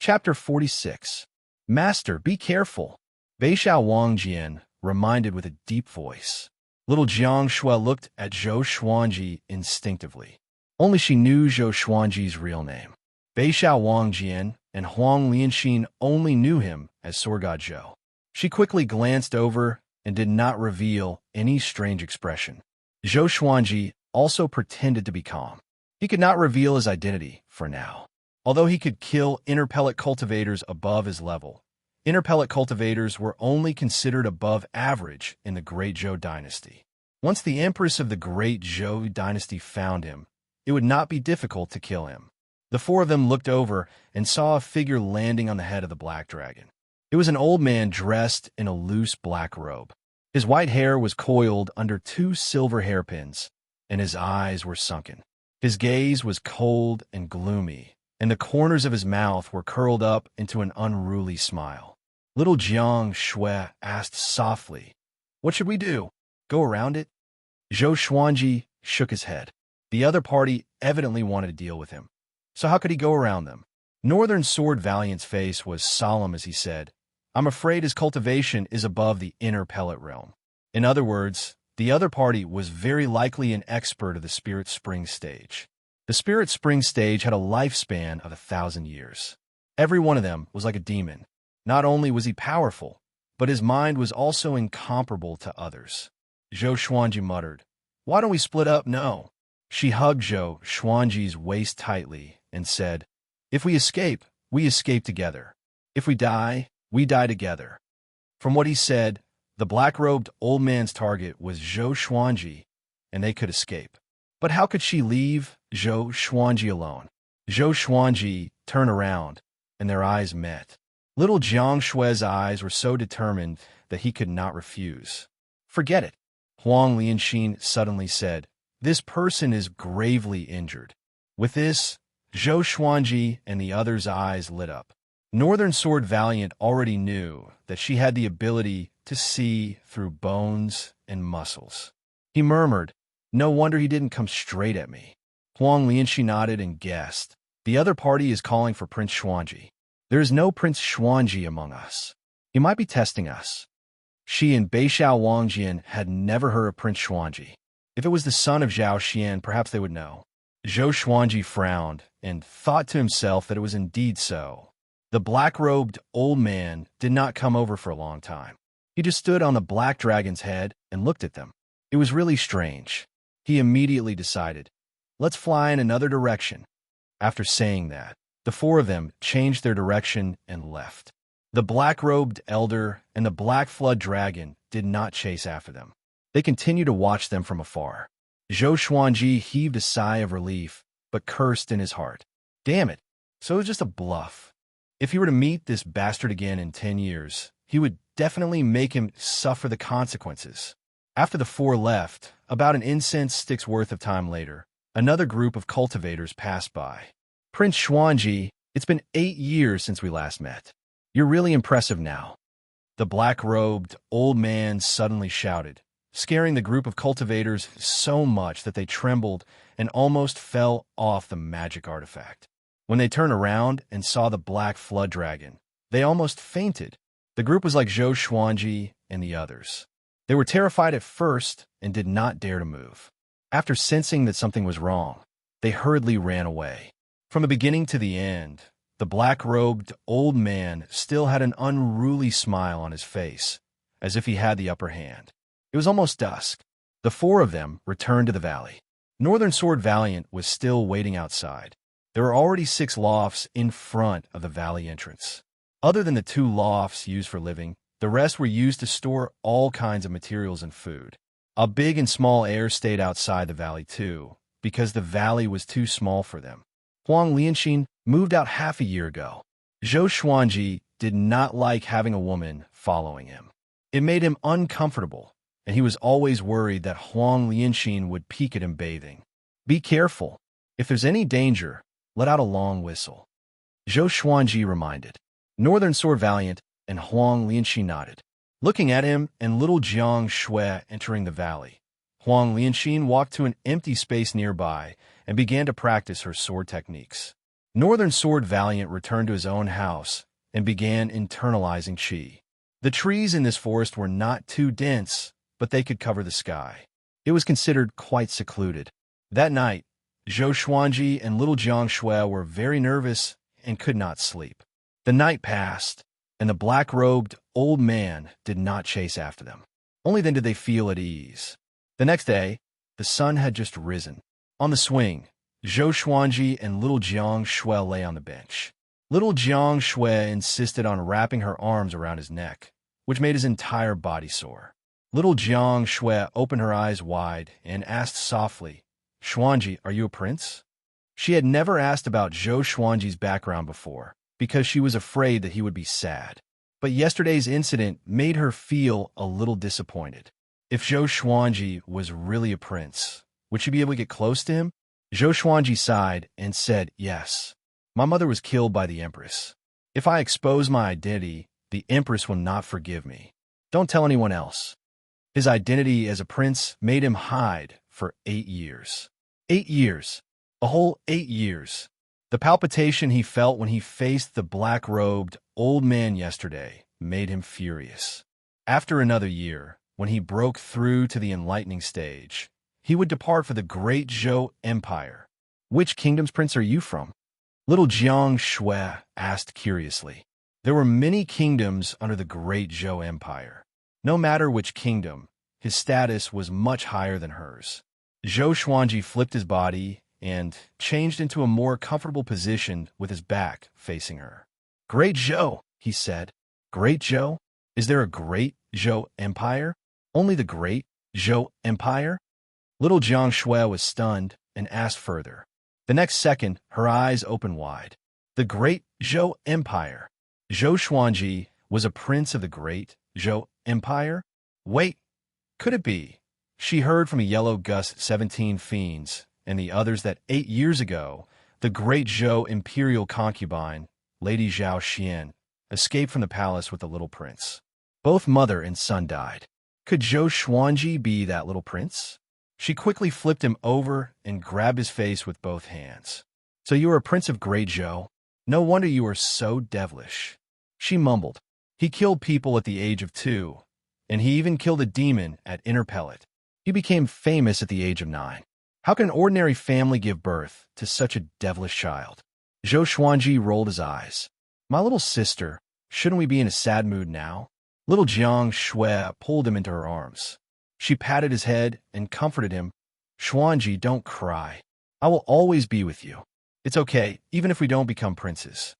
Chapter 46. Master, be careful. Beishao Wangjian reminded with a deep voice. Little Jiang Shui looked at Zhou Xuanji instinctively. Only she knew Zhou Xuanji's real name. Beishao Wangjian and Huang Lianxin only knew him as Sword God Zhou. She quickly glanced over and did not reveal any strange expression. Zhou Xuanji also pretended to be calm. He could not reveal his identity for now. Although he could kill interpellet cultivators above his level, interpellet cultivators were only considered above average in the Great Zhou dynasty. Once the Empress of the Great Zhou dynasty found him, it would not be difficult to kill him. The four of them looked over and saw a figure landing on the head of the black dragon. It was an old man dressed in a loose black robe. His white hair was coiled under 2 silver hairpins, and his eyes were sunken. His gaze was cold and gloomy, and the corners of his mouth were curled up into an unruly smile. Little Jiang Shui asked softly, "What should we do? Go around it?" Zhou Xuanji shook his head. The other party evidently wanted to deal with him. So how could he go around them? Northern Sword Valiant's face was solemn as he said, "I'm afraid his cultivation is above the inner pellet realm." In other words, the other party was very likely an expert of the Spirit Spring stage. The Spirit Spring stage had a lifespan of 1,000 years. Every one of them was like a demon. Not only was he powerful, but his mind was also incomparable to others. Zhou Xuanji muttered, "Why don't we split up? No." She hugged Zhou Xuanji's waist tightly and said, "If we escape together. If we die together." From what he said, the black-robed old man's target was Zhou Xuanji, and they could escape. But how could she leave Zhou Xuanji alone? Zhou Xuanji turned around, and their eyes met. Little Jiang Shui's eyes were so determined that he could not refuse. "Forget it," Huang Lianxin suddenly said. "This person is gravely injured." With this, Zhou Xuanji and the others' eyes lit up. Northern Sword Valiant already knew that she had the ability to see through bones and muscles. He murmured, "No wonder he didn't come straight at me." Huang Lianxi nodded and guessed. The other party is calling for Prince Xuanji. There is no Prince Xuanji among us. He might be testing us. She and Beishao Wangjian had never heard of Prince Xuanji. If it was the son of Zhao Xian, perhaps they would know. Zhou Xuanji frowned and thought to himself that it was indeed so. The black-robed old man did not come over for a long time. He just stood on the black dragon's head and looked at them. It was really strange. He immediately decided, "Let's fly in another direction." After saying that, the four of them changed their direction and left. The black-robed elder and the black flood dragon did not chase after them. They continued to watch them from afar. Zhou Xuanji heaved a sigh of relief, but cursed in his heart. Damn it, so it was just a bluff. If he were to meet this bastard again in 10 years, he would definitely make him suffer the consequences. After the four left, about an incense stick's worth of time later, another group of cultivators passed by. "Prince Xuanji, it's been 8 years since we last met. You're really impressive now." The black-robed old man suddenly shouted, scaring the group of cultivators so much that they trembled and almost fell off the magic artifact. When they turned around and saw the black flood dragon, they almost fainted. The group was like Zhou Xuanji and the others. They were terrified at first and did not dare to move. After sensing that something was wrong, they hurriedly ran away. From the beginning to the end, the black-robed old man still had an unruly smile on his face, as if he had the upper hand. It was almost dusk. The four of them returned to the valley. Northern Sword Valiant was still waiting outside. There were already 6 lofts in front of the valley entrance. Other than the 2 lofts used for living, the rest were used to store all kinds of materials and food. A big and small heir stayed outside the valley too, because the valley was too small for them. Huang Lianxin moved out half a year ago. Zhou Xuanji did not like having a woman following him. It made him uncomfortable, and he was always worried that Huang Lianxin would peek at him bathing. "Be careful. If there's any danger, let out a long whistle," Zhou Xuanji reminded. Northern Sword Valiant and Huang Lianxin nodded. Looking at him and little Jiang Shui entering the valley, Huang Lianxin walked to an empty space nearby and began to practice her sword techniques. Northern Sword Valiant returned to his own house and began internalizing chi. The trees in this forest were not too dense, but they could cover the sky. It was considered quite secluded. That night, Zhou Xuanji and little Jiang Shui were very nervous and could not sleep. The night passed, and the black-robed old man did not chase after them. Only then did they feel at ease. The next day, the sun had just risen. On the swing, Zhou Xuanji and little Jiang Shui lay on the bench. Little Jiang Shui insisted on wrapping her arms around his neck, which made his entire body sore. Little Jiang Shui opened her eyes wide and asked softly, "Xuanji, are you a prince?" She had never asked about Zhou Xuanji's background before, because she was afraid that he would be sad. But yesterday's incident made her feel a little disappointed. If Zhou Xuanji was really a prince, would she be able to get close to him? Zhou Xuanji sighed and said, "Yes. My mother was killed by the Empress. If I expose my identity, the Empress will not forgive me. Don't tell anyone else." His identity as a prince made him hide for 8 years. 8 years. A whole 8 years. The palpitation he felt when he faced the black-robed old man yesterday made him furious. After another year, when he broke through to the enlightening stage, he would depart for the great Zhou Empire. "Which kingdom's prince are you from?" Little Jiang Shui asked curiously. There were many kingdoms under the great Zhou Empire. No matter which kingdom, his status was much higher than hers. Zhou Xuanji flipped his body and changed into a more comfortable position with his back facing her. "Great Zhou," he said. "Great Zhou? Is there a great Zhou Empire? Only the great Zhou Empire?" Little Jiang Shui was stunned and asked further. The next second, her eyes opened wide. The great Zhou Empire. Zhou Xuanji was a prince of the great Zhou Empire? Wait, could it be? She heard from a yellow Gus 17 fiends and the others that 8 years ago, the great Zhou imperial concubine, Lady Zhao Xian, escaped from the palace with the little prince. Both mother and son died. Could Zhou Xuanji be that little prince? She quickly flipped him over and grabbed his face with both hands. "So you are a prince of Great Zhou? No wonder you are so devilish." She mumbled. "He killed people at the age of 2, and he even killed a demon at Inner Pellet. He became famous at the age of 9. How can an ordinary family give birth to such a devilish child?" Zhou Xuanji rolled his eyes. "My little sister, shouldn't we be in a sad mood now?" Little Jiang Shui pulled him into her arms. She patted his head and comforted him. "Xuanji, don't cry. I will always be with you. It's okay, even if we don't become princes."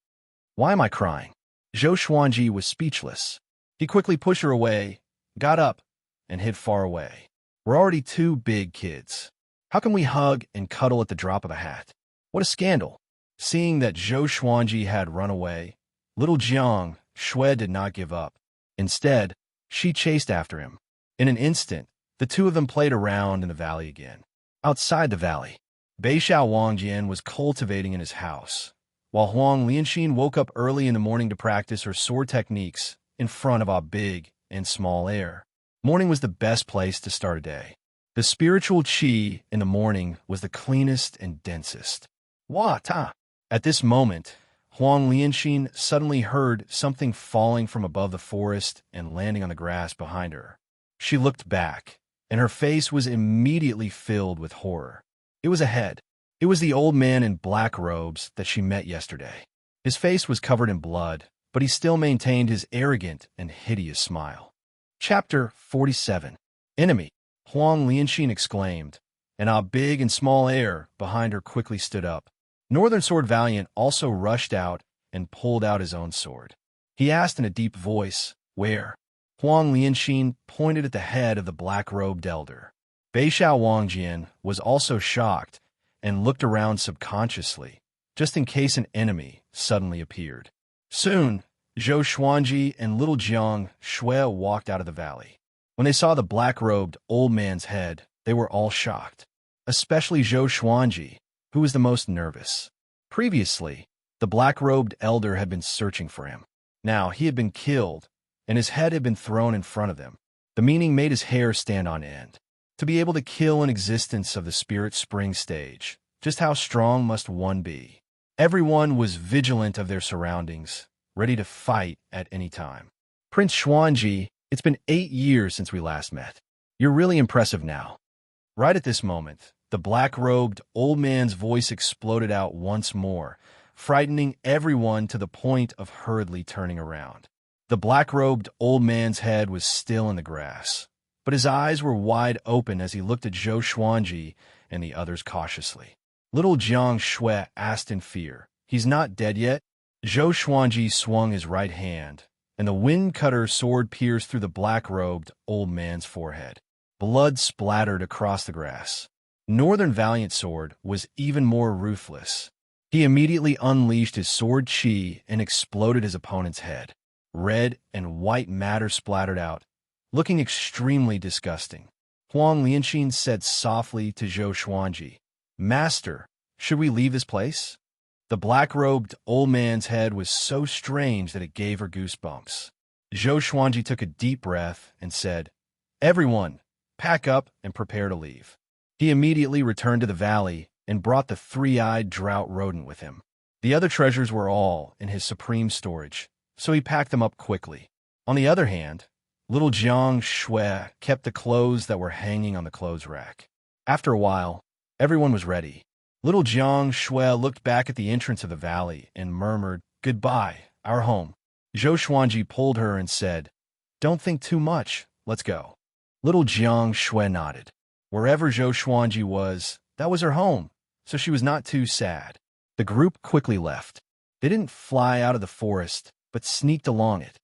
"Why am I crying?" Zhou Xuanji was speechless. He quickly pushed her away, got up, and hid far away. "We're already 2 big kids. How can we hug and cuddle at the drop of a hat? What a scandal." Seeing that Zhou Xuanji had run away, little Jiang Shui did not give up. Instead, she chased after him. In an instant, the 2 of them played around in the valley again. Outside the valley, Beixiao Wangjian was cultivating in his house, while Huang Lianxin woke up early in the morning to practice her sword techniques in front of a big and small air. Morning was the best place to start a day. The spiritual qi in the morning was the cleanest and densest. Wa ta! At this moment, Huang Lianxin suddenly heard something falling from above the forest and landing on the grass behind her. She looked back, and her face was immediately filled with horror. It was a head. It was the old man in black robes that she met yesterday. His face was covered in blood, but he still maintained his arrogant and hideous smile. Chapter 47. Enemy, Huang Lianxin exclaimed, and a big and small air behind her quickly stood up. Northern Sword Valiant also rushed out and pulled out his own sword. He asked in a deep voice, "Where?" Huang Lianxin pointed at the head of the black-robed elder. Beixiao Wangjian was also shocked and looked around subconsciously, just in case an enemy suddenly appeared. Soon, Zhou Xuanji and little Jiang Shui walked out of the valley. When they saw the black-robed old man's head, they were all shocked, especially Zhou Xuanji, who was the most nervous. Previously, the black-robed elder had been searching for him. Now he had been killed, and his head had been thrown in front of them. The meaning made his hair stand on end. To be able to kill an existence of the spirit spring stage, just how strong must one be? Everyone was vigilant of their surroundings, ready to fight at any time. Prince Xuanji, it's been 8 years since we last met. You're really impressive now. Right at this moment, the black-robed old man's voice exploded out once more, frightening everyone to the point of hurriedly turning around. The black-robed old man's head was still in the grass, but his eyes were wide open as he looked at Zhou Xuanji and the others cautiously. Little Jiang Shui asked in fear, "He's not dead yet?" Zhou Xuanji swung his right hand, and the wind-cutter sword pierced through the black-robed old man's forehead. Blood splattered across the grass. Northern Valiant Sword was even more ruthless. He immediately unleashed his sword chi and exploded his opponent's head. Red and white matter splattered out, looking extremely disgusting. Huang Lianxin said softly to Zhou Xuanji, "Master, should we leave this place?" The black-robed old man's head was so strange that it gave her goosebumps. Zhou Xuanji took a deep breath and said, "Everyone, pack up and prepare to leave." He immediately returned to the valley and brought the three-eyed drought rodent with him. The other treasures were all in his supreme storage, so he packed them up quickly. On the other hand, little Jiang Shui kept the clothes that were hanging on the clothes rack. After a while, everyone was ready. Little Jiang Shui looked back at the entrance of the valley and murmured, "Goodbye, our home." Zhou Xuanji pulled her and said, "Don't think too much, let's go." Little Jiang Shui nodded. Wherever Zhou Xuanji was, that was her home, so she was not too sad. The group quickly left. They didn't fly out of the forest, but sneaked along it.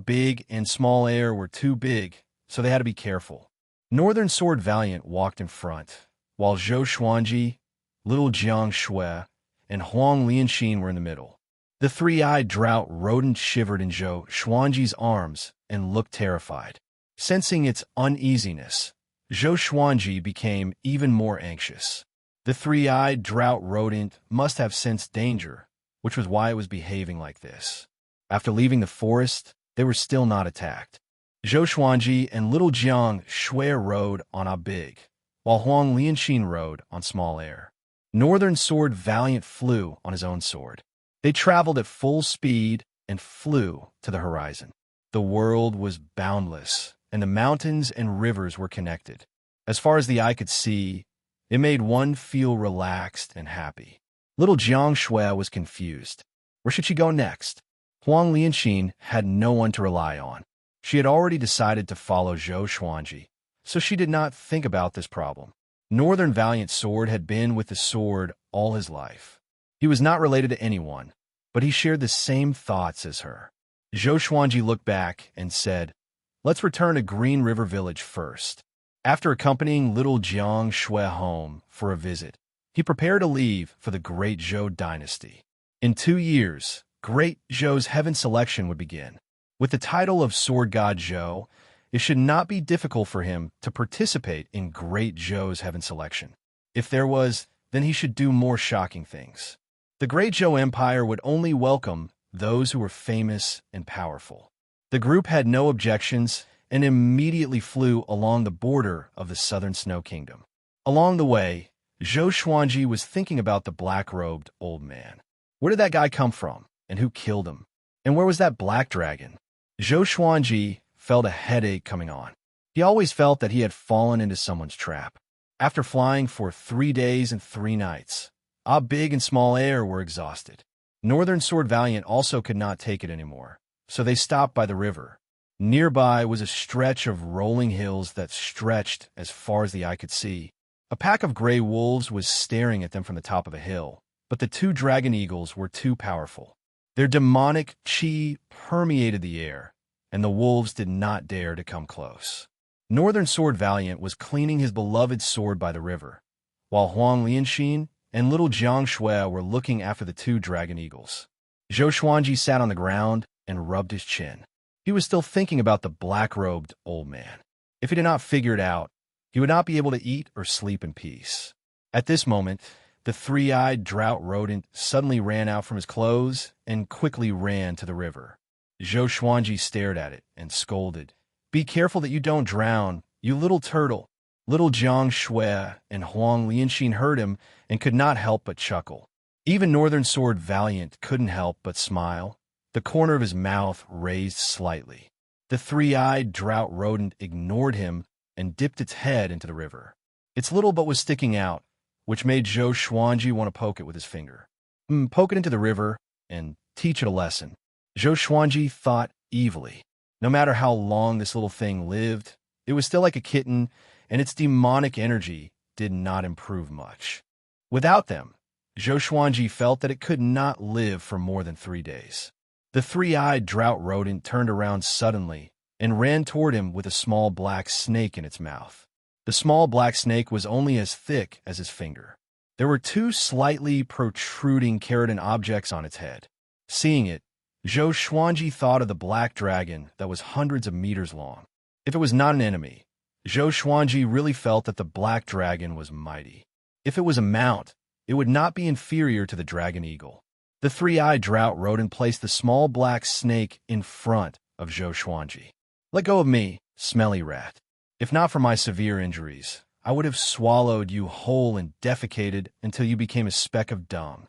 Big and Small Air were too big, so they had to be careful. Northern Sword Valiant walked in front, while Zhou Xuanji, Little Jiang Shui, and Huang Lianxin were in the middle. The three-eyed drought rodent shivered in Zhou Xuanji's arms and looked terrified. Sensing its uneasiness, Zhou Xuanji became even more anxious. The three-eyed drought rodent must have sensed danger, which was why it was behaving like this. After leaving the forest, they were still not attacked. Zhou Xuanji and Little Jiang Shui rode on Big, while Huang Lianxin rode on Small Air. Northern Sword Valiant flew on his own sword. They traveled at full speed and flew to the horizon. The world was boundless, and the mountains and rivers were connected. As far as the eye could see, it made one feel relaxed and happy. Little Jiang Shui was confused. Where should she go next? Huang Lianxin had no one to rely on. She had already decided to follow Zhou Xuanji, so she did not think about this problem. Northern Valiant Sword had been with the sword all his life. He was not related to anyone, but he shared the same thoughts as her. Zhou Xuanji looked back and said, "Let's return to Green River Village first." After accompanying Little Jiang Shui home for a visit, he prepared to leave for the Great Zhou dynasty. In 2 years, Great Zhou's heaven selection would begin. With the title of Sword God Zhou, it should not be difficult for him to participate in Great Zhou's heaven selection. If there was, then he should do more shocking things. The Great Zhou Empire would only welcome those who were famous and powerful. The group had no objections and immediately flew along the border of the Southern Snow Kingdom. Along the way, Zhou Xuanji was thinking about the black-robed old man. Where did that guy come from, and who killed him? And where was that black dragon? Zhou Xuanji felt a headache coming on. He always felt that he had fallen into someone's trap. After flying for 3 days and 3 nights, Big and Small Air were exhausted. Northern Sword Valiant also could not take it anymore, so they stopped by the river. Nearby was a stretch of rolling hills that stretched as far as the eye could see. A pack of gray wolves was staring at them from the top of a hill, but the 2 dragon eagles were too powerful. Their demonic chi permeated the air, and the wolves did not dare to come close. Northern Sword Valiant was cleaning his beloved sword by the river, while Huang Lianxin and Little Jiang Shui were looking after the 2 dragon eagles. Zhou Xuanji sat on the ground and rubbed his chin. He was still thinking about the black-robed old man. If he did not figure it out, he would not be able to eat or sleep in peace. At this moment, the 3-eyed drought rodent suddenly ran out from his clothes and quickly ran to the river. Zhou Xuanji stared at it and scolded, "Be careful that you don't drown, you little turtle." Little Jiang Shui and Huang Lianxin heard him and could not help but chuckle. Even Northern Sword Valiant couldn't help but smile, the corner of his mouth raised slightly. The three-eyed drought rodent ignored him and dipped its head into the river. Its little butt was sticking out, which made Zhou Xuanji want to poke it with his finger. Poke it into the river and teach it a lesson. Zhou Xuanji thought evilly. No matter how long this little thing lived, it was still like a kitten, and its demonic energy did not improve much. Without them, Zhou Xuanji felt that it could not live for more than 3 days. The three-eyed drought rodent turned around suddenly and ran toward him with a small black snake in its mouth. The small black snake was only as thick as his finger. There were 2 slightly protruding keratin objects on its head. Seeing it, Zhou Xuanji thought of the black dragon that was hundreds of meters long. If it was not an enemy, Zhou Xuanji really felt that the black dragon was mighty. If it was a mount, it would not be inferior to the dragon eagle. The three-eyed drought rodent placed the small black snake in front of Zhou Xuanji. "Let go of me, smelly rat. If not for my severe injuries, I would have swallowed you whole and defecated until you became a speck of dung."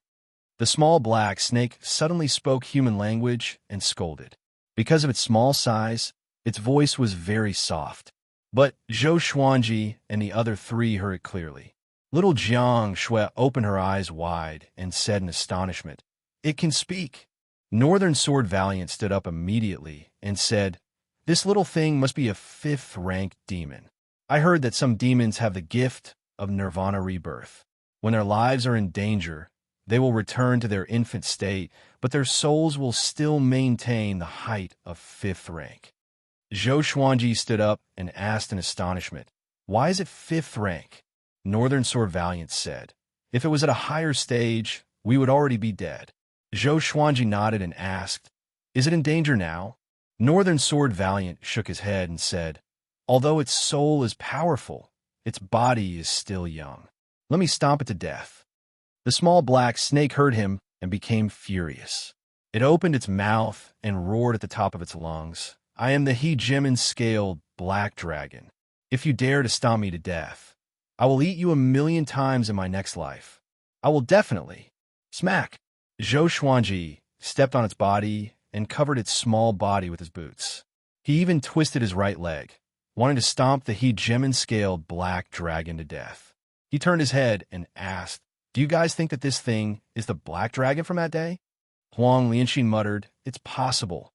The small black snake suddenly spoke human language and scolded. Because of its small size, its voice was very soft. But Zhou Xuanji and the other 3 heard it clearly. Little Jiang Shui opened her eyes wide and said in astonishment, "It can speak." Northern Sword Valiant stood up immediately and said, "This little thing must be a 5th-rank demon. I heard that some demons have the gift of nirvana rebirth. When their lives are in danger, they will return to their infant state, but their souls will still maintain the height of 5th rank." Zhou Xuanji stood up and asked in astonishment, "Why is it 5th rank?" Northern Sword Valiant said, "If it was at a higher stage, we would already be dead." Zhou Xuanji nodded and asked, "Is it in danger now?" Northern Sword Valiant shook his head and said, "Although its soul is powerful, its body is still young. Let me stomp it to death." The small black snake heard him and became furious. It opened its mouth and roared at the top of its lungs, "I am the hegemon-scaled black dragon. If you dare to stomp me to death, I will eat you 1,000,000 times in my next life. I will definitely." Smack! Zhou Xuanji stepped on its body and covered its small body with his boots. He even twisted his right leg, wanting to stomp the hegemon-scaled black dragon to death. He turned his head and asked, "Do you guys think that this thing is the black dragon from that day?" Huang Lianxin muttered, "It's possible.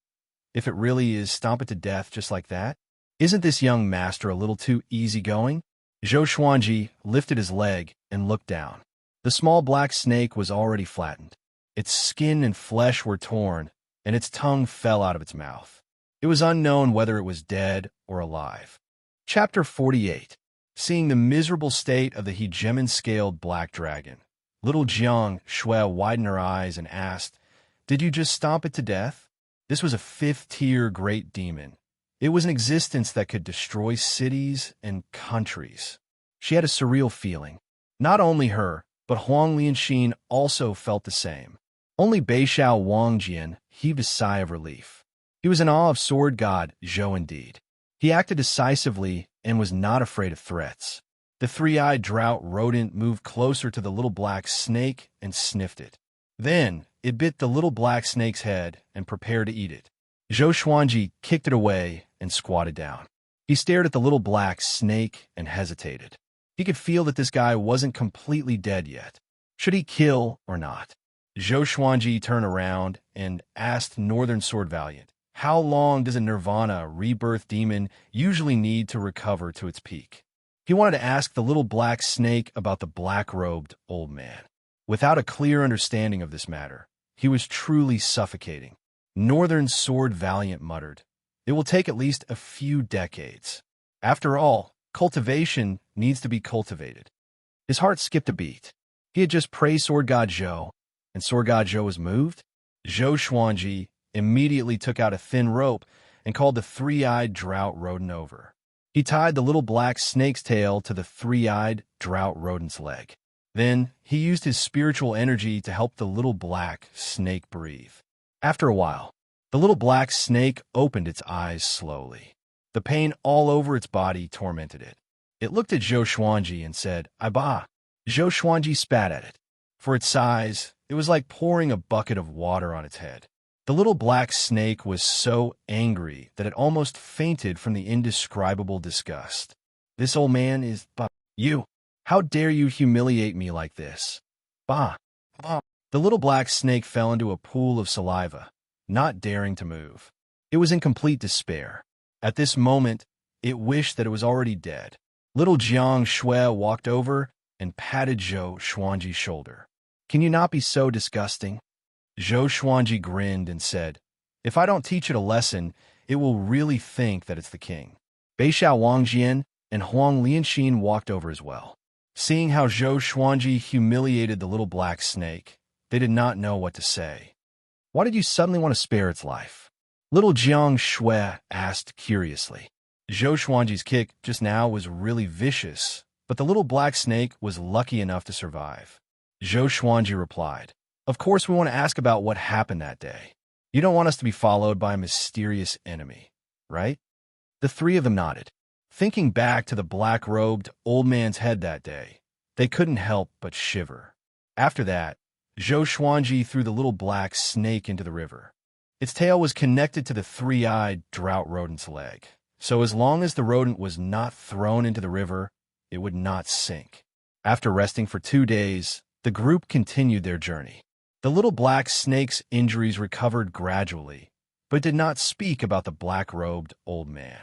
If it really is, stomp it to death just like that. Isn't this young master a little too easygoing?" Zhou Xuanji lifted his leg and looked down. The small black snake was already flattened. Its skin and flesh were torn, and its tongue fell out of its mouth. It was unknown whether it was dead or alive. Chapter 48. Seeing the miserable state of the hegemon-scaled black dragon, little Jiang Shui widened her eyes and asked, "Did you just stomp it to death?" This was a 5th-tier great demon. It was an existence that could destroy cities and countries. She had a surreal feeling. Not only her, but Huang Lianxin also felt the same. Only Beixiao Wangjian heaved a sigh of relief. He was in awe of sword god Zhou indeed. He acted decisively and was not afraid of threats. The three-eyed drought rodent moved closer to the little black snake and sniffed it. Then it bit the little black snake's head and prepared to eat it. Zhou Xuanji kicked it away and squatted down. He stared at the little black snake and hesitated. He could feel that this guy wasn't completely dead yet. Should he kill or not? Zhou Xuanji turned around and asked Northern Sword Valiant, "How long does a nirvana rebirth demon usually need to recover to its peak?" He wanted to ask the little black snake about the black-robed old man. Without a clear understanding of this matter, he was truly suffocating. Northern Sword Valiant muttered, "It will take at least a few decades. After all, cultivation needs to be cultivated." His heart skipped a beat. He had just praised Sword God Zhou, and Sword God Zhou was moved. Zhou Xuanji immediately took out a thin rope and called the three-eyed drought rodent over. He tied the little black snake's tail to the three-eyed drought rodent's leg. Then he used his spiritual energy to help the little black snake breathe. After a while, the little black snake opened its eyes slowly. The pain all over its body tormented it. It looked at Zhou Xuanji and said, "Aiba." Zhou Xuanji spat at it. For its size, it It was like pouring a bucket of water on its head. The little black snake was so angry that it almost fainted from the indescribable disgust. This old man is but you. How dare you humiliate me like this? Bah! Bah! The little black snake fell into a pool of saliva, not daring to move. It was in complete despair. At this moment, it wished that it was already dead. Little Jiang Shui walked over and patted Zhou Xuanji's shoulder. Can you not be so disgusting? Zhou Xuanji grinned and said, if I don't teach it a lesson, it will really think that it's the king. Beixiao Wangjian and Huang Lianxin walked over as well. Seeing how Zhou Xuanji humiliated the little black snake, they did not know what to say. Why did you suddenly want to spare its life? Little Jiang Shui asked curiously. Zhou Xuanji's kick just now was really vicious, but the little black snake was lucky enough to survive. Zhou Xuanji replied, of course we want to ask about what happened that day. You don't want us to be followed by a mysterious enemy, right? The three of them nodded. Thinking back to the black-robed old man's head that day, they couldn't help but shiver. After that, Zhou Xuanji threw the little black snake into the river. Its tail was connected to the three-eyed drought rodent's leg, so as long as the rodent was not thrown into the river, it would not sink. After resting for 2 days, the group continued their journey. The little black snake's injuries recovered gradually, but did not speak about the black-robed old man.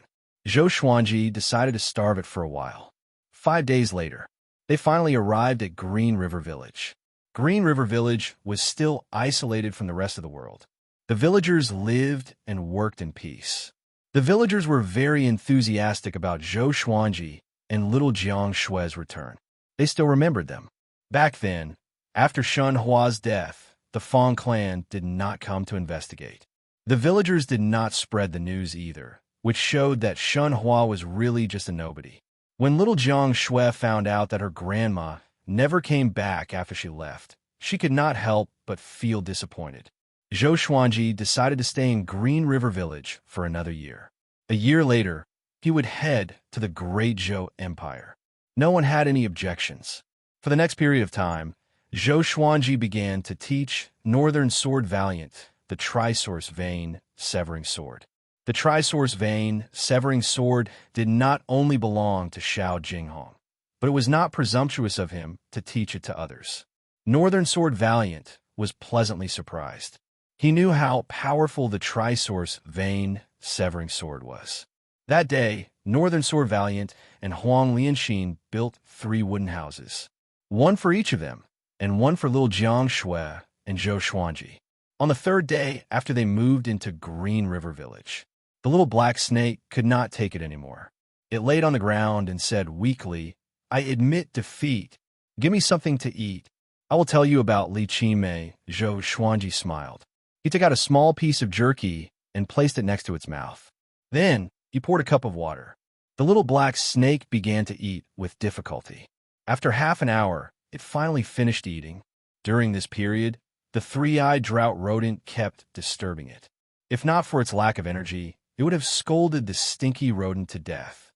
Zhou Xuanji decided to starve it for a while. 5 days later, they finally arrived at Green River Village. Green River Village was still isolated from the rest of the world. The villagers lived and worked in peace. The villagers were very enthusiastic about Zhou Xuanji and little Jiang Shui's return. They still remembered them. Back then, after Shun Hua's death, the Fang clan did not come to investigate. The villagers did not spread the news either, which showed that Shun Hua was really just a nobody. When little Jiang Shui found out that her grandma never came back after she left, she could not help but feel disappointed. Zhou Xuanji decided to stay in Green River Village for another year. A year later, he would head to the Great Zhou Empire. No one had any objections. For the next period of time, Zhou Xuanji began to teach Northern Sword Valiant the Trisource Vein Severing Sword. The Trisource Vein Severing Sword did not only belong to Xiao Jinghong, but it was not presumptuous of him to teach it to others. Northern Sword Valiant was pleasantly surprised. He knew how powerful the Trisource Vein Severing Sword was. That day, Northern Sword Valiant and Huang Lianxin built 3 wooden houses, one for each of them, and one for little Jiang Shui and Zhou Xuanji. On the 3rd day after they moved into Green River Village, the little black snake could not take it anymore. It laid on the ground and said weakly, I admit defeat. Give me something to eat. I will tell you about Li Qimei. Zhou Xuanji smiled. He took out a small piece of jerky and placed it next to its mouth. Then he poured a cup of water. The little black snake began to eat with difficulty. After half an hour, it finally finished eating. During this period, the three-eyed drought rodent kept disturbing it. If not for its lack of energy, it would have scolded the stinky rodent to death.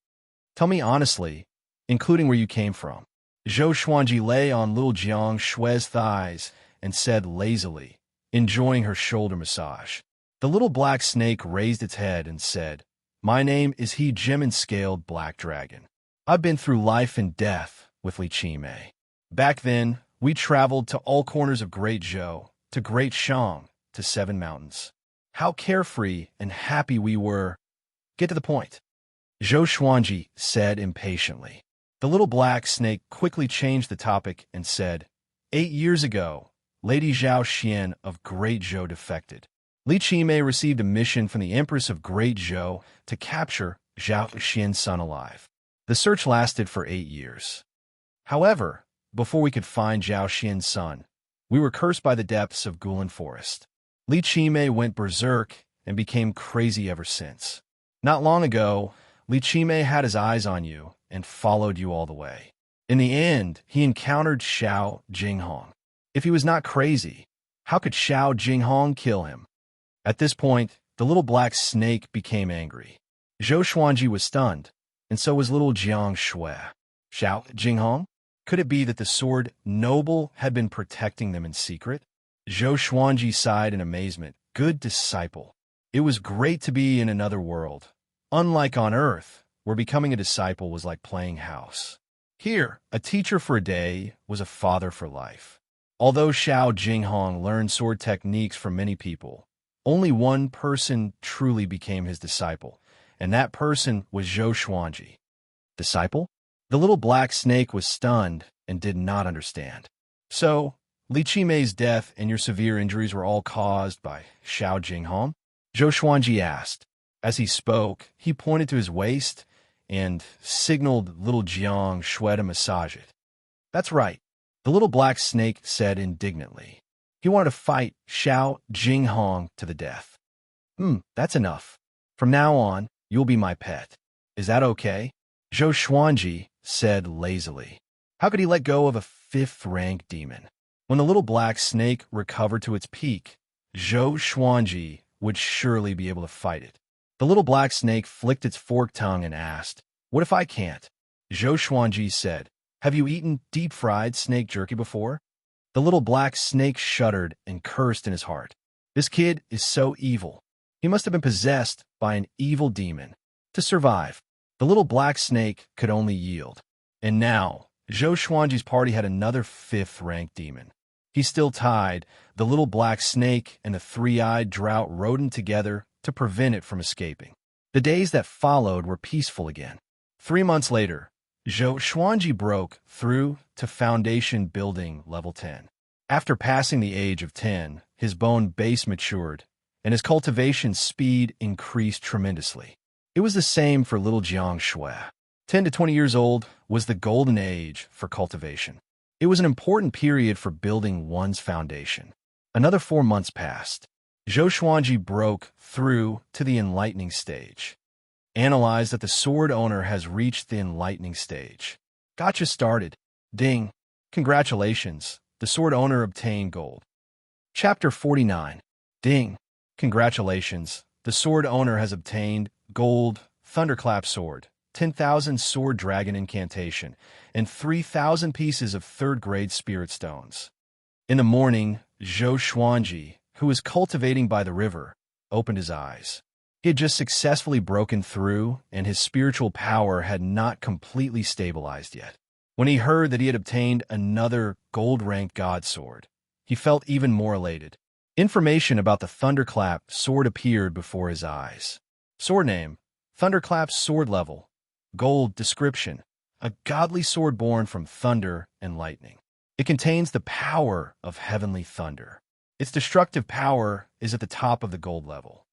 Tell me honestly, including where you came from. Zhou Xuanji lay on little Jiang Shui's thighs and said lazily, enjoying her shoulder massage. The little black snake raised its head and said, my name is He Gem-and-Scaled Black Dragon. I've been through life and death with Li Qimei. Back then, we traveled to all corners of Great Zhou, to Great Shang, to 7 mountains. How carefree and happy we were. Get to the point. Zhou Xuanji said impatiently. The little black snake quickly changed the topic and said, 8 years ago, Lady Zhao Xian of Great Zhou defected. Li Qimei received a mission from the Empress of Great Zhou to capture Zhao Xian's son alive. The search lasted for 8 years. However, before we could find Zhao Xian's son, we were cursed by the depths of Gulan Forest. Li Qimei went berserk and became crazy ever since. Not long ago, Li Qimei had his eyes on you and followed you all the way. In the end, he encountered Xiao Jinghong. If he was not crazy, how could Xiao Jinghong kill him? At this point, the little black snake became angry. Zhou Xuanji was stunned, and so was little Jiang Shui. Xiao Jinghong? Could it be that the sword noble had been protecting them in secret? Zhou Xuanji sighed in amazement. Good disciple. It was great to be in another world. Unlike on Earth, where becoming a disciple was like playing house. Here, a teacher for a day was a father for life. Although Xiao Jinghong learned sword techniques from many people, only one person truly became his disciple, and that person was Zhou Xuanji. Disciple? The little black snake was stunned and did not understand. So, Li Qimei's death and your severe injuries were all caused by Xiao Jinghong? Zhou Xuanji asked. As he spoke, he pointed to his waist and signaled little Jiang Shui to massage it. That's right, the little black snake said indignantly. He wanted to fight Xiao Jinghong to the death. That's enough. From now on, you'll be my pet. Is that okay? Zhou Xuanji said lazily. How could he let go of a fifth-rank demon? When the little black snake recovered to its peak, Zhou Xuanji would surely be able to fight it. The little black snake flicked its forked tongue and asked, "What if I can't?" Zhou Xuanji said, "Have you eaten deep-fried snake jerky before?" The little black snake shuddered and cursed in his heart. This kid is so evil. He must have been possessed by an evil demon. To survive, the little black snake could only yield. And now, Zhou Xuanji's party had another fifth-ranked demon. He still tied the little black snake and the three-eyed drought rodent together to prevent it from escaping. The days that followed were peaceful again. 3 months later, Zhou Xuanji broke through to foundation building level 10. After passing the age of 10, his bone base matured, and his cultivation speed increased tremendously. It was the same for little Jiang Shui. 10 to 20 years old was the golden age for cultivation. It was an important period for building one's foundation. Another 4 months passed. Zhou Xuanji broke through to the enlightening stage. Analyze that the sword owner has reached the enlightening stage. Gotcha started. Ding. Congratulations. The sword owner obtained gold. Chapter 49. Ding. Congratulations. The sword owner has obtained gold, thunderclap sword, 10,000 sword dragon incantation, and 3,000 pieces of third-grade spirit stones. In the morning, Zhou Xuanji, who was cultivating by the river, opened his eyes. He had just successfully broken through, and his spiritual power had not completely stabilized yet. When he heard that he had obtained another gold-ranked god sword, he felt even more elated. Information about the Thunderclap sword appeared before his eyes. Sword name, Thunderclap sword level. Gold description, a godly sword born from thunder and lightning. It contains the power of heavenly thunder. Its destructive power is at the top of the gold level.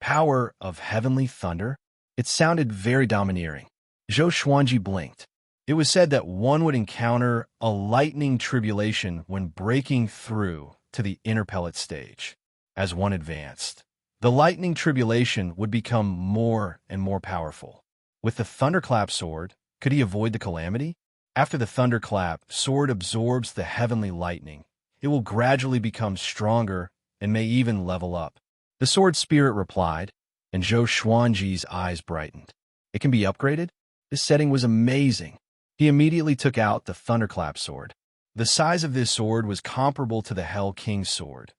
Power of heavenly thunder? It sounded very domineering. Zhou Xuanji blinked. It was said that one would encounter a lightning tribulation when breaking through to the inner pellet stage. As one advanced, the lightning tribulation would become more and more powerful. With the Thunderclap sword, could he avoid the calamity? After the Thunderclap sword absorbs the heavenly lightning, it will gradually become stronger and may even level up. The sword spirit replied, and Zhou Xuanji's eyes brightened. It can be upgraded? This setting was amazing. He immediately took out the Thunderclap sword. The size of this sword was comparable to the Hell King's sword,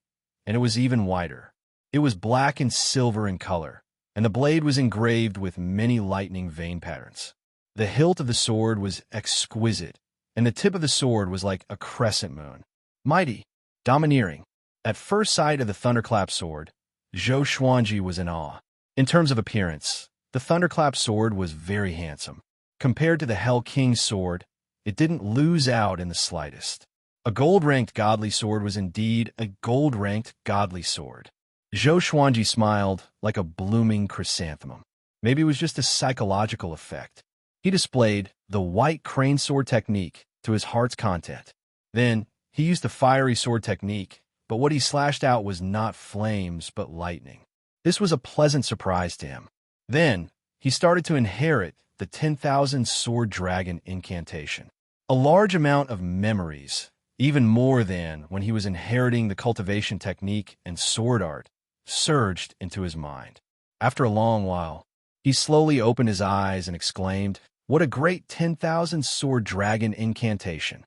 and it was even wider. It was black and silver in color, and the blade was engraved with many lightning vein patterns. The hilt of the sword was exquisite, and the tip of the sword was like a crescent moon. Mighty, domineering. At first sight of the Thunderclap sword, Zhou Xuanji was in awe. In terms of appearance, the Thunderclap sword was very handsome. Compared to the Hell King's sword, it didn't lose out in the slightest. A gold-ranked godly sword was indeed a gold-ranked godly sword. Zhou Xuanji smiled like a blooming chrysanthemum. Maybe it was just a psychological effect. He displayed the white crane sword technique to his heart's content. Then, he used the fiery sword technique, but what he slashed out was not flames but lightning. This was a pleasant surprise to him. Then, he started to inherit the 10,000 sword dragon incantation. A large amount of memories, even more than when he was inheriting the cultivation technique and sword art, surged into his mind. After a long while, he slowly opened his eyes and exclaimed, "What a great 10,000 sword dragon incantation!"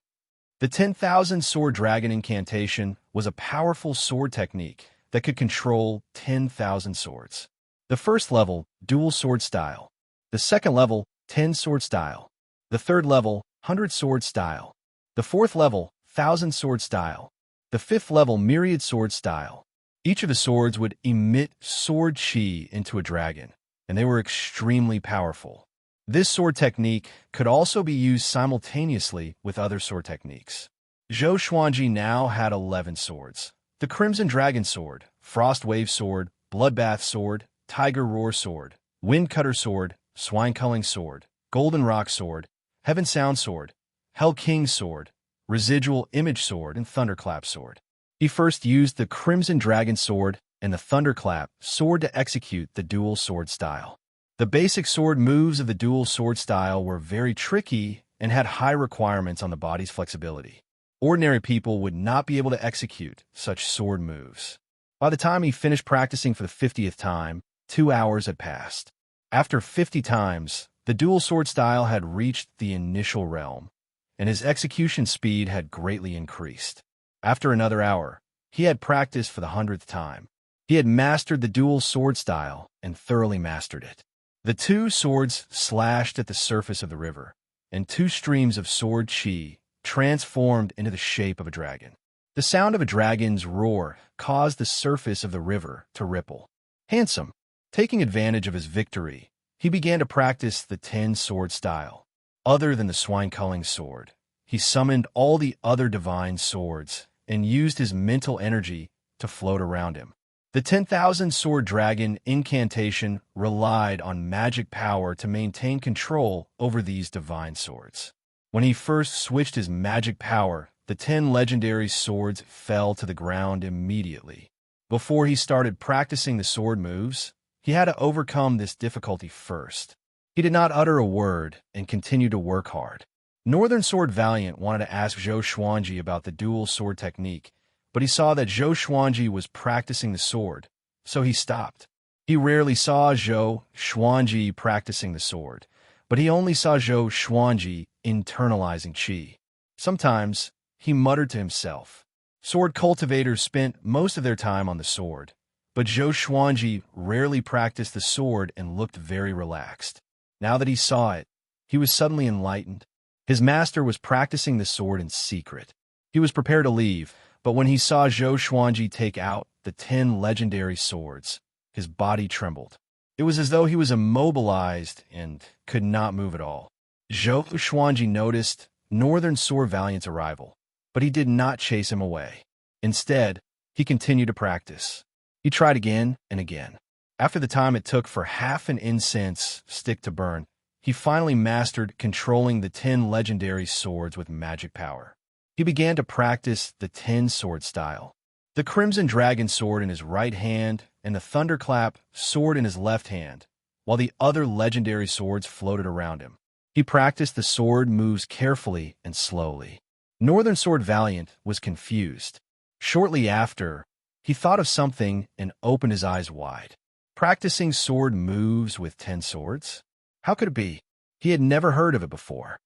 The 10,000 Sword Dragon incantation was a powerful sword technique that could control 10,000 swords. The first level, Dual Sword Style. The second level, 10 Sword Style. The third level, 100 Sword Style. The fourth level, 1,000 Sword Style. The fifth level, Myriad Sword Style. Each of the swords would emit sword chi into a dragon, and they were extremely powerful. This sword technique could also be used simultaneously with other sword techniques. Zhou Xuanji now had 11 swords. The Crimson Dragon Sword, Frost Wave Sword, Bloodbath Sword, Tiger Roar Sword, Wind Cutter Sword, Swine Culling Sword, Golden Rock Sword, Heaven Sound Sword, Hell King Sword, Residual Image Sword, and Thunderclap Sword. He first used the Crimson Dragon Sword and the Thunderclap Sword to execute the Dual Sword Style. The basic sword moves of the Dual Sword Style were very tricky and had high requirements on the body's flexibility. Ordinary people would not be able to execute such sword moves. By the time he finished practicing for the 50th time, 2 hours had passed. After 50 times, the Dual Sword Style had reached the initial realm, and his execution speed had greatly increased. After another hour, he had practiced for the 100th time. He had mastered the Dual Sword Style and thoroughly mastered it. The two swords slashed at the surface of the river, and two streams of sword chi transformed into the shape of a dragon. The sound of a dragon's roar caused the surface of the river to ripple. Handsome, taking advantage of his victory, he began to practice the 10-sword style. Other than the Swine Culling Sword, he summoned all the other divine swords and used his mental energy to float around him. The 10,000 Sword Dragon incantation relied on magic power to maintain control over these divine swords. When he first switched his magic power, the 10 legendary swords fell to the ground immediately. Before he started practicing the sword moves, he had to overcome this difficulty first. He did not utter a word and continued to work hard. Northern Sword Valiant wanted to ask Zhou Xuanji about the dual sword technique, but he saw that Zhou Xuanji was practicing the sword, so he stopped. He rarely saw Zhou Xuanji practicing the sword, but he only saw Zhou Xuanji internalizing qi. Sometimes, he muttered to himself. Sword cultivators spent most of their time on the sword, but Zhou Xuanji rarely practiced the sword and looked very relaxed. Now that he saw it, he was suddenly enlightened. His master was practicing the sword in secret. He was prepared to leave, but when he saw Zhou Xuanji take out the 10 legendary swords, his body trembled. It was as though he was immobilized and could not move at all. Zhou Xuanji noticed Northern Sword Valiant's arrival, but he did not chase him away. Instead, he continued to practice. He tried again and again. After the time it took for half an incense stick to burn, he finally mastered controlling the 10 legendary swords with magic power. He began to practice the 10-sword style. The Crimson Dragon Sword in his right hand and the Thunderclap Sword in his left hand, while the other legendary swords floated around him. He practiced the sword moves carefully and slowly. Northern Sword Valiant was confused. Shortly after, he thought of something and opened his eyes wide. Practicing sword moves with 10 swords? How could it be? He had never heard of it before.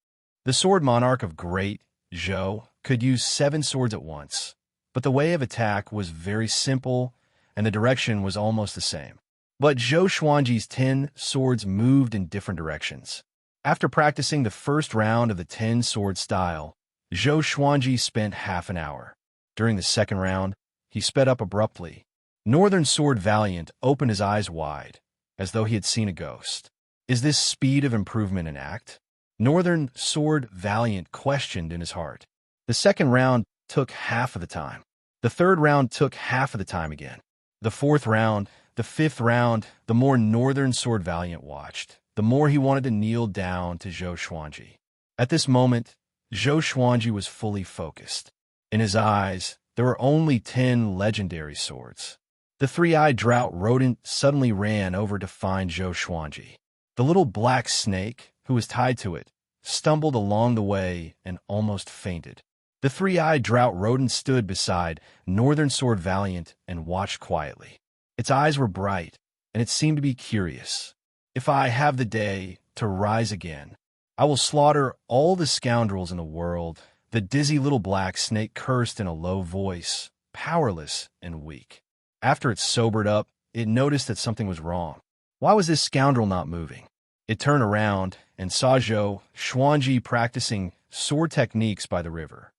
The Sword Monarch of Great Zhou could use 7 swords at once, but the way of attack was very simple and the direction was almost the same. But Zhou Xuanji's 10 swords moved in different directions. After practicing the first round of the 10-sword style, Zhou Xuanji spent half an hour. During the second round, he sped up abruptly. Northern Sword Valiant opened his eyes wide, as though he had seen a ghost. Is this speed of improvement an act? Northern Sword Valiant questioned in his heart. The second round took half of the time. The third round took half of the time again. The fourth round, the fifth round, the more Northern Sword Valiant watched, the more he wanted to kneel down to Zhou Xuanji. At this moment, Zhou Xuanji was fully focused. In his eyes, there were only 10 legendary swords. The three-eyed drought rodent suddenly ran over to find Zhou Xuanji. The little black snake, who was tied to it, stumbled along the way and almost fainted. The three-eyed drought rodent stood beside Northern Sword Valiant and watched quietly. Its eyes were bright, and it seemed to be curious. If I have the day to rise again, I will slaughter all the scoundrels in the world The dizzy little black snake cursed in a low voice, powerless and weak. After it sobered up, it noticed that something was wrong. Why was this scoundrel not moving? It turned around and saw Zhou Xuanji practicing sword techniques by the river.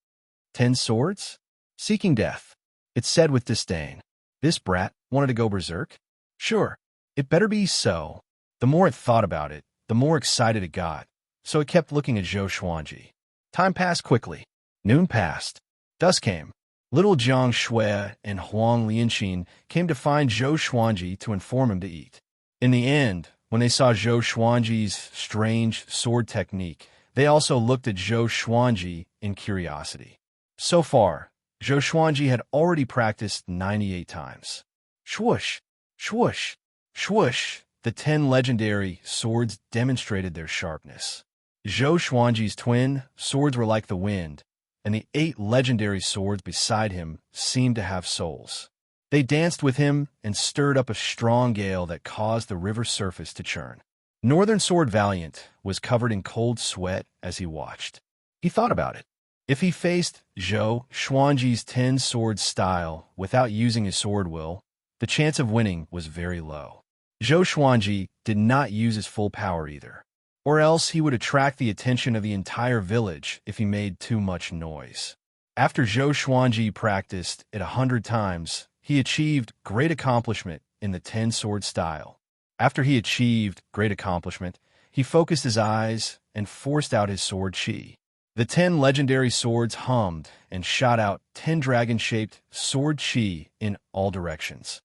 10 swords? Seeking death. It said with disdain. This brat wanted to go berserk? Sure, it better be so. The more it thought about it, the more excited it got, so it kept looking at Zhou Xuanji. Time passed quickly. Noon passed. Dusk came. Little Jiang Shui and Huang Lianxin came to find Zhou Xuanji to inform him to eat. In the end, when they saw Zhou Xuanji's strange sword technique, they also looked at Zhou Xuanji in curiosity. So far, Zhou Xuanji had already practiced 98 times. Swoosh, swoosh, swoosh, the 10 legendary swords demonstrated their sharpness. Zhou Xuanji's twin swords were like the wind, and the 8 legendary swords beside him seemed to have souls. They danced with him and stirred up a strong gale that caused the river surface to churn. Northern Sword Valiant was covered in cold sweat as he watched. He thought about it. If he faced Zhou Xuanji's 10 sword style without using his sword will, the chance of winning was very low. Zhou Xuanji did not use his full power either, or else he would attract the attention of the entire village if he made too much noise. After Zhou Xuanji practiced it 100 times, he achieved great accomplishment in the 10 sword style. After he achieved great accomplishment, he focused his eyes and forced out his sword chi. The 10 legendary swords hummed and shot out 10 dragon-shaped sword chi in all directions.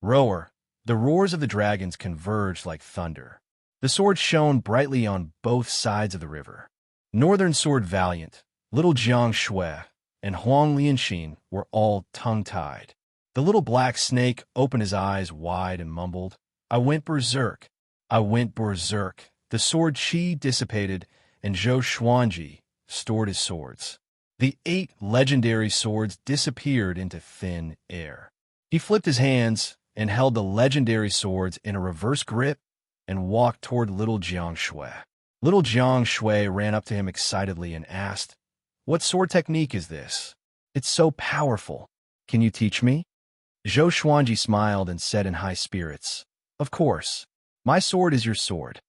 Roar! The roars of the dragons converged like thunder. The swords shone brightly on both sides of the river. Northern Sword Valiant, Little Jiang Shui, and Huang Lianxin were all tongue-tied. The little black snake opened his eyes wide and mumbled, "I went berserk. I went berserk." The sword chi dissipated, and Zhou Xuanji stored his swords. The 8 legendary swords disappeared into thin air. He flipped his hands and held the legendary swords in a reverse grip and walked toward Little Jiang Shui. Little Jiang Shui ran up to him excitedly and asked, "What sword technique is this? It's so powerful. Can you teach me?" Zhou Xuanji smiled and said in high spirits, "Of course. My sword is your sword."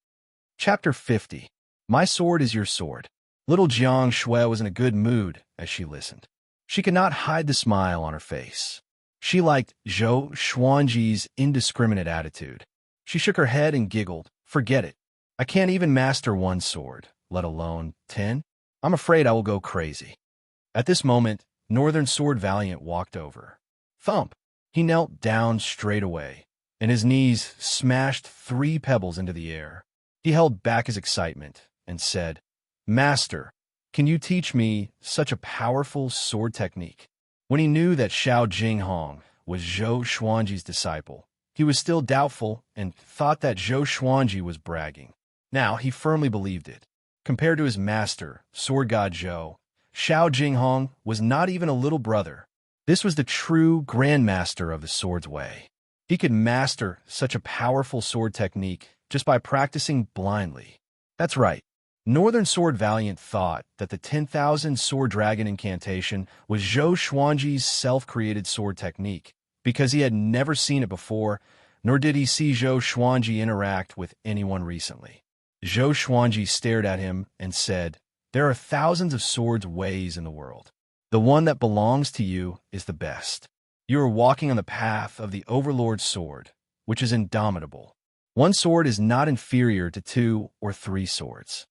Chapter 50. My sword is your sword. Little Jiang Shui was in a good mood as she listened. She could not hide the smile on her face. She liked Zhou Xuanji's indiscriminate attitude. She shook her head and giggled. "Forget it. I can't even master 1 sword, let alone 10. I'm afraid I will go crazy." At this moment, Northern Sword Valiant walked over. Thump! He knelt down straight away, and his knees smashed 3 pebbles into the air. He held back his excitement and said, "Master, can you teach me such a powerful sword technique?" When he knew that Xiao Jinghong was Zhou Xuanji's disciple, he was still doubtful and thought that Zhou Xuanji was bragging. Now he firmly believed it. Compared to his master, Sword God Zhou, Xiao Jinghong was not even a little brother. This was the true grandmaster of the sword's way. He could master such a powerful sword technique just by practicing blindly. That's right. Northern Sword Valiant thought that the 10,000 Sword Dragon incantation was Zhou Xuanji's self-created sword technique, because he had never seen it before, nor did he see Zhou Xuanji interact with anyone recently. Zhou Xuanji stared at him and said, "There are thousands of swords ways in the world. The one that belongs to you is the best. You are walking on the path of the Overlord's sword, which is indomitable. 1 sword is not inferior to 2 or 3 swords.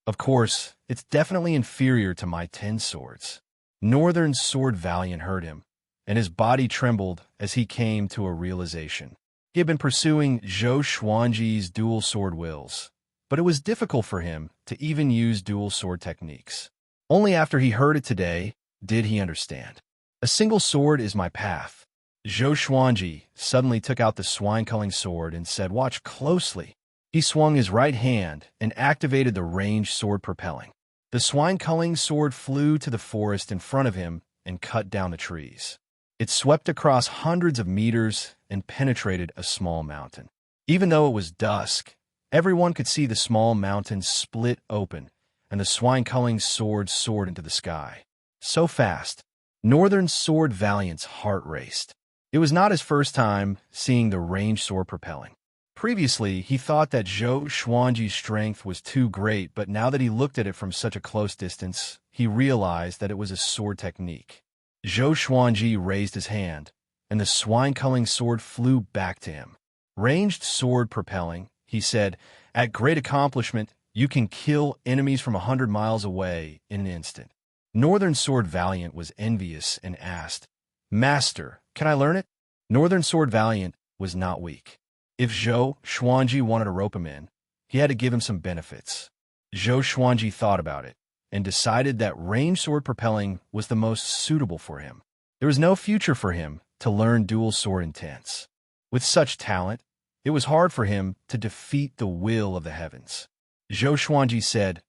Of course, it's definitely inferior to my 10 swords." Northern Sword Valiant heard him, and his body trembled as he came to a realization. He had been pursuing Zhou Xuanji's dual sword wills, but it was difficult for him to even use dual sword techniques. Only after he heard it today did he understand. A single sword is my path. Zhou Xuanji suddenly took out the swine-culling sword and said, "Watch closely." He swung his right hand and activated the ranged sword propelling. The swine-culling sword flew to the forest in front of him and cut down the trees. It swept across hundreds of meters and penetrated a small mountain. Even though it was dusk, everyone could see the small mountain split open and the swine-culling sword soared into the sky. So fast, Northern Sword Valiant's heart raced. It was not his first time seeing the ranged sword propelling. Previously, he thought that Zhou Xuanji's strength was too great, but now that he looked at it from such a close distance, he realized that it was a sword technique. Zhou Xuanji raised his hand, and the swine-culling sword flew back to him. Ranged sword propelling, he said, at great accomplishment, you can kill enemies from 100 miles away in an instant. Northern Sword Valiant was envious and asked, Master, can I learn it? Northern Sword Valiant was not weak. If Zhou Xuanji wanted to rope him in, he had to give him some benefits. Zhou Xuanji thought about it and decided that ranged sword propelling was the most suitable for him. There was no future for him to learn dual sword intense. With such talent, it was hard for him to defeat the will of the heavens. Zhou Xuanji said,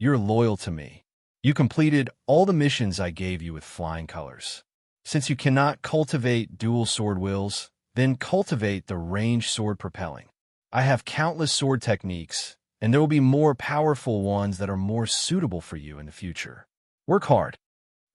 you're loyal to me. You completed all the missions I gave you with flying colors. Since you cannot cultivate dual sword wills, then cultivate the ranged sword propelling. I have countless sword techniques, and there will be more powerful ones that are more suitable for you in the future. Work hard.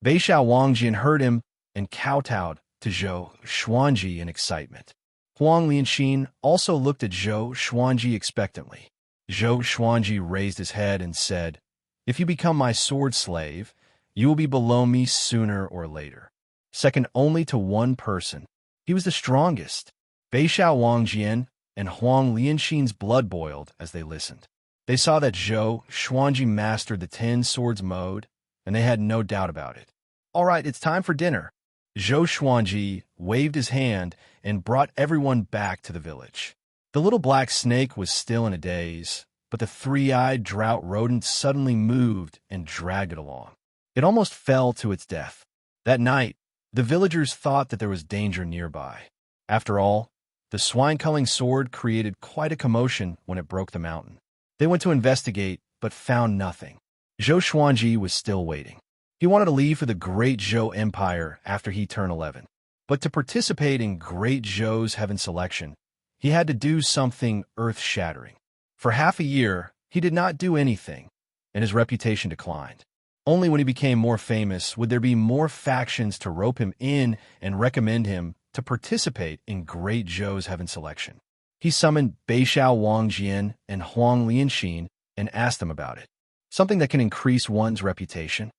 Beixiao Wangjian heard him and kowtowed to Zhou Xuanji in excitement. Huang Lianxin also looked at Zhou Xuanji expectantly. Zhou Xuanji raised his head and said, If you become my sword slave, you will be below me sooner or later. Second only to one person. He was the strongest. Beixiao Wangjian and Huang Lianxin's blood boiled as they listened. They saw that Zhou Xuanji mastered the 10 swords mode, and they had no doubt about it. All right, it's time for dinner. Zhou Xuanji waved his hand and brought everyone back to the village. The little black snake was still in a daze, but the three-eyed drought rodent suddenly moved and dragged it along. It almost fell to its death. That night, the villagers thought that there was danger nearby. After all, the swine-culling sword created quite a commotion when it broke the mountain. They went to investigate, but found nothing. Zhou Xuanji was still waiting. He wanted to leave for the Great Zhou Empire after he turned 11. But to participate in Great Zhou's heaven selection, he had to do something earth-shattering. For half a year, he did not do anything, and his reputation declined. Only when he became more famous would there be more factions to rope him in and recommend him to participate in Great Zhou's heaven selection. He summoned Beixiao Wangjian and Huang Lianxin and asked them about it. Something that can increase one's reputation.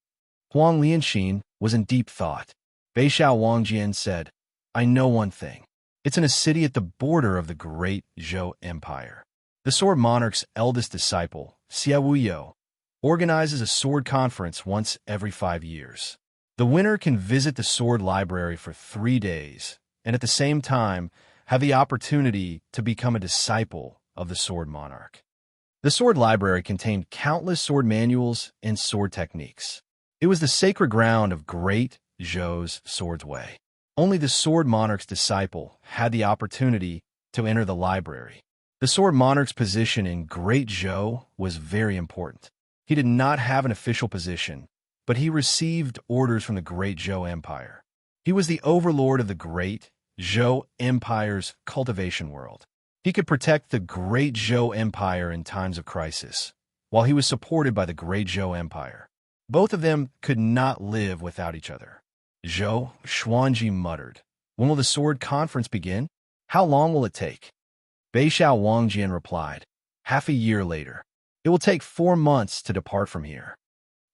Huang Lianxin was in deep thought. Beixiao Wangjian said, I know one thing. It's in a city at the border of the Great Zhou Empire. The Sword Monarch's eldest disciple, Xia Wuyo, organizes a sword conference once every 5 years. The winner can visit the sword library for 3 days, and at the same time, have the opportunity to become a disciple of the Sword Monarch. The sword library contained countless sword manuals and sword techniques. It was the sacred ground of Great Zhou's Sword's Way. Only the Sword Monarch's disciple had the opportunity to enter the library. The Sword Monarch's position in Great Zhou was very important. He did not have an official position, but he received orders from the Great Zhou Empire. He was the overlord of the Great Zhou Empire's cultivation world. He could protect the Great Zhou Empire in times of crisis, while he was supported by the Great Zhou Empire. Both of them could not live without each other. Zhou Xuanji muttered, When will the sword conference begin? How long will it take? Beixiao Wangjian replied, Half a year later. It will take 4 months to depart from here.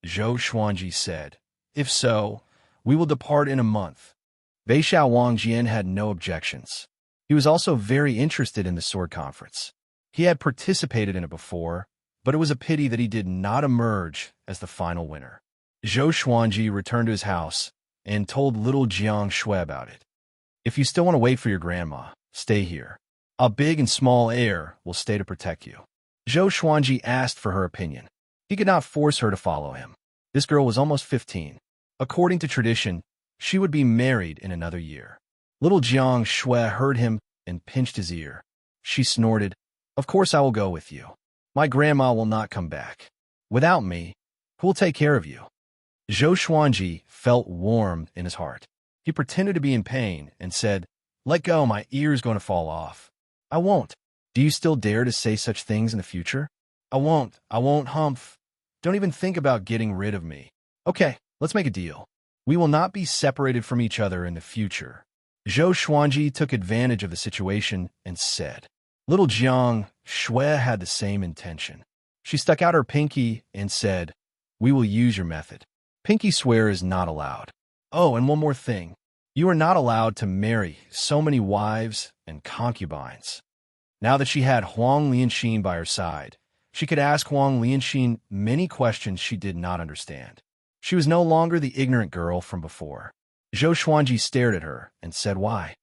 Zhou Xuanji said, If so, we will depart in a month. Beixiao Wangjian had no objections. He was also very interested in the sword conference. He had participated in it before, but it was a pity that he did not emerge as the final winner. Zhou Xuanji returned to his house and told little Jiang Shui about it. If you still want to wait for your grandma, stay here. A big and small heir will stay to protect you. Zhou Xuanji asked for her opinion. He could not force her to follow him. This girl was almost 15. According to tradition, she would be married in another year. Little Jiang Shui heard him and pinched his ear. She snorted, Of course I will go with you. My grandma will not come back. Without me, who will take care of you? Zhou Xuanji felt warm in his heart. He pretended to be in pain and said, Let go, my ear is going to fall off. I won't. Do you still dare to say such things in the future? I won't, humph. Don't even think about getting rid of me. Okay, let's make a deal. We will not be separated from each other in the future. Zhou Xuanji took advantage of the situation and said. Little Jiang Shui had the same intention. She stuck out her pinky and said, "We will use your method. Pinky swear is not allowed. Oh, and one more thing. You are not allowed to marry so many wives and concubines." Now that she had Huang Lianxin by her side, she could ask Huang Lianxin many questions she did not understand. She was no longer the ignorant girl from before. Zhou Xuanji stared at her and said, "Why?"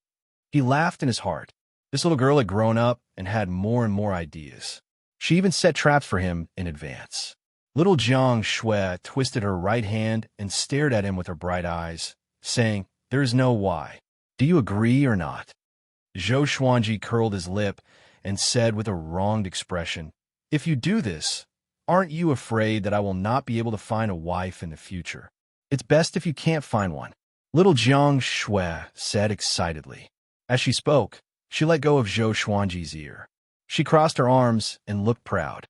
He laughed in his heart. This little girl had grown up and had more and more ideas. She even set traps for him in advance. Little Jiang Shui twisted her right hand and stared at him with her bright eyes, saying, "There is no why. Do you agree or not?" Zhou Xuanji curled his lip and said with a wronged expression, "If you do this, aren't you afraid that I will not be able to find a wife in the future? It's best if you can't find one." Little Jiang Shui said excitedly. As she spoke, she let go of Zhou Xuanji's ear. She crossed her arms and looked proud.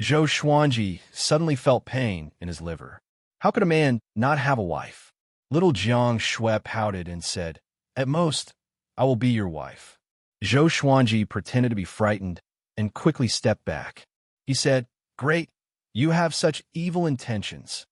Zhou Xuanji suddenly felt pain in his liver. How could a man not have a wife? Little Jiang Shui pouted and said, "At most, I will be your wife." Zhou Xuanji pretended to be frightened and quickly stepped back. He said, "Great, you have such evil intentions."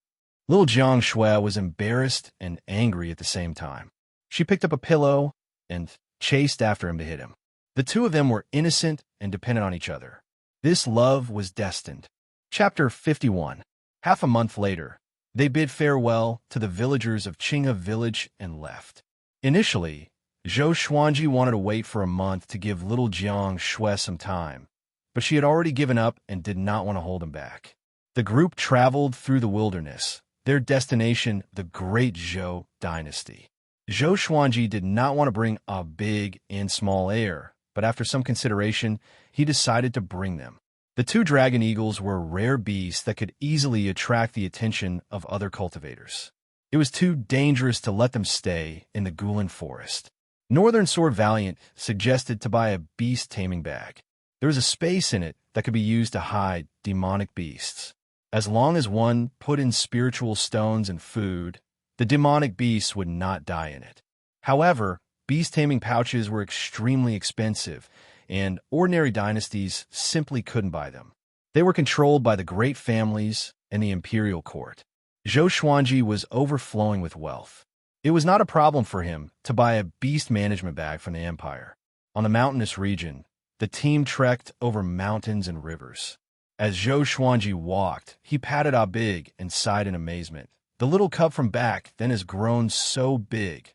Little Jiang Shui was embarrassed and angry at the same time. She picked up a pillow and chased after him to hit him. The two of them were innocent and dependent on each other. This love was destined. Chapter 51. Half a month later, they bid farewell to the villagers of Qinghe village and left. Initially, Zhou Xuanji wanted to wait for a month to give little Jiang Shui some time, but she had already given up and did not want to hold him back. The group traveled through the wilderness, their destination the Great Zhou dynasty. Zhou Xuanji did not want to bring a big and small heir, but after some consideration, he decided to bring them. The two dragon eagles were rare beasts that could easily attract the attention of other cultivators. It was too dangerous to let them stay in the Gulan forest. Northern Sword Valiant suggested to buy a beast taming bag. There was a space in it that could be used to hide demonic beasts. As long as one put in spiritual stones and food, the demonic beasts would not die in it. However, beast taming pouches were extremely expensive, and ordinary dynasties simply couldn't buy them. They were controlled by the great families and the imperial court. Zhou Xuanji was overflowing with wealth. It was not a problem for him to buy a beast management bag from the empire. On the mountainous region, the team trekked over mountains and rivers. As Zhou Xuanji walked, he patted Big and sighed in amazement. "The little cub from back then has grown so big.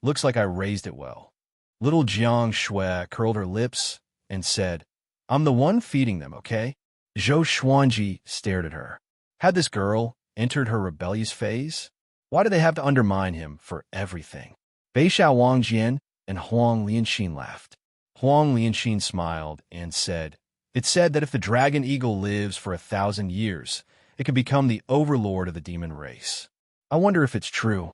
Looks like I raised it well." Little Jiang Shui curled her lips and said, "I'm the one feeding them, okay?" Zhou Xuanji stared at her. Had this girl entered her rebellious phase? Why did they have to undermine him for everything? Beishao Wangjian and Huang Lianxin laughed. Huang Lianxin smiled and said, "It's said that if the dragon eagle lives for 1,000 years, it can become the overlord of the demon race. I wonder if it's true."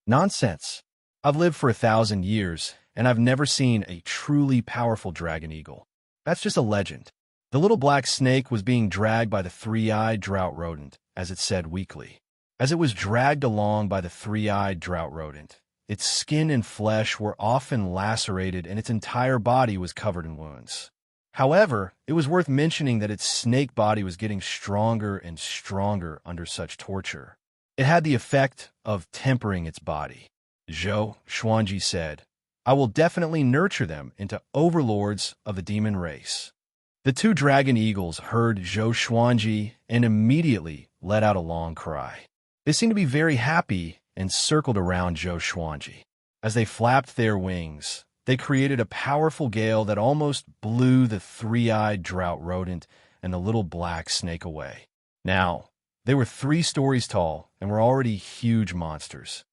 "Nonsense. I've lived for 1,000 years, and I've never seen a truly powerful dragon eagle. That's just a legend." The little black snake was being dragged by the three-eyed drought rodent, as it said weakly. As it was dragged along by the three-eyed drought rodent, its skin and flesh were often lacerated and its entire body was covered in wounds. However, it was worth mentioning that its snake body was getting stronger and stronger under such torture. It had the effect of tempering its body. Zhou Xuanji said, "I will definitely nurture them into overlords of the demon race." The two dragon eagles heard Zhou Xuanji and immediately let out a long cry. They seemed to be very happy and circled around Zhou Xuanji. As they flapped their wings, they created a powerful gale that almost blew the three-eyed drought rodent and the little black snake away. Now, they were 3 stories tall and were already huge monsters.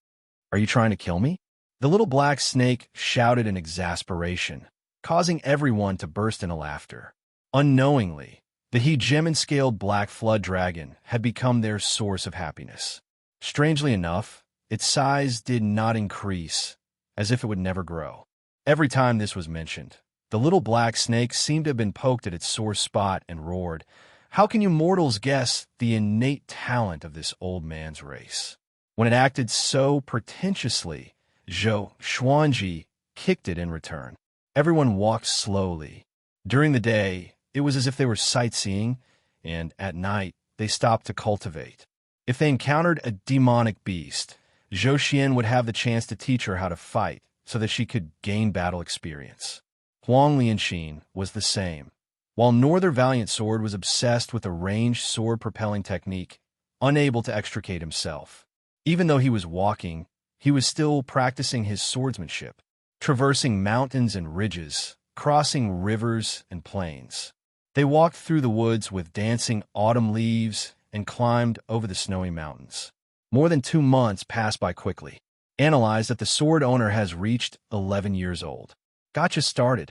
"Are you trying to kill me?" The little black snake shouted in exasperation, causing everyone to burst into laughter. Unknowingly, the hegemon-scaled black flood dragon had become their source of happiness. Strangely enough, its size did not increase, as if it would never grow. Every time this was mentioned, the little black snake seemed to have been poked at its sore spot and roared, How can you mortals guess the innate talent of this old man's race? When it acted so pretentiously, Zhou Xuanji kicked it in return. Everyone walked slowly. During the day, it was as if they were sightseeing, and at night, they stopped to cultivate. If they encountered a demonic beast, Zhou Xian would have the chance to teach her how to fight so that she could gain battle experience. Huang Lianxin was the same. While Northern Valiant Sword was obsessed with a ranged sword-propelling technique, unable to extricate himself. Even though he was walking, he was still practicing his swordsmanship, traversing mountains and ridges, crossing rivers and plains. They walked through the woods with dancing autumn leaves and climbed over the snowy mountains. More than 2 months passed by quickly. Analyze that the sword owner has reached 11 years old. Gotcha started.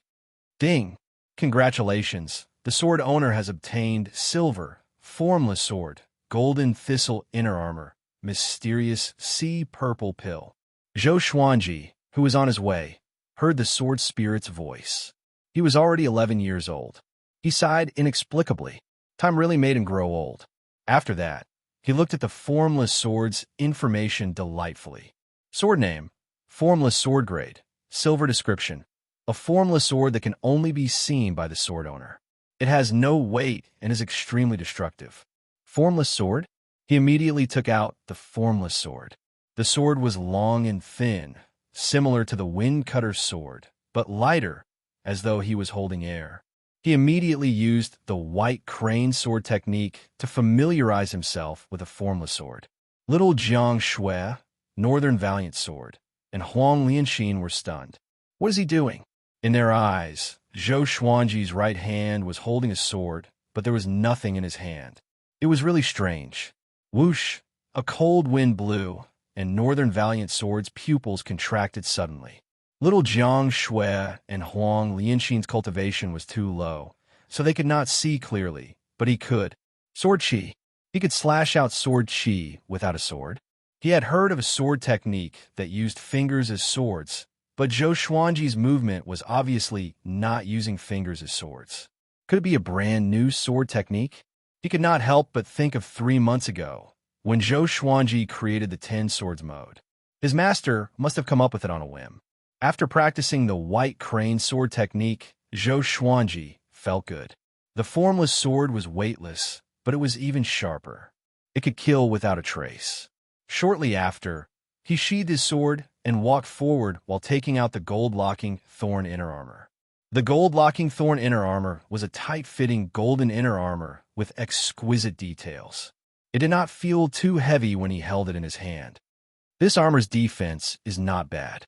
Ding! Congratulations, the sword owner has obtained silver, formless sword, golden thistle inner armor, mysterious sea purple pill. Zhou Xuanji, who was on his way, heard the sword spirit's voice. He was already 11 years old. He sighed inexplicably. Time really made him grow old. After that, he looked at the formless sword's information delightfully. Sword name, formless sword grade, silver description, a formless sword that can only be seen by the sword owner. It has no weight and is extremely destructive. Formless sword? He immediately took out the formless sword. The sword was long and thin, similar to the wind cutter's sword, but lighter, as though he was holding air. He immediately used the white crane sword technique to familiarize himself with a formless sword. Little Jiang Shui, Northern Valiant Sword, and Huang Lianxin were stunned. What is he doing? In their eyes, Zhou Xuanji's right hand was holding a sword, but there was nothing in his hand. It was really strange. Whoosh! A cold wind blew, and Northern Valiant Sword's pupils contracted suddenly. Little Jiang Shui and Huang Lianxin's cultivation was too low, so they could not see clearly, but he could. Sword Qi. He could slash out sword Qi without a sword. He had heard of a sword technique that used fingers as swords, but Zhou Xuanji's movement was obviously not using fingers as swords. Could it be a brand new sword technique? He could not help but think of 3 months ago, when Zhou Xuanji created the 10 swords mode. His master must have come up with it on a whim. After practicing the white crane sword technique, Zhou Xuanji felt good. The formless sword was weightless, but it was even sharper. It could kill without a trace. Shortly after, he sheathed his sword and walked forward while taking out the gold-locking thorn inner armor. The gold-locking thorn inner armor was a tight-fitting golden inner armor with exquisite details. It did not feel too heavy when he held it in his hand. This armor's defense is not bad.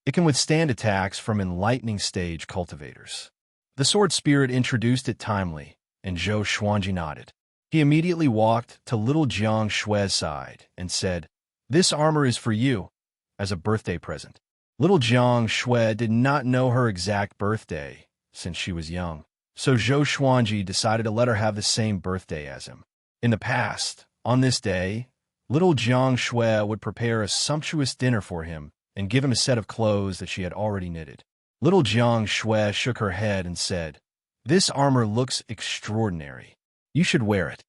It can withstand attacks from enlightening stage cultivators. The sword spirit introduced it timely, and Zhou Xuanji nodded. He immediately walked to little Jiang Shui's side and said, "This armor is for you, as a birthday present." Little Jiang Shui did not know her exact birthday, since she was young, so Zhou Xuanji decided to let her have the same birthday as him. In the past, on this day, little Jiang Shui would prepare a sumptuous dinner for him and give him a set of clothes that she had already knitted. Little Jiang Shui shook her head and said, "This armor looks extraordinary. You should wear it."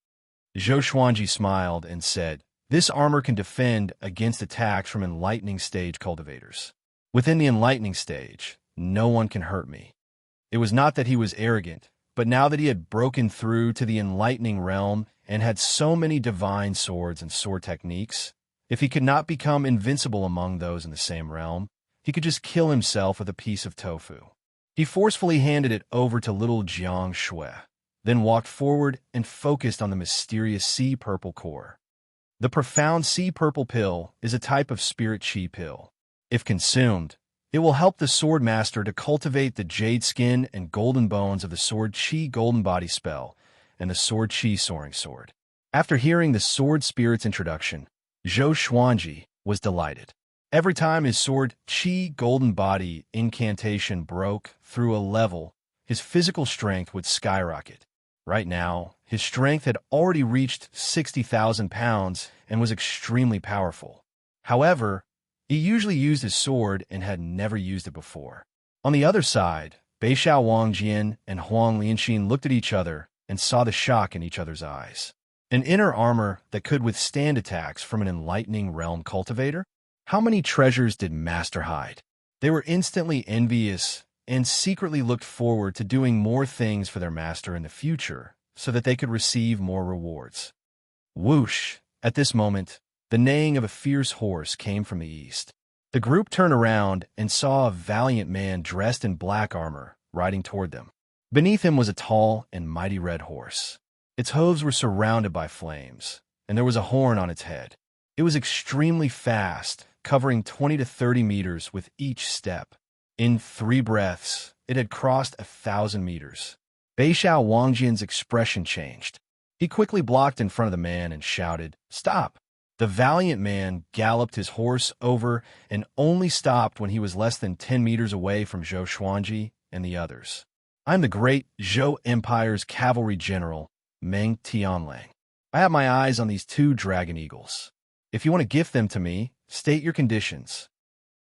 Zhou Xuanji smiled and said, "This armor can defend against attacks from enlightening stage cultivators. Within the enlightening stage, no one can hurt me." It was not that he was arrogant, but now that he had broken through to the enlightening realm and had so many divine swords and sword techniques, if he could not become invincible among those in the same realm, he could just kill himself with a piece of tofu. He forcefully handed it over to little Jiang Shui, then walked forward and focused on the mysterious sea purple core. The profound sea purple pill is a type of spirit qi pill. If consumed, it will help the sword master to cultivate the jade skin and golden bones of the sword qi golden body spell and the sword qi soaring sword. After hearing the sword spirit's introduction, Zhou Xuanji was delighted. Every time his sword qi golden body incantation broke through a level, his physical strength would skyrocket. Right now, his strength had already reached 60,000 pounds and was extremely powerful. However, he usually used his sword and had never used it before. On the other side, Beixiao Wangjian and Huang Lianxin looked at each other and saw the shock in each other's eyes. An inner armor that could withstand attacks from an enlightening realm cultivator? How many treasures did Master hide? They were instantly envious and secretly looked forward to doing more things for their master in the future so that they could receive more rewards. Whoosh! At this moment, the neighing of a fierce horse came from the east. The group turned around and saw a valiant man dressed in black armor riding toward them. Beneath him was a tall and mighty red horse. Its hooves were surrounded by flames, and there was a horn on its head. It was extremely fast, covering 20 to 30 meters with each step. In 3 breaths, it had crossed 1,000 meters. Beixiao Wangjian's expression changed. He quickly blocked in front of the man and shouted, "Stop!" The valiant man galloped his horse over and only stopped when he was less than 10 meters away from Zhou Xuanji and the others. "I'm the great Zhou Empire's cavalry general, Meng Tianlang. I have my eyes on these 2 dragon eagles. If you want to gift them to me, state your conditions."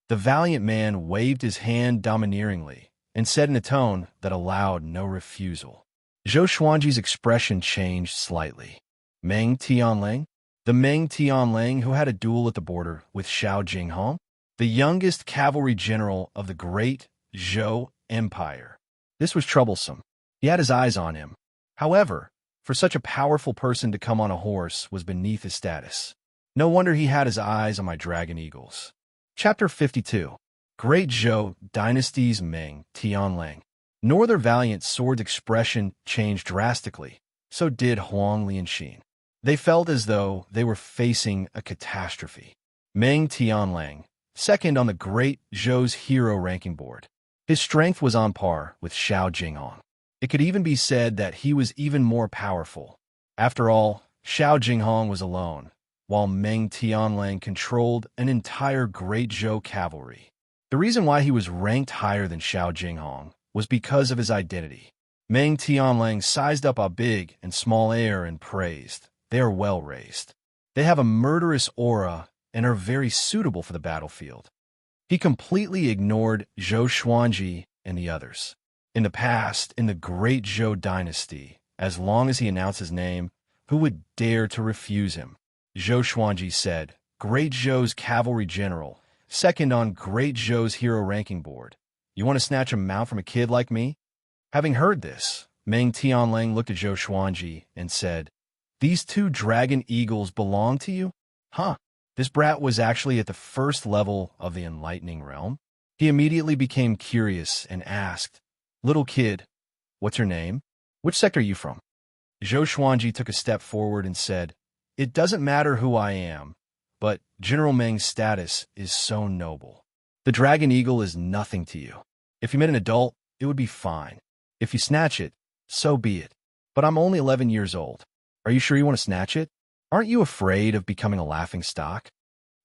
The valiant man waved his hand domineeringly and said in a tone that allowed no refusal. Zhou Xuanji's expression changed slightly. Meng Tianlang? The Meng Tianlang who had a duel at the border with Xiao Jinghong? The youngest cavalry general of the great Zhou Empire. This was troublesome. He had his eyes on him. However, for such a powerful person to come on a horse was beneath his status. No wonder he had his eyes on my dragon eagles. Chapter 52. Great Zhou Dynasty's Meng Tianlang. Northern Valiant Sword's expression changed drastically. So did Huang Lianxin. They felt as though they were facing a catastrophe. Meng Tianlang, second on the great Zhou's hero ranking board. His strength was on par with Xiao Jinghong. It could even be said that he was even more powerful. After all, Xiao Jinghong was alone, while Meng Tianlang controlled an entire great Zhou cavalry. The reason why he was ranked higher than Xiao Jinghong was because of his identity. Meng Tianlang sized up a big and small air and praised, "They are well raised. They have a murderous aura and are very suitable for the battlefield." He completely ignored Zhou Xuanji and the others. In the past, in the great Zhou dynasty, as long as he announced his name, who would dare to refuse him? Zhou Xuanji said, "Great Zhou's cavalry general, second on Great Zhou's hero ranking board. You want to snatch a mount from a kid like me?" Having heard this, Meng Tianlang looked at Zhou Xuanji and said, "These 2 dragon eagles belong to you? Huh." This brat was actually at the first level of the enlightening realm. He immediately became curious and asked, "Little kid, what's your name? Which sector are you from?" Zhou Xuanji took a step forward and said, "It doesn't matter who I am, but General Meng's status is so noble. The dragon eagle is nothing to you. If you met an adult, it would be fine. If you snatch it, so be it. But I'm only 11 years old. Are you sure you want to snatch it? Aren't you afraid of becoming a laughing stock?"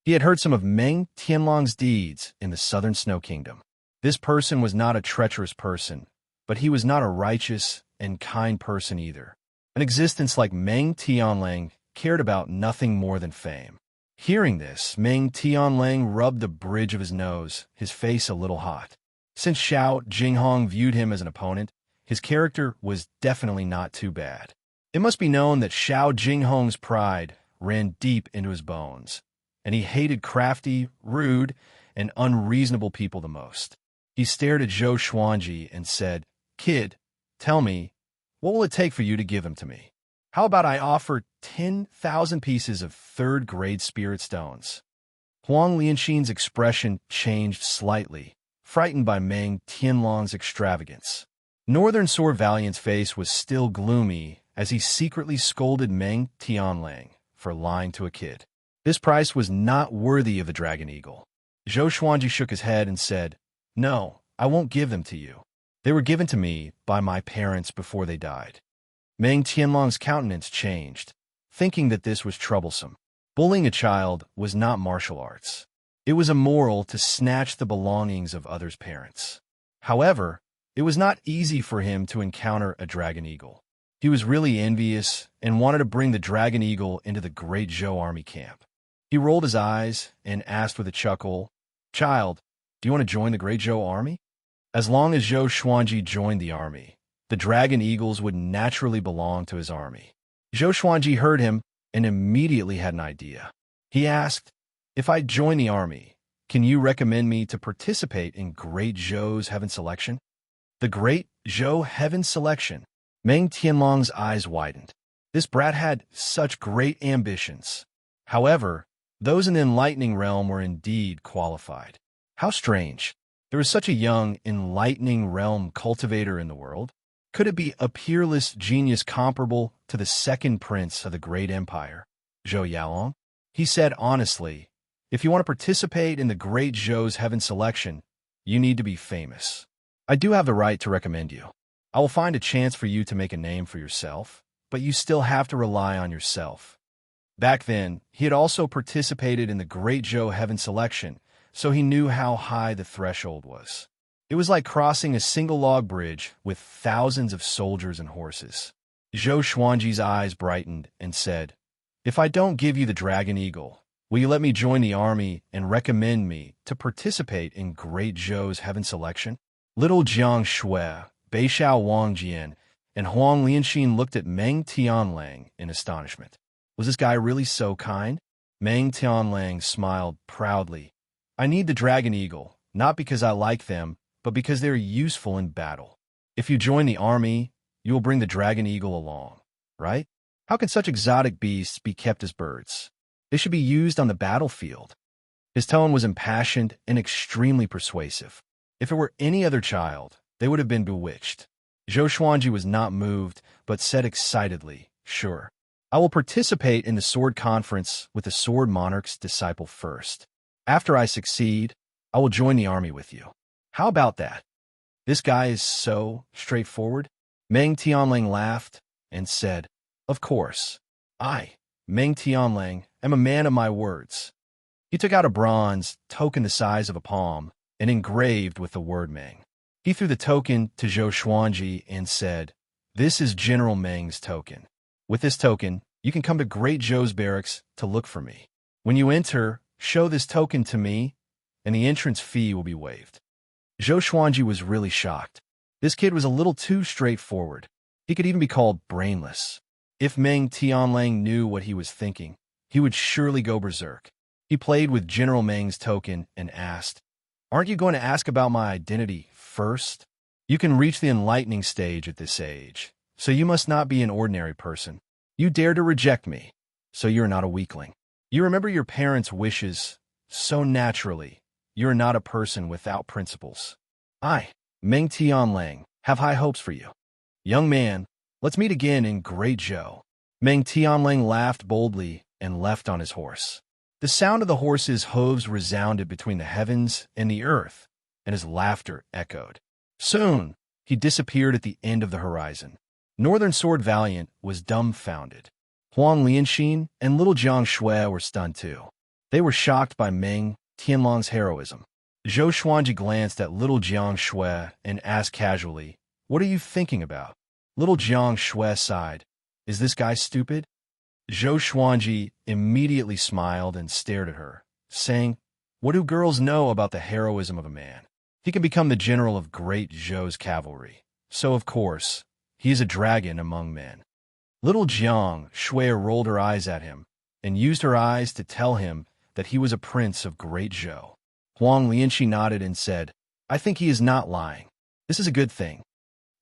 He had heard some of Meng Tianlang's deeds in the southern Snow Kingdom. This person was not a treacherous person, but he was not a righteous and kind person either. An existence like Meng Tianlang cared about nothing more than fame. Hearing this, Meng Tianlang rubbed the bridge of his nose, his face a little hot. Since Xiao Jinghong viewed him as an opponent, his character was definitely not too bad. It must be known that Xiao Jinghong's pride ran deep into his bones, and he hated crafty, rude, and unreasonable people the most. He stared at Zhou Xuanji and said, "Kid, tell me, what will it take for you to give him to me? How about I offer 10,000 pieces of 3rd-grade spirit stones?" Huang Lianxin's expression changed slightly, frightened by Meng Tianlang's extravagance. Northern Sword Valiant's face was still gloomy as he secretly scolded Meng Tianlang for lying to a kid. This price was not worthy of the Dragon Eagle. Zhou Xuanji shook his head and said, "No, I won't give them to you. They were given to me by my parents before they died." Meng Tianlang's countenance changed, thinking that this was troublesome. Bullying a child was not martial arts. It was immoral to snatch the belongings of others' parents. However, it was not easy for him to encounter a dragon eagle. He was really envious and wanted to bring the dragon eagle into the great Zhou army camp. He rolled his eyes and asked with a chuckle, "Child, do you want to join the great Zhou army?" As long as Zhou Xuanji joined the army, the dragon eagles would naturally belong to his army. Zhou Xuanji heard him and immediately had an idea. He asked, "If I join the army, can you recommend me to participate in Great Zhou's heaven selection?" The Great Zhou heaven selection. Meng Tianlong's eyes widened. This brat had such great ambitions. However, those in the enlightening realm were indeed qualified. How strange. There is such a young, enlightening realm cultivator in the world. Could it be a peerless genius comparable to the second prince of the great empire, Zhou Yaolong? He said honestly, "If you want to participate in the Great Zhou's heaven selection, you need to be famous. I do have the right to recommend you. I will find a chance for you to make a name for yourself, but you still have to rely on yourself." Back then, he had also participated in the Great Zhou heaven selection, so he knew how high the threshold was. It was like crossing a single log bridge with thousands of soldiers and horses. Zhou Xuanji's eyes brightened and said, "If I don't give you the Dragon Eagle, will you let me join the army and recommend me to participate in Great Zhou's heaven selection?" Little Jiang Shui, Beishao Wangjian, and Huang Lianxin looked at Meng Tianlang in astonishment. Was this guy really so kind? Meng Tianlang smiled proudly. "I need the Dragon Eagle, not because I like them, but because they're useful in battle. If you join the army, you will bring the Dragon Eagle along, right? How can such exotic beasts be kept as birds? They should be used on the battlefield." His tone was impassioned and extremely persuasive. If it were any other child, they would have been bewitched. Zhou Xuanji was not moved, but said excitedly, "Sure. I will participate in the sword conference with the Sword Monarch's disciple first. After I succeed, I will join the army with you. How about that? This guy is so straightforward." Meng Tianlang laughed and said, "Of course. I, Meng Tianlang, am a man of my words." He took out a bronze token the size of a palm and engraved with the word Meng. He threw the token to Zhou Xuanji and said, "This is General Meng's token. With this token, you can come to Great Zhou's barracks to look for me. When you enter, show this token to me, and the entrance fee will be waived." Zhou Xuanji was really shocked. This kid was a little too straightforward. He could even be called brainless. If Meng Tianlang knew what he was thinking, he would surely go berserk. He played with General Meng's token and asked, "Aren't you going to ask about my identity first? You can reach the enlightening stage at this age, so you must not be an ordinary person. You dare to reject me, so you're not a weakling. You remember your parents' wishes so naturally. You're not a person without principles. I, Meng Tianlang, have high hopes for you. Young man, let's meet again in Great Zhou." Meng Tianlang laughed boldly and left on his horse. The sound of the horse's hooves resounded between the heavens and the earth, and his laughter echoed. Soon, he disappeared at the end of the horizon. Northern Sword Valiant was dumbfounded. Huang Lianxin and little Jiang Shui were stunned too. They were shocked by Meng Tianlong's heroism. Zhou Xuanji glanced at little Jiang Shui and asked casually, "What are you thinking about?" Little Jiang Shui sighed. "Is this guy stupid?" Zhou Xuanji immediately smiled and stared at her, saying, "What do girls know about the heroism of a man? He can become the general of Great Zhou's cavalry. So, of course, he is a dragon among men." Little Jiang Shui rolled her eyes at him and used her eyes to tell him that he was a prince of Great Zhou. Huang Lianxi nodded and said, "I think he is not lying. This is a good thing."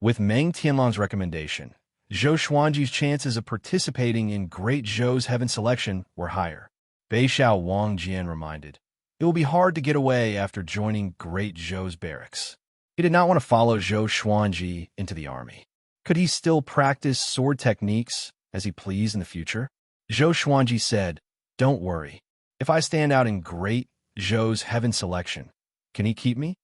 With Meng Tianlong's recommendation, Zhou Xuanji's chances of participating in Great Zhou's heaven selection were higher. Beishao Wangjian reminded, "It will be hard to get away after joining Great Zhou's barracks." He did not want to follow Zhou Xuanji into the army. Could he still practice sword techniques as he pleased in the future? Zhou Xuanji said, "Don't worry. If I stand out in Great Zhou's heaven selection, can he keep me?"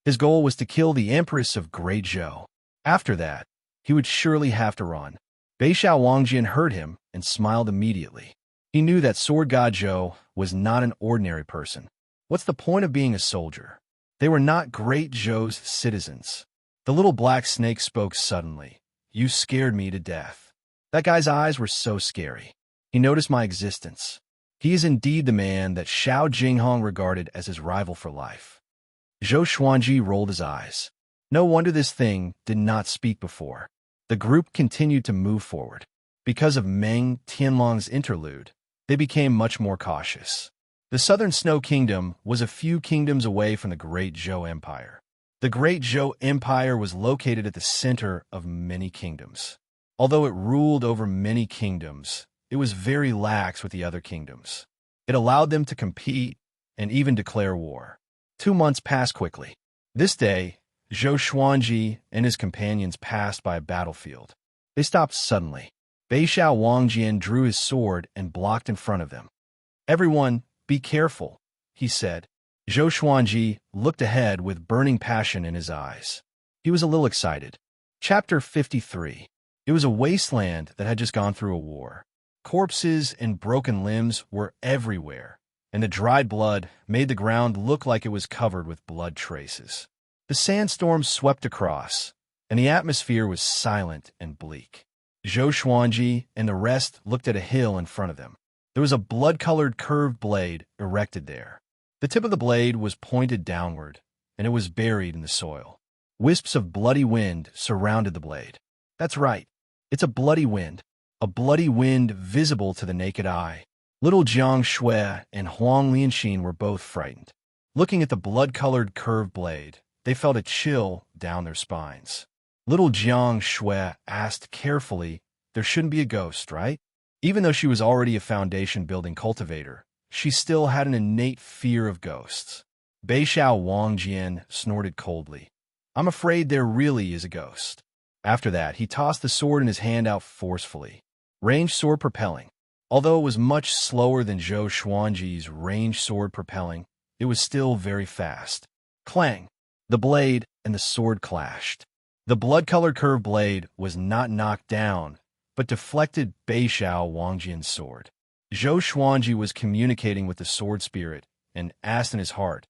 His goal was to kill the Empress of Great Zhou. After that, he would surely have to run. Beishao Wangjian heard him and smiled immediately. He knew that Sword God Zhou was not an ordinary person. What's the point of being a soldier? They were not Great Zhou's citizens. The little black snake spoke suddenly. "You scared me to death." That guy's eyes were so scary. He noticed my existence. He is indeed the man that Xiao Jinghong regarded as his rival for life. Zhou Xuanji rolled his eyes. No wonder this thing did not speak before. The group continued to move forward. Because of Meng Tianlong's interlude, they became much more cautious. The Southern Snow Kingdom was a few kingdoms away from the Great Zhou Empire. The Great Zhou Empire was located at the center of many kingdoms. Although it ruled over many kingdoms, it was very lax with the other kingdoms. It allowed them to compete and even declare war. 2 months passed quickly. This day, Zhou Xuanji and his companions passed by a battlefield. They stopped suddenly. Beixiao Wangjian drew his sword and blocked in front of them. "Everyone, be careful," he said. Zhou Xuanji looked ahead with burning passion in his eyes. He was a little excited. Chapter 53. It was a wasteland that had just gone through a war. Corpses and broken limbs were everywhere, and the dried blood made the ground look like it was covered with blood traces. The sandstorm swept across, and the atmosphere was silent and bleak. Zhou Xuanji and the rest looked at a hill in front of them. There was a blood-colored curved blade erected there. The tip of the blade was pointed downward, and it was buried in the soil. Wisps of bloody wind surrounded the blade. That's right, it's a bloody wind visible to the naked eye. Little Jiang Shui and Huang Lianxin were both frightened. Looking at the blood-colored curved blade, they felt a chill down their spines. Little Jiang Shui asked carefully, "There shouldn't be a ghost, right?" Even though she was already a foundation-building cultivator, she still had an innate fear of ghosts. Beixiao Wangjian snorted coldly. "I'm afraid there really is a ghost." After that, he tossed the sword in his hand out forcefully. Ranged sword propelling. Although it was much slower than Zhou Xuanji's ranged sword propelling, it was still very fast. Clang! The blade and the sword clashed. The blood-colored curved blade was not knocked down, but deflected Beixiao Wangjian's sword. Zhou Xuanji was communicating with the sword spirit and asked in his heart,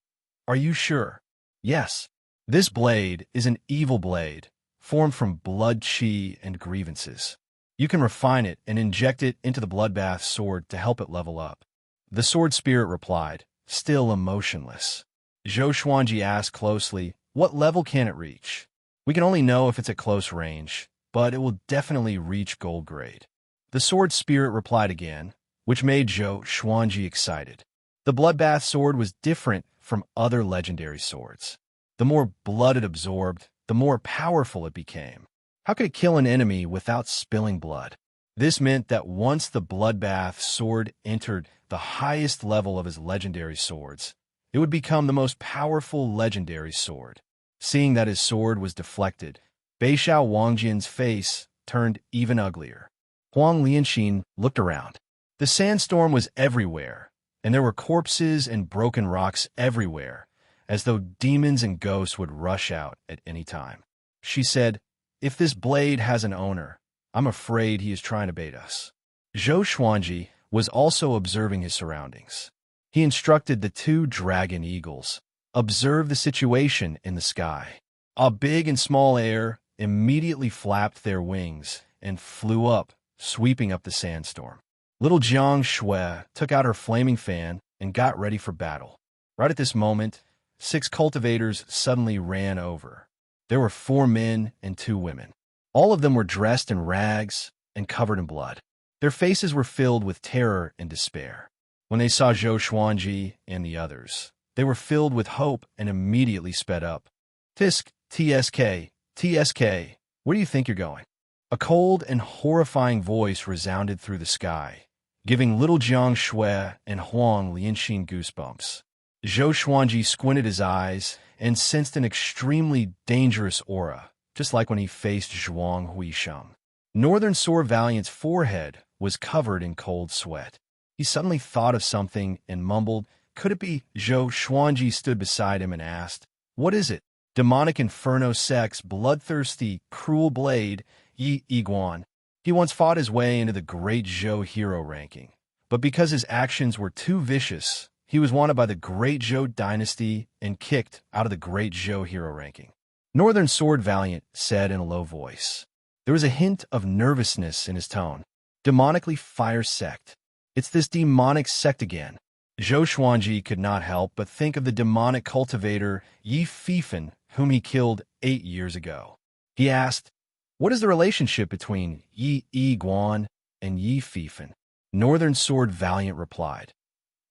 "Are you sure?" "Yes. This blade is an evil blade, formed from blood, qi, and grievances. You can refine it and inject it into the bloodbath sword to help it level up." The sword spirit replied, still emotionless. Zhou Xuanji asked closely, "What level can it reach?" "We can only know if it's at close range, but it will definitely reach gold grade." The sword spirit replied again, which made Zhou Xuanji excited. The bloodbath sword was different from other legendary swords. The more blood it absorbed, the more powerful it became. How could it kill an enemy without spilling blood? This meant that once the bloodbath sword entered the highest level of his legendary swords, it would become the most powerful legendary sword. Seeing that his sword was deflected, Beixiao Wangjian's face turned even uglier. Huang Lianxin looked around. The sandstorm was everywhere, and there were corpses and broken rocks everywhere, as though demons and ghosts would rush out at any time. She said, "If this blade has an owner, I'm afraid he is trying to bait us." Zhou Xuanji was also observing his surroundings. He instructed the 2 dragon eagles, "Observe the situation in the sky." A big and small air immediately flapped their wings and flew up, sweeping up the sandstorm. Little Jiang Shui took out her flaming fan and got ready for battle. Right at this moment, 6 cultivators suddenly ran over. There were 4 men and 2 women. All of them were dressed in rags and covered in blood. Their faces were filled with terror and despair. When they saw Zhou Xuanji and the others, they were filled with hope and immediately sped up. "Tisk, TSK, where do you think you're going?" A cold and horrifying voice resounded through the sky, giving little Jiang Shui and Huang Lianxin goosebumps. Zhou Xuanji squinted his eyes and sensed an extremely dangerous aura, just like when he faced Zhuang Huisheng. Northern Sword Valiant's forehead was covered in cold sweat. He suddenly thought of something and mumbled, "Could it be?" Zhou Xuanji stood beside him and asked, "What is it?" "Demonic Inferno Sect's bloodthirsty, cruel blade, Yi Iguan." He once fought his way into the Great Zhou hero ranking, but because his actions were too vicious, he was wanted by the Great Zhou dynasty and kicked out of the Great Zhou hero ranking. Northern Sword Valiant said in a low voice. There was a hint of nervousness in his tone. "Demonically Fire Sect. It's this demonic sect again." Zhou Xuanji could not help but think of the demonic cultivator Yi Fifen, whom he killed 8 years ago. He asked, What is the relationship between Yi Guan and Yi Fifan? Northern Sword Valiant replied.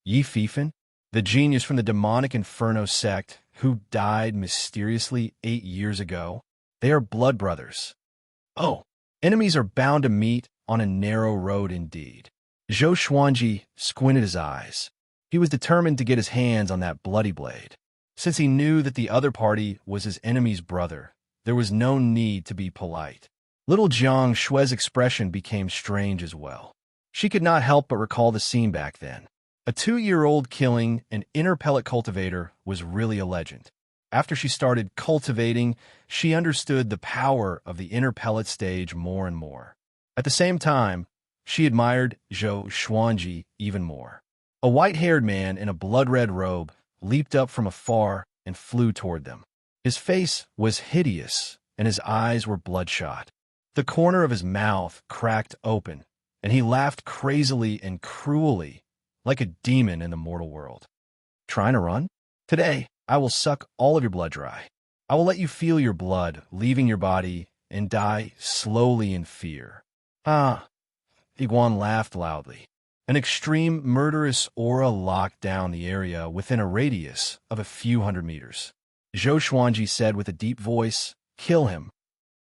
Yi Fifan, the genius from the demonic Inferno sect who died mysteriously 8 years ago. They are blood brothers. Oh, enemies are bound to meet on a narrow road indeed. Zhou Xuanji squinted his eyes. He was determined to get his hands on that bloody blade. Since he knew that the other party was his enemy's brother, there was no need to be polite. Little Jiang Shue's expression became strange as well. She could not help but recall the scene back then. A 2-year-old killing an inner pellet cultivator was really a legend. After she started cultivating, she understood the power of the inner pellet stage more and more. At the same time, she admired Zhou Xuanji even more. A white-haired man in a blood-red robe leaped up from afar and flew toward them. His face was hideous, and his eyes were bloodshot. The corner of his mouth cracked open, and he laughed crazily and cruelly, like a demon in the mortal world. Trying to run? Today, I will suck all of your blood dry. I will let you feel your blood leaving your body and die slowly in fear. Ah, Iguan laughed loudly. An extreme murderous aura locked down the area within a radius of a few hundred meters. Zhou Xuanji said with a deep voice, "Kill him."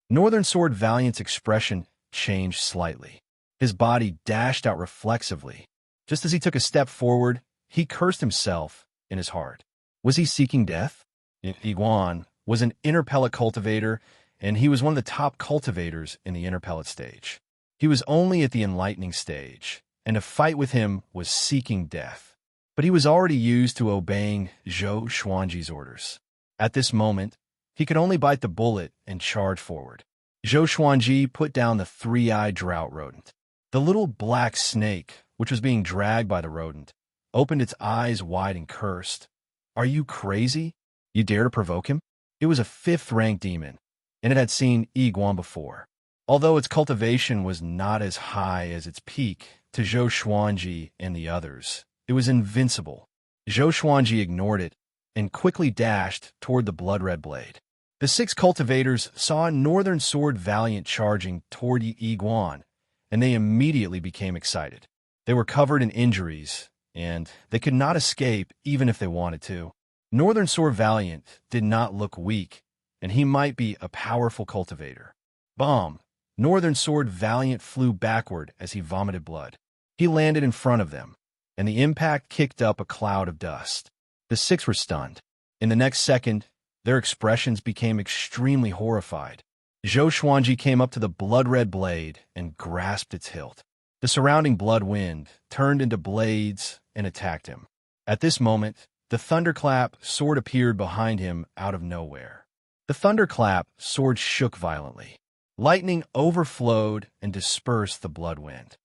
Northern Sword Valiant's expression changed slightly. His body dashed out reflexively. Just as he took a step forward, he cursed himself in his heart. Was he seeking death? Iguan was an inner pellet cultivator, and he was one of the top cultivators in the inner pellet stage. He was only at the enlightening stage, and to fight with him was seeking death. But he was already used to obeying Zhou Xuanji's orders. At this moment, he could only bite the bullet and charge forward. Zhou Xuanji put down the three-eyed drought rodent. The little black snake, which was being dragged by the rodent, opened its eyes wide and cursed. Are you crazy? You dare to provoke him? It was a 5th-rank demon, and it had seen Yi Guan before. Although its cultivation was not as high as its peak to Zhou Xuanji and the others, it was invincible. Zhou Xuanji ignored it and quickly dashed toward the blood-red blade. The 6 cultivators saw Northern Sword Valiant charging toward Yi Guan, and they immediately became excited. They were covered in injuries, and they could not escape even if they wanted to. Northern Sword Valiant did not look weak, and he might be a powerful cultivator. Bomb! Northern Sword Valiant flew backward as he vomited blood. He landed in front of them, and the impact kicked up a cloud of dust. The 6 were stunned. In the next second, their expressions became extremely horrified. Zhou Xuanji came up to the blood-red blade and grasped its hilt. The surrounding blood wind turned into blades and attacked him. At this moment, the thunderclap sword appeared behind him out of nowhere. The thunderclap sword shook violently. Lightning overflowed and dispersed the blood wind.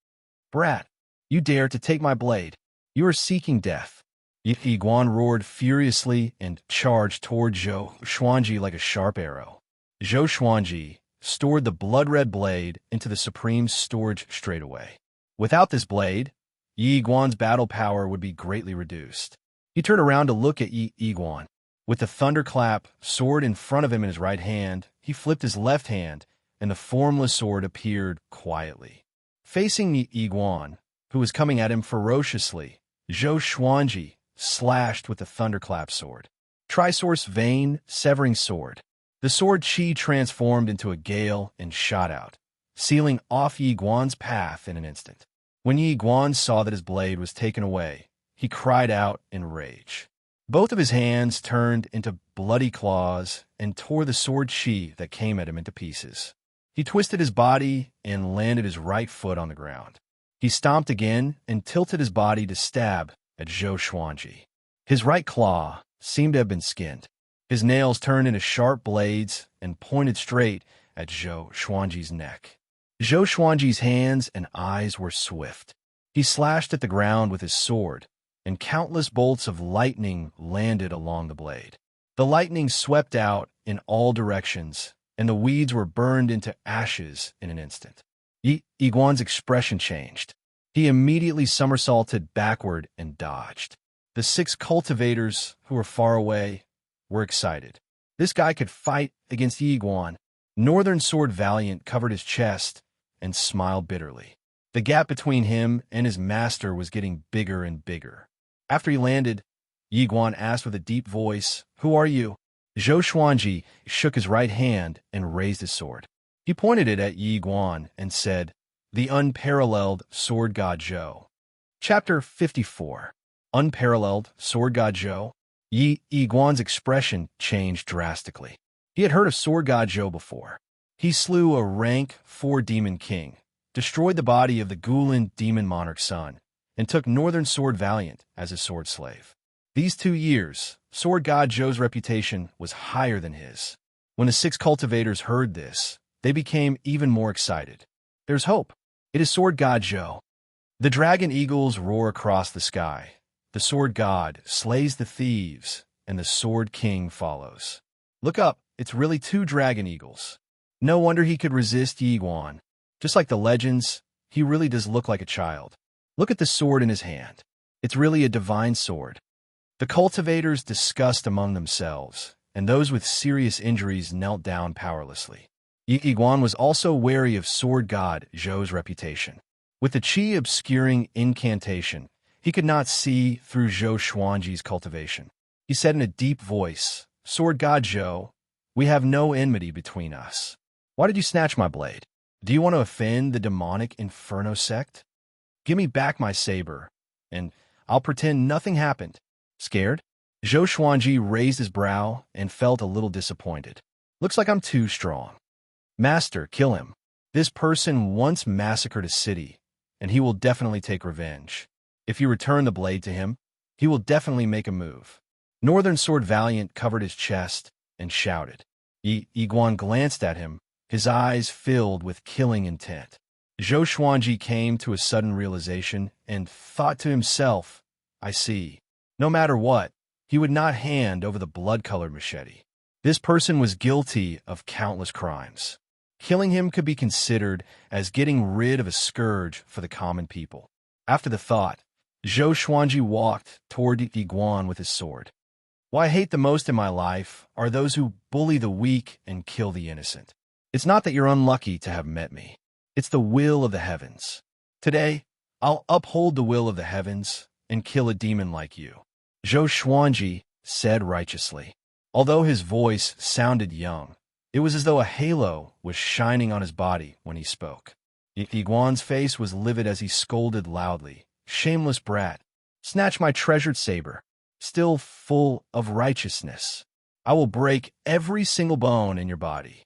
Brat, you dare to take my blade. You are seeking death. Yi Guan roared furiously and charged toward Zhou Xuanji like a sharp arrow. Zhou Xuanji stored the blood-red blade into the supreme storage straightaway. Without this blade, Yi Guan's battle power would be greatly reduced. He turned around to look at Yi Guan. With the thunderclap sword in front of him in his right hand, he flipped his left hand, and the formless sword appeared quietly. Facing Yi Guan, who was coming at him ferociously, Zhou Xuanji slashed with the thunderclap sword. Trisource Vein Severing Sword. The sword chi transformed into a gale and shot out, sealing off Yi Guan's path in an instant. When Yi Guan saw that his blade was taken away, he cried out in rage. Both of his hands turned into bloody claws and tore the sword chi that came at him into pieces. He twisted his body and landed his right foot on the ground. He stomped again and tilted his body to stab at Zhou Xuanji. His right claw seemed to have been skinned. His nails turned into sharp blades and pointed straight at Zhou Xuanji's neck. Zhou Xuanji's hands and eyes were swift. He slashed at the ground with his sword, and countless bolts of lightning landed along the blade. The lightning swept out in all directions, and the weeds were burned into ashes in an instant. Yi Guan's expression changed. He immediately somersaulted backward and dodged. The 6 cultivators, who were far away, were excited. This guy could fight against Yi Guan. Northern Sword Valiant covered his chest and smiled bitterly. The gap between him and his master was getting bigger and bigger. After he landed, Yi Guan asked with a deep voice, "Who are you?" Zhou Xuanji shook his right hand and raised his sword. He pointed it at Yi Guan and said, "The unparalleled Sword God Zhou." Chapter 54. Unparalleled Sword God Zhou. Yi Guan's expression changed drastically. He had heard of Sword God Zhou before. He slew a rank 4 demon king, destroyed the body of the Guilin demon monarch's son, and took Northern Sword Valiant as his sword slave. These 2 years, Sword God Zhou's reputation was higher than his. When the 6 cultivators heard this, they became even more excited. There's hope. It is Sword God Zhou. The dragon eagles roar across the sky. The sword god slays the thieves, and the sword king follows. Look up, it's really 2 dragon eagles. No wonder he could resist Yi Guan. Just like the legends, he really does look like a child. Look at the sword in his hand. It's really a divine sword. The cultivators discussed among themselves, and those with serious injuries knelt down powerlessly. Yi Guan was also wary of Sword God Zhou's reputation. With the qi obscuring incantation, he could not see through Zhou Xuanji's cultivation. He said in a deep voice, "Sword God Zhou, we have no enmity between us. Why did you snatch my blade? Do you want to offend the demonic Inferno sect? Give me back my saber, and I'll pretend nothing happened." Scared? Zhou Xuanji raised his brow and felt a little disappointed. "Looks like I'm too strong." "Master, kill him. This person once massacred a city, and he will definitely take revenge. If you return the blade to him, he will definitely make a move." Northern Sword Valiant covered his chest and shouted. Yi Guan glanced at him, his eyes filled with killing intent. Zhou Xuanji came to a sudden realization and thought to himself, "I see. No matter what, he would not hand over the blood-colored machete. This person was guilty of countless crimes. Killing him could be considered as getting rid of a scourge for the common people." After the thought, Zhou Xuanji walked toward Yi Guan with his sword. "What I hate the most in my life are those who bully the weak and kill the innocent. It's not that you're unlucky to have met me. It's the will of the heavens. Today, I'll uphold the will of the heavens and kill a demon like you," Zhou Xuanji said righteously. Although his voice sounded young, it was as though a halo was shining on his body when he spoke. Yi Guan's face was livid as he scolded loudly, "Shameless brat, snatch my treasured saber, still full of righteousness. I will break every single bone in your body."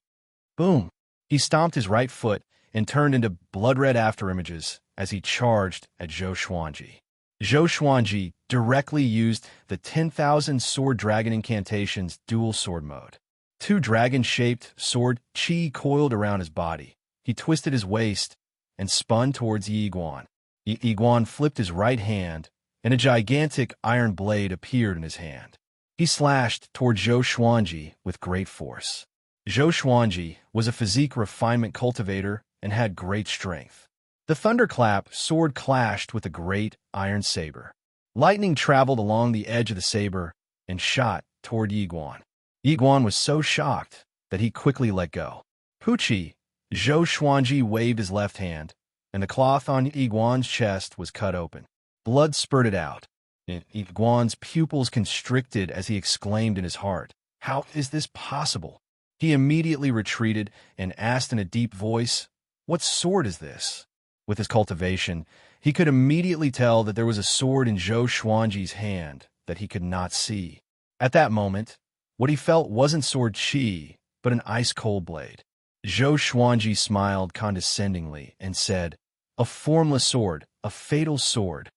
Boom! He stomped his right foot and turned into blood-red afterimages as he charged at Zhou Xuanji. Zhou Xuanji directly used the 10,000 Sword Dragon Incantation's dual sword mode. 2 dragon-shaped sword qi coiled around his body. He twisted his waist and spun towards Yi Guan. Yi Guan flipped his right hand, and a gigantic iron blade appeared in his hand. He slashed toward Zhou Xuanji with great force. Zhou Xuanji was a physique refinement cultivator and had great strength. The thunderclap sword clashed with the great iron saber. Lightning traveled along the edge of the saber and shot toward Yi Guan. Yi Guan was so shocked that he quickly let go. "Puchi!" Zhou Xuanji waved his left hand, and the cloth on Yi Guan's chest was cut open. Blood spurted out. Yi Guan's pupils constricted as he exclaimed in his heart, "How is this possible?" He immediately retreated and asked in a deep voice, "What sword is this?" With his cultivation, he could immediately tell that there was a sword in Zhou Xuanji's hand that he could not see. At that moment, what he felt wasn't sword qi, but an ice-cold blade. Zhou Xuanji smiled condescendingly and said, "A formless sword, a fatal sword."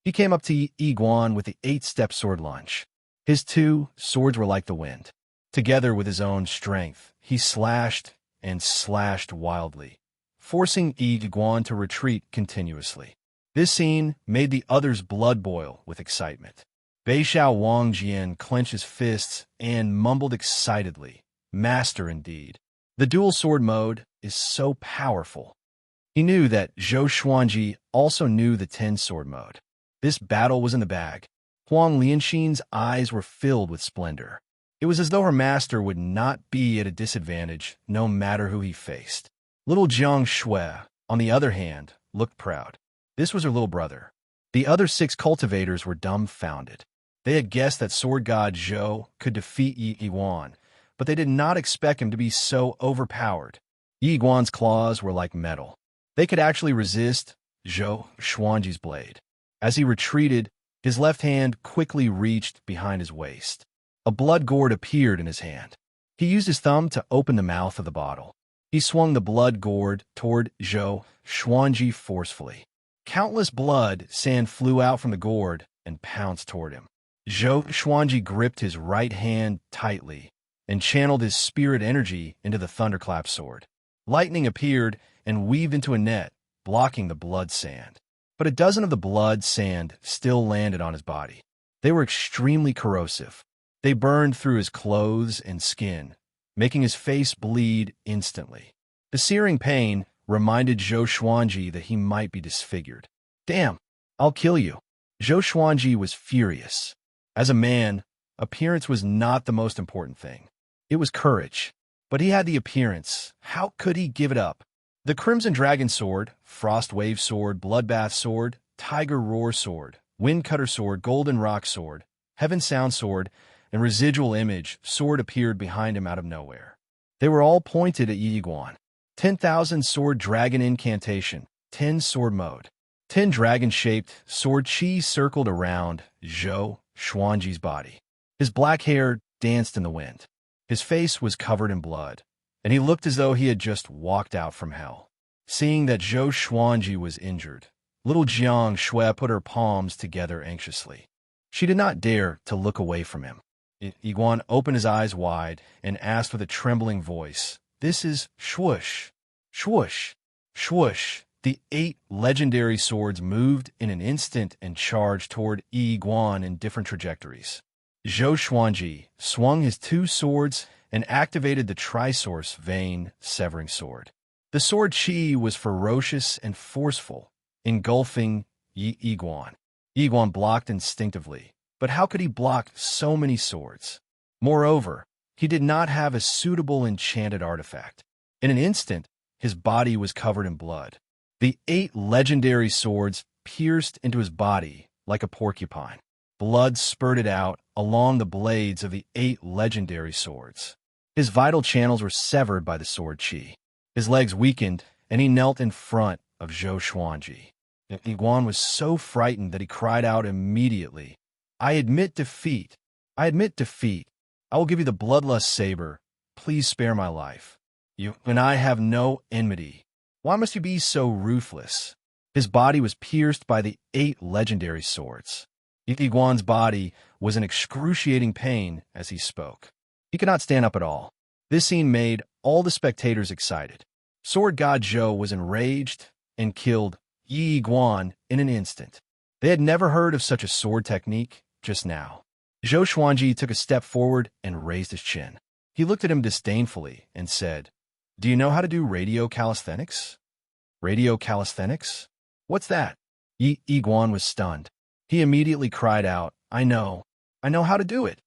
He came up to Yi Guan with the 8-step sword lunge. His 2 swords were like the wind. Together with his own strength, he slashed and slashed wildly, forcing Yi Guan to retreat continuously. This scene made the others' blood boil with excitement. Beixiao Wangjian clenched his fists and mumbled excitedly, "Master indeed. The dual sword mode is so powerful." He knew that Zhou Xuanji also knew the 10-sword mode. This battle was in the bag. Huang Lianxin's eyes were filled with splendor. It was as though her master would not be at a disadvantage no matter who he faced. Little Jiang Shui, on the other hand, looked proud. This was her little brother. The other 6 cultivators were dumbfounded. They had guessed that sword god Zhou could defeat Yi Guan, but they did not expect him to be so overpowered. Yi Guan's claws were like metal. They could actually resist Zhou Xuanji's blade. As he retreated, his left hand quickly reached behind his waist. A blood gourd appeared in his hand. He used his thumb to open the mouth of the bottle. He swung the blood gourd toward Zhou Xuanji forcefully. Countless blood sand flew out from the gourd and pounced toward him. Zhou Xuanji gripped his right hand tightly and channeled his spirit energy into the thunderclap sword. Lightning appeared and weaved into a net, blocking the blood sand. But a dozen of the blood sand still landed on his body. They were extremely corrosive. They burned through his clothes and skin, making his face bleed instantly. The searing pain reminded Zhou Xuanji that he might be disfigured. "Damn, I'll kill you." Zhou Xuanji was furious. As a man, appearance was not the most important thing. It was courage. But he had the appearance. How could he give it up? The Crimson Dragon Sword, Frost Wave Sword, Bloodbath Sword, Tiger Roar Sword, Wind Cutter Sword, Golden Rock Sword, Heaven Sound Sword, and Residual Image Sword appeared behind him out of nowhere. They were all pointed at Yi Guan. 10,000 Sword Dragon Incantation, 10 Sword Mode. 10 dragon-shaped sword chi circled around Zhou Xuanji's body. His black hair danced in the wind. His face was covered in blood, and he looked as though he had just walked out from hell. Seeing that Zhou Xuanji was injured, little Jiang Shui put her palms together anxiously. She did not dare to look away from him. Yi Guan opened his eyes wide and asked with a trembling voice, "This is swoosh, swoosh, swoosh." The 8 legendary swords moved in an instant and charged toward Yi Guan in different trajectories. Zhou Xuanji swung his 2 swords and activated the Trisource Vein Severing Sword. The sword chi was ferocious and forceful, engulfing Yi Guan. Yi Guan blocked instinctively, but how could he block so many swords? Moreover, he did not have a suitable enchanted artifact. In an instant, his body was covered in blood. The 8 legendary swords pierced into his body like a porcupine. Blood spurted out along the blades of the 8 legendary swords. His vital channels were severed by the sword chi. His legs weakened, and he knelt in front of Zhou Xuanji. Yi Guan was so frightened that he cried out immediately, "I admit defeat. I admit defeat. I will give you the bloodlust saber. Please spare my life. You and I have no enmity. Why must you be so ruthless?" His body was pierced by the 8 legendary swords. Yi Guan's body was in excruciating pain as he spoke. He could not stand up at all. This scene made all the spectators excited. Sword God Zhou was enraged and killed Yi Guan in an instant. They had never heard of such a sword technique just now. Zhou Xuanji took a step forward and raised his chin. He looked at him disdainfully and said, "Do you know how to do radio calisthenics?" "Radio calisthenics? What's that?" Yi Guan was stunned. He immediately cried out, I know how to do it.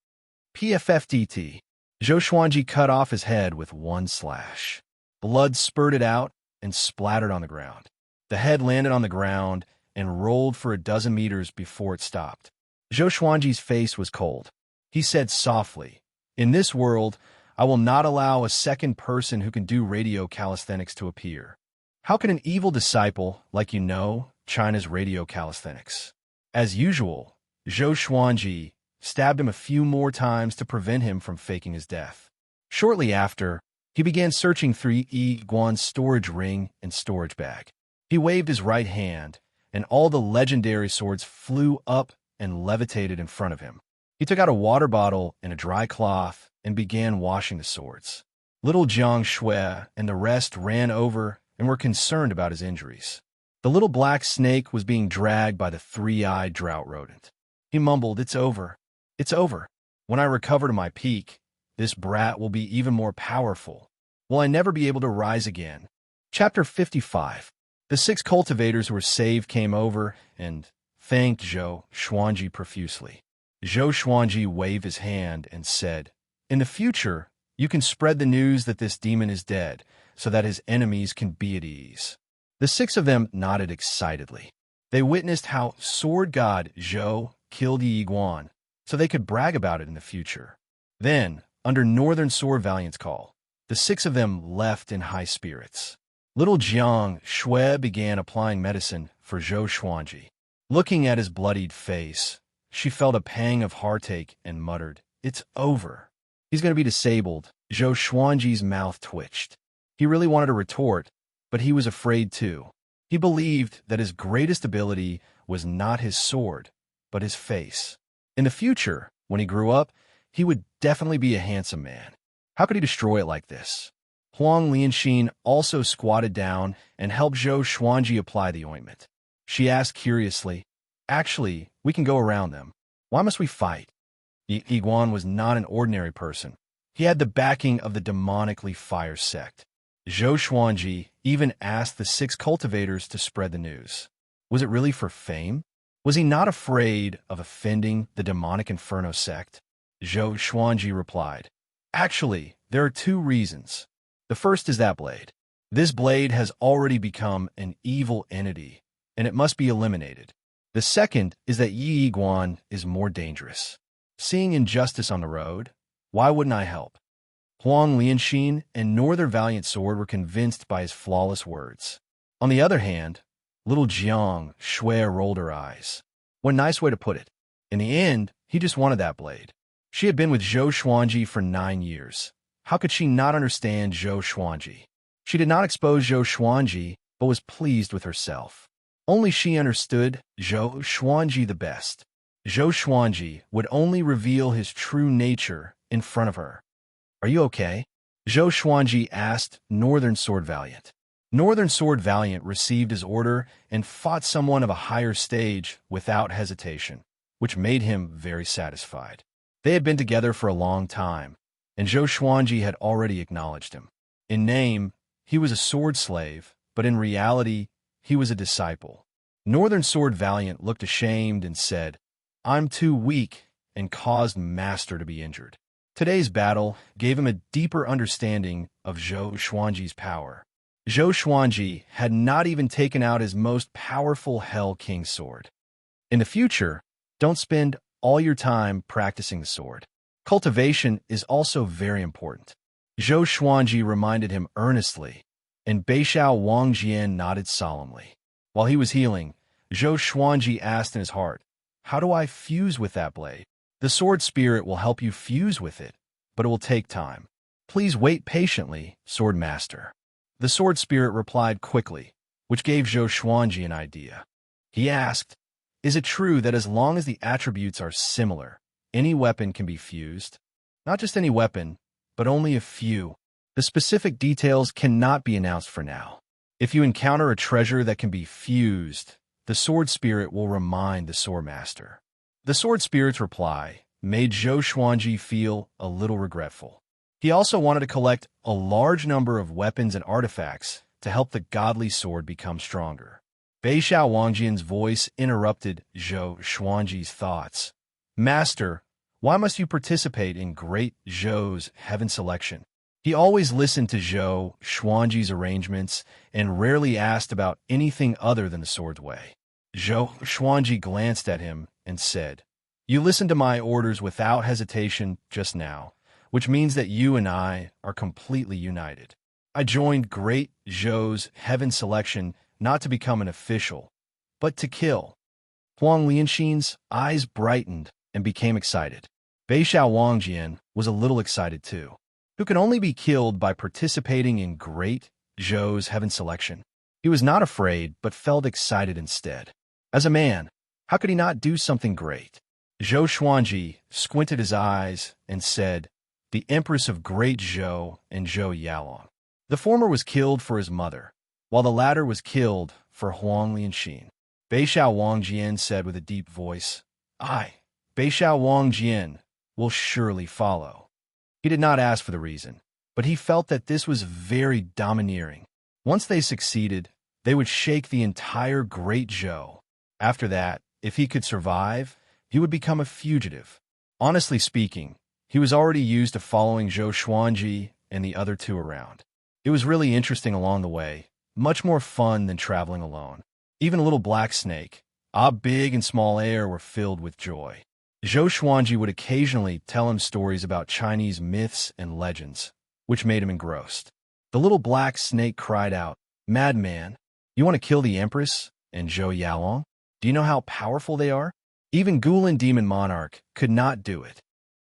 PFFTT. Zhou Xuanji cut off his head with one slash. Blood spurted out and splattered on the ground. The head landed on the ground and rolled for a dozen meters before it stopped. Zhou Xuanji's face was cold. He said softly, "In this world, I will not allow a second person who can do radio calisthenics to appear. How can an evil disciple like you know China's radio calisthenics?" As usual, Zhou Xuanji stabbed him a few more times to prevent him from faking his death. Shortly after, he began searching through Yi Guan's storage ring and storage bag. He waved his right hand, and all the legendary swords flew up and levitated in front of him. He took out a water bottle and a dry cloth and began washing the swords. Little Jiang Shui and the rest ran over and were concerned about his injuries. The little black snake was being dragged by the 3-eyed drought rodent. He mumbled, "It's over. It's over. When I recover to my peak, this brat will be even more powerful. Will I never be able to rise again?" Chapter 55. The 6 cultivators who were saved came over and thanked Zhou Xuanji profusely. Zhou Xuanji waved his hand and said, In the future, you can spread the news that this demon is dead, so that his enemies can be at ease. The six of them nodded excitedly. They witnessed how sword god Zhou killed Yi Guan, so they could brag about it in the future. Then, under Northern Sword Valiant's call, the six of them left in high spirits. Little Jiang Shui began applying medicine for Zhou Xuanji. Looking at his bloodied face, she felt a pang of heartache and muttered, "It's over. He's going to be disabled." Zhou Xuanji's mouth twitched. He really wanted to retort, but he was afraid too. He believed that his greatest ability was not his sword, but his face. In the future, when he grew up, he would definitely be a handsome man. How could he destroy it like this? Huang Lianxin also squatted down and helped Zhou Xuanji apply the ointment. She asked curiously, "Actually, we can go around them. Why must we fight?" Yi Guan was not an ordinary person. He had the backing of the demonically fire sect. Zhou Xuanji even asked the six cultivators to spread the news. Was it really for fame? Was he not afraid of offending the demonic inferno sect? Zhou Xuanji replied, "Actually, there are two reasons. The first is that blade. This blade has already become an evil entity, and it must be eliminated. The second is that Yi Guan is more dangerous. Seeing injustice on the road, why wouldn't I help?" Huang Lianxin and Northern Valiant Sword were convinced by his flawless words. On the other hand, little Jiang Shui rolled her eyes. What a nice way to put it. In the end, he just wanted that blade. She had been with Zhou Xuanji for 9 years. How could she not understand Zhou Xuanji? She did not expose Zhou Xuanji, but was pleased with herself. Only she understood Zhou Xuanji the best. Zhou Xuanji would only reveal his true nature in front of her. "Are you okay?" Zhou Xuanji asked Northern Sword Valiant. Northern Sword Valiant received his order and fought someone of a higher stage without hesitation, which made him very satisfied. They had been together for a long time, and Zhou Xuanji had already acknowledged him. In name, he was a sword slave, but in reality, he was a disciple. Northern Sword Valiant looked ashamed and said, "I'm too weak," and caused Master to be injured. Today's battle gave him a deeper understanding of Zhou Xuanji's power. Zhou Xuanji had not even taken out his most powerful Hell King sword. In the future, don't spend all your time practicing the sword. Cultivation is also very important. Zhou Xuanji reminded him earnestly, and Beixiao Wangjian nodded solemnly. While he was healing, Zhou Xuanji asked in his heart, "How do I fuse with that blade?" "The sword spirit will help you fuse with it, but it will take time. Please wait patiently, Sword Master." The sword spirit replied quickly, which gave Zhou Xuanji an idea. He asked, "Is it true that as long as the attributes are similar, any weapon can be fused?" "Not just any weapon, but only a few. The specific details cannot be announced for now. If you encounter a treasure that can be fused, the sword spirit will remind the sword master." The sword spirit's reply made Zhou Xuanji feel a little regretful. He also wanted to collect a large number of weapons and artifacts to help the godly sword become stronger. Beixiao Wangjian's voice interrupted Zhou Xuanji's thoughts. "Master, why must you participate in Great Zhou's heaven selection?" He always listened to Zhou Xuanji's arrangements and rarely asked about anything other than the sword's way. Zhou Xuanji glanced at him and said, "You listened to my orders without hesitation just now, which means that you and I are completely united. I joined Great Zhou's heaven selection not to become an official, but to kill." Huang Lianxin's eyes brightened and became excited. Beixiao Wangjian was a little excited too. Who could only be killed by participating in Great Zhou's heaven selection? He was not afraid, but felt excited instead. As a man, how could he not do something great? Zhou Xuanji squinted his eyes and said, "The Empress of Great Zhou and Zhou Yalong." The former was killed for his mother, while the latter was killed for Huang Lianxin. Beixiao Wangjian said with a deep voice, "I, Beixiao Wangjian, will surely follow." He did not ask for the reason, but he felt that this was very domineering. Once they succeeded, they would shake the entire Great Zhou. After that, if he could survive, he would become a fugitive. Honestly speaking, He was already used to following Zhou Xuanji and the other two around. It was really interesting along the way, much more fun than traveling alone. Even a little black snake, big and small air were filled with joy. Zhou Xuanji would occasionally tell him stories about Chinese myths and legends, which made him engrossed. The little black snake cried out, "Madman, you want to kill the Empress and Zhou Yaolong? Do you know how powerful they are? Even Guilin Demon Monarch could not do it."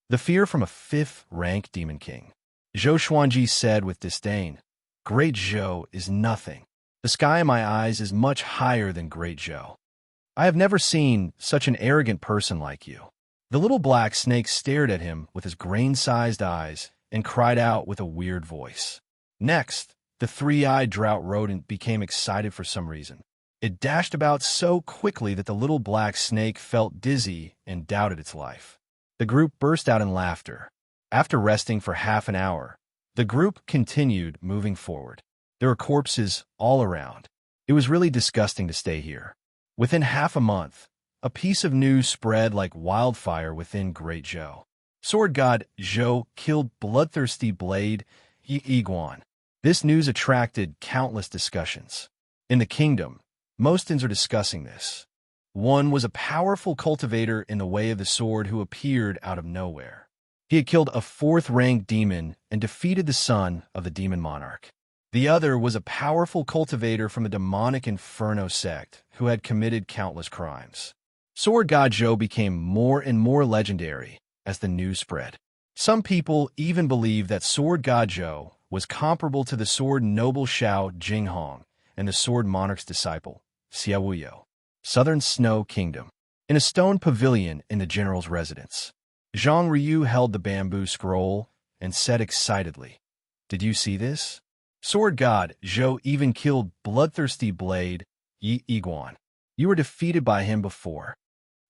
The fear from a 5th-rank Demon King. Zhou Xuanji said with disdain, "Great Zhou is nothing. The sky in my eyes is much higher than Great Zhou. I have never seen such an arrogant person like you." The little black snake stared at him with his grain-sized eyes and cried out with a weird voice. Next, the 3-eyed drought rodent became excited for some reason. It dashed about so quickly that the little black snake felt dizzy and doubted its life. The group burst out in laughter. After resting for half an hour, the group continued moving forward. There were corpses all around. It was really disgusting to stay here. Within half a month, a piece of news spread like wildfire within Great Zhou. Sword god Zhou killed bloodthirsty blade Yiguan. This news attracted countless discussions. In the kingdom, Mostins are discussing this. One was a powerful cultivator in the way of the sword who appeared out of nowhere. He had killed a 4th-rank demon and defeated the son of the demon monarch. The other was a powerful cultivator from the demonic Inferno sect who had committed countless crimes. Sword god Zhou became more and more legendary as the news spread. Some people even believed that Sword god Zhou was comparable to the sword noble Xiao Jinghong and the sword monarch's disciple, Xiaoyo. Southern Snow Kingdom. In a stone pavilion in the general's residence, Zhang Ryu held the bamboo scroll and said excitedly, "Did you see this? Sword god Zhou even killed bloodthirsty blade Yiguan. You were defeated by him before."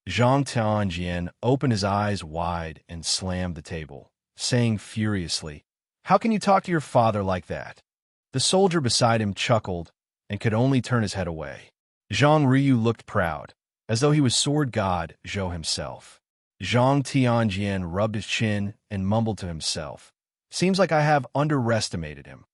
Zhang Tianjian opened his eyes wide and slammed the table, saying furiously, "How can you talk to your father like that?" The soldier beside him chuckled and could only turn his head away. Zhang Ryu looked proud, as though he was sword god Zhou himself. Zhang Tianjian rubbed his chin and mumbled to himself, "Seems like I have underestimated him."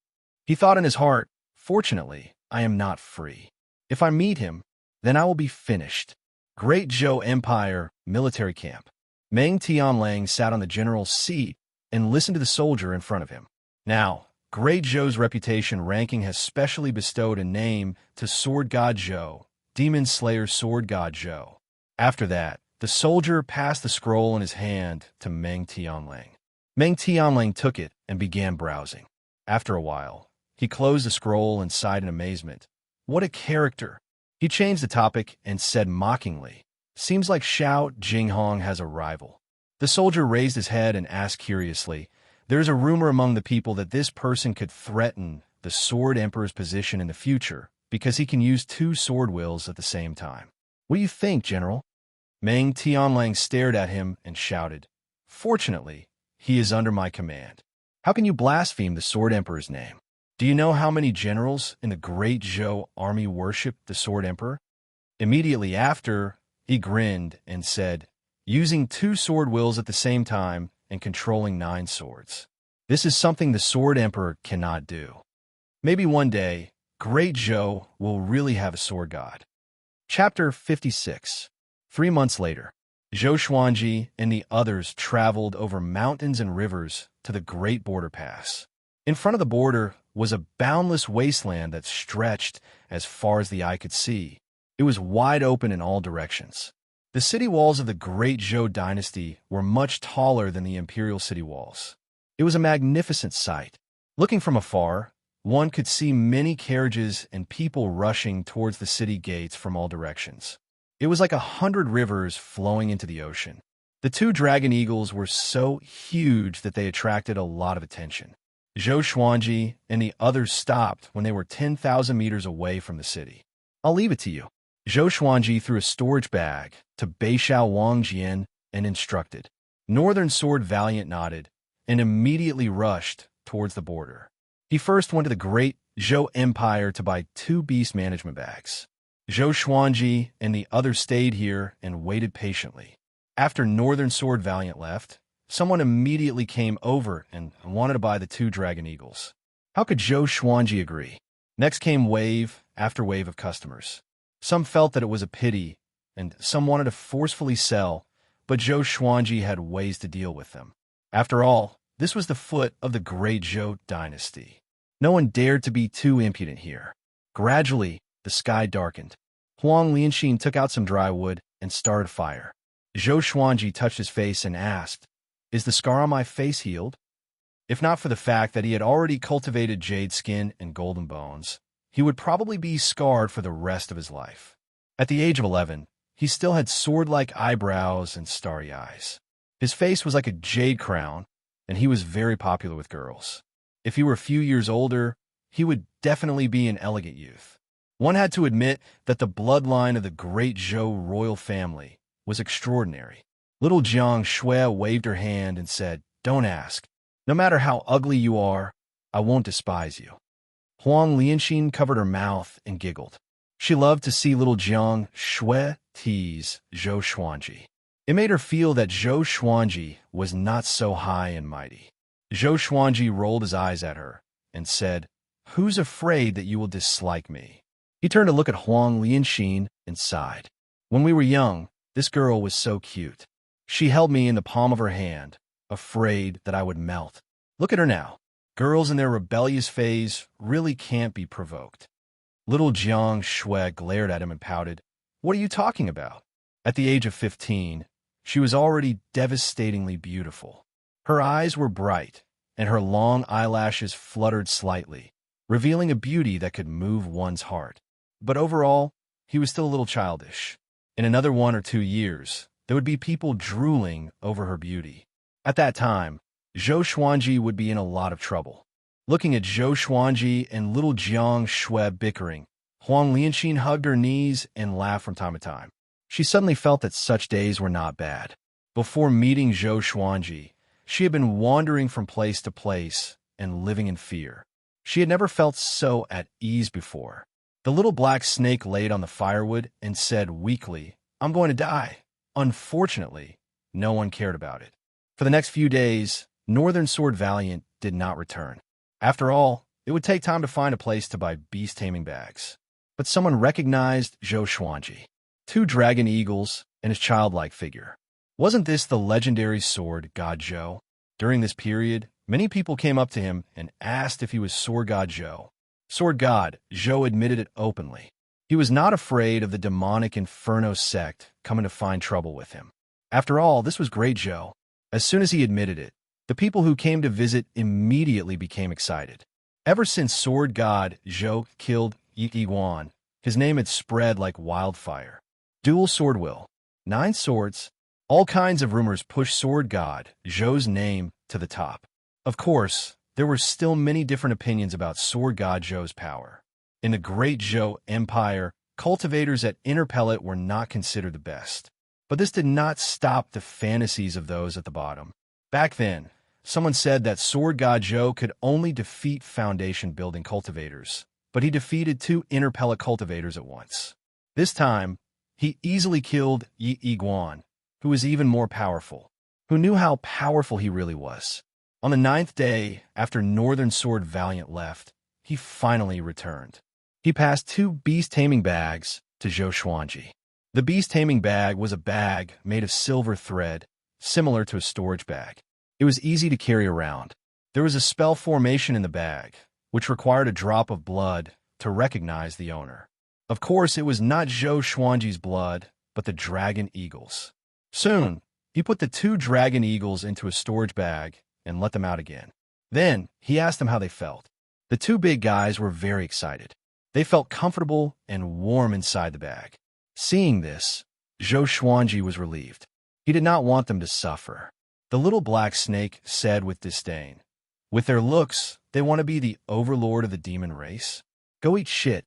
He thought in his heart, "Fortunately, I am not free. If I meet him, then I will be finished." Great Zhou Empire Military Camp. Meng Tianlang sat on the general's seat and listened to the soldier in front of him. Now, Great Zhou's reputation ranking has specially bestowed a name to Sword God Zhou, Demon Slayer Sword God Zhou. After that, the soldier passed the scroll in his hand to Meng Tianlang. Meng Tianlang took it and began browsing. After a while, he closed the scroll and sighed in amazement. What a character! He changed the topic and said mockingly, "Seems like Xiao Jinghong has a rival." The soldier raised his head and asked curiously, "There is a rumor among the people that this person could threaten the Sword Emperor's position in the future because he can use 2 sword wills at the same time. What do you think, General?" Meng Tianlang stared at him and shouted, "Fortunately, he is under my command. How can you blaspheme the Sword Emperor's name? Do you know how many generals in the Great Zhou army worship the Sword Emperor?" Immediately after, he grinned and said, "Using 2 sword wills at the same time and controlling 9 swords. This is something the Sword Emperor cannot do. Maybe one day, Great Zhou will really have a sword god." Chapter 56. 3 months later, Zhou Xuanji and the others traveled over mountains and rivers to the Great Border Pass. In front of the border was a boundless wasteland that stretched as far as the eye could see. It was wide open in all directions. The city walls of the Great Zhou dynasty were much taller than the imperial city walls. It was a magnificent sight. Looking from afar, one could see many carriages and people rushing towards the city gates from all directions. It was like 100 rivers flowing into the ocean. The 2 dragon eagles were so huge that they attracted a lot of attention. Zhou Xuanji and the others stopped when they were 10,000 meters away from the city. "I'll leave it to you." Zhou Xuanji threw a storage bag to Beixiao Wangjian and instructed. Northern Sword Valiant nodded and immediately rushed towards the border. He first went to the Great Zhou Empire to buy 2 beast management bags. Zhou Xuanji and the others stayed here and waited patiently. After Northern Sword Valiant left, someone immediately came over and wanted to buy the 2 dragon eagles. How could Zhou Xuanji agree? Next came wave after wave of customers. Some felt that it was a pity, and some wanted to forcefully sell, but Zhou Xuanji had ways to deal with them. After all, this was the foot of the great Zhou dynasty. No one dared to be too impudent here. Gradually, the sky darkened. Huang Lianxin took out some dry wood and started a fire. Zhou Xuanji touched his face and asked, "Is the scar on my face healed?" If not for the fact that he had already cultivated jade skin and golden bones, he would probably be scarred for the rest of his life. At the age of 11, he still had sword-like eyebrows and starry eyes. His face was like a jade crown, and he was very popular with girls. If he were a few years older, he would definitely be an elegant youth. One had to admit that the bloodline of the great Zhou royal family was extraordinary. Little Jiang Shui waved her hand and said, "Don't ask. No matter how ugly you are, I won't despise you." Huang Lianxin covered her mouth and giggled. She loved to see little Jiang Shui tease Zhou Xuanji. It made her feel that Zhou Xuanji was not so high and mighty. Zhou Xuanji rolled his eyes at her and said, "Who's afraid that you will dislike me?" He turned to look at Huang Lianxin and sighed. "When we were young, this girl was so cute. She held me in the palm of her hand, afraid that I would melt. Look at her now. Girls in their rebellious phase really can't be provoked." Little Jiang Shui glared at him and pouted. "What are you talking about?" At the age of 15, she was already devastatingly beautiful. Her eyes were bright, and her long eyelashes fluttered slightly, revealing a beauty that could move one's heart. But overall, he was still a little childish. In another 1 or 2 years, there would be people drooling over her beauty. At that time, Zhou Xuanji would be in a lot of trouble. Looking at Zhou Xuanji and little Jiang Shui bickering, Huang Lianxin hugged her knees and laughed from time to time. She suddenly felt that such days were not bad. Before meeting Zhou Xuanji, she had been wandering from place to place and living in fear. She had never felt so at ease before. The little black snake laid on the firewood and said weakly, "I'm going to die." Unfortunately, no one cared about it. For the next few days, Northern Sword Valiant did not return. After all, it would take time to find a place to buy beast-taming bags. But someone recognized Zhou Xuanji, 2 dragon eagles, and his childlike figure. Wasn't this the legendary sword god Zhou? During this period, many people came up to him and asked if he was sword god Zhou. Sword god Zhou admitted it openly. He was not afraid of the demonic Inferno sect coming to find trouble with him. After all, this was great Zhou. As soon as he admitted it, the people who came to visit immediately became excited. Ever since sword god Zhou killed Yi Guan, his name had spread like wildfire. Dual sword will, 9 swords, all kinds of rumors pushed sword god Zhou's name to the top. Of course, there were still many different opinions about sword god Zhou's power. In the great Zhou Empire, cultivators at Inner Pellet were not considered the best. But this did not stop the fantasies of those at the bottom. Back then, someone said that sword god Zhou could only defeat foundation building cultivators, but he defeated 2 Inner Pellet cultivators at once. This time, he easily killed Yi Guan, who was even more powerful, who knew how powerful he really was. On the 9th day after Northern Sword Valiant left, he finally returned. He passed 2 beast-taming bags to Zhou Xuanji. The beast-taming bag was a bag made of silver thread, similar to a storage bag. It was easy to carry around. There was a spell formation in the bag, which required a drop of blood to recognize the owner. Of course, it was not Zhou Xuanji's blood, but the dragon eagles. Soon, he put the 2 dragon eagles into a storage bag and let them out again. Then, he asked them how they felt. The 2 big guys were very excited. They felt comfortable and warm inside the bag. Seeing this, Zhou Xuanji was relieved. He did not want them to suffer. The little black snake said with disdain, "With their looks, they want to be the overlord of the demon race? Go eat shit."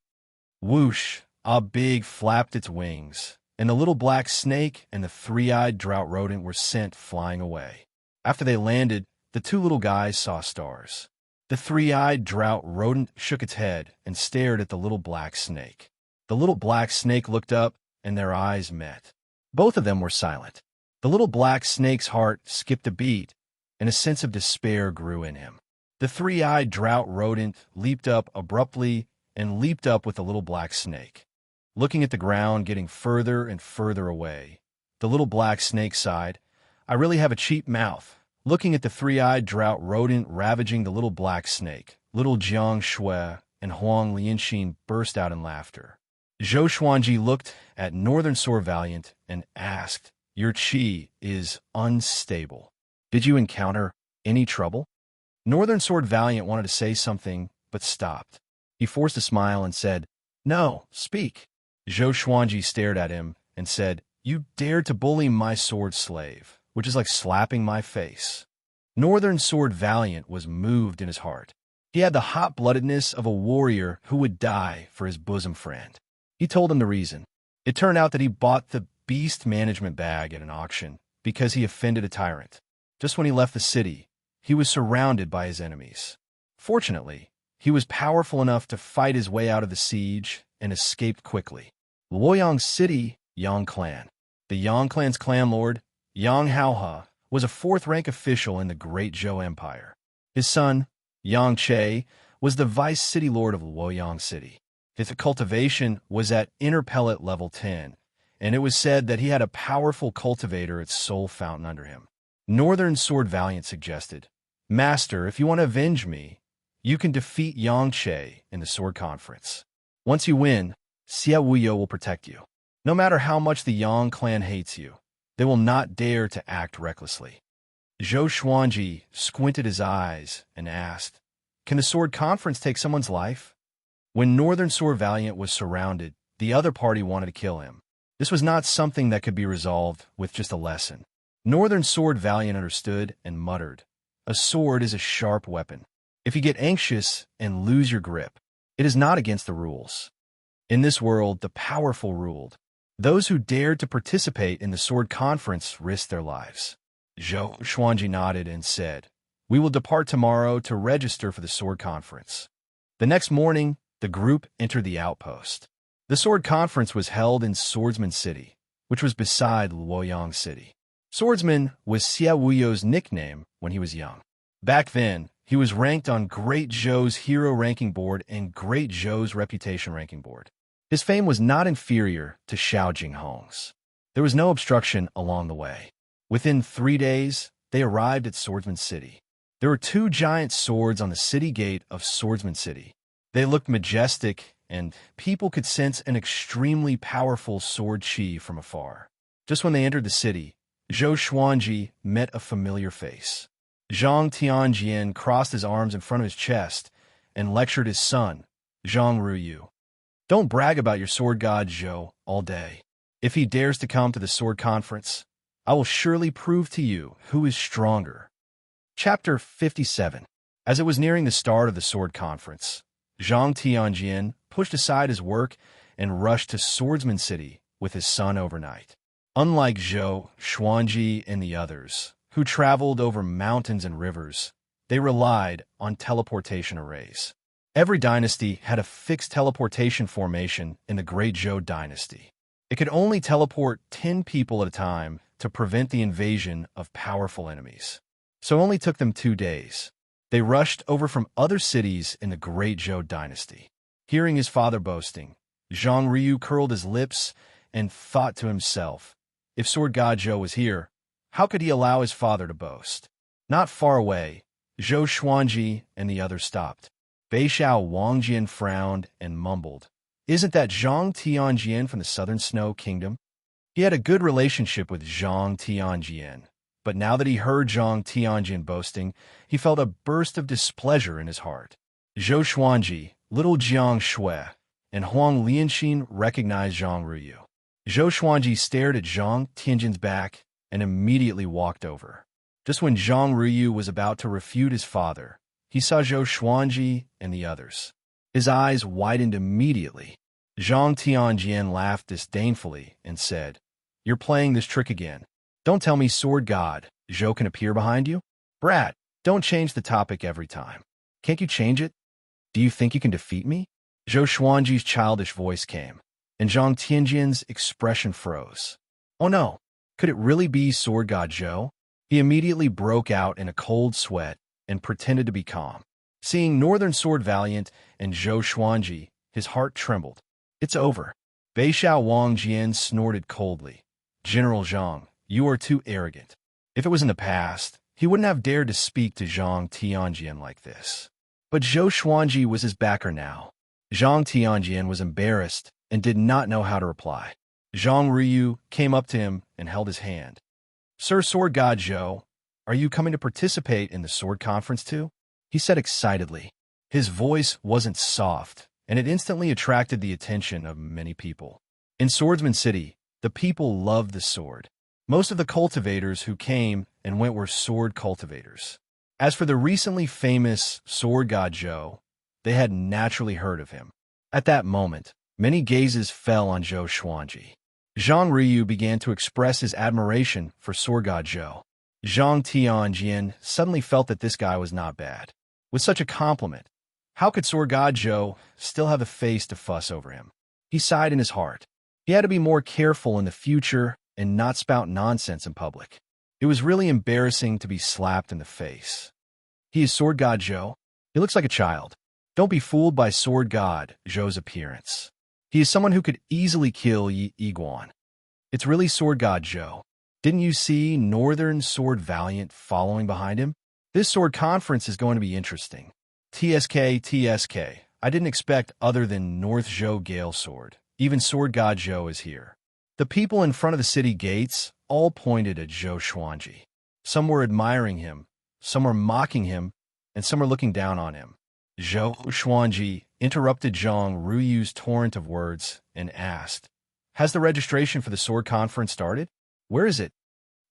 Whoosh, a big flapped its wings, and the little black snake and the 3-eyed drought rodent were sent flying away. After they landed, the 2 little guys saw stars. The 3-eyed drought rodent shook its head and stared at the little black snake. The little black snake looked up, and their eyes met. Both of them were silent. The little black snake's heart skipped a beat, and a sense of despair grew in him. The three-eyed drought rodent leaped up abruptly and leaped up with the little black snake. Looking at the ground, getting further and further away, the little black snake sighed, "I really have a cheap mouth." Looking at the three-eyed drought rodent ravaging the little black snake, little Jiang Shui and Huang Lianxin burst out in laughter. Zhou Xuanji looked at Northern Sword Valiant and asked, "Your qi is unstable. Did you encounter any trouble?" Northern Sword Valiant wanted to say something, but stopped. He forced a smile and said, "No, speak." Zhou Xuanji stared at him and said, "You dared to bully my sword slave, which is like slapping my face." Northern Sword Valiant was moved in his heart. He had the hot-bloodedness of a warrior who would die for his bosom friend. He told him the reason. It turned out that he bought the beast management bag at an auction because he offended a tyrant. Just when he left the city, he was surrounded by his enemies. Fortunately, he was powerful enough to fight his way out of the siege and escaped quickly. Luoyang City, Yang Clan. The Yang Clan's clan lord, Yang Haohe, was a fourth-rank official in the Great Zhou Empire. His son, Yang Che, was the vice city lord of Luoyang City. His cultivation was at inner pellet level 10, and it was said that he had a powerful cultivator at Soul Fountain under him. Northern Sword Valiant suggested, "Master, if you want to avenge me, you can defeat Yang Che in the Sword Conference. Once you win, Xia Wuyo will protect you. No matter how much the Yang clan hates you, they will not dare to act recklessly." Zhou Xuanji squinted his eyes and asked, "Can the Sword Conference take someone's life?" When Northern Sword Valiant was surrounded, the other party wanted to kill him. This was not something that could be resolved with just a lesson. Northern Sword Valiant understood and muttered, "A sword is a sharp weapon. If you get anxious and lose your grip, it is not against the rules. In this world, the powerful ruled. Those who dared to participate in the Sword Conference risked their lives." Zhou Xuanji nodded and said, "We will depart tomorrow to register for the Sword Conference." The next morning, the group entered the outpost. The Sword Conference was held in Swordsman City, which was beside Luoyang City. Swordsman was Xia Wuyo's nickname when he was young. Back then, he was ranked on Great Zhou's Hero Ranking Board and Great Zhou's Reputation Ranking Board. His fame was not inferior to Xiao Jinghong's. There was no obstruction along the way. Within 3 days, they arrived at Swordsman City. There were 2 giant swords on the city gate of Swordsman City. They looked majestic, and people could sense an extremely powerful sword chi from afar. Just when they entered the city, Zhou Xuanji met a familiar face. Zhang Tianjian crossed his arms in front of his chest and lectured his son, Zhang Ruyu. "Don't brag about your sword god Zhou all day. If he dares to come to the sword conference, I will surely prove to you who is stronger." Chapter 57. As it was nearing the start of the sword conference, Zhang Tianjian pushed aside his work and rushed to Swordsman City with his son overnight. Unlike Zhou Xuanji and the others, who traveled over mountains and rivers, they relied on teleportation arrays. Every dynasty had a fixed teleportation formation in the Great Zhou dynasty. It could only teleport 10 people at a time to prevent the invasion of powerful enemies. So it only took them 2 days. They rushed over from other cities in the Great Zhou dynasty. Hearing his father boasting, Zhang Ryu curled his lips and thought to himself, if Sword God Zhou was here, how could he allow his father to boast? Not far away, Zhou Xuanji and the others stopped. Beixiao Wangjian frowned and mumbled, "Isn't that Zhang Tianjian from the Southern Snow Kingdom?" He had a good relationship with Zhang Tianjian, but now that he heard Zhang Tianjian boasting, he felt a burst of displeasure in his heart. Zhou Xuanji, little Jiang Shui, and Huang Lianxin recognized Zhang Ruyu. Zhou Xuanji stared at Zhang Tianjian's back and immediately walked over. Just when Zhang Ruyu was about to refute his father, he saw Zhou Xuanji and the others. His eyes widened immediately. Zhang Tianjian laughed disdainfully and said, "You're playing this trick again. Don't tell me Sword God Zhou can appear behind you? Brat, don't change the topic every time. Can't you change it? Do you think you can defeat me?" Zhou Xuanji's childish voice came, and Zhang Tianjian's expression froze. "Oh no, Could it really be Sword God Zhou? He immediately broke out in a cold sweat and pretended to be calm. Seeing Northern Sword Valiant and Zhou Xuanji, his heart trembled. It's over. Bei Xiao Wang Jian snorted coldly. General Zhang, you are too arrogant. If it was in the past, he wouldn't have dared to speak to Zhang Tianjian like this. But Zhou Xuanji was his backer now. Zhang Tianjian was embarrassed and did not know how to reply. Zhang Ruyu came up to him and held his hand. Sir Sword God Zhou, are you coming to participate in the sword conference too? He said excitedly. His voice wasn't soft, and it instantly attracted the attention of many people. In Swordsman City, the people loved the sword. Most of the cultivators who came and went were sword cultivators. As for the recently famous Sword God Zhou, they had naturally heard of him. At that moment, many gazes fell on Zhou Xuanji. Zhang Ruyu began to express his admiration for Sword God Zhou. Zhang Tianjian suddenly felt that this guy was not bad. With such a compliment, how could Sword God Zhou still have the face to fuss over him? He sighed in his heart. He had to be more careful in the future and not spout nonsense in public. It was really embarrassing to be slapped in the face. He is Sword God Zhou. He looks like a child. Don't be fooled by Sword God Zhou's appearance. He is someone who could easily kill Yi Iguan. It's really Sword God Zhou. Didn't you see Northern Sword Valiant following behind him? This sword conference is going to be interesting. TSK. I didn't expect other than North Zhou Gale Sword. Even Sword God Zhou is here. The people in front of the city gates all pointed at Zhou Xuanji. Some were admiring him, some were mocking him, and some were looking down on him. Zhou Xuanji interrupted Zhang Ruyu's torrent of words and asked, Has the registration for the sword conference started? Where is it?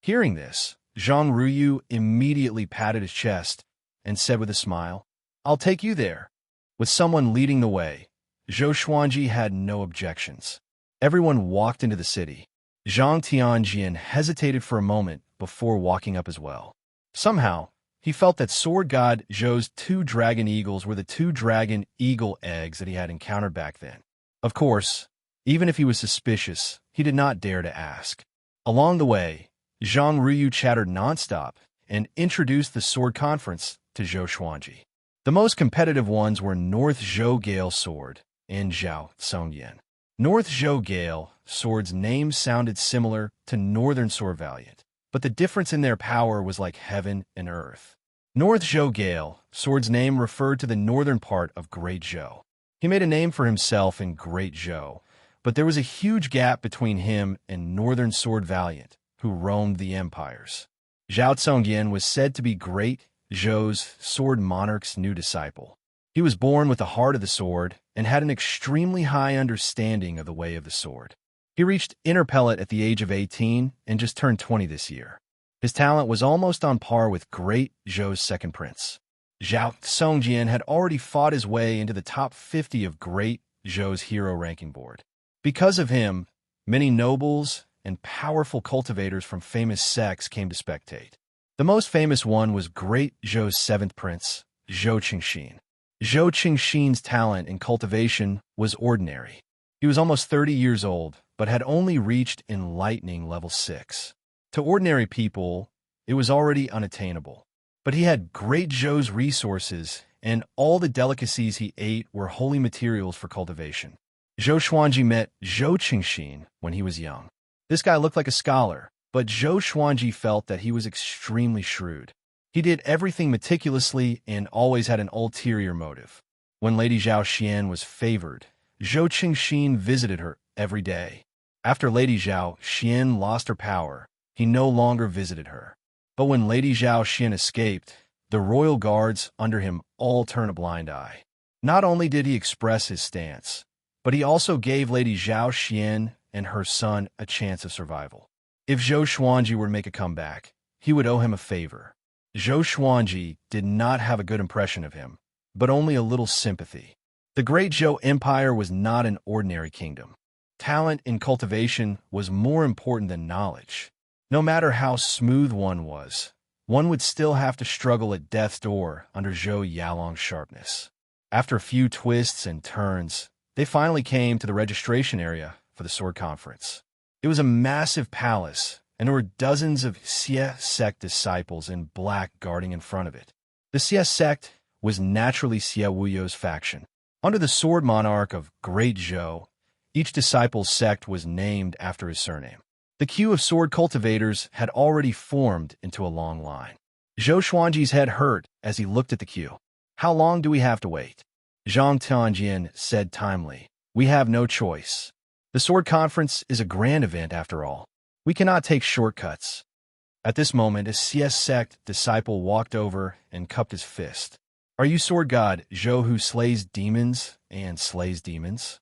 Hearing this, Zhang Ruyu immediately patted his chest and said with a smile, I'll take you there. With someone leading the way, Zhou Xuanji had no objections. Everyone walked into the city. Zhang Tianjian hesitated for a moment before walking up as well. Somehow, he felt that Sword God Zhou's 2 dragon eagles were the 2 dragon eagle eggs that he had encountered back then. Of course, even if he was suspicious, he did not dare to ask. Along the way, Zhang Ruyu chattered nonstop and introduced the sword conference to Zhou Xuanji. The most competitive ones were North Zhou Gale Sword and Zhao Songyan. North Zhou Gale Sword's name sounded similar to Northern Sword Valiant, but the difference in their power was like heaven and earth. North Zhou Gale Sword's name referred to the northern part of Great Zhou. He made a name for himself in Great Zhou, but there was a huge gap between him and Northern Sword Valiant, who roamed the empires. Zhao Songyan was said to be Great Zhou's sword monarch's new disciple. He was born with the heart of the sword and had an extremely high understanding of the way of the sword. He reached interpellate at the age of 18 and just turned 20 this year. His talent was almost on par with Great Zhou's second prince. Zhao Songjian had already fought his way into the top 50 of Great Zhou's hero ranking board. Because of him, many nobles and powerful cultivators from famous sects came to spectate. The most famous one was Great Zhou's seventh prince, Zhou Qingxin. Zhou Qingxin's talent in cultivation was ordinary. He was almost 30 years old, but had only reached enlightening level 6. To ordinary people, it was already unattainable. But he had Great Zhou's resources, and all the delicacies he ate were holy materials for cultivation. Zhou Xuanji met Zhou Qingxin when he was young. This guy looked like a scholar, but Zhou Xuanji felt that he was extremely shrewd. He did everything meticulously and always had an ulterior motive. When Lady Zhao Xian was favored, Zhou Qingxin visited her every day. After Lady Zhao Xian lost her power, he no longer visited her. But when Lady Zhao Xian escaped, the royal guards under him all turned a blind eye. Not only did he express his stance, but he also gave Lady Zhao Xian and her son a chance of survival. If Zhou Xuanji were to make a comeback, he would owe him a favor. Zhou Xuanji did not have a good impression of him, but only a little sympathy. The Great Zhou Empire was not an ordinary kingdom. Talent in cultivation was more important than knowledge. No matter how smooth one would still have to struggle at death's door under Zhou Yalong's sharpness. After a few twists and turns, they finally came to the registration area for the sword conference. It was a massive palace, and there were dozens of Xie sect disciples in black guarding in front of it. The Xie sect was naturally Xie Wuyo's faction. Under the sword monarch of Great Zhou, each disciple's sect was named after his surname. The queue of sword cultivators had already formed into a long line. Zhou Xuanji's head hurt as he looked at the queue. How long do we have to wait? Zhang Tianjian said timely. We have no choice. The sword conference is a grand event after all. We cannot take shortcuts. At this moment, a CS sect disciple walked over and cupped his fist. Are you sword god Zhou who slays demons and slays demons?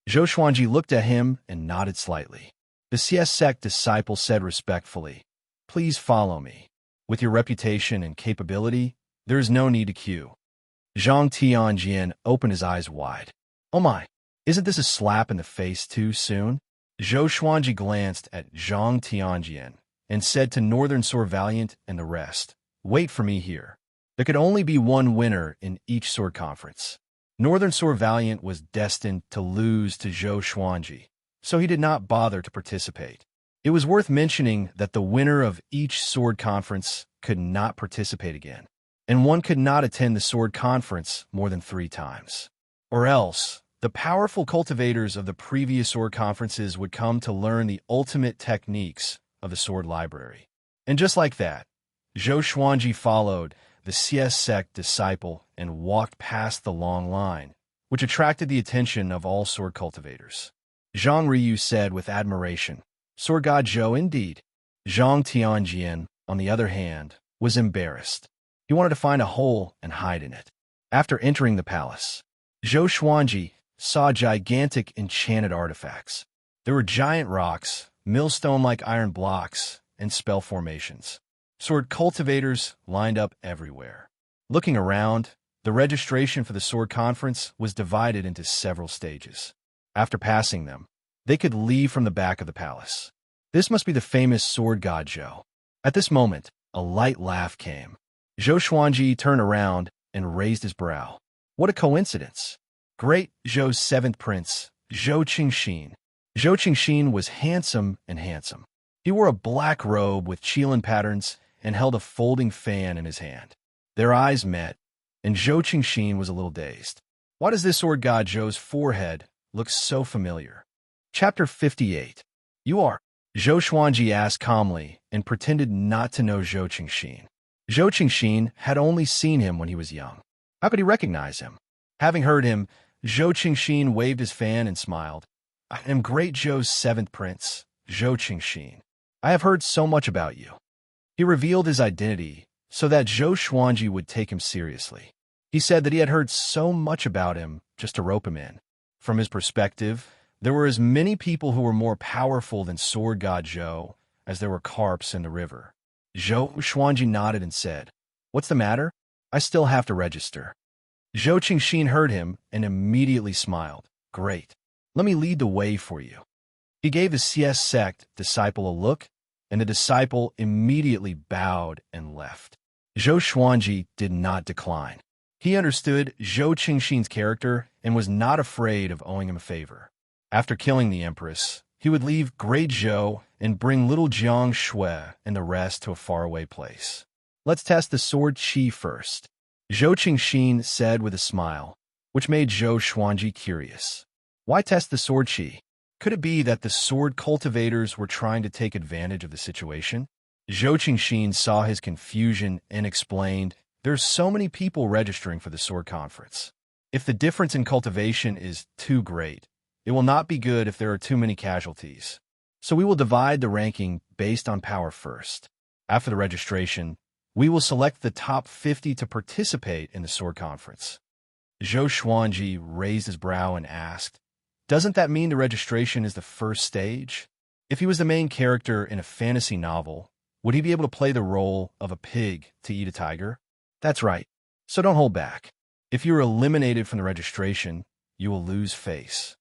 Zhou Xuanji looked at him and nodded slightly. The CS sect disciple said respectfully, please follow me. With your reputation and capability, there is no need to queue. Zhang Tianjian opened his eyes wide. Oh my, isn't this a slap in the face too soon? Zhou Xuanji glanced at Zhang Tianjian and said to Northern Sword Valiant and the rest, wait for me here. There could only be one winner in each sword conference. Northern Sword Valiant was destined to lose to Zhou Xuanji, so he did not bother to participate. It was worth mentioning that the winner of each sword conference could not participate again, and one could not attend the sword conference more than 3 times. Or else, the powerful cultivators of the previous sword conferences would come to learn the ultimate techniques of the sword library. And just like that, Zhou Xuanji followed the CS sect disciple and walked past the long line, which attracted the attention of all sword cultivators. Zhang Ryu said with admiration, Sword God Zhou indeed. Zhang Tianjian, on the other hand, was embarrassed. He wanted to find a hole and hide in it. After entering the palace, Zhou Xuanji saw gigantic enchanted artifacts. There were giant rocks, millstone-like iron blocks, and spell formations. Sword cultivators lined up everywhere. Looking around, the registration for the sword conference was divided into several stages. After passing them, they could leave from the back of the palace. This must be the famous sword god Zhou. At this moment, a light laugh came. Zhou Xuanji turned around and raised his brow. What a coincidence! Great Zhou's 7th prince, Zhou Qingxin. Zhou Qingxin was handsome and handsome. He wore a black robe with qilin patterns and held a folding fan in his hand. Their eyes met, and Zhou Qingxin was a little dazed. Why does this sword god Zhou's forehead look so familiar? Chapter 58. You are? Zhou Xuanji asked calmly and pretended not to know Zhou Qingxin. Zhou Qingxin had only seen him when he was young. How could he recognize him? Having heard him, Zhou Qingxin waved his fan and smiled. I am Great Zhou's 7th prince, Zhou Qingxin. I have heard so much about you. He revealed his identity so that Zhou Xuanji would take him seriously. He said that he had heard so much about him just to rope him in. From his perspective, there were as many people who were more powerful than Sword God Zhou as there were carps in the river. Zhou Xuanji nodded and said, What's the matter? I still have to register. Zhou Qingxin heard him and immediately smiled. Great. Let me lead the way for you. He gave the CS sect disciple a look, and the disciple immediately bowed and left. Zhou Xuanji did not decline. He understood Zhou Qingxin's character and was not afraid of owing him a favor. After killing the empress, he would leave Great Zhou and bring little Jiang Shui and the rest to a faraway place. Let's test the sword qi first, Zhou Qingxin said with a smile, which made Zhou Xuanji curious. Why test the sword qi? Could it be that the sword cultivators were trying to take advantage of the situation? Zhou Qingxin saw his confusion and explained, There's so many people registering for the sword conference. If the difference in cultivation is too great, it will not be good if there are too many casualties. So we will divide the ranking based on power first. After the registration, we will select the top 50 to participate in the sword conference. Zhou Xuanji raised his brow and asked, Doesn't that mean the registration is the first stage? If he was the main character in a fantasy novel, would he be able to play the role of a pig to eat a tiger? That's right, so don't hold back. If you are eliminated from the registration, you will lose face.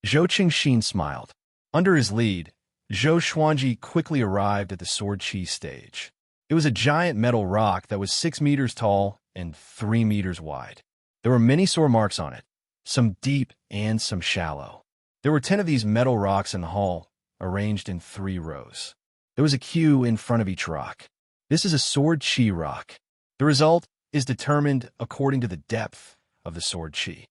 Zhou Qingxin smiled. Under his lead, Zhou Xuanji quickly arrived at the sword qi stage. It was a giant metal rock that was 6 meters tall and 3 meters wide. There were many sword marks on it, some deep and some shallow. There were 10 of these metal rocks in the hall, arranged in 3 rows. There was a queue in front of each rock. This is a sword chi rock. The result is determined according to the depth of the sword chi.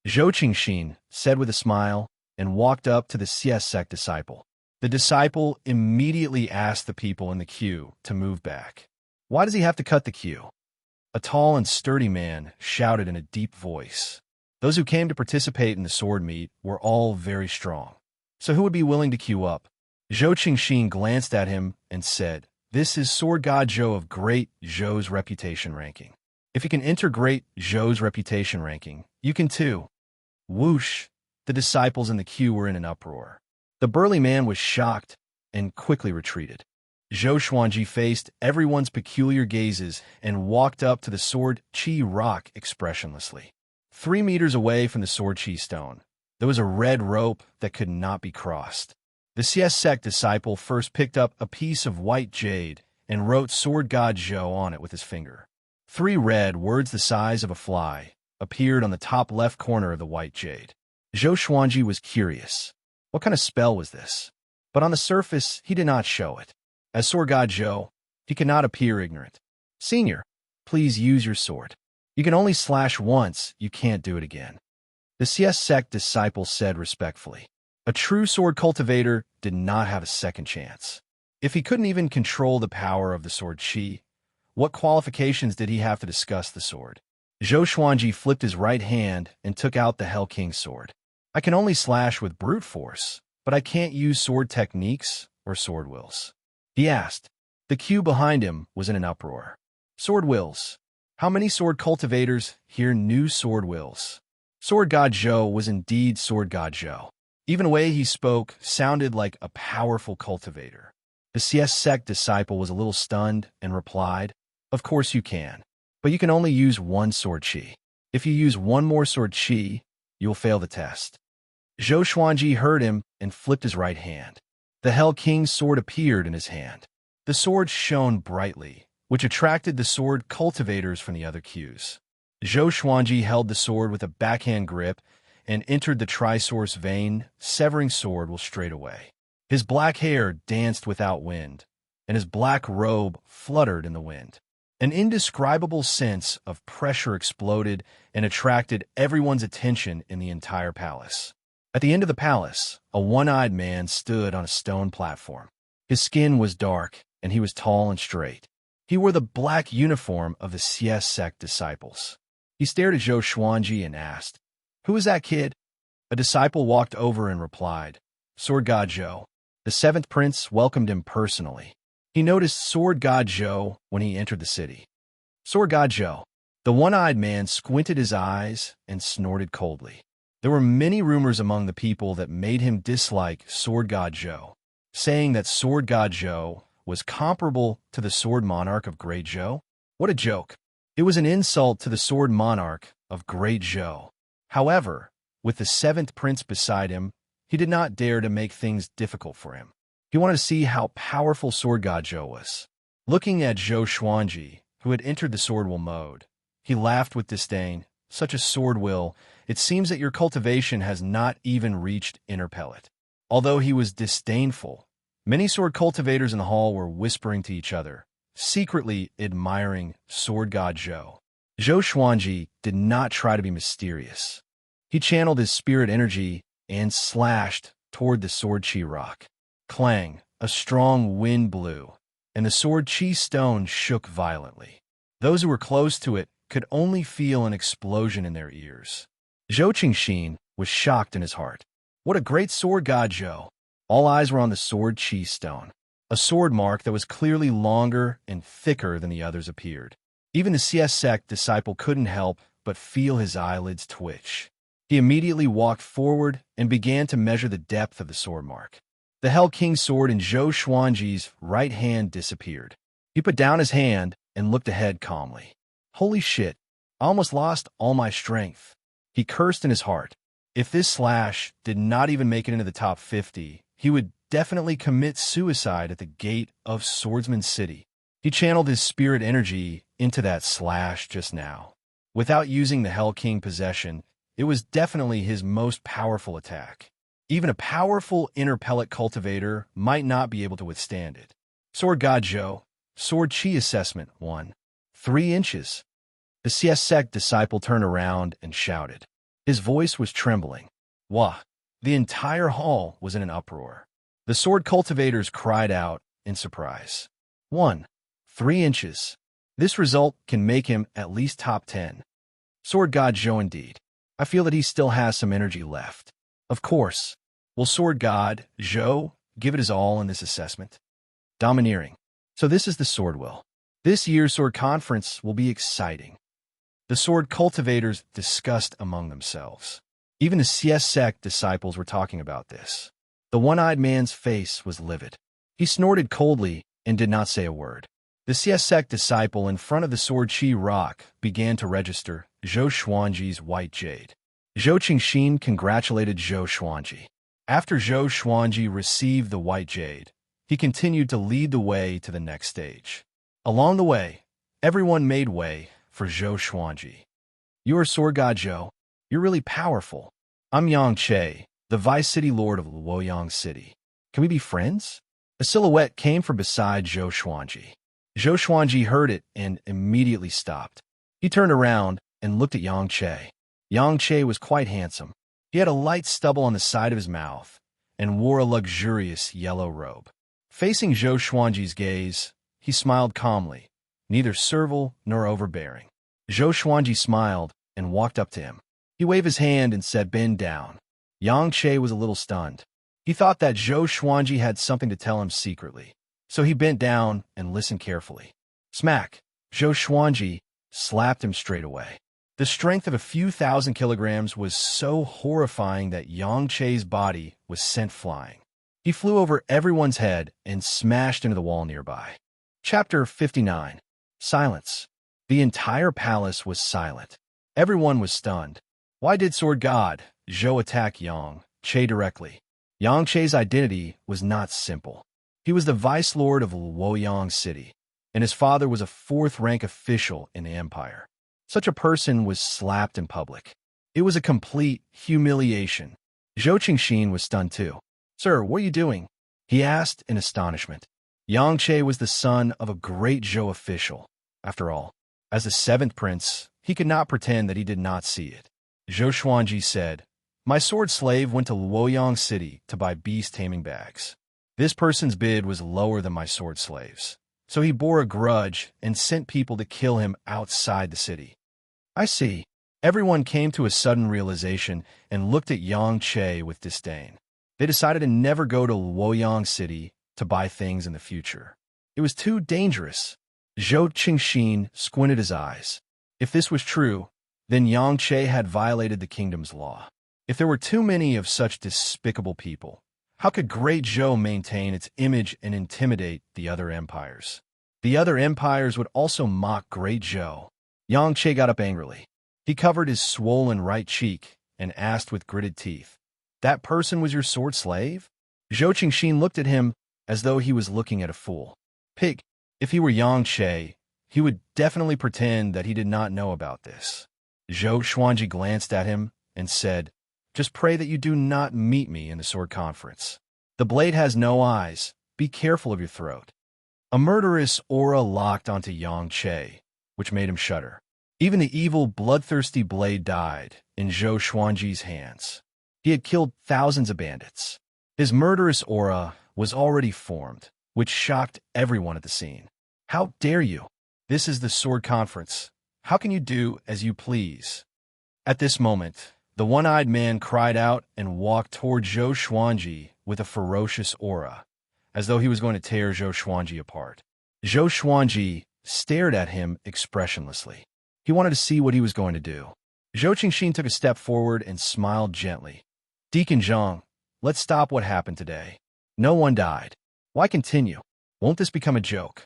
Zhou Qingxin said with a smile and walked up to the CS sect disciple. The disciple immediately asked the people in the queue to move back. Why does he have to cut the queue? A tall and sturdy man shouted in a deep voice. Those who came to participate in the sword meet were all very strong. So who would be willing to queue up? Zhou Qingxin glanced at him and said, "This is Sword God Zhou of Great Zhou's reputation ranking. If you can enter Great Zhou's reputation ranking, you can too." Whoosh! The disciples in the queue were in an uproar. The burly man was shocked and quickly retreated. Zhou Xuanji faced everyone's peculiar gazes and walked up to the sword chi rock expressionlessly. 3 meters away from the sword chi stone, there was a red rope that could not be crossed. The CS sect disciple first picked up a piece of white jade and wrote Sword God Zhou on it with his finger. 3 red words the size of a fly appeared on the top left corner of the white jade. Zhou Xuanji was curious. What kind of spell was this? But on the surface, he did not show it. As Sword God Zhou, he cannot appear ignorant. "Senior, please use your sword. You can only slash once, you can't do it again." The CS sect disciple said respectfully. A true sword cultivator did not have a second chance. If he couldn't even control the power of the sword chi, what qualifications did he have to discuss the sword? Zhou Xuanji flipped his right hand and took out the Hell King's sword. "I can only slash with brute force, but I can't use sword techniques or sword wills," he asked. The queue behind him was in an uproar. Sword wills. How many sword cultivators here knew sword wills? Sword God Zhou was indeed Sword God Zhou. Even the way he spoke sounded like a powerful cultivator. The CS sect disciple was a little stunned and replied, "Of course you can, but you can only use one sword chi. If you use one more sword chi, you will fail the test." Zhou Xuanji heard him and flipped his right hand. The Hell King's sword appeared in his hand. The sword shone brightly, which attracted the sword cultivators from the other queues. Zhou Xuanji held the sword with a backhand grip and entered the trisource vein, severing sword will straight away. His black hair danced without wind, and his black robe fluttered in the wind. An indescribable sense of pressure exploded and attracted everyone's attention in the entire palace. At the end of the palace, a one-eyed man stood on a stone platform. His skin was dark, and he was tall and straight. He wore the black uniform of the CS sect disciples. He stared at Zhou Xuanji and asked, "Who is that kid?" A disciple walked over and replied, "Sword God Zhou." The 7th prince welcomed him personally. He noticed Sword God Zhou when he entered the city. "Sword God Zhou." The one-eyed man squinted his eyes and snorted coldly. There were many rumors among the people that made him dislike Sword God Zhou, saying that Sword God Zhou was comparable to the Sword Monarch of Great Zhou. What a joke. It was an insult to the Sword Monarch of Great Zhou. However, with the 7th prince beside him, he did not dare to make things difficult for him. He wanted to see how powerful Sword God Zhou was. Looking at Zhou Xuanji, who had entered the sword will mode, he laughed with disdain. "Such a sword will, it seems that your cultivation has not even reached inner pellet." Although he was disdainful, many sword cultivators in the hall were whispering to each other, secretly admiring Sword God Zhou. Zhou Xuanji did not try to be mysterious. He channeled his spirit energy and slashed toward the sword chi rock. Clang, a strong wind blew, and the sword chi stone shook violently. Those who were close to it could only feel an explosion in their ears. Zhou Qingxin was shocked in his heart. What a great Sword God Zhou! All eyes were on the sword chi stone. A sword mark that was clearly longer and thicker than the others appeared. Even the CS sect disciple couldn't help but feel his eyelids twitch. He immediately walked forward and began to measure the depth of the sword mark. The Hell King's sword in Zhou Xuanji's right hand disappeared. He put down his hand and looked ahead calmly. "Holy shit, I almost lost all my strength." He cursed in his heart. If this slash did not even make it into the top 50, he would definitely commit suicide at the gate of Swordsman City. He channeled his spirit energy into that slash just now. Without using the Hell King possession, it was definitely his most powerful attack. Even a powerful inner pellet cultivator might not be able to withstand it. Sword God Zhou, Sword Chi Assessment 1. 3 inches. The Siesek disciple turned around and shouted. His voice was trembling. Wah! The entire hall was in an uproar. The sword cultivators cried out in surprise. 1. 3 inches. This result can make him at least top 10. Sword God Zhou indeed. I feel that he still has some energy left. Of course. Will Sword God Zhou give it his all in this assessment? Domineering. So this is the sword will. This year's sword conference will be exciting. The sword cultivators discussed among themselves. Even the Siesek disciples were talking about this. The one-eyed man's face was livid. He snorted coldly and did not say a word. The Siesek disciple in front of the sword Chi rock began to register Zhou Xuanji's white jade. Zhou Qingxin congratulated Zhou Xuanji. After Zhou Xuanji received the white jade, he continued to lead the way to the next stage. Along the way, everyone made way for Zhou Xuanji. You are Sword God Zhou. You're really powerful. I'm Yang Che, the Vice City Lord of Luoyang City. Can we be friends? A silhouette came from beside Zhou Xuanji. Zhou Xuanji heard it and immediately stopped. He turned around and looked at Yang Che. Yang Che was quite handsome. He had a light stubble on the side of his mouth and wore a luxurious yellow robe. Facing Zhou Xuanji's gaze, he smiled calmly, neither servile nor overbearing. Zhou Xuanji smiled and walked up to him. He waved his hand and said, "Bend down." Yang Che was a little stunned. He thought that Zhou Xuanji had something to tell him secretly, so he bent down and listened carefully. Smack! Zhou Xuanji slapped him straight away. The strength of a few thousand kilograms was so horrifying that Yang Che's body was sent flying. He flew over everyone's head and smashed into the wall nearby. Chapter 59. Silence. The entire palace was silent. Everyone was stunned. Why did Sword God Zhou attack Yang Che directly? Yang Che's identity was not simple. He was the Vice Lord of Luoyang City, and his father was a fourth-rank official in the empire. Such a person was slapped in public. It was a complete humiliation. Zhou Qingxin was stunned too. "Sir, what are you doing?" he asked in astonishment. Yang Che was the son of a great Zhou official. After all, as the seventh prince, he could not pretend that he did not see it. Zhou Xuanji said, "My sword slave went to Luoyang City to buy beast-taming bags. This person's bid was lower than my sword slave's, so he bore a grudge and sent people to kill him outside the city." I see. Everyone came to a sudden realization and looked at Yang Che with disdain. They decided to never go to Luoyang City to buy things in the future. It was too dangerous. Zhou Qingxin squinted his eyes. If this was true, then Yang Che had violated the kingdom's law. If there were too many of such despicable people, how could Great Zhou maintain its image and intimidate the other empires? The other empires would also mock Great Zhou. Yang Che got up angrily. He covered his swollen right cheek and asked with gritted teeth, "That person was your sword slave?" Zhou Qingxin looked at him as though he was looking at a fool. Pig, if he were Yang Che, he would definitely pretend that he did not know about this. Zhou Xuanji glanced at him and said, "Just pray that you do not meet me in the sword conference. The blade has no eyes. Be careful of your throat." A murderous aura locked onto Yang Che, which made him shudder. Even the evil, bloodthirsty blade died in Zhou Xuanji's hands. He had killed thousands of bandits. His murderous aura was already formed, which shocked everyone at the scene. "How dare you? This is the sword conference. How can you do as you please?" At this moment, the one-eyed man cried out and walked toward Zhou Xuanji with a ferocious aura, as though he was going to tear Zhou Xuanji apart. Zhou Xuanji stared at him expressionlessly. He wanted to see what he was going to do. Zhou Qingxin took a step forward and smiled gently. "Deacon Zhang, let's stop what happened today. No one died. Why continue? Won't this become a joke?"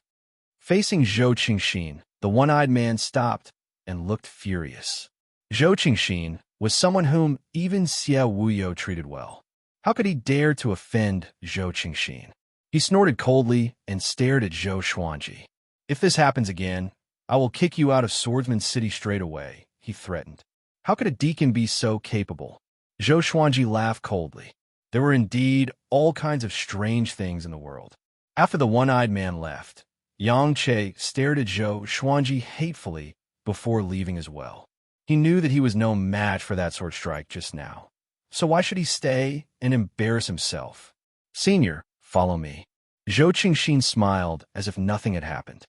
Facing Zhou Qingxin, the one-eyed man stopped and looked furious. Zhou Qingxin was someone whom even Xie Wuyo treated well. How could he dare to offend Zhou Qingxin? He snorted coldly and stared at Zhou Xuanji. "If this happens again, I will kick you out of Swordsman City straight away," he threatened. How could a deacon be so capable? Zhou Xuanji laughed coldly. There were indeed all kinds of strange things in the world. After the one-eyed man left, Yang Che stared at Zhou Xuanji hatefully before leaving as well. He knew that he was no match for that sword strike just now. So why should he stay and embarrass himself? Senior, follow me. Zhou Qingxin smiled as if nothing had happened.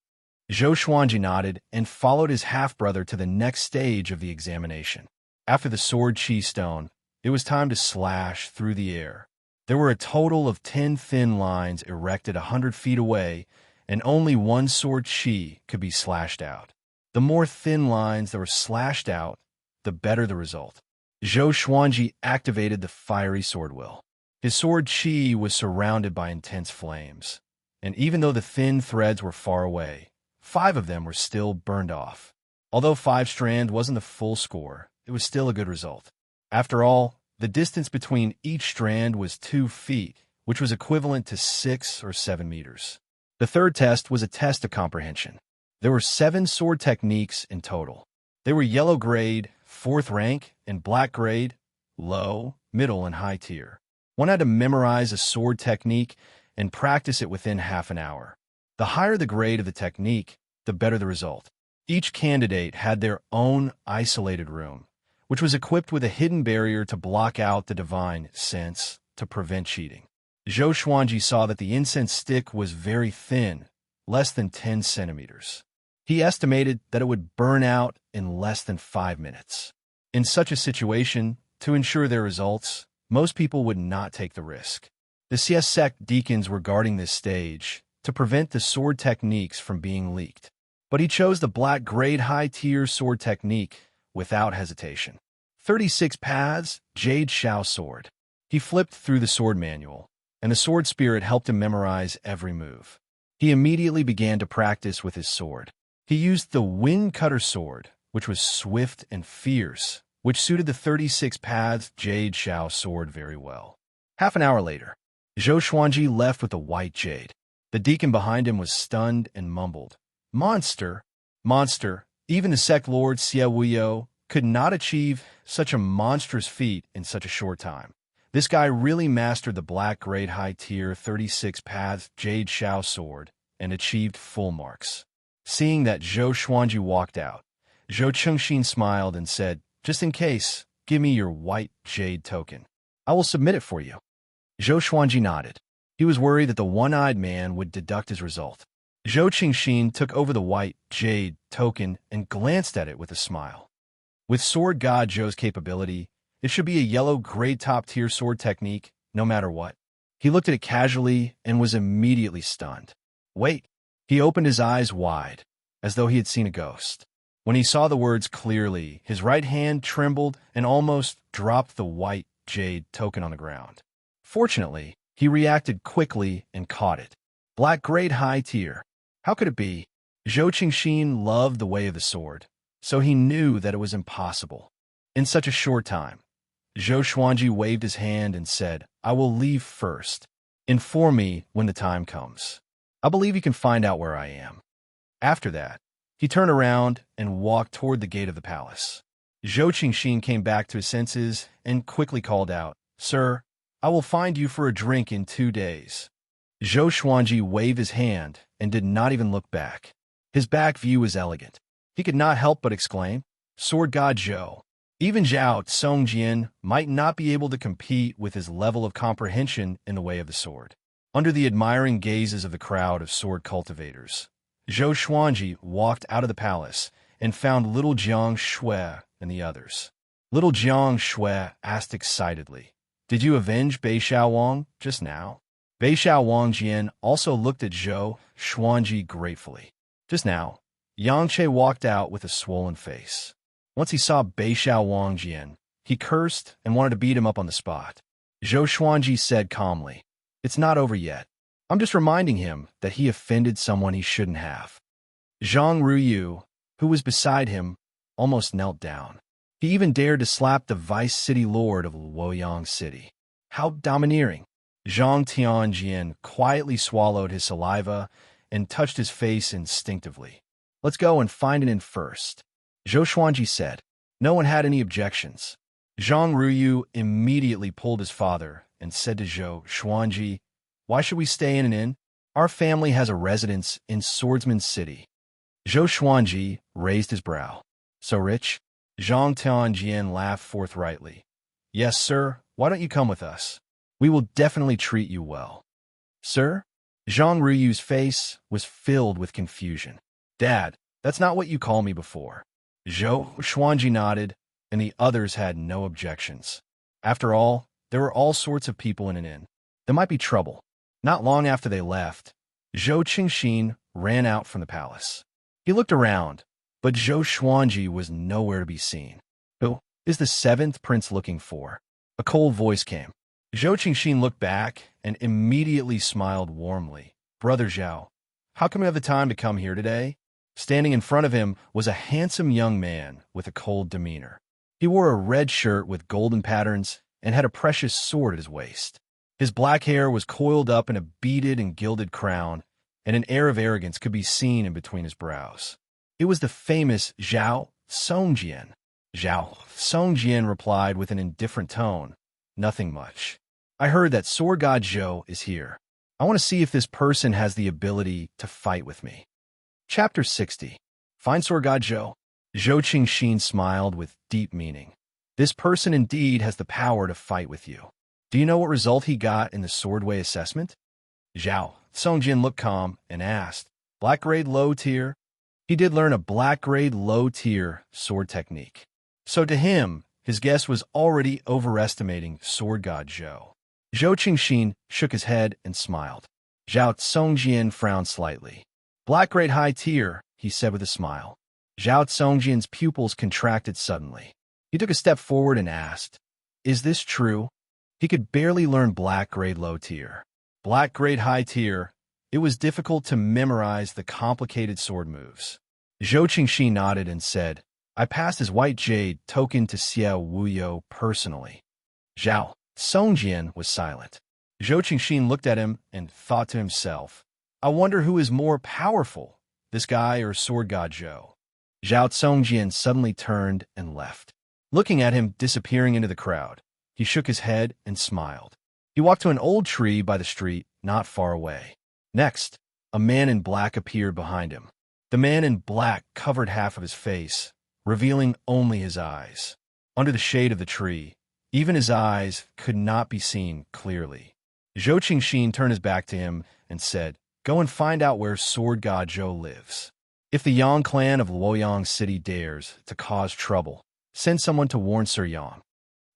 Zhou Xuanji nodded and followed his half-brother to the next stage of the examination. After the sword chi stone, it was time to slash through the air. There were a total of 10 thin lines erected 100 feet away, and only one sword chi could be slashed out. The more thin lines that were slashed out, the better the result. Zhou Xuanji activated the fiery sword will. His sword chi was surrounded by intense flames, and even though the thin threads were far away, 5 of them were still burned off. Although 5 strand wasn't the full score, it was still a good result. After all, the distance between each strand was 2 feet, which was equivalent to 6 or 7 meters. The third test was a test of comprehension. There were 7 sword techniques in total. They were yellow grade, 4th rank, and black grade, low, middle, and high tier. One had to memorize a sword technique and practice it within half an hour. The higher the grade of the technique, the better the result. Each candidate had their own isolated room, which was equipped with a hidden barrier to block out the divine sense to prevent cheating. Zhou Xuanji saw that the incense stick was very thin, less than 10 centimeters. He estimated that it would burn out in less than 5 minutes. In such a situation, to ensure their results, most people would not take the risk. The CS sect deacons were guarding this stage to prevent the sword techniques from being leaked. But he chose the black grade high-tier sword technique without hesitation. 36 paths, Jade Shao sword. He flipped through the sword manual, and the sword spirit helped him memorize every move. He immediately began to practice with his sword. He used the wind cutter sword, which was swift and fierce, which suited the 36 paths Jade Shao sword very well. Half an hour later, Zhou Xuanji left with the white jade. The deacon behind him was stunned and mumbled, "Monster! Monster! Even the sect lord Xie Wuyo could not achieve such a monstrous feat in such a short time. This guy really mastered the black grade high tier 36 paths Jade Shao sword and achieved full marks." Seeing that Zhou Xuanji walked out, Zhou Qingxin smiled and said, "Just in case, give me your white jade token. I will submit it for you." Zhou Xuanji nodded. He was worried that the one-eyed man would deduct his result. Zhou Qingxin took over the white jade token and glanced at it with a smile. With Sword God Zhou's capability, it should be a yellow grade top-tier sword technique, no matter what. He looked at it casually and was immediately stunned. Wait. He opened his eyes wide, as though he had seen a ghost. When he saw the words clearly, his right hand trembled and almost dropped the white jade token on the ground. Fortunately, he reacted quickly and caught it. Black grade high tier. How could it be? Zhou Qingxin loved the way of the sword, so he knew that it was impossible. In such a short time, Zhou Xuanji waved his hand and said, "I will leave first. Inform me when the time comes. I believe you can find out where I am." After that, he turned around and walked toward the gate of the palace. Zhou Qingxin came back to his senses and quickly called out, "Sir, I will find you for a drink in 2 days." Zhou Xuanji waved his hand and did not even look back. His back view was elegant. He could not help but exclaim, "Sword God Zhou." Even Zhao Tsongjian might not be able to compete with his level of comprehension in the way of the sword. Under the admiring gazes of the crowd of sword cultivators, Zhou Xuanji walked out of the palace and found little Jiang Shui and the others. Little Jiang Shui asked excitedly, "Did you avenge Bei Xiaowang just now?" Bei Xiaowang Jian also looked at Zhou Xuanji gratefully. Just now, Yang Che walked out with a swollen face. Once he saw Bei Xiaowang Jian, he cursed and wanted to beat him up on the spot. Zhou Xuanji said calmly, "It's not over yet. I'm just reminding him that he offended someone he shouldn't have." Zhang Ruyu, who was beside him, almost knelt down. He even dared to slap the vice city lord of Luoyang City. How domineering! Zhang Tianjian quietly swallowed his saliva and touched his face instinctively. "Let's go and find an inn first," Zhou Xuanji said. No one had any objections. Zhang Ruyu immediately pulled his father and said to Zhou Xuanji, "Why should we stay in an inn? Our family has a residence in Swordsman City. Zhou Xuanji raised his brow. So rich? Zhang Tianjian laughed forthrightly. Yes, sir. Why don't you come with us? We will definitely treat you well. Sir? Zhang Ruyu's face was filled with confusion. Dad, that's not what you called me before. Zhou Xuanji nodded, and the others had no objections. After all, there were all sorts of people in an inn. There might be trouble. Not long after they left, Zhou Qingxin ran out from the palace. He looked around, but Zhou Xuanji was nowhere to be seen. Who is the seventh prince looking for? A cold voice came. Zhou Qingxin looked back and immediately smiled warmly. Brother Zhao, how come you have the time to come here today? Standing in front of him was a handsome young man with a cold demeanor. He wore a red shirt with golden patterns and had a precious sword at his waist. His black hair was coiled up in a beaded and gilded crown, and an air of arrogance could be seen in between his brows. It was the famous Zhao Songjian. Zhao Songjian replied with an indifferent tone, "Nothing much. I heard that Sword God Zhou is here. I want to see if this person has the ability to fight with me." Chapter 60. Find Sword God Zhou. Zhou Qingxin smiled with deep meaning. This person indeed has the power to fight with you. Do you know what result he got in the Swordway assessment? Zhao Songjian looked calm and asked, Black grade low tier? He did learn a black grade low tier sword technique. So to him, his guess was already overestimating Sword God Zhou. Zhou Qingxin shook his head and smiled. Zhao Songjian frowned slightly. Black grade high tier, he said with a smile. Zhao Songjian's pupils contracted suddenly. He took a step forward and asked, Is this true? He could barely learn black grade low tier. Black grade high tier, it was difficult to memorize the complicated sword moves. Zhou Qingxin nodded and said, I passed his white jade token to Xiao Wuyo personally. Zhao Songjian was silent. Zhou Qingxin looked at him and thought to himself, I wonder who is more powerful, this guy or Sword God Zhou. Zhao Songjian suddenly turned and left. Looking at him disappearing into the crowd, he shook his head and smiled. He walked to an old tree by the street not far away. Next, a man in black appeared behind him. The man in black covered half of his face, revealing only his eyes. Under the shade of the tree, even his eyes could not be seen clearly. Zhou Qingxin turned his back to him and said, Go and find out where Sword God Zhou lives. If the Yang clan of Luoyang City dares to cause trouble, send someone to warn Sir Yang.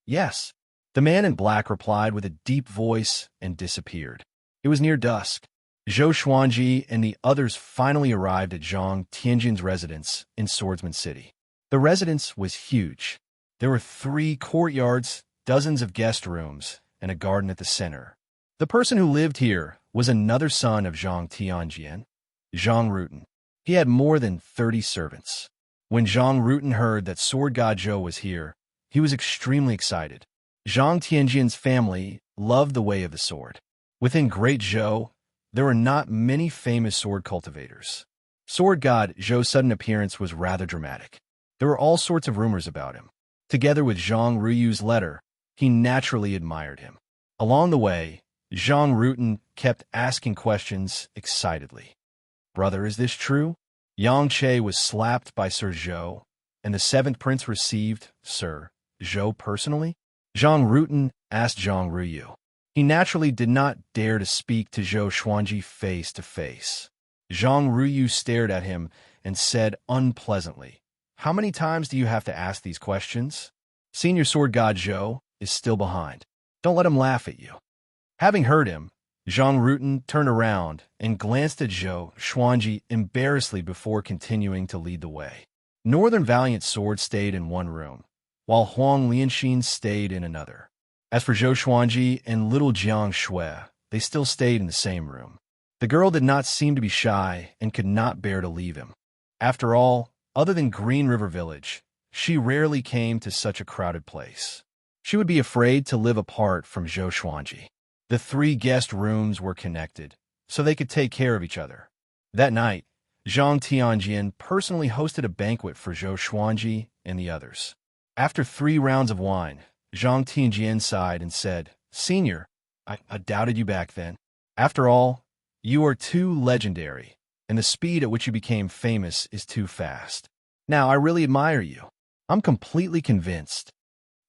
Yes, the man in black replied with a deep voice and disappeared. It was near dusk. Zhou Xuanji and the others finally arrived at Zhang Tianjin's residence in Swordsman City. The residence was huge. There were 3 courtyards, dozens of guest rooms, and a garden at the center. The person who lived here was another son of Zhang Tianjian, Zhang Rutan. He had more than 30 servants. When Zhang Rutan heard that Sword God Zhou was here, he was extremely excited. Zhang Tianjian's family loved the way of the sword. Within Great Zhou, there were not many famous sword cultivators. Sword God Zhou's sudden appearance was rather dramatic. There were all sorts of rumors about him. Together with Zhang Ruyu's letter, he naturally admired him. Along the way, Zhang Rutan kept asking questions excitedly. Brother, is this true? Yang Che was slapped by Sir Zhou, and the 7th prince received Sir Zhou personally? Zhang Rutan asked Zhang Ruyu. He naturally did not dare to speak to Zhou Xuanji face to face. Zhang Ruyu stared at him and said unpleasantly, How many times do you have to ask these questions? Senior Sword God Zhou is still behind. Don't let him laugh at you. Having heard him, Zhang Rutan turned around and glanced at Zhou Xuanji embarrassedly before continuing to lead the way. Northern Valiant Sword stayed in one room, while Huang Lianxin stayed in another. As for Zhou Xuanji and little Jiang Shui, they still stayed in the same room. The girl did not seem to be shy and could not bear to leave him. After all, other than Green River Village, she rarely came to such a crowded place. She would be afraid to live apart from Zhou Xuanji. The 3 guest rooms were connected, so they could take care of each other. That night, Zhang Tianjian personally hosted a banquet for Zhou Xuanji and the others. After 3 rounds of wine, Zhang Tianjian sighed and said, Senior, I doubted you back then. After all, You are too legendary, and the speed at which you became famous is too fast. Now, I really admire you. I'm completely convinced.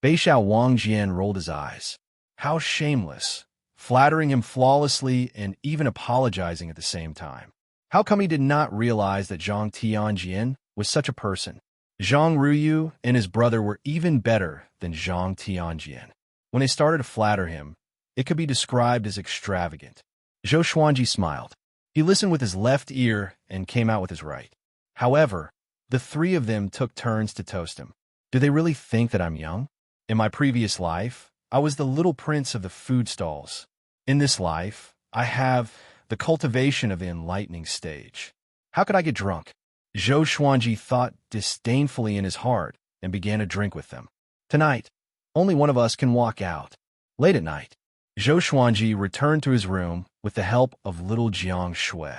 Beixiao Wangjian rolled his eyes. How shameless, flattering him flawlessly and even apologizing at the same time. How come he did not realize that Zhang Tianjian was such a person? Zhang Ruyu and his brother were even better than Zhang Tianjian. When they started to flatter him, it could be described as extravagant. Zhou Xuanji smiled. He listened with his left ear and came out with his right. However, the three of them took turns to toast him. Do they really think that I'm young? In my previous life, I was the little prince of the food stalls. In this life, I have the cultivation of the enlightening stage. How could I get drunk? Zhou Xuanji thought disdainfully in his heart and began to drink with them. Tonight, only one of us can walk out. Late at night, Zhou Xuanji returned to his room with the help of little Jiang Shui.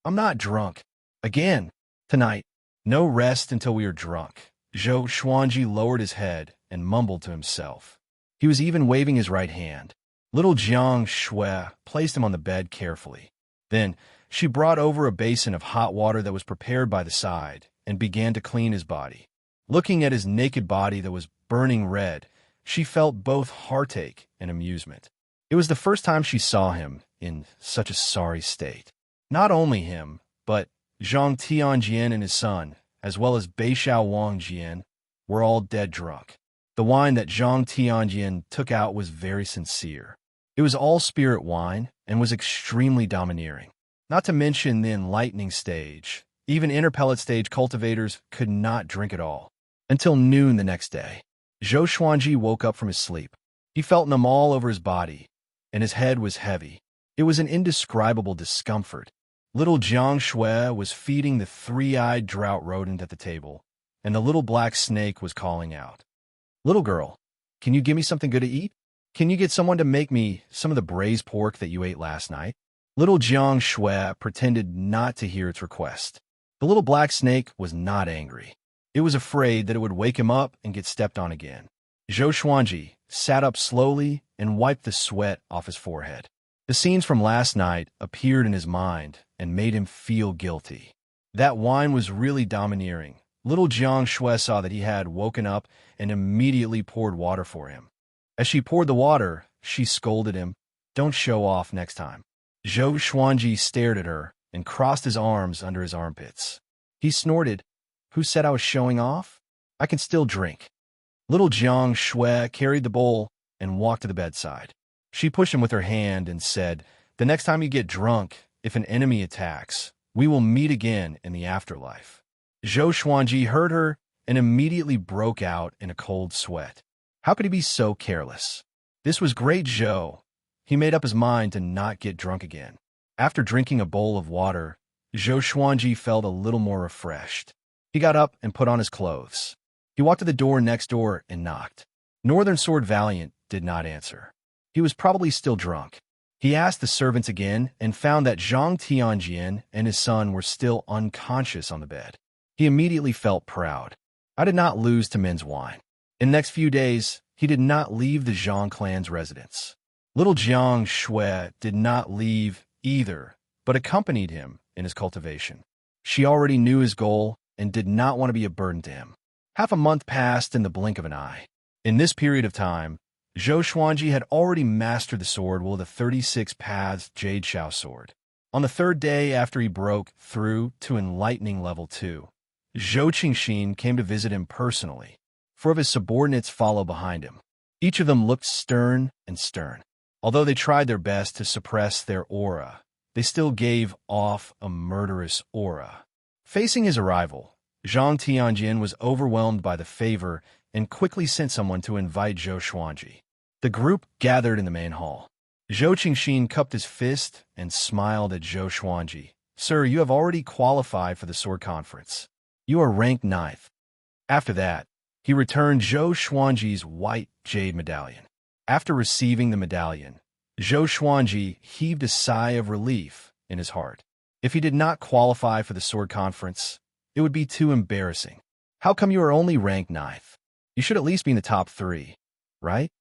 I'm not drunk. Again, tonight, no rest until we are drunk. Zhou Xuanji lowered his head and mumbled to himself. He was even waving his right hand. Little Jiang Shui placed him on the bed carefully. Then, she brought over a basin of hot water that was prepared by the side and began to clean his body. Looking at his naked body that was burning red, she felt both heartache and amusement. It was the first time she saw him in such a sorry state. Not only him, but Zhang Tianjian and his son, as well as Beixiao Wangjian, were all dead drunk. The wine that Zhang Tianjian took out was very sincere. It was all spirit wine and was extremely domineering. Not to mention the enlightening stage. Even interpellate stage cultivators could not drink it all. Until noon the next day, Zhou Xuanji woke up from his sleep. He felt numb all over his body, and his head was heavy. It was an indescribable discomfort. Little Jiang Shui was feeding the three-eyed drought rodent at the table, and the little black snake was calling out. Little girl, can you give me something good to eat? Can you get someone to make me some of the braised pork that you ate last night? Little Jiang Shui pretended not to hear its request. The little black snake was not angry. It was afraid that it would wake him up and get stepped on again. Zhou Xuanji sat up slowly and wiped the sweat off his forehead. The scenes from last night appeared in his mind and made him feel guilty. That wine was really domineering. Little Jiang Shui saw that he had woken up and immediately poured water for him. As she poured the water, she scolded him, "Don't show off next time." Zhou Xuanji stared at her and crossed his arms under his armpits. He snorted, "Who said I was showing off? I can still drink." Little Jiang Shui carried the bowl and walked to the bedside. She pushed him with her hand and said, "The next time you get drunk, if an enemy attacks, we will meet again in the afterlife." Zhou Xuanji heard her and immediately broke out in a cold sweat. How could he be so careless? This was great Zhou. He made up his mind to not get drunk again. After drinking a bowl of water, Zhou Xuanji felt a little more refreshed. He got up and put on his clothes. He walked to the door next door and knocked. Northern Sword Valiant did not answer. He was probably still drunk. He asked the servants again and found that Zhang Tianjian and his son were still unconscious on the bed. He immediately felt proud. I did not lose to men's wine. In the next few days, he did not leave the Zhang clan's residence. Little Jiang Shui did not leave either, but accompanied him in his cultivation. She already knew his goal and did not want to be a burden to him. Half a month passed in the blink of an eye. In this period of time, Zhou Xuanji had already mastered the sword with the 36 paths Jade Shao sword. On the third day after he broke through to enlightening level 2, Zhou Qingxin came to visit him personally. 4 of his subordinates followed behind him. Each of them looked stern and stern. Although they tried their best to suppress their aura, they still gave off a murderous aura. Facing his arrival, Zhang Tianjian was overwhelmed by the favor and quickly sent someone to invite Zhou Xuanji. The group gathered in the main hall. Zhou Qingxin cupped his fist and smiled at Zhou Xuanji. "Sir, you have already qualified for the sword conference. You are ranked 9th. After that, he returned Zhou Xuanji's white jade medallion. After receiving the medallion, Zhou Xuanji heaved a sigh of relief in his heart. If he did not qualify for the sword conference, it would be too embarrassing. How come you are only ranked 9th? You should at least be in the top 3, right?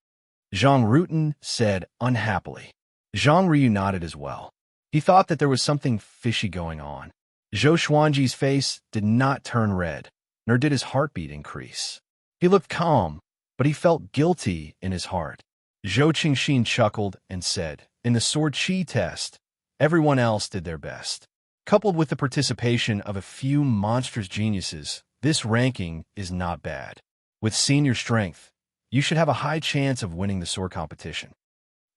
Zhang Rutan said unhappily. Zhang Ryu nodded as well. He thought that there was something fishy going on. Zhou Xuanji's face did not turn red, nor did his heartbeat increase. He looked calm, but he felt guilty in his heart. Zhou Qingxin chuckled and said, "In the sword chi test, everyone else did their best. Coupled with the participation of a few monstrous geniuses, this ranking is not bad. With senior strength, you should have a high chance of winning the sword competition."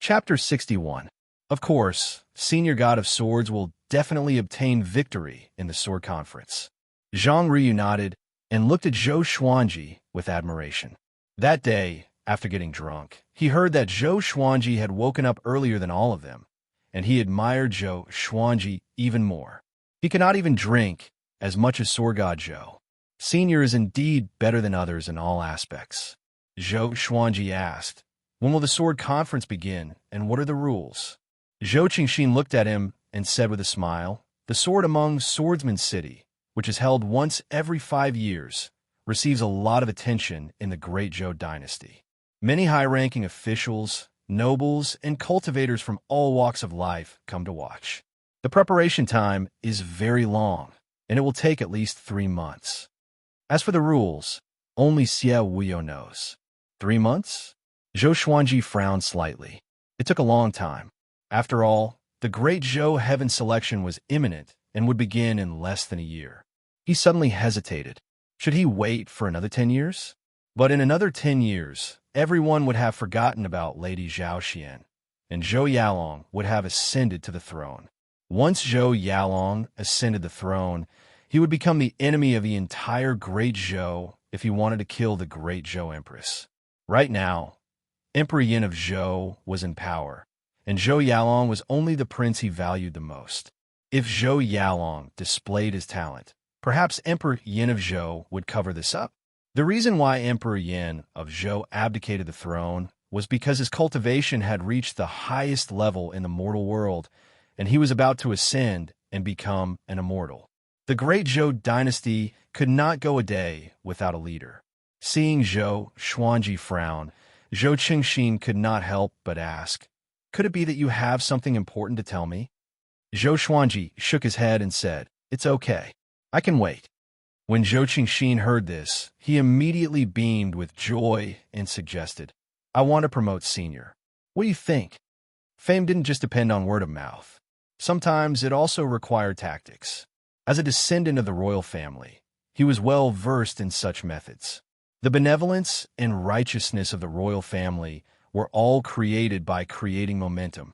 Chapter 61. Of course, Senior God of Swords will definitely obtain victory in the sword conference. Zhang Ryu nodded and looked at Zhou Xuanji with admiration. That day, after getting drunk, he heard that Zhou Xuanji had woken up earlier than all of them, and he admired Zhou Xuanji even more. He could not even drink as much as Sword God Zhou. Senior is indeed better than others in all aspects. Zhou Xuanji asked, "When will the sword conference begin, and what are the rules?" Zhou Qingxin looked at him and said with a smile, "The Sword Among Swordsmen City, which is held once every 5 years, receives a lot of attention in the Great Zhou dynasty. Many high-ranking officials, nobles, and cultivators from all walks of life come to watch. The preparation time is very long, and it will take at least 3 months. As for the rules, only Xie Wuyo knows." 3 months? Zhou Xuanji frowned slightly. It took a long time. After all, the Great Zhou Heaven selection was imminent and would begin in less than a year. He suddenly hesitated. Should he wait for another 10 years? But in another 10 years, everyone would have forgotten about Lady Zhao Xian, and Zhou Yalong would have ascended to the throne. Once Zhou Yalong ascended the throne, he would become the enemy of the entire Great Zhou if he wanted to kill the Great Zhou Empress. Right now, Emperor Yin of Zhou was in power, and Zhou Yalong was only the prince he valued the most. If Zhou Yalong displayed his talent, perhaps Emperor Yin of Zhou would cover this up. The reason why Emperor Yin of Zhou abdicated the throne was because his cultivation had reached the highest level in the mortal world, and he was about to ascend and become an immortal. The Great Zhou dynasty could not go a day without a leader. Seeing Zhou Xuanji frown, Zhou Qingxin could not help but ask, "Could it be that you have something important to tell me?" Zhou Xuanji shook his head and said, "It's okay. I can wait." When Zhou Qingxin heard this, he immediately beamed with joy and suggested, "I want to promote Senior. What do you think?" Fame didn't just depend on word of mouth. Sometimes it also required tactics. As a descendant of the royal family, he was well versed in such methods. The benevolence and righteousness of the royal family were all created by creating momentum.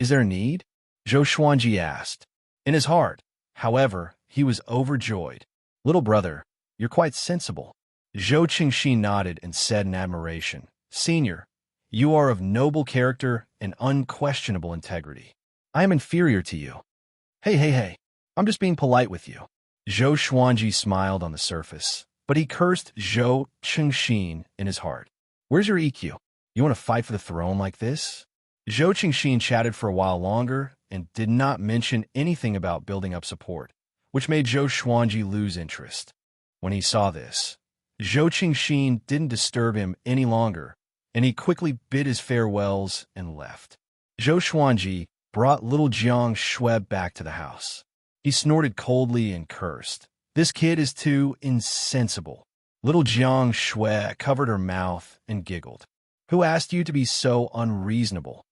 "Is there a need?" Zhou Xuanji asked. In his heart, however, he was overjoyed. "Little brother, you're quite sensible." Zhou Qingxin nodded and said in admiration, "Senior, you are of noble character and unquestionable integrity. I am inferior to you." Hey, I'm just being polite with you." Zhou Xuanji smiled on the surface, but he cursed Zhou Qingxin in his heart. "Where's your EQ? You want to fight for the throne like this?" Zhou Qingxin chatted for a while longer and did not mention anything about building up support, which made Zhou Xuanji lose interest. When he saw this, Zhou Qingxin didn't disturb him any longer, and he quickly bid his farewells and left. Zhou Xuanji brought little Jiang Shui back to the house. He snorted coldly and cursed. "This kid is too insensible." Little Jiang Shui covered her mouth and giggled. "Who asked you to be so unreasonable?"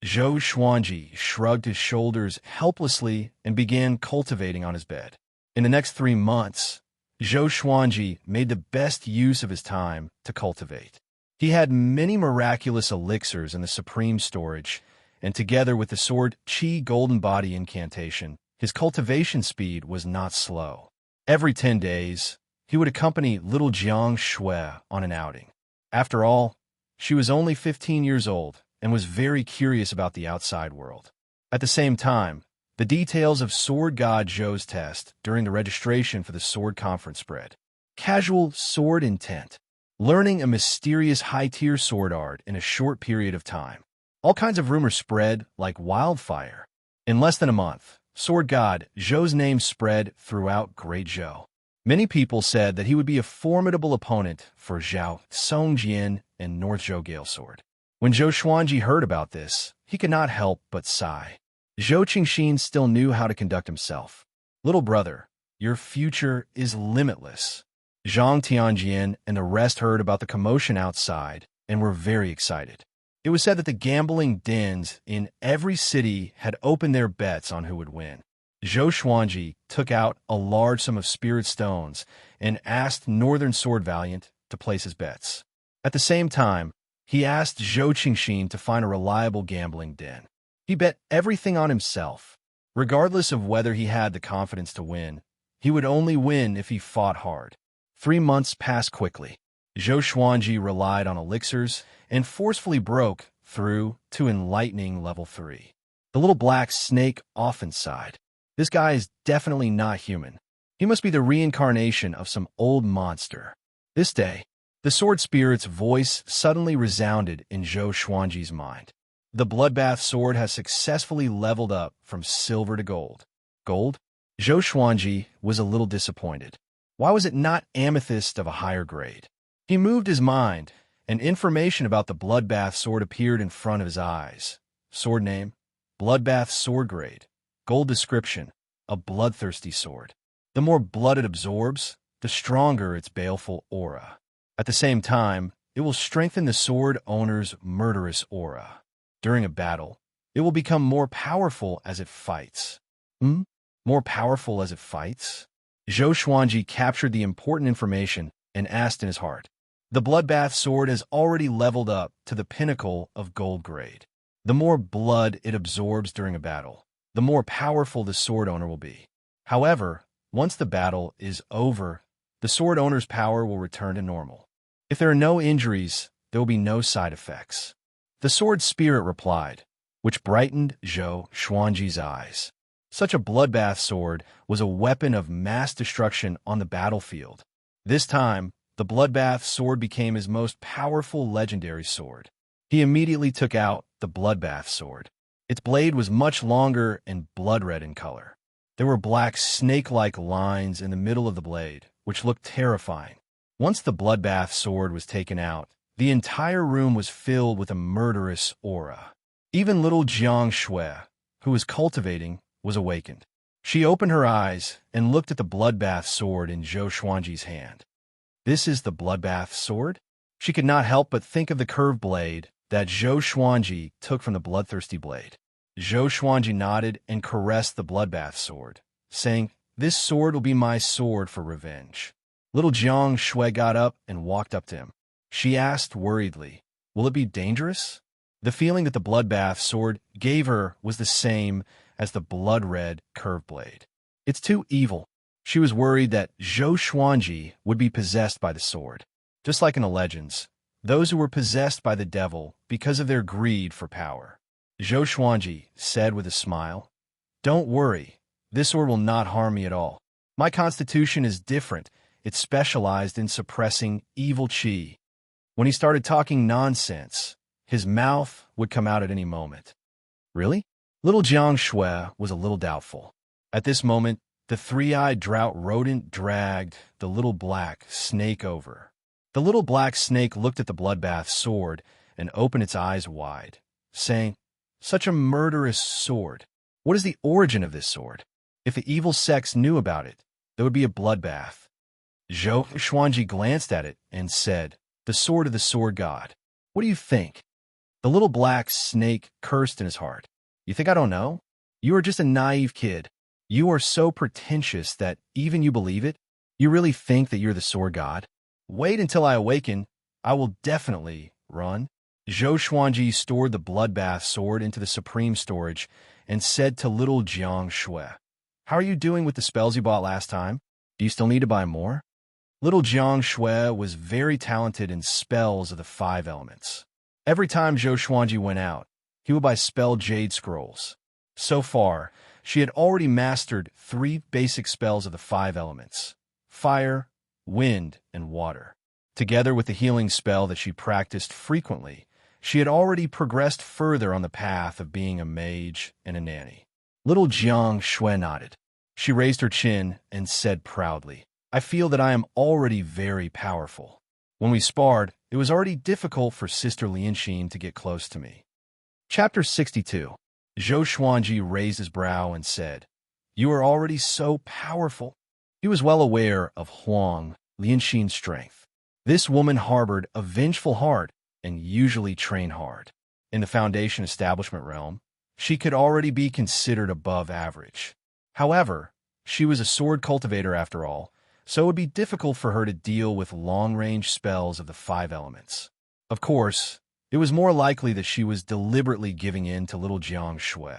Zhou Xuanji shrugged his shoulders helplessly and began cultivating on his bed. In the next 3 months, Zhou Xuanji made the best use of his time to cultivate. He had many miraculous elixirs in the supreme storage, and together with the sword Qi Golden Body incantation, his cultivation speed was not slow. Every 10 days, he would accompany little Jiang Shui on an outing. After all, she was only 15 years old and was very curious about the outside world. At the same time, the details of Sword God Zhou's test during the registration for the sword conference spread. Casual sword intent. Learning a mysterious high-tier sword art in a short period of time. All kinds of rumors spread like wildfire. In less than a month, Sword God Zhou's name spread throughout Great Zhou. Many people said that he would be a formidable opponent for Zhao Songjian and North Zhou Gale Sword. When Zhou Xuanji heard about this, he could not help but sigh. Zhou Qingxin still knew how to conduct himself. Little brother, your future is limitless. Zhang Tianjian and the rest heard about the commotion outside and were very excited. It was said that the gambling dens in every city had opened their bets on who would win. Zhou Xuanji took out a large sum of spirit stones and asked Northern Sword Valiant to place his bets. At the same time, he asked Zhou Qingxin to find a reliable gambling den. He bet everything on himself. Regardless of whether he had the confidence to win, he would only win if he fought hard. 3 months passed quickly. Zhou Xuanji relied on elixirs and forcefully broke through to enlightening level 3. The little black snake often sighed. This guy is definitely not human. He must be the reincarnation of some old monster. This day, the sword spirit's voice suddenly resounded in Zhou Xuanji's mind. The bloodbath sword has successfully leveled up from silver to gold. Gold? Zhou Xuanji was a little disappointed. Why was it not amethyst of a higher grade? He moved his mind, and information about the bloodbath sword appeared in front of his eyes. Sword name, bloodbath sword grade. Gold description, a bloodthirsty sword. The more blood it absorbs, the stronger its baleful aura. At the same time, it will strengthen the sword owner's murderous aura. During a battle, it will become more powerful as it fights. More powerful as it fights? Zhou Xuanji captured the important information and asked in his heart. The bloodbath sword has already leveled up to the pinnacle of gold grade. The more blood it absorbs during a battle, the more powerful the sword owner will be. However, once the battle is over, the sword owner's power will return to normal. If there are no injuries, there will be no side effects. The sword spirit replied, which brightened Zhou Xuanji's eyes. Such a bloodbath sword was a weapon of mass destruction on the battlefield. This time, the bloodbath sword became his most powerful legendary sword. He immediately took out the bloodbath sword. Its blade was much longer and blood red in color. There were black snake-like lines in the middle of the blade, which looked terrifying. Once the bloodbath sword was taken out, the entire room was filled with a murderous aura. Even little Jiang Shui, who was cultivating, was awakened. She opened her eyes and looked at the bloodbath sword in Zhou Xuanji's hand. This is the bloodbath sword? She could not help but think of the curved blade that Zhou Xuanji took from the bloodthirsty blade. Zhou Xuanji nodded and caressed the bloodbath sword, saying, "This sword will be my sword for revenge." Little Jiang Shui got up and walked up to him. She asked worriedly, "Will it be dangerous?" The feeling that the bloodbath sword gave her was the same as the blood-red curved blade. It's too evil. She was worried that Zhou Xuanji would be possessed by the sword. Just like in the legends, those who were possessed by the devil because of their greed for power. Zhou Xuanji said with a smile, "Don't worry, this sword will not harm me at all. My constitution is different. It's specialized in suppressing evil qi." When he started talking nonsense, his mouth would come out at any moment. Really? Little Jiang Shui was a little doubtful. At this moment, the three-eyed drought rodent dragged the little black snake over. The little black snake looked at the bloodbath sword and opened its eyes wide, saying, "Such a murderous sword. What is the origin of this sword? If the evil sects knew about it, there would be a bloodbath." Zhou Xuanji glanced at it and said, "The sword of the sword god. What do you think?" The little black snake cursed in his heart. "You think I don't know? You are just a naive kid. You are so pretentious that even you believe it? You really think that you're the sword god? Wait until I awaken. I will definitely run." Zhou Xuanji stored the bloodbath sword into the supreme storage and said to little Jiang Shui, "How are you doing with the spells you bought last time? Do you still need to buy more?" Little Jiang Shui was very talented in spells of the 5 elements. Every time Zhou Xuanji went out, he would buy spell jade scrolls. So far, she had already mastered 3 basic spells of the 5 elements: fire, wind, and water. Together with the healing spell that she practiced frequently, she had already progressed further on the path of being a mage and a nanny. Little Jiang Shui nodded. She raised her chin and said proudly, "I feel that I am already very powerful. When we sparred, it was already difficult for Sister Lianxin to get close to me." Chapter 62. Zhou Xuanji raised his brow and said, "You are already so powerful." He was well aware of Huang Lianxin's strength. This woman harbored a vengeful heart and usually trained hard. In the foundation establishment realm, she could already be considered above average. However, she was a sword cultivator after all, so it would be difficult for her to deal with long-range spells of the 5 elements. Of course, it was more likely that she was deliberately giving in to little Jiang Shui.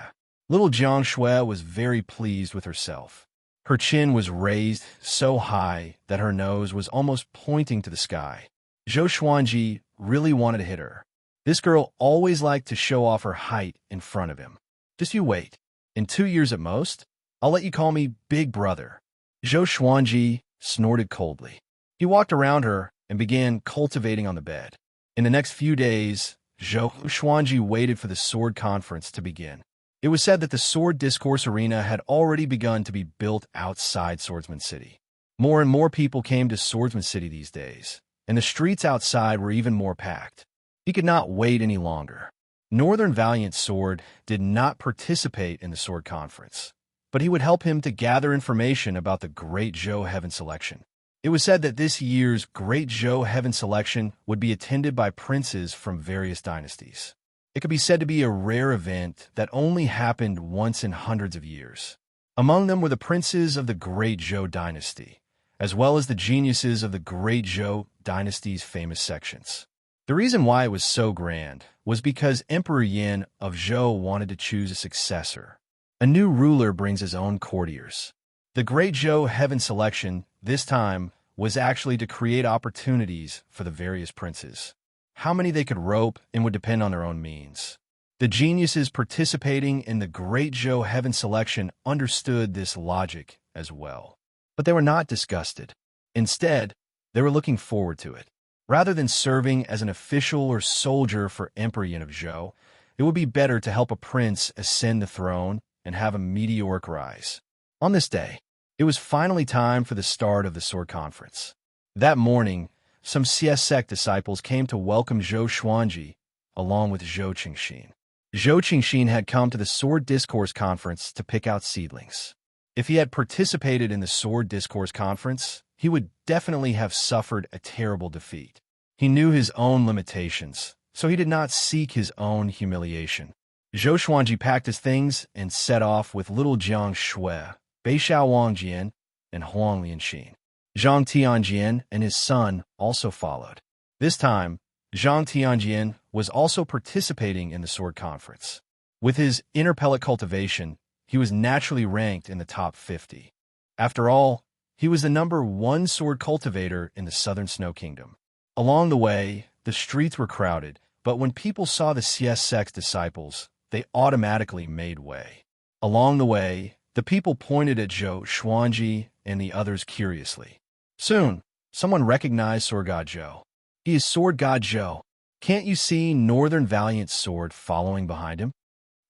Little Jiang Shui was very pleased with herself. Her chin was raised so high that her nose was almost pointing to the sky. Zhou Xuanji really wanted to hit her. This girl always liked to show off her height in front of him. Just you wait. In 2 years at most, I'll let you call me Big Brother. Zhou Xuanji snorted coldly. He walked around her and began cultivating on the bed. In the next few days, Zhou Xuanji waited for the sword conference to begin. It was said that the sword discourse arena had already begun to be built outside Swordsman City. More and more people came to Swordsman City these days, and the streets outside were even more packed. He could not wait any longer. Northern Valiant Sword did not participate in the sword conference, but he would help him to gather information about the Great Zhou Heaven Selection. It was said that this year's Great Zhou Heaven Selection would be attended by princes from various dynasties. It could be said to be a rare event that only happened once in hundreds of years. Among them were the princes of the Great Zhou dynasty, as well as the geniuses of the Great Zhou dynasty's famous sections. The reason why it was so grand was because Emperor Yin of Zhou wanted to choose a successor. A new ruler brings his own courtiers. The Great Zhou Heaven Selection, this time, was actually to create opportunities for the various princes. How many they could rope and would depend on their own means. The geniuses participating in the Great Zhou Heaven Selection understood this logic as well. But they were not disgusted. Instead, they were looking forward to it. Rather than serving as an official or soldier for Emperor Yin of Zhou, it would be better to help a prince ascend the throne and have a meteoric rise. On this day, it was finally time for the start of the sword conference. That morning, some CS sect disciples came to welcome Zhou Xuanji, along with Zhou Qingxin. Zhou Qingxin had come to the Sword Discourse Conference to pick out seedlings. If he had participated in the Sword Discourse Conference, he would definitely have suffered a terrible defeat. He knew his own limitations, so he did not seek his own humiliation. Zhou Xuanji packed his things and set off with little Jiang Shui, Beixiao Wangjian, and Huang Lianxin. Zhang Tianjian and his son also followed. This time, Zhang Tianjian was also participating in the sword conference. With his interpellate cultivation, he was naturally ranked in the top 50. After all, he was the #1 sword cultivator in the Southern Snow Kingdom. Along the way, the streets were crowded, but when people saw the CS Sex disciples, they automatically made way. Along the way, the people pointed at Zhou Xuanji and the others curiously. Soon, someone recognized Sword God Zhou. He is Sword God Zhou. Can't you see Northern Valiant Sword following behind him?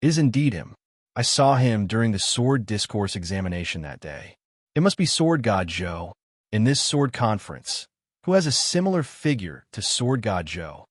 It is indeed him. I saw him during the sword discourse examination that day. It must be Sword God Zhou, in this sword conference, who has a similar figure to Sword God Zhou.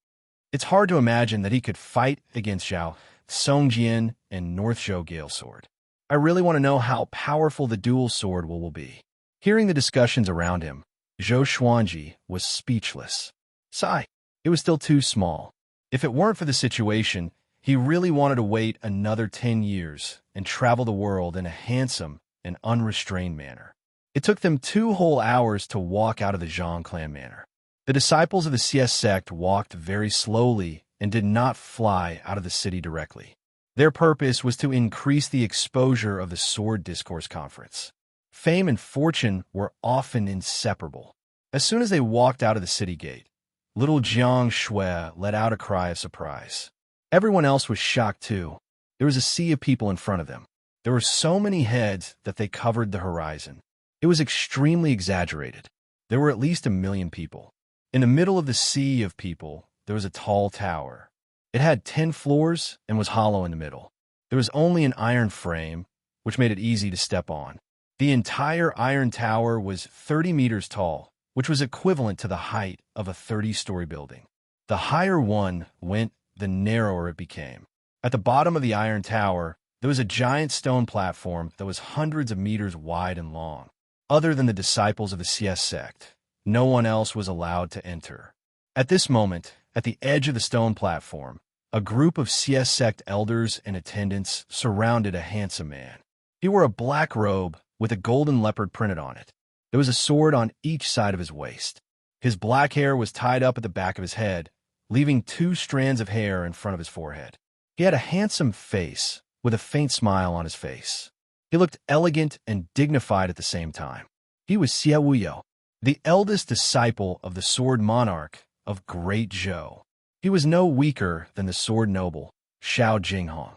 It's hard to imagine that he could fight against Zhao Songjian and North Zhou Gale Sword. I really want to know how powerful the dual sword will be. Hearing the discussions around him, Zhou Xuanji was speechless. Sigh, it was still too small. If it weren't for the situation, he really wanted to wait another 10 years and travel the world in a handsome and unrestrained manner. It took them 2 whole hours to walk out of the Zhang clan manor. The disciples of the CS sect walked very slowly and did not fly out of the city directly. Their purpose was to increase the exposure of the Sword Discourse Conference. Fame and fortune were often inseparable. As soon as they walked out of the city gate, little Jiang Shui let out a cry of surprise. Everyone else was shocked too. There was a sea of people in front of them. There were so many heads that they covered the horizon. It was extremely exaggerated. There were at least 1 million people. In the middle of the sea of people, there was a tall tower. It had 10 floors and was hollow in the middle. There was only an iron frame, which made it easy to step on. The entire iron tower was 30 meters tall, which was equivalent to the height of a 30-story building. The higher one went, the narrower it became. At the bottom of the iron tower, There was a giant stone platform that was hundreds of meters wide and long. Other than the disciples of the CS sect, no one else was allowed to enter. At this moment, at the edge of the stone platform, a group of CS sect elders and attendants surrounded a handsome man. He wore a black robe with a golden leopard printed on it. There was a sword on each side of his waist. His black hair was tied up at the back of his head, leaving 2 strands of hair in front of his forehead. He had a handsome face, with a faint smile on his face. He looked elegant and dignified at the same time. He was Xie Wuyo, the eldest disciple of the Sword Monarch of Great Zhou. He was no weaker than the Sword Noble, Xiao Jinghong.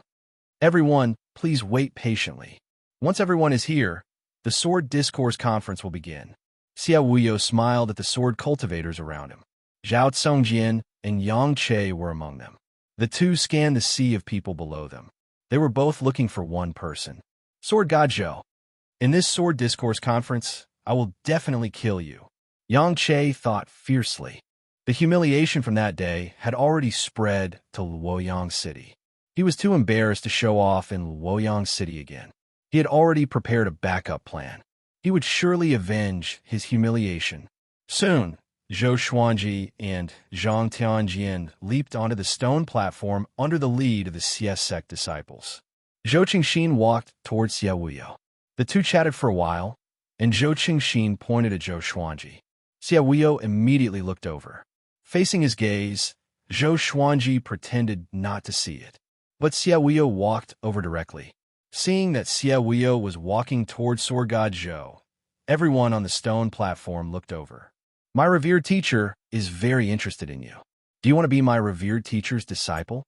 Everyone, please wait patiently. Once everyone is here, the Sword Discourse Conference will begin. Xie Wuyo smiled at the sword cultivators around him. Zhao Tsongjian and Yang Che were among them. The two scanned the sea of people below them. They were both looking for one person. Sword God Zhou. In this Sword Discourse Conference, I will definitely kill you. Yang Che thought fiercely. The humiliation from that day had already spread to Luoyang City. He was too embarrassed to show off in Luoyang City again. He had already prepared a backup plan. He would surely avenge his humiliation. Soon, Zhou Xuanji and Zhang Tianjian leaped onto the stone platform under the lead of the CS sect disciples. Zhou Qingxin walked towards Xie Wuyo. The two chatted for a while, and Zhou Qingxin pointed at Zhou Xuanji. Xie Wuyo immediately looked over. Facing his gaze, Zhou Xuanji pretended not to see it. But Xie Wuyo walked over directly. Seeing that Xie Wuyo was walking towards Sword God Zhou, everyone on the stone platform looked over. My revered teacher is very interested in you. Do you want to be my revered teacher's disciple?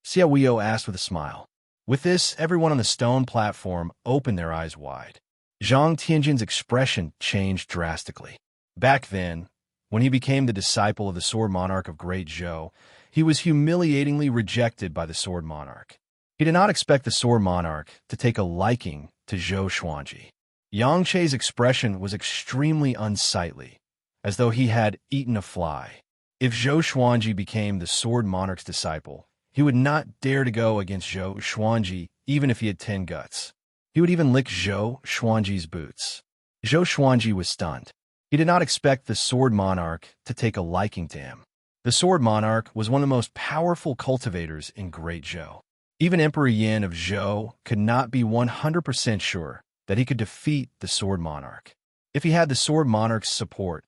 Xie Wuyo asked with a smile. With this, everyone on the stone platform opened their eyes wide. Zhang Tianjin's expression changed drastically. Back then, when he became the disciple of the Sword Monarch of Great Zhou, he was humiliatingly rejected by the Sword Monarch. He did not expect the Sword Monarch to take a liking to Zhou Xuanji. Yang Che's expression was extremely unsightly, as though he had eaten a fly. If Zhou Xuanji became the Sword Monarch's disciple, he would not dare to go against Zhou Xuanji even if he had 10 guts. He would even lick Zhou Xuanji's boots. Zhou Xuanji was stunned. He did not expect the Sword Monarch to take a liking to him. The Sword Monarch was one of the most powerful cultivators in Great Zhou. Even Emperor Yin of Zhou could not be 100% sure that he could defeat the Sword Monarch. If he had the Sword Monarch's support,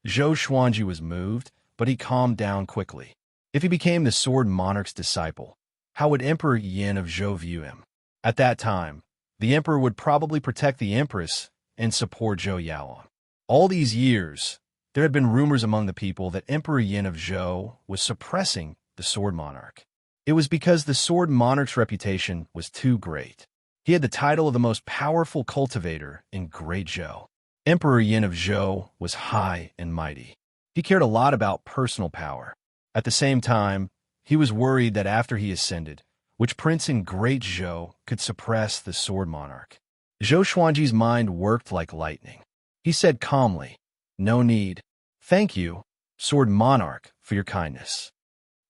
Zhou Xuanji was moved, but he calmed down quickly. If he became the Sword Monarch's disciple, how would Emperor Yin of Zhou view him? At that time, the Emperor would probably protect the Empress and support Zhou Yaolong. All these years, there had been rumors among the people that Emperor Yin of Zhou was suppressing the Sword Monarch. It was because the Sword Monarch's reputation was too great. He had the title of the most powerful cultivator in Great Zhou. Emperor Yin of Zhou was high and mighty. He cared a lot about personal power. At the same time, he was worried that after he ascended, which prince in Great Zhou could suppress the Sword Monarch. Zhou Xuanji's mind worked like lightning. He said calmly, "No need. Thank you, Sword Monarch, for your kindness."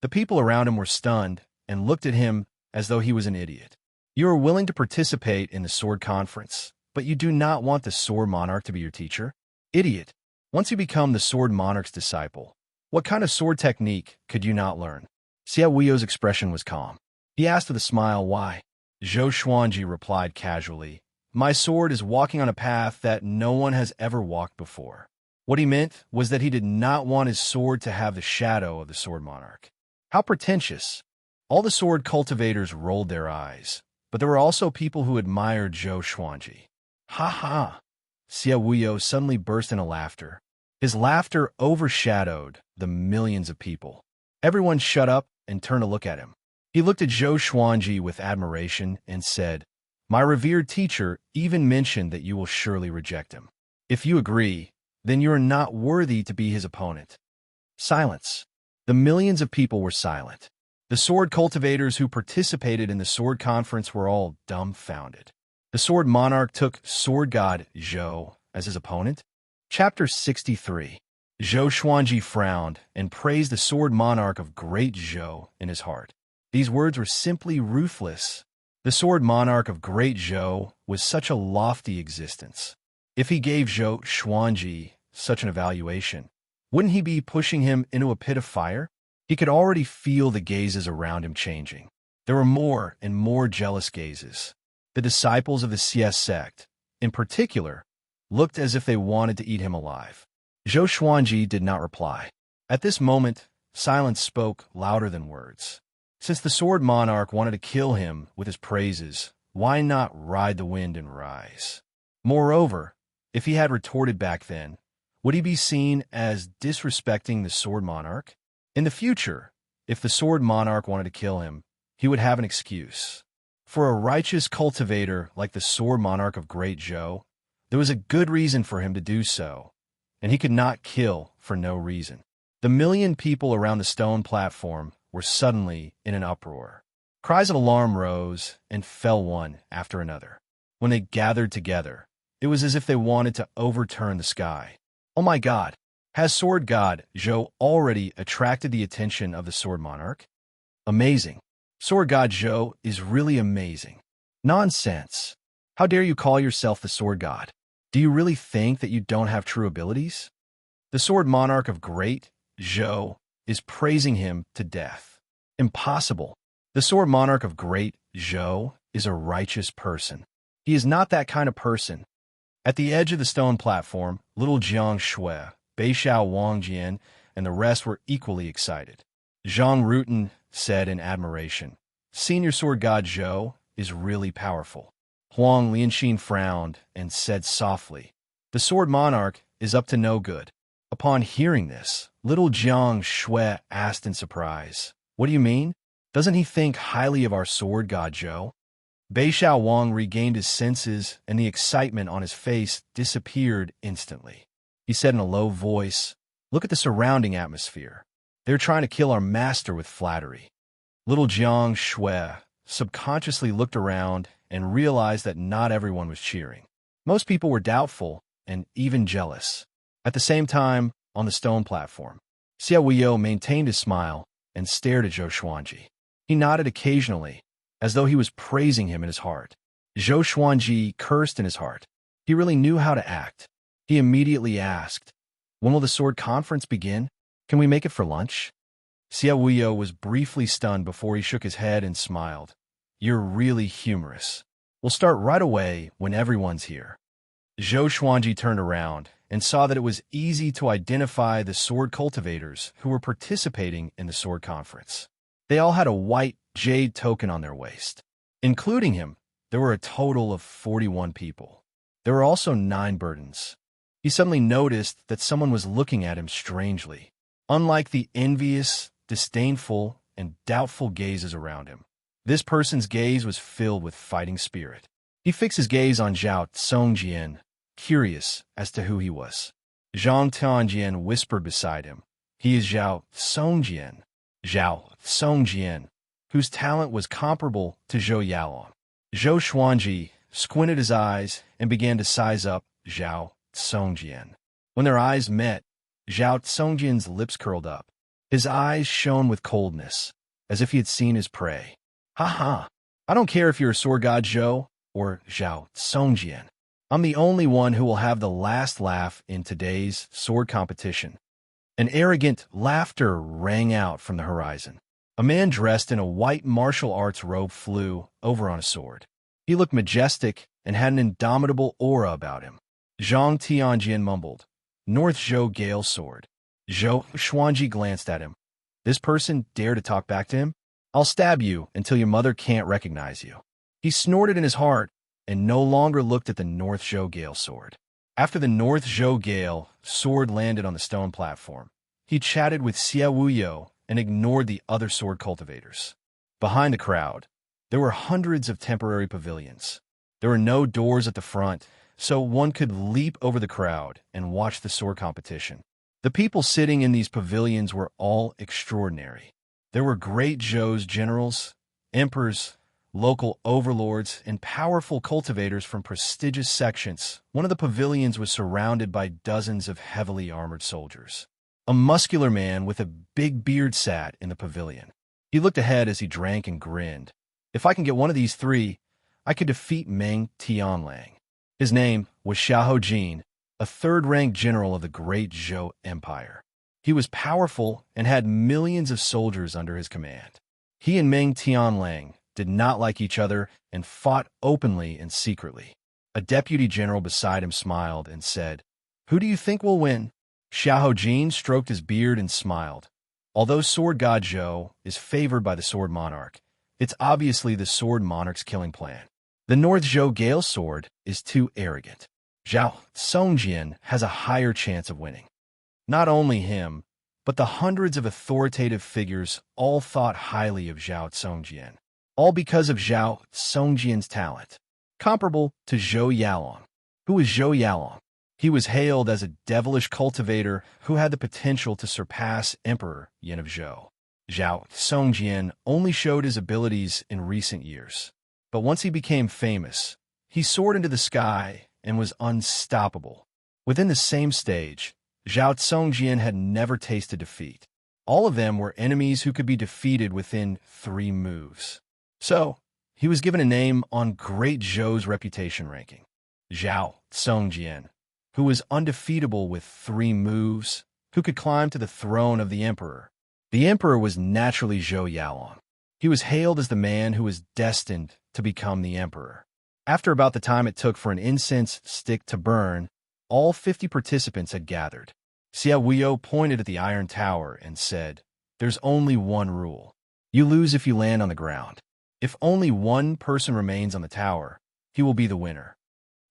The people around him were stunned and looked at him as though he was an idiot. You are willing to participate in the Sword Conference, but you do not want the Sword Monarch to be your teacher? Idiot. Once you become the Sword Monarch's disciple, what kind of sword technique could you not learn? Xie Wuyo's expression was calm. He asked with a smile why. Zhou Xuanji replied casually, "My sword is walking on a path that no one has ever walked before." What he meant was that he did not want his sword to have the shadow of the Sword Monarch. How pretentious. All the sword cultivators rolled their eyes, but there were also people who admired Zhou Xuanji. Ha ha! Xie Wuyo suddenly burst into laughter. His laughter overshadowed the millions of people. Everyone shut up and turned to look at him. He looked at Zhou Xuanji with admiration and said, "My revered teacher even mentioned that you will surely reject him. If you agree, then you are not worthy to be his opponent." Silence. The millions of people were silent. The sword cultivators who participated in the sword conference were all dumbfounded. The Sword Monarch took Sword God Zhou as his opponent. Chapter 63. Zhou Xuanji frowned and praised the Sword Monarch of Great Zhou in his heart. These words were simply ruthless. The sword monarch of Great Zhou was such a lofty existence. If he gave Zhou Xuanji such an evaluation, wouldn't he be pushing him into a pit of fire? He could already feel the gazes around him changing. There were more and more jealous gazes. The disciples of the CS sect, in particular, looked as if they wanted to eat him alive. Zhou Xuanji did not reply. At this moment, silence spoke louder than words. Since the sword monarch wanted to kill him with his praises, why not ride the wind and rise? Moreover, if he had retorted back then, would he be seen as disrespecting the sword monarch? In the future, if the sword monarch wanted to kill him, he would have an excuse. For a righteous cultivator like the sword monarch of Great Zhou, there was a good reason for him to do so, and he could not kill for no reason. The million people around the stone platform were suddenly in an uproar. Cries of alarm rose and fell one after another. When they gathered together, it was as if they wanted to overturn the sky. Oh my God! Has sword god Zhou already attracted the attention of the sword monarch? Amazing. Sword god Zhou is really amazing. Nonsense. How dare you call yourself the sword god? Do you really think that you don't have true abilities? The sword monarch of Great Zhou is praising him to death. Impossible. The sword monarch of Great Zhou is a righteous person. He is not that kind of person. At the edge of the stone platform, little Jiang Shui, Beixiao Wangjian, and the rest were equally excited. Zhang Rutan said in admiration, "Senior sword god Zhou is really powerful." Huang Lianxin frowned and said softly, "The sword monarch is up to no good." Upon hearing this, little Jiang Shui asked in surprise, "What do you mean? Doesn't he think highly of our sword god Zhou?" Beixiao Wang regained his senses, and the excitement on his face disappeared instantly. He said in a low voice, "Look at the surrounding atmosphere. They're trying to kill our master with flattery." Little Jiang Shui subconsciously looked around and realized that not everyone was cheering. Most people were doubtful and even jealous. At the same time, on the stone platform, Xiaoyo maintained his smile and stared at Zhou Xuanji. He nodded occasionally, as though he was praising him in his heart. Zhou Xuanji cursed in his heart. He really knew how to act. He immediately asked, "When will the sword conference begin? Can we make it for lunch?" Xiaoyo was briefly stunned before he shook his head and smiled. "You're really humorous. We'll start right away when everyone's here." Zhou Xuanji turned around and saw that it was easy to identify the sword cultivators who were participating in the sword conference. They all had a white jade token on their waist. Including him, there were a total of 41 people. There were also 9 burdens. He suddenly noticed that someone was looking at him strangely. Unlike the envious, disdainful, and doubtful gazes around him, this person's gaze was filled with fighting spirit. He fixed his gaze on Zhao Tsongjian, curious as to who he was. Zhang Tianjian whispered beside him, "He is Zhao Tsongjian." Zhao Tsongjian, whose talent was comparable to Zhou Yaolong. Zhou Xuanji squinted his eyes and began to size up Zhao Tsongjian. When their eyes met, Zhao Tsongjian's lips curled up. His eyes shone with coldness, as if he had seen his prey. "Ha ha! I don't care if you're a sword god Zhou or Zhao Tsongjian. I'm the only one who will have the last laugh in today's sword competition." An arrogant laughter rang out from the horizon. A man dressed in a white martial arts robe flew over on a sword. He looked majestic and had an indomitable aura about him. Zhang Tianjian mumbled, "North Zhou Gale Sword." Zhou Xuanji glanced at him. This person dared to talk back to him? "I'll stab you until your mother can't recognize you." He snorted in his heart and no longer looked at the North Zhou Gale Sword. After the North Zhou Gale sword landed on the stone platform, he chatted with Xiao Wuyo and ignored the other sword cultivators. Behind the crowd, there were hundreds of temporary pavilions. There were no doors at the front, so one could leap over the crowd and watch the sword competition. The people sitting in these pavilions were all extraordinary. There were Great Zhou's generals, emperors, local overlords, and powerful cultivators from prestigious sections. One of the pavilions was surrounded by dozens of heavily armored soldiers. A muscular man with a big beard sat in the pavilion. He looked ahead as he drank and grinned. If I can get one of these three, I could defeat Meng Tianlang. His name was Xiahou Jin, a third-rank general of the Great Zhou Empire. He was powerful and had millions of soldiers under his command. He and Meng Tianlang did not like each other and fought openly and secretly. A deputy general beside him smiled and said, "Who do you think will win?" Xiahou Jin stroked his beard and smiled. Although Sword God Zhou is favored by the Sword Monarch, it's obviously the Sword Monarch's killing plan. The North Zhou Gale Sword is too arrogant. Zhao Songjian has a higher chance of winning. Not only him, but the hundreds of authoritative figures all thought highly of Zhao Songjian, all because of Zhao Songjian's talent, comparable to Zhou Yalong. Who is Zhou Yalong? He was hailed as a devilish cultivator who had the potential to surpass Emperor Yin of Zhou. Zhao Songjian only showed his abilities in recent years, but once he became famous, he soared into the sky and was unstoppable. Within the same stage, Zhao Songjian had never tasted defeat. All of them were enemies who could be defeated within 3 moves. So, he was given a name on Great Zhou's reputation ranking. Zhao Songjian, who was undefeatable with 3 moves, who could climb to the throne of the emperor. The emperor was naturally Zhou Yalong. He was hailed as the man who was destined to become the emperor. After about the time it took for an incense stick to burn, all 50 participants had gathered. Xia Wuyo pointed at the Iron Tower and said, "There's only one rule. You lose if you land on the ground. If only one person remains on the tower, he will be the winner.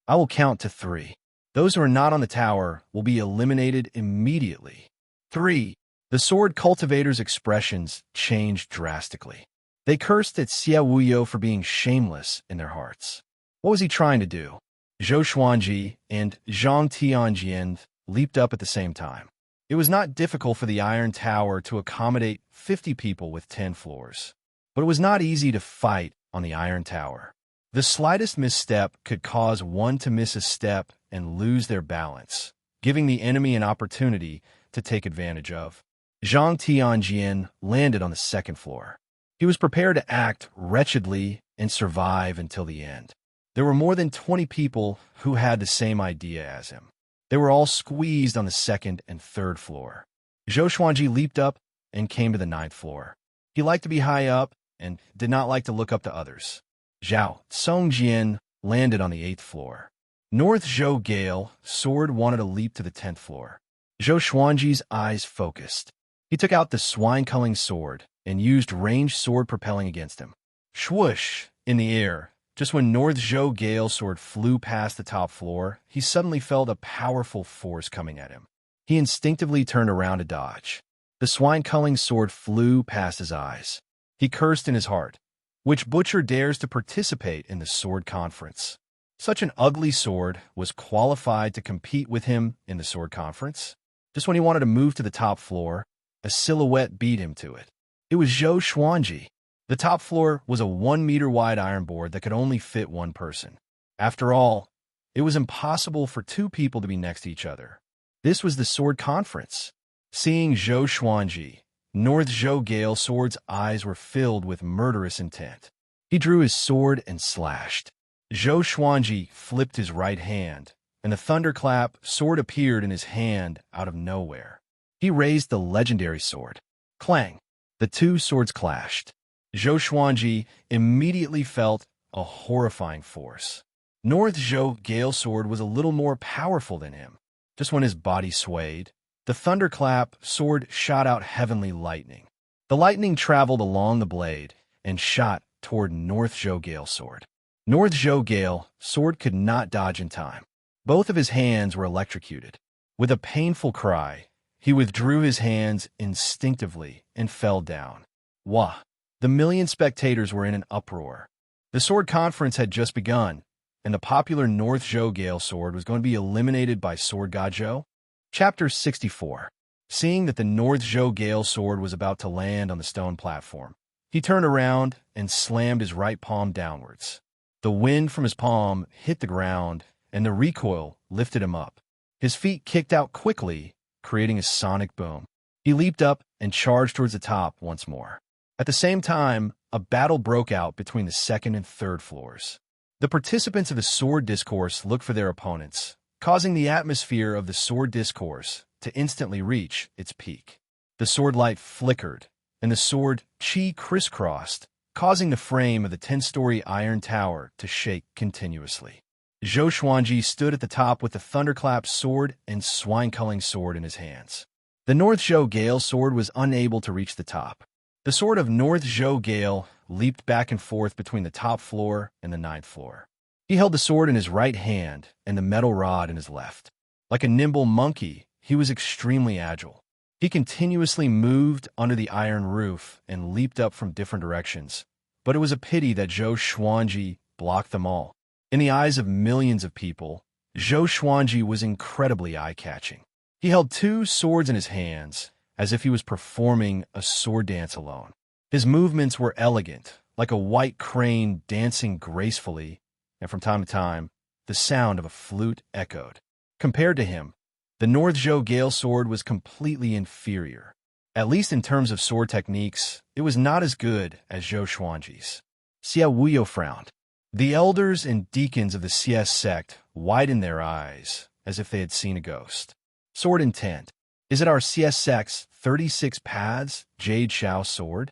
I will count to 3. Those who are not on the tower will be eliminated immediately." 3. The sword cultivators' expressions changed drastically. They cursed at Xia Wuyo for being shameless in their hearts. What was he trying to do? Zhou Xuanji and Zhang Tianjian leaped up at the same time. It was not difficult for the Iron Tower to accommodate 50 people with 10 floors. But it was not easy to fight on the Iron Tower. The slightest misstep could cause one to miss a step and lose their balance, giving the enemy an opportunity to take advantage of. Zhang Tianjian landed on the 2nd floor. He was prepared to act wretchedly and survive until the end. There were more than 20 people who had the same idea as him. They were all squeezed on the 2nd and 3rd floor. Zhou Xuanji leaped up and came to the 9th floor. He liked to be high up and did not like to look up to others. Zhao Songjian landed on the 8th floor. North Zhou Gale Sword wanted to leap to the 10th floor. Zhou Xuanji's eyes focused. He took out the swine-culling sword and used ranged sword propelling against him. Swoosh! In the air, just when North Zhou Gale Sword flew past the top floor, he suddenly felt a powerful force coming at him. He instinctively turned around to dodge. The swine-culling sword flew past his eyes. He cursed in his heart. Which butcher dares to participate in the sword conference? Such an ugly sword was qualified to compete with him in the sword conference. Just when he wanted to move to the top floor, a silhouette beat him to it. It was Zhou Xuanji. The top floor was a 1-meter wide iron board that could only fit one person. After all, it was impossible for 2 people to be next to each other. This was the sword conference. Seeing Zhou Xuanji, North Zhou Gale Sword's eyes were filled with murderous intent. He drew his sword and slashed. Zhou Xuanji flipped his right hand, and a thunderclap sword appeared in his hand out of nowhere. He raised the legendary sword. Clang! The 2 swords clashed. Zhou Xuanji immediately felt a horrifying force. North Zhou Gale Sword was a little more powerful than him. Just when his body swayed, the thunderclap sword shot out heavenly lightning. The lightning traveled along the blade and shot toward North Zhou Gale Sword. North Zhou Gale Sword could not dodge in time. Both of his hands were electrocuted. With a painful cry, he withdrew his hands instinctively and fell down. Wah! The million spectators were in an uproar. The sword conference had just begun, and the popular North Zhou Gale Sword was going to be eliminated by Sword God Zhou. Chapter 64. Seeing that the North Zhou Gale Sword was about to land on the stone platform, he turned around and slammed his right palm downwards. The wind from his palm hit the ground, and the recoil lifted him up. His feet kicked out quickly, creating a sonic boom. He leaped up and charged towards the top once more. At the same time, a battle broke out between the second and third floors. The participants of the sword discourse looked for their opponents, causing the atmosphere of the sword discourse to instantly reach its peak. The sword light flickered, and the sword chi crisscrossed, causing the frame of the 10-story iron tower to shake continuously. Zhou Xuanji stood at the top with the thunderclap sword and swine-culling sword in his hands. The North Zhou Gale sword was unable to reach the top. The sword of North Zhou Gale leaped back and forth between the top floor and the 9th floor. He held the sword in his right hand and the metal rod in his left. Like a nimble monkey, he was extremely agile. He continuously moved under the iron roof and leaped up from different directions, but it was a pity that Zhou Xuanji blocked them all. In the eyes of millions of people, Zhou Xuanji was incredibly eye-catching. He held 2 swords in his hands, as if he was performing a sword dance alone. His movements were elegant, like a white crane dancing gracefully, and from time to time, the sound of a flute echoed. Compared to him, the North Zhou Gale sword was completely inferior. At least in terms of sword techniques, it was not as good as Zhou Xuanji's. Xia Wuyo frowned. The elders and deacons of the CS sect widened their eyes, as if they had seen a ghost. Sword intent. Is it our CS sect's 36 paths Jade Shao sword?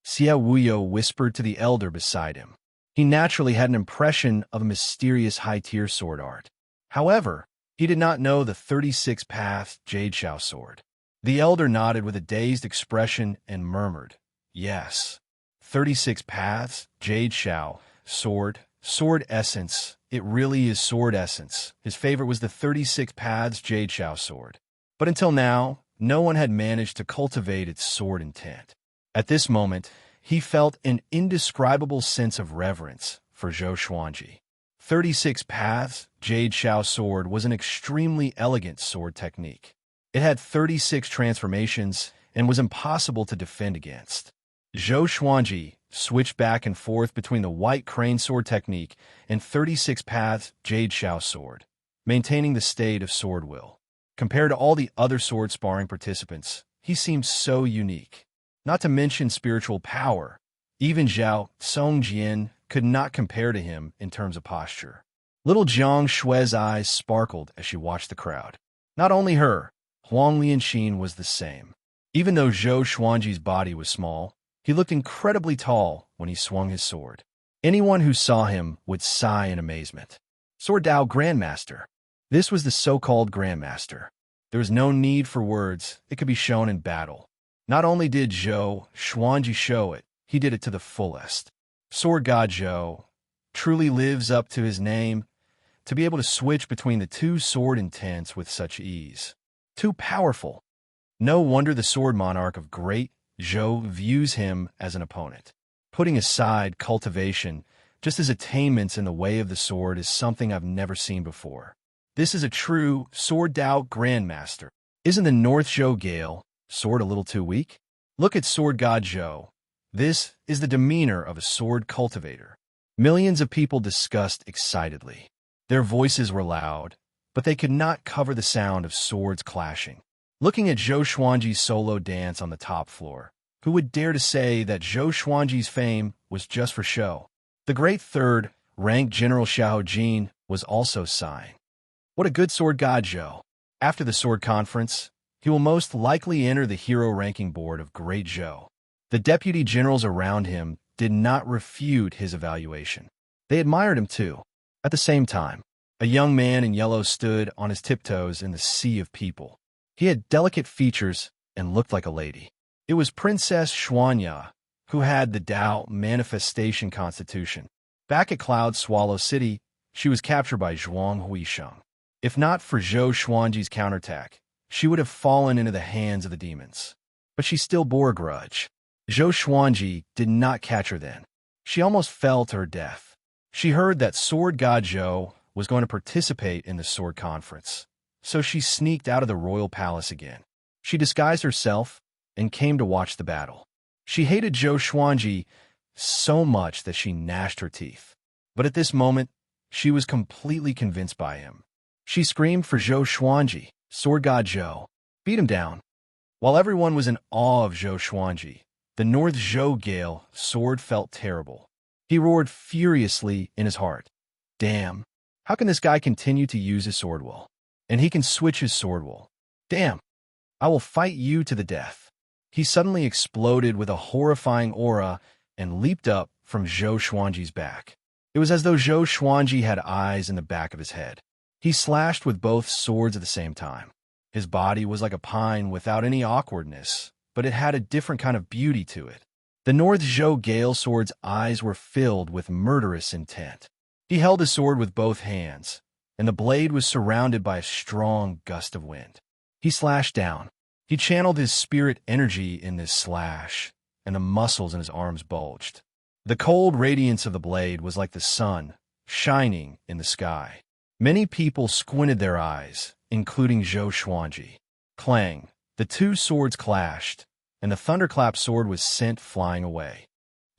Xia Wuyo whispered to the elder beside him. He naturally had an impression of a mysterious high-tier sword art. However, he did not know the 36 paths Jade Shao sword. The elder nodded with a dazed expression and murmured, "Yes. 36 paths Jade Shao sword essence. It really is sword essence." His favorite was the 36 paths Jade Shao sword. But until now, no one had managed to cultivate its sword intent. At this moment, he felt an indescribable sense of reverence for Zhou Xuanji. 36 paths Jade Shao sword was an extremely elegant sword technique. It had 36 transformations and was impossible to defend against. Zhou Xuanji switched back and forth between the white crane sword technique and 36 paths Jade Shao sword, maintaining the state of sword will. Compared to all the other sword sparring participants, he seemed so unique. Not to mention spiritual power, even Zhao Songjian could not compare to him in terms of posture. Little Jiang Shue's eyes sparkled as she watched the crowd. Not only her, Huang Lianxin was the same. Even though Zhou Xuanji's body was small, he looked incredibly tall when he swung his sword. Anyone who saw him would sigh in amazement. Sword Dao Grandmaster. This was the so-called Grandmaster. There was no need for words. It could be shown in battle. Not only did Zhou Xuanji show it, he did it to the fullest. Sword God Zhou truly lives up to his name, to be able to switch between the 2 sword intents with such ease. Too powerful. No wonder the sword monarch of Great Zhou views him as an opponent. Putting aside cultivation, just his attainments in the way of the sword is something I've never seen before. This is a true Sword Dao Grandmaster. Isn't the North Zhou Gale sword a little too weak? Look at Sword God Zhou. This is the demeanor of a sword cultivator. Millions of people discussed excitedly. Their voices were loud, but they could not cover the sound of swords clashing. Looking at Zhou Xuanji's solo dance on the top floor, who would dare to say that Zhou Xuanji's fame was just for show? The great third-ranked General Xiao Jin was also sighing. What a good sword god Zhou. After the sword conference, he will most likely enter the hero ranking board of Great Zhou. The deputy generals around him did not refute his evaluation. They admired him too. At the same time, a young man in yellow stood on his tiptoes in the sea of people. He had delicate features and looked like a lady. It was Princess Xuanya, who had the Dao manifestation constitution. Back at Cloud Swallow City, she was captured by Zhuang Huisheng. If not for Zhou Xuanji's counterattack, she would have fallen into the hands of the demons. But she still bore a grudge. Zhou Xuanji did not catch her then. She almost fell to her death. She heard that Sword God Zhou was going to participate in the sword conference, so she sneaked out of the royal palace again. She disguised herself and came to watch the battle. She hated Zhou Xuanji so much that she gnashed her teeth. But at this moment, she was completely convinced by him. She screamed for Zhou Xuanji, Sword God Zhou. Beat him down. While everyone was in awe of Zhou Xuanji, The North Zhou Gale sword felt terrible. He roared furiously in his heart. Damn, how can this guy continue to use his sword well? And he can switch his sword well. Damn, I will fight you to the death. He suddenly exploded with a horrifying aura and leaped up from Zhou Xuanji's back. It was as though Zhou Xuanji had eyes in the back of his head. He slashed with both swords at the same time. His body was like a pine without any awkwardness, but it had a different kind of beauty to it. The North Zhou Gale sword's eyes were filled with murderous intent. He held his sword with both hands, and the blade was surrounded by a strong gust of wind. He slashed down. He channeled his spirit energy in this slash, and the muscles in his arms bulged. The cold radiance of the blade was like the sun, shining in the sky. Many people squinted their eyes, including Zhou Xuanji. Clang! The two swords clashed, and the thunderclap sword was sent flying away.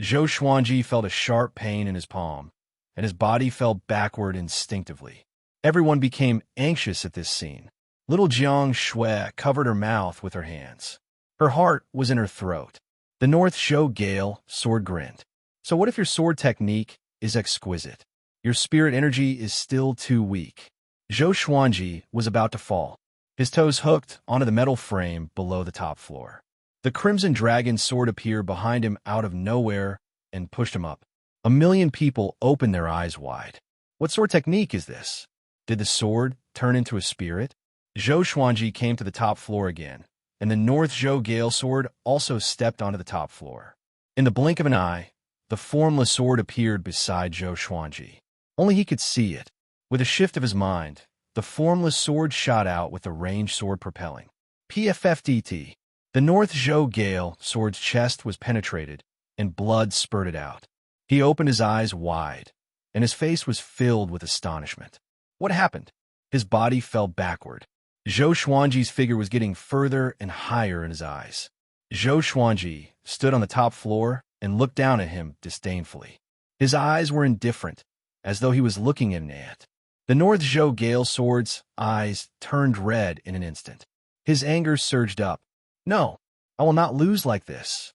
Zhou Xuanji felt a sharp pain in his palm, and his body fell backward instinctively. Everyone became anxious at this scene. Little Jiang Shui covered her mouth with her hands. Her heart was in her throat. The North Zhou Gale sword grinned. So what if your sword technique is exquisite? Your spirit energy is still too weak. Zhou Xuanji was about to fall. His toes hooked onto the metal frame below the top floor. The Crimson Dragon sword appeared behind him out of nowhere and pushed him up. 1,000,000 people opened their eyes wide. What sword technique is this? Did the sword turn into a spirit? Zhou Xuanji came to the top floor again, and the North Zhou Gale sword also stepped onto the top floor. In the blink of an eye, the formless sword appeared beside Zhou Xuanji. Only he could see it. With a shift of his mind, the formless sword shot out with the ranged sword propelling. PFFDT. The North Zhou Gale sword's chest was penetrated, and blood spurted out. He opened his eyes wide, and his face was filled with astonishment. What happened? His body fell backward. Zhou Xuanji's figure was getting further and higher in his eyes. Zhou Xuanji stood on the top floor and looked down at him disdainfully. His eyes were indifferent, as though he was looking at an ant. The North Zhou Gale sword's eyes turned red in an instant. His anger surged up. No, I will not lose like this.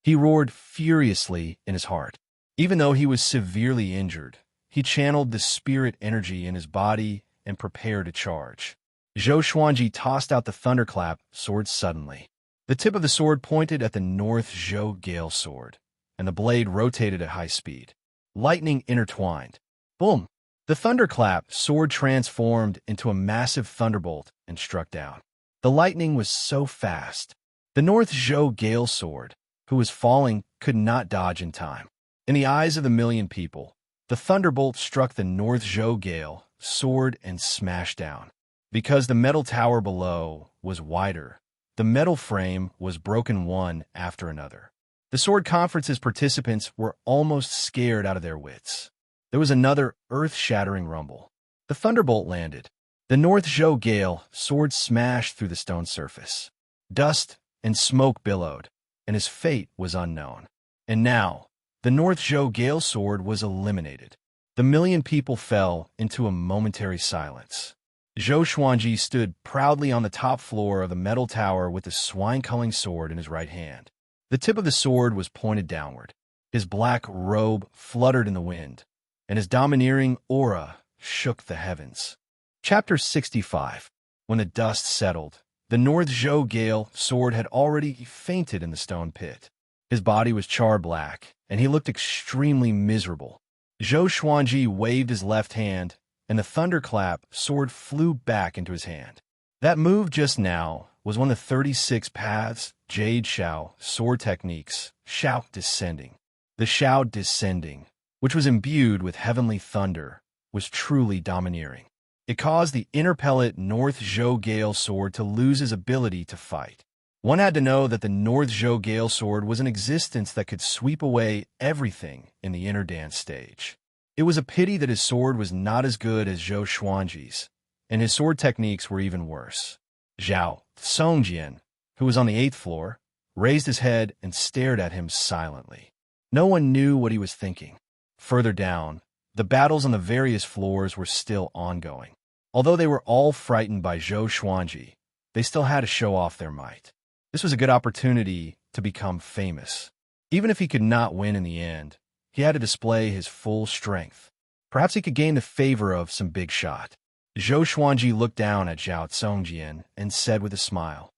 He roared furiously in his heart. Even though he was severely injured, he channeled the spirit energy in his body and prepared to charge. Zhou Xuanji tossed out the thunderclap sword suddenly. The tip of the sword pointed at the North Zhou Gale sword, and the blade rotated at high speed. Lightning intertwined. Boom! The thunderclap sword transformed into a massive thunderbolt and struck down. The lightning was so fast. The North Zhou Gale sword, who was falling, could not dodge in time. In the eyes of the 1,000,000 people, the thunderbolt struck the North Zhou Gale sword and smashed down. Because the metal tower below was wider, the metal frame was broken one after another. The sword conference's participants were almost scared out of their wits. There was another earth-shattering rumble. The thunderbolt landed. The North Zhou Gale sword smashed through the stone surface. Dust and smoke billowed, and his fate was unknown. And now, the North Zhou Gale sword was eliminated. The 1,000,000 people fell into a momentary silence. Zhou Xuanji stood proudly on the top floor of the metal tower with the swine-culling sword in his right hand. The tip of the sword was pointed downward. His black robe fluttered in the wind, and his domineering aura shook the heavens. Chapter 65. When the dust settled, the North Zhou Gale sword had already fainted in the stone pit. His body was charred black, and he looked extremely miserable. Zhou Xuanji waved his left hand, and the thunderclap sword flew back into his hand. That move just now was one of the 36 paths Jade Shao sword techniques, Shao Descending. The Shao Descending, which was imbued with heavenly thunder, was truly domineering. It caused the interpellate North Zhou Gale sword to lose his ability to fight. One had to know that the North Zhou Gale sword was an existence that could sweep away everything in the inner dance stage. It was a pity that his sword was not as good as Zhou Xuanji's, and his sword techniques were even worse. Zhao Songjian, who was on the 8th floor, raised his head and stared at him silently. No one knew what he was thinking. Further down, the battles on the various floors were still ongoing. Although they were all frightened by Zhou Xuanji, they still had to show off their might. This was a good opportunity to become famous. Even if he could not win in the end, he had to display his full strength. Perhaps he could gain the favor of some big shot. Zhou Xuanji looked down at Zhao Congjian and said with a smile,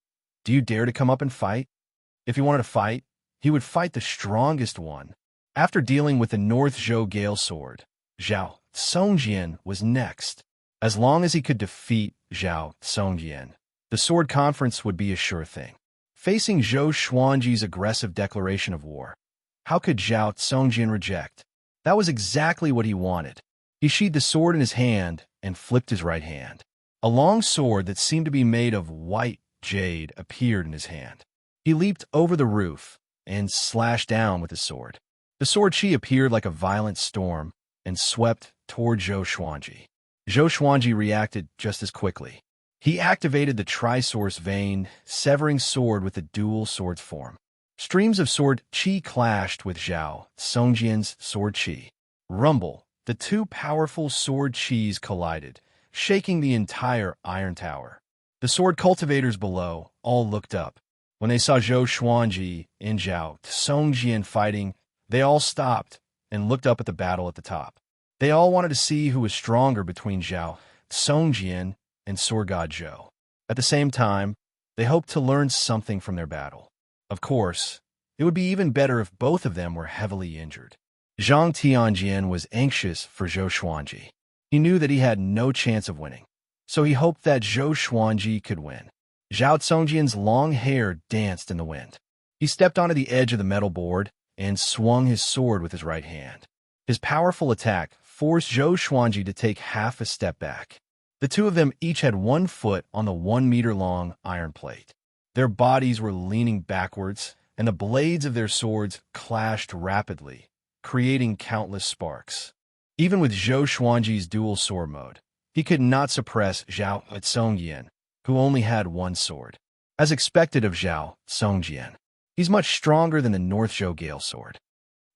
"Do you dare to come up and fight?" If he wanted to fight, he would fight the strongest one. After dealing with the North Zhou Gale Sword, Zhao Congjian was next. As long as he could defeat Zhao Congjian, the sword conference would be a sure thing. Facing Zhou Xuanji's aggressive declaration of war, how could Zhao Congjian reject? That was exactly what he wanted. He sheathed the sword in his hand and flipped his right hand. A long sword that seemed to be made of white jade appeared in his hand. He leaped over the roof and slashed down with his sword. The sword chi appeared like a violent storm and swept toward Zhou Xuanji. Zhou Xuanji reacted just as quickly. He activated the Trisource Vein, severing sword with the dual sword's form. Streams of sword chi clashed with Zhao Congjian's sword chi. Rumble, the two powerful sword chis collided, shaking the entire iron tower. The sword cultivators below all looked up. When they saw Zhou Xuanji and Zhao Congjian fighting, they all stopped and looked up at the battle at the top. They all wanted to see who was stronger between Zhao Congjian and Sword God Zhou. At the same time, they hoped to learn something from their battle. Of course, it would be even better if both of them were heavily injured. Zhang Tianjian was anxious for Zhou Xuanji. He knew that he had no chance of winning, so he hoped that Zhou Xuanji could win. Zhao Congjian's long hair danced in the wind. He stepped onto the edge of the metal board and swung his sword with his right hand. His powerful attack forced Zhou Xuanji to take half a step back. The two of them each had 1 foot on the 1-meter-long iron plate. Their bodies were leaning backwards, and the blades of their swords clashed rapidly, creating countless sparks. Even with Zhou Xuanji's dual sword mode, he could not suppress Zhao Congjian, who only had 1 sword. As expected of Zhao Congjian, he's much stronger than the North Zhou Gale Sword.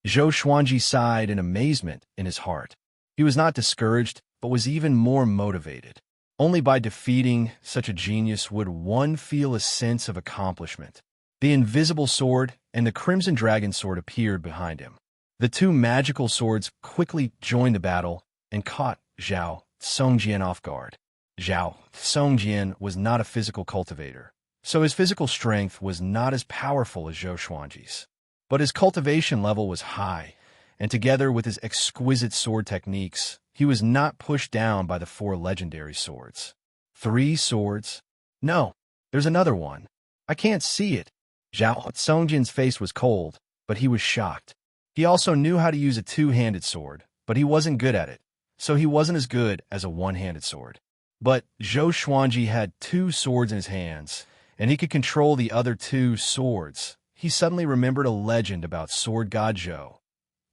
Zhou Xuanji sighed in amazement in his heart. He was not discouraged, but was even more motivated. Only by defeating such a genius would one feel a sense of accomplishment. The invisible sword and the Crimson Dragon sword appeared behind him. The two magical swords quickly joined the battle and caught Zhao Congjian off guard. Zhao Congjian was not a physical cultivator, so his physical strength was not as powerful as Zhou Xuanji's. But his cultivation level was high, and together with his exquisite sword techniques, he was not pushed down by the 4 legendary swords. 3 swords? No, there's another one. I can't see it. Zhao Congjian's face was cold, but he was shocked. He also knew how to use a 2-handed sword, but he wasn't good at it, so he wasn't as good as a 1-handed sword. But Zhou Xuanji had 2 swords in his hands, and he could control the other 2 swords. He suddenly remembered a legend about Sword God Zhou.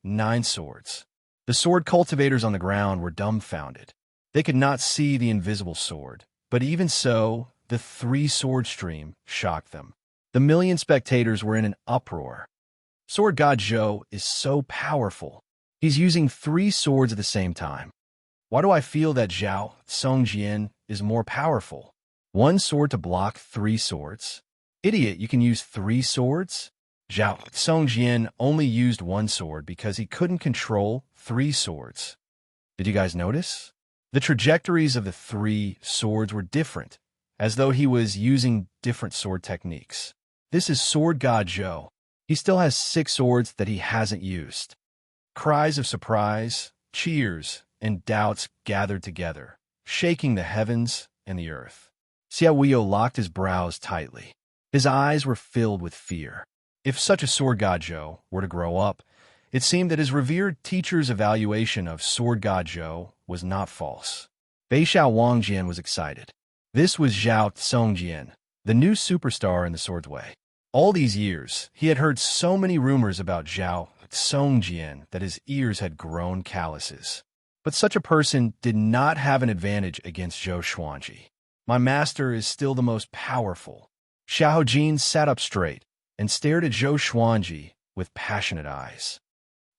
9 swords. The sword cultivators on the ground were dumbfounded. They could not see the invisible sword, but even so, the 3-sword stream shocked them. The million spectators were in an uproar. Sword God Zhou is so powerful. He's using 3 swords at the same time. Why do I feel that Zhao Congjian is more powerful? 1 sword to block 3 swords? Idiot, you can use 3 swords? Zhao Congjian only used 1 sword because he couldn't control 3 swords. Did you guys notice? The trajectories of the 3 swords were different, as though he was using different sword techniques. This is Sword God Zhou. He still has 6 swords that he hasn't used. Cries of surprise, cheers, and doubts gathered together, shaking the heavens and the earth. Xiao Weiyo locked his brows tightly. His eyes were filled with fear. If such a Sword God Zhou were to grow up, it seemed that his revered teacher's evaluation of Sword God Zhou was not false. Beixiao Wangjian was excited. This was Zhao Congjian, the new superstar in the Sword's Way. All these years, he had heard so many rumors about Zhao Congjian that his ears had grown calluses. But such a person did not have an advantage against Zhou Xuanji. My master is still the most powerful. Xiao Jin sat up straight and stared at Zhou Xuanji with passionate eyes.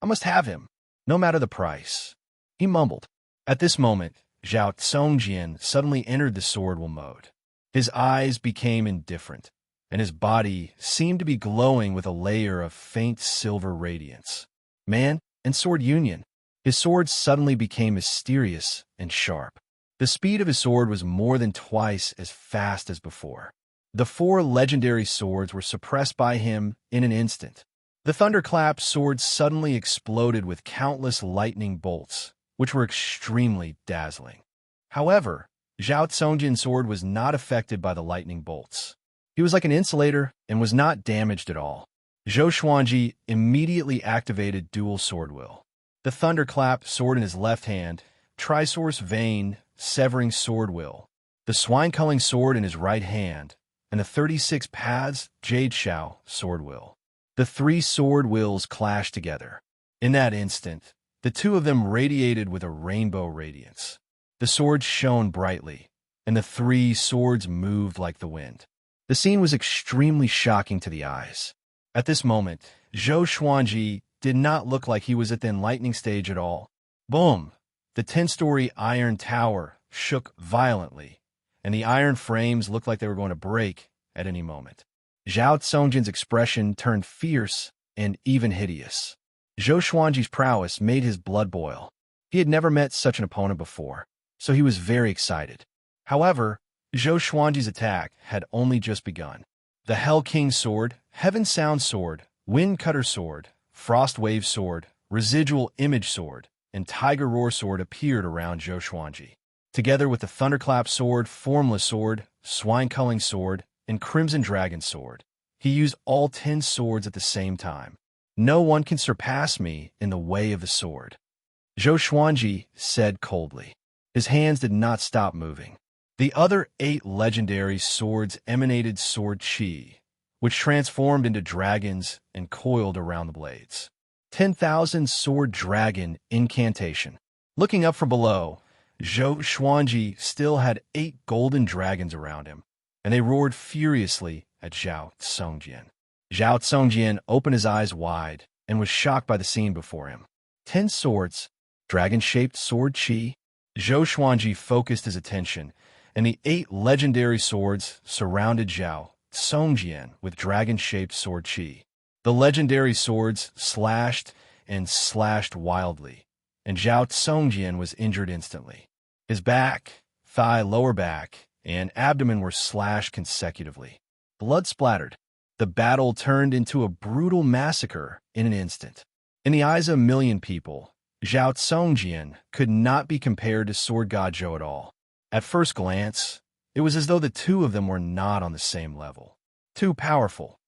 I must have him, no matter the price. He mumbled. At this moment, Zhao Congjian suddenly entered the swordwell mode. His eyes became indifferent. and his body seemed to be glowing with a layer of faint silver radiance. Man and sword union. His sword suddenly became mysterious and sharp. The speed of his sword was more than twice as fast as before. The 4 legendary swords were suppressed by him in an instant. The thunderclap sword suddenly exploded with countless lightning bolts, which were extremely dazzling. However, Zhao Congjian's sword was not affected by the lightning bolts. He was like an insulator and was not damaged at all. Zhou Xuanji immediately activated dual sword will. The thunderclap sword in his left hand, Trisource Vein, severing sword will, the swine-culling sword in his right hand, and the 36 paths Jade Shao sword will. The 3 sword wills clashed together. In that instant, the 2 of them radiated with a rainbow radiance. The swords shone brightly, and the 3 swords moved like the wind. The scene was extremely shocking to the eyes. At this moment, Zhou Xuanji did not look like he was at the enlightening stage at all. Boom! The 10-story iron tower shook violently, and the iron frames looked like they were going to break at any moment. Zhao Congjian's expression turned fierce and even hideous. Zhou Xuanji's prowess made his blood boil. He had never met such an opponent before, so he was very excited. However, Zhou Xuanji's attack had only just begun. The Hell King Sword, Heaven Sound Sword, Wind Cutter Sword, Frost Wave Sword, Residual Image Sword, and Tiger Roar Sword appeared around Zhou Xuanji. Together with the Thunderclap Sword, Formless Sword, Swine-Culling Sword, and Crimson Dragon Sword, he used all 10 swords at the same time. No one can surpass me in the way of the sword, Zhou Xuanji said coldly. His hands did not stop moving. The other 8 legendary swords emanated sword chi, which transformed into dragons and coiled around the blades. 10,000 Sword Dragon Incantation. Looking up from below, Zhou Xuanji still had 8 golden dragons around him, and they roared furiously at Zhao Congjian. Zhao Congjian opened his eyes wide and was shocked by the scene before him. 10 swords, dragon-shaped sword chi. Zhou Xuanji focused his attention, and the 8 legendary swords surrounded Zhao Congjian with dragon-shaped sword chi. The legendary swords slashed and slashed wildly, and Zhao Congjian was injured instantly. His back, thigh, lower back, and abdomen were slashed consecutively. Blood splattered. The battle turned into a brutal massacre in an instant. In the eyes of a million people, Zhao Congjian could not be compared to Sword God Zhou at all. At first glance, it was as though the 2 of them were not on the same level. Too powerful.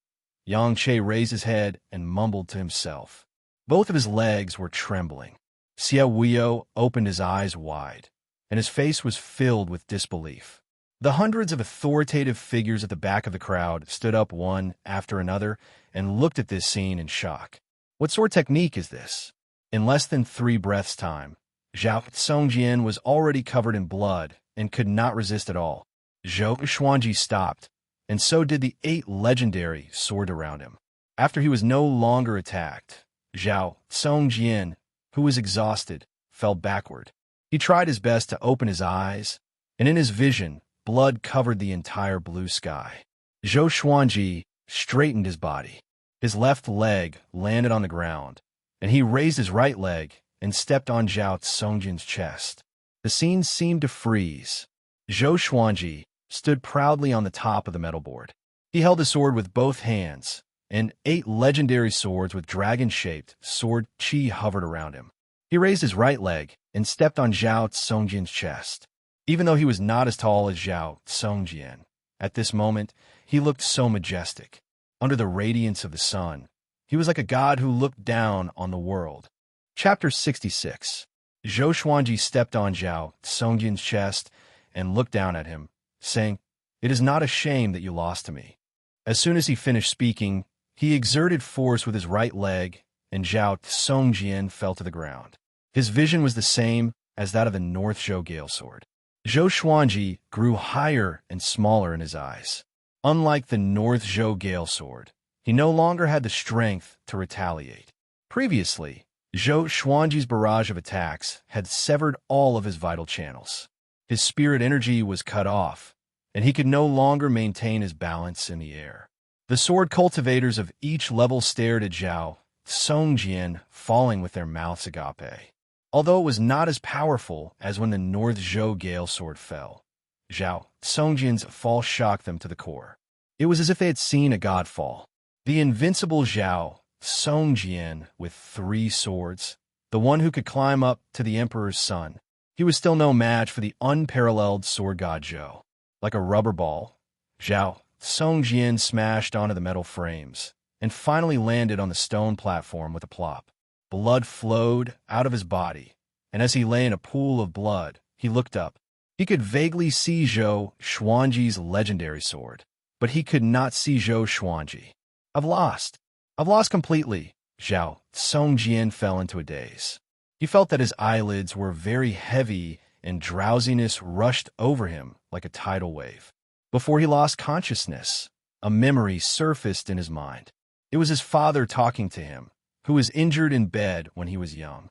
Yang Che raised his head and mumbled to himself. Both of his legs were trembling. Xiao Wuyo opened his eyes wide, and his face was filled with disbelief. The hundreds of authoritative figures at the back of the crowd stood up one after another and looked at this scene in shock. What sword technique is this? In less than 3 breaths' time, Zhao Congjian was already covered in blood and could not resist at all. Zhou Xuanji stopped, and so did the 8 legendary sword around him. After he was no longer attacked, Zhao Congjian, who was exhausted, fell backward. He tried his best to open his eyes, and in his vision, blood covered the entire blue sky. Zhou Xuanji straightened his body. His left leg landed on the ground, and he raised his right leg and stepped on Zhao Congjian's chest. The scene seemed to freeze. Zhou Xuanji stood proudly on the top of the metal board. He held the sword with both hands, and 8 legendary swords with dragon-shaped sword chi hovered around him. He raised his right leg and stepped on Zhao Congjian's chest. Even though he was not as tall as Zhao Congjian, at this moment, he looked so majestic. Under the radiance of the sun, he was like a god who looked down on the world. Chapter 66. Zhou Xuanji stepped on Zhao Congjian's chest and looked down at him, saying, "It is not a shame that you lost to me." As soon as he finished speaking, he exerted force with his right leg, and Zhao Congjian fell to the ground. His vision was the same as that of the North Zhou Gale Sword. Zhou Xuanji grew higher and smaller in his eyes. Unlike the North Zhou Gale Sword, he no longer had the strength to retaliate. Previously, Zhou Xuanji's barrage of attacks had severed all of his vital channels. His spirit energy was cut off, and he could no longer maintain his balance in the air. The sword cultivators of each level stared at Zhao Songjian, falling with their mouths agape. Although it was not as powerful as when the North Zhou Gale sword fell, Zhao Songjian's fall shocked them to the core. It was as if they had seen a god fall. The invincible Zhao Songjian with 3 swords, the one who could climb up to the emperor's son. He was still no match for the unparalleled sword god Zhou. Like a rubber ball, Zhao Songjian smashed onto the metal frames and finally landed on the stone platform with a plop. Blood flowed out of his body, and as he lay in a pool of blood, he looked up. He could vaguely see Zhou Xuanji's legendary sword, but he could not see Zhou Xuanji. I've lost completely. Zhao Songjian fell into a daze. He felt that his eyelids were very heavy and drowsiness rushed over him like a tidal wave. Before he lost consciousness, a memory surfaced in his mind. It was his father talking to him, who was injured in bed when he was young.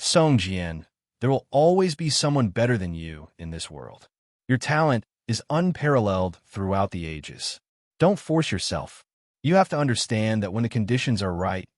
Songjian, there will always be someone better than you in this world. Your talent is unparalleled throughout the ages. Don't force yourself. You have to understand that when the conditions are right,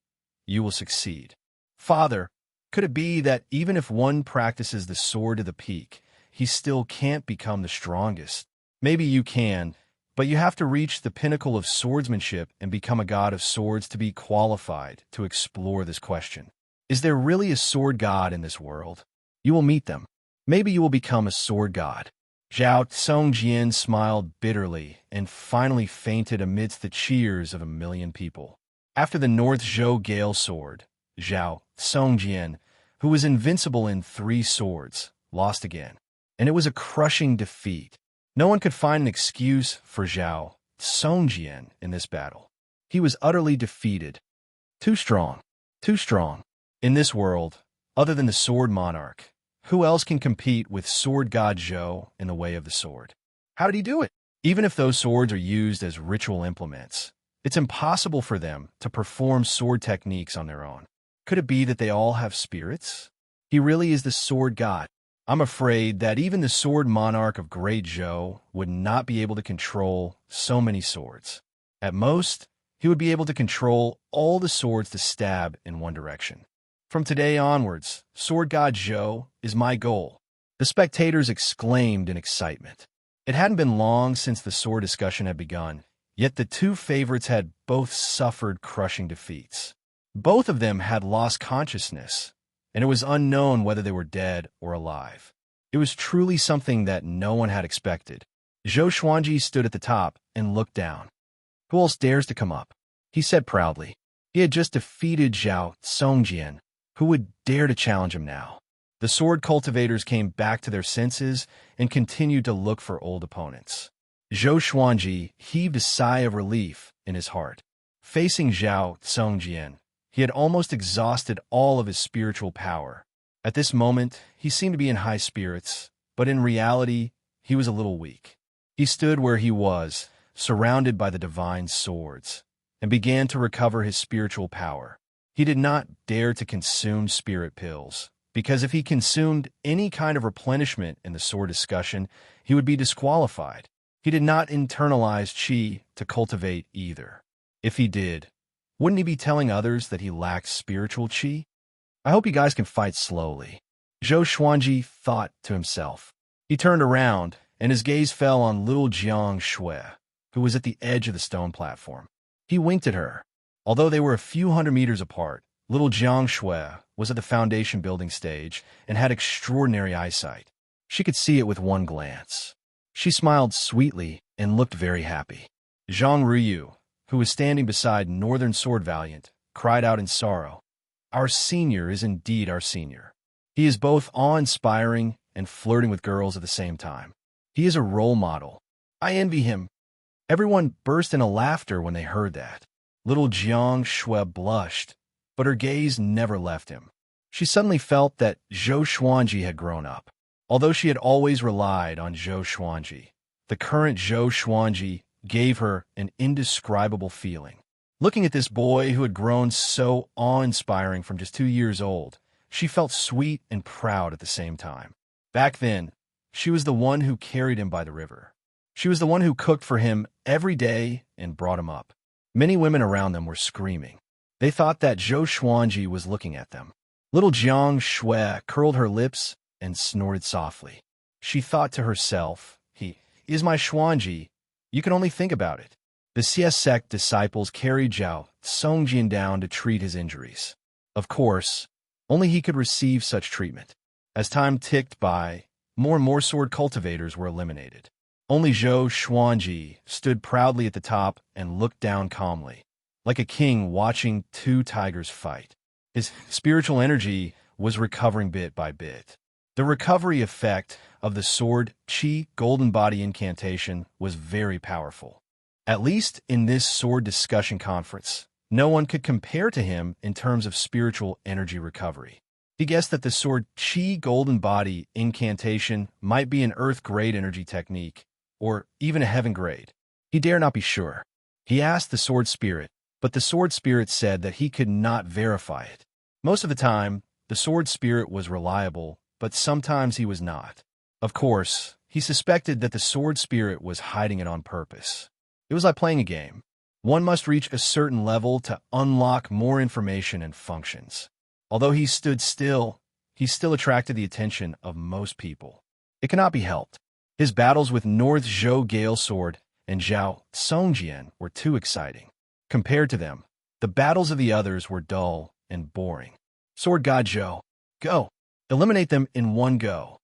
you will succeed. Father, could it be that even if one practices the sword to the peak, he still can't become the strongest? Maybe you can, but you have to reach the pinnacle of swordsmanship and become a god of swords to be qualified to explore this question. Is there really a sword god in this world? You will meet them. Maybe you will become a sword god. Zhao Songjian smiled bitterly and finally fainted amidst the cheers of 1,000,000 people. After the North Zhou Gale sword, Zhao Songjian, who was invincible in 3 swords, lost again. And it was a crushing defeat. No one could find an excuse for Zhao Songjian in this battle. He was utterly defeated. Too strong. Too strong. In this world, other than the sword monarch, who else can compete with sword god Zhou in the way of the sword? How did he do it? Even if those swords are used as ritual implements, it's impossible for them to perform sword techniques on their own. Could it be that they all have spirits? He really is the sword god. I'm afraid that even the sword monarch of Great Zhou would not be able to control so many swords. At most, he would be able to control all the swords to stab in one direction. From today onwards, sword god Zhou is my goal. The spectators exclaimed in excitement. It hadn't been long since the sword discussion had begun, yet the 2 favorites had both suffered crushing defeats. Both of them had lost consciousness, and it was unknown whether they were dead or alive. It was truly something that no one had expected. Zhou Xuanji stood at the top and looked down. Who else dares to come up? He said proudly. He had just defeated Zhao Songjian. Who would dare to challenge him now? The sword cultivators came back to their senses and continued to look for old opponents. Zhou Xuanji heaved a sigh of relief in his heart. Facing Zhao Songjian, he had almost exhausted all of his spiritual power. At this moment, he seemed to be in high spirits, but in reality, he was a little weak. He stood where he was, surrounded by the divine swords, and began to recover his spiritual power. He did not dare to consume spirit pills, because if he consumed any kind of replenishment in the sword discussion, he would be disqualified. He did not internalize qi to cultivate either. If he did, wouldn't he be telling others that he lacked spiritual qi? I hope you guys can fight slowly. Zhou Xuanji thought to himself. He turned around, and his gaze fell on little Jiang Shui, who was at the edge of the stone platform. He winked at her. Although they were a few hundred meters apart, little Jiang Shui was at the foundation building stage and had extraordinary eyesight. She could see it with one glance. She smiled sweetly and looked very happy. Zhang Ruyu, who was standing beside Northern Sword Valiant, cried out in sorrow. Our senior is indeed our senior. He is both awe-inspiring and flirting with girls at the same time. He is a role model. I envy him. Everyone burst into laughter when they heard that. Little Jiang Shui blushed, but her gaze never left him. She suddenly felt that Zhou Xuanji had grown up. Although she had always relied on Zhou Xuanji, the current Zhou Xuanji gave her an indescribable feeling. Looking at this boy who had grown so awe-inspiring from just 2 years old, she felt sweet and proud at the same time. Back then, she was the one who carried him by the river. She was the one who cooked for him every day and brought him up. Many women around them were screaming. They thought that Zhou Xuanji was looking at them. Little Jiang Shui curled her lips and snorted softly. She thought to herself, he is my Xuanji. You can only think about it. The Xie sect disciples carried Zhao Songjian down to treat his injuries. Of course, only he could receive such treatment. As time ticked by, more and more sword cultivators were eliminated. Only Zhou Xuanji stood proudly at the top and looked down calmly, like a king watching two tigers fight. His spiritual energy was recovering bit by bit. The recovery effect of the sword Qi Golden Body incantation was very powerful. At least in this sword discussion conference, no one could compare to him in terms of spiritual energy recovery. He guessed that the sword Qi Golden Body incantation might be an earth-grade energy technique, or even a heaven-grade. He dare not be sure. He asked the sword spirit, but the sword spirit said that he could not verify it. Most of the time, the sword spirit was reliable, but sometimes he was not. Of course, he suspected that the sword spirit was hiding it on purpose. It was like playing a game. One must reach a certain level to unlock more information and functions. Although he stood still, he still attracted the attention of most people. It cannot be helped. His battles with North Zhou Gale Sword and Zhao Songjian were too exciting. Compared to them, the battles of the others were dull and boring. Sword God Zhou, go! Eliminate them in one go.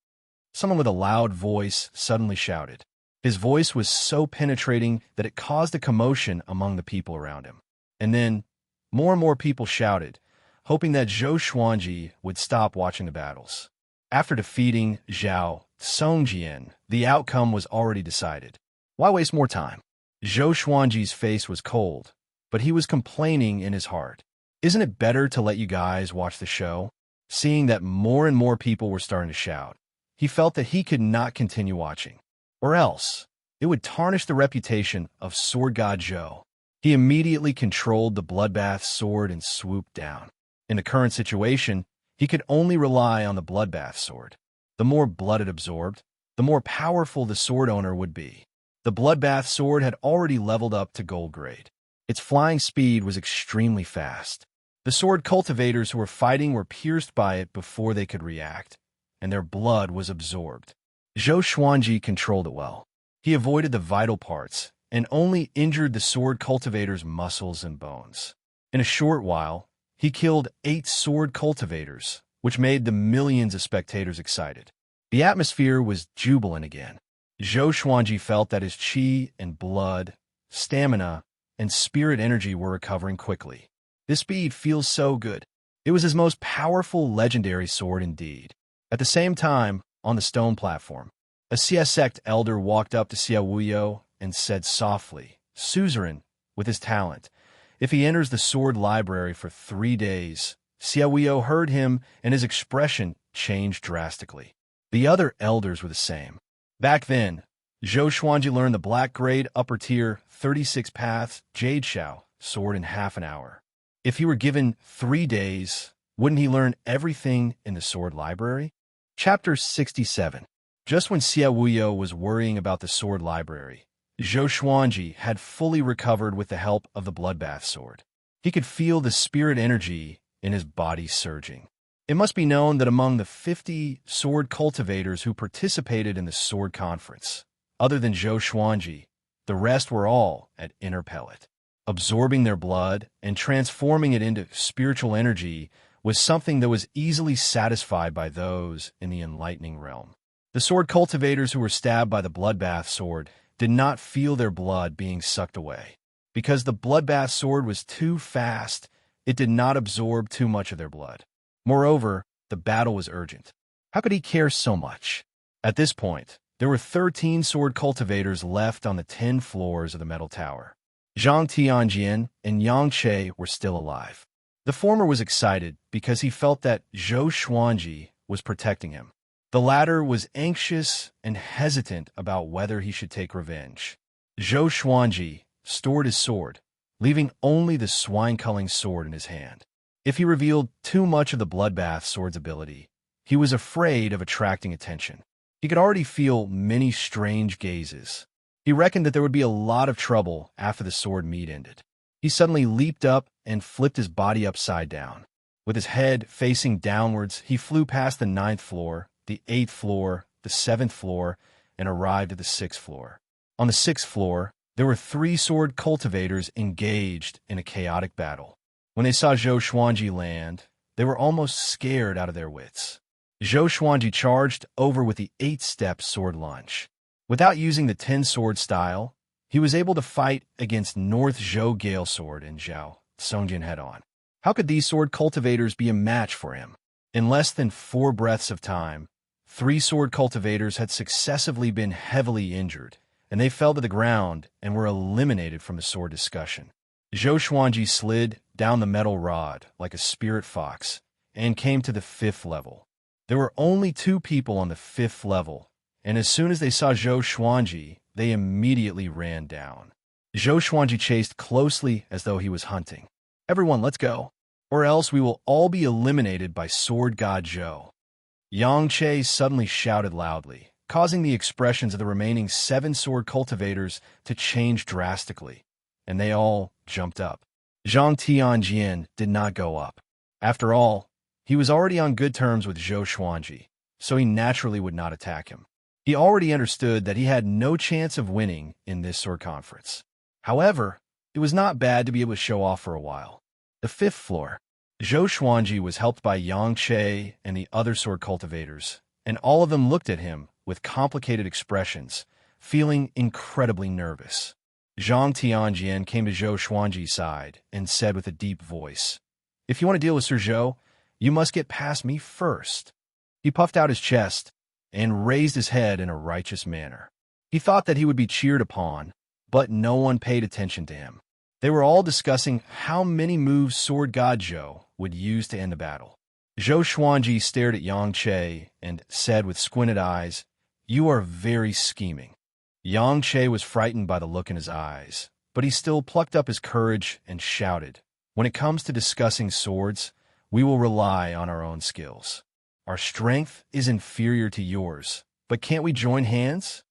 Someone with a loud voice suddenly shouted. His voice was so penetrating that it caused a commotion among the people around him. And then, more and more people shouted, hoping that Zhou Xuanji would stop watching the battles. After defeating Zhao Songjian, the outcome was already decided. Why waste more time? Zhou Xuanji's face was cold, but he was complaining in his heart. Isn't it better to let you guys watch the show? Seeing that more and more people were starting to shout, he felt that he could not continue watching. Or else, it would tarnish the reputation of Sword God Zhou. He immediately controlled the Bloodbath sword and swooped down. In the current situation, he could only rely on the Bloodbath sword. The more blood it absorbed, the more powerful the sword owner would be. The Bloodbath sword had already leveled up to gold grade. Its flying speed was extremely fast. The sword cultivators who were fighting were pierced by it before they could react, and their blood was absorbed. Zhou Xuanji controlled it well. He avoided the vital parts and only injured the sword cultivator's muscles and bones. In a short while, he killed 8 sword cultivators, which made the millions of spectators excited. The atmosphere was jubilant again. Zhou Xuanji felt that his qi and blood, stamina, and spirit energy were recovering quickly. This speed feels so good. It was his most powerful legendary sword indeed. At the same time, on the stone platform, a Xie sect elder walked up to Xie Wuyo and said softly, "Suzerain, with his talent, if he enters the sword library for 3 days." Xie Wuyo heard him, and his expression changed drastically. The other elders were the same. Back then, Zhou Xuanji learned the black grade upper tier 36 paths Jade Shao sword in half an hour. If he were given 3 days, wouldn't he learn everything in the sword library? Chapter 67. Just when Xie Wuyo was worrying about the sword library, Zhou Xuanji had fully recovered with the help of the Bloodbath sword. He could feel the spirit energy in his body surging. It must be known that among the 50 sword cultivators who participated in the sword conference, other than Zhou Xuanji, the rest were all at inner pellet. Absorbing their blood and transforming it into spiritual energy was something that was easily satisfied by those in the enlightening realm. The sword cultivators who were stabbed by the Bloodbath sword did not feel their blood being sucked away. Because the Bloodbath sword was too fast, it did not absorb too much of their blood. Moreover, the battle was urgent. How could he care so much? At this point, there were 13 sword cultivators left on the 10 floors of the metal tower. Zhang Tianjian and Yang Che were still alive. The former was excited because he felt that Zhou Xuanji was protecting him. The latter was anxious and hesitant about whether he should take revenge. Zhou Xuanji stored his sword, leaving only the swine-culling sword in his hand. If he revealed too much of the Bloodbath sword's ability, he was afraid of attracting attention. He could already feel many strange gazes. He reckoned that there would be a lot of trouble after the sword meet ended. He suddenly leaped up and flipped his body upside down. With his head facing downwards, he flew past the 9th floor, the 8th floor, the 7th floor, and arrived at the 6th floor. On the 6th floor, there were 3 sword cultivators engaged in a chaotic battle. When they saw Zhou Xuanji land, they were almost scared out of their wits. Zhou Xuanji charged over with the 8-step sword lunge. Without using the 10-sword style, he was able to fight against North Zhou Gale Sword and Zhao Songjin head-on. How could these sword cultivators be a match for him? In less than 4 breaths of time, 3 sword cultivators had successively been heavily injured, and they fell to the ground and were eliminated from the sword discussion. Zhou Xuanji slid down the metal rod like a spirit fox and came to the 5th level. There were only 2 people on the 5th level, and as soon as they saw Zhou Xuanji, they immediately ran down. Zhou Xuanji chased closely as though he was hunting. "Everyone, let's go, or else we will all be eliminated by Sword God Zhou." Yang Che suddenly shouted loudly, causing the expressions of the remaining 7 sword cultivators to change drastically, and they all jumped up. Zhang Tianjian did not go up. After all, he was already on good terms with Zhou Xuanji, so he naturally would not attack him. He already understood that he had no chance of winning in this sword conference. However, it was not bad to be able to show off for a while. The 5th floor. Zhou Xuanji was helped by Yang Che and the other sword cultivators, and all of them looked at him with complicated expressions, feeling incredibly nervous. Zhang Tianjian came to Zhou Xuanji's side and said with a deep voice, "If you want to deal with Sir Zhou, you must get past me first." He puffed out his chest and raised his head in a righteous manner. He thought that he would be cheered upon, but no one paid attention to him. They were all discussing how many moves Sword God Zhou would use to end the battle. Zhou Xuanji stared at Yang Che and said with squinted eyes, "You are very scheming." Yang Che was frightened by the look in his eyes, but he still plucked up his courage and shouted, "When it comes to discussing swords, we will rely on our own skills. Our strength is inferior to yours, but can't we join hands?"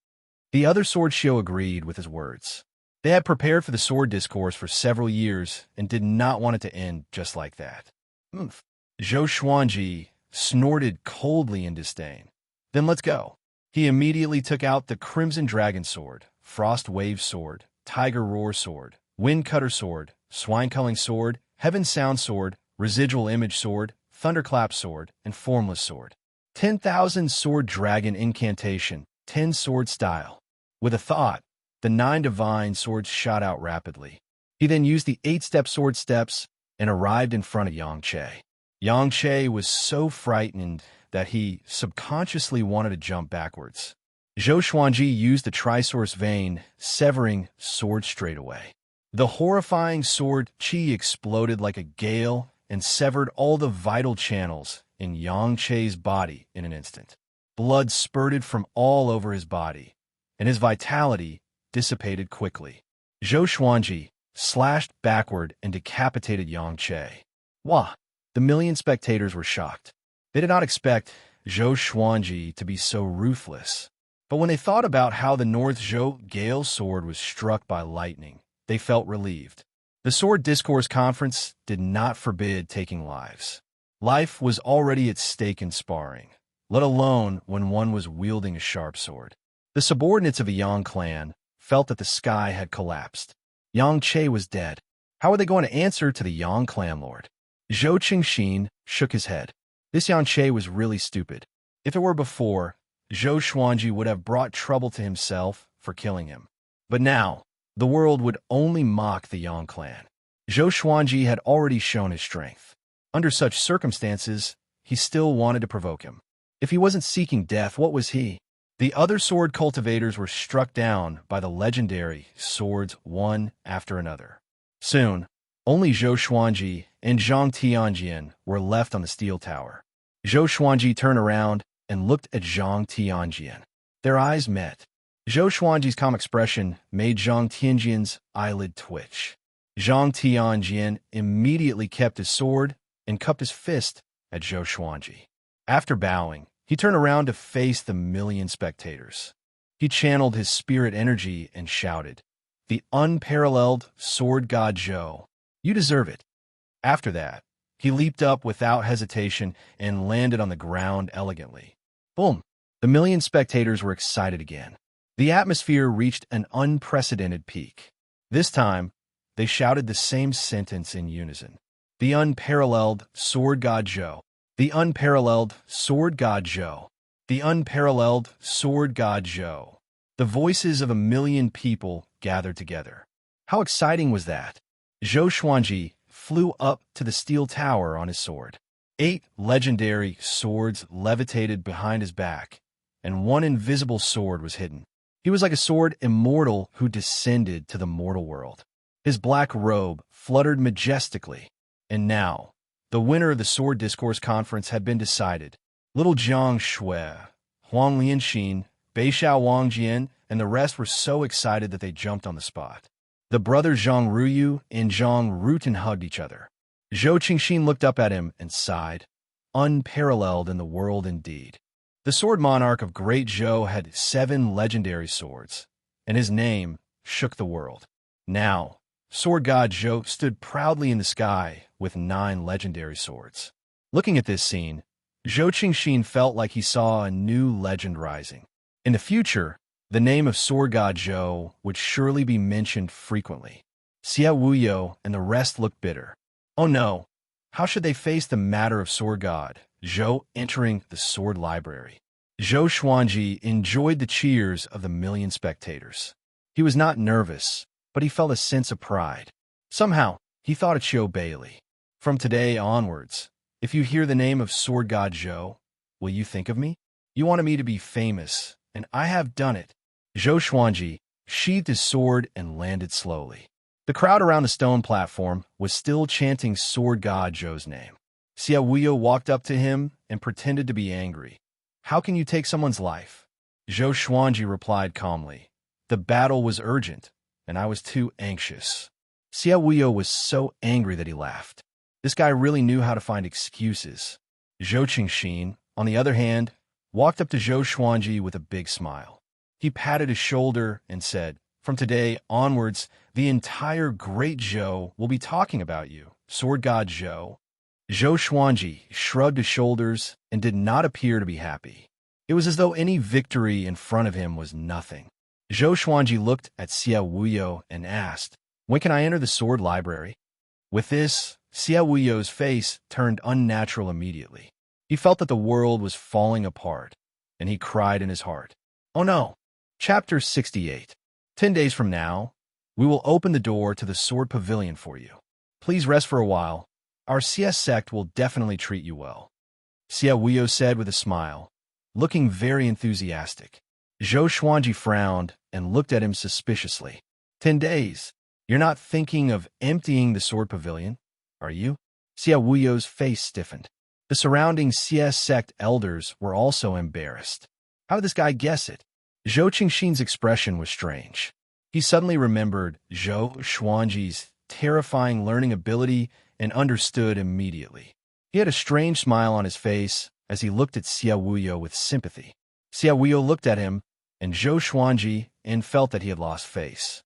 The other sword show agreed with his words. They had prepared for the sword discourse for several years and did not want it to end just like that. "Oomph." Zhou Xuanji snorted coldly in disdain. "Then let's go." He immediately took out the Crimson Dragon Sword, Frost Wave Sword, Tiger Roar Sword, Wind Cutter Sword, Swine Culling Sword, Heaven Sound Sword, Residual Image Sword, Thunderclap Sword, and Formless Sword. 10,000 Sword Dragon Incantation, 10 Sword Style. With a thought, the 9 divine swords shot out rapidly. He then used the 8-step sword steps and arrived in front of Yang Che. Yang Che was so frightened that he subconsciously wanted to jump backwards. Zhou Xuanji used the Trisource Vein, severing sword straight away. The horrifying sword qi exploded like a gale and severed all the vital channels in Yang Che's body in an instant. Blood spurted from all over his body, and his vitality dissipated quickly. Zhou Xuanji slashed backward and decapitated Yang Che. Wah! The million spectators were shocked. They did not expect Zhou Xuanji to be so ruthless. But when they thought about how the North Zhou Gale Sword was struck by lightning, they felt relieved. The Sword Discourse Conference did not forbid taking lives. Life was already at stake in sparring, let alone when one was wielding a sharp sword. The subordinates of the Yang clan felt that the sky had collapsed. Yang Che was dead. How were they going to answer to the Yang clan lord? Zhou Qingxin shook his head. This Yang Che was really stupid. If it were before, Zhou Xuanji would have brought trouble to himself for killing him. But now, the world would only mock the Yang clan. Zhou Xuanji had already shown his strength. Under such circumstances, he still wanted to provoke him. If he wasn't seeking death, what was he? The other sword cultivators were struck down by the legendary swords one after another. Soon, only Zhou Xuanji and Zhang Tianjian were left on the steel tower. Zhou Xuanji turned around and looked at Zhang Tianjian. Their eyes met. Zhou Xuanji's calm expression made Zhang Tianjian's eyelid twitch. Zhang Tianjian immediately kept his sword and cupped his fist at Zhou Xuanji. After bowing, he turned around to face the million spectators. He channeled his spirit energy and shouted, the unparalleled sword god Zhou. You deserve it. After that, he leaped up without hesitation and landed on the ground elegantly. Boom! The million spectators were excited again. The atmosphere reached an unprecedented peak. This time, they shouted the same sentence in unison. The unparalleled sword god Zhou. The unparalleled sword god Zhou. The unparalleled sword god Zhou. The voices of a million people gathered together. How exciting was that? Zhou Xuanji flew up to the steel tower on his sword. 8 legendary swords levitated behind his back, and one invisible sword was hidden. He was like a sword immortal who descended to the mortal world. His black robe fluttered majestically, and now, the winner of the Sword Discourse Conference had been decided. Little Jiang Shui, Huang Lianxin, Beixiao Wangjian, and the rest were so excited that they jumped on the spot. The brothers Zhang Ruyu and Zhang Rutan hugged each other. Zhou Qingxin looked up at him and sighed. Unparalleled in the world indeed. The sword monarch of Great Zhou had 7 legendary swords, and his name shook the world. Now, sword god Zhou stood proudly in the sky with 9 legendary swords. Looking at this scene, Zhou Qingxin felt like he saw a new legend rising. In the future, the name of sword god Zhou would surely be mentioned frequently. Xie Wuyo and the rest looked bitter. Oh no, how should they face the matter of sword god Zhou entering the sword library? Zhou Xuanji enjoyed the cheers of the million spectators. He was not nervous, but he felt a sense of pride. Somehow, he thought of Qiu Bailey. From today onwards, if you hear the name of sword god Zhou, will you think of me? You wanted me to be famous, and I have done it. Zhou Xuanji sheathed his sword and landed slowly. The crowd around the stone platform was still chanting sword god Zhou's name. Xie Wuyo walked up to him and pretended to be angry. How can you take someone's life? Zhou Xuanji replied calmly. The battle was urgent, and I was too anxious. Xie Wuyo was so angry that he laughed. This guy really knew how to find excuses. Zhou Qingxin, on the other hand, walked up to Zhou Xuanji with a big smile. He patted his shoulder and said, From today onwards, the entire Great Zhou will be talking about you, sword god Zhou. Zhou Xuanji shrugged his shoulders and did not appear to be happy. It was as though any victory in front of him was nothing. Zhou Xuanji looked at Xie Wuyo and asked, When can I enter the sword library? With this, Xie Wuyo's face turned unnatural immediately. He felt that the world was falling apart, and he cried in his heart. Oh no! Chapter 68. 10 days from now, we will open the door to the sword pavilion for you. Please rest for a while. Our CS sect will definitely treat you well. Xie Wuyo said with a smile, looking very enthusiastic. Zhou Xuanji frowned and looked at him suspiciously. 10 days? You're not thinking of emptying the sword pavilion, are you? Xie Wuyo's face stiffened. The surrounding CS sect elders were also embarrassed. How did this guy guess it? Zhou Qingxin's expression was strange. He suddenly remembered Zhou Xuanji's terrifying learning ability and understood immediately. He had a strange smile on his face as he looked at Xie Wuyo with sympathy. Xie Wuyo looked at him and Zhou Xuanji and felt that he had lost face.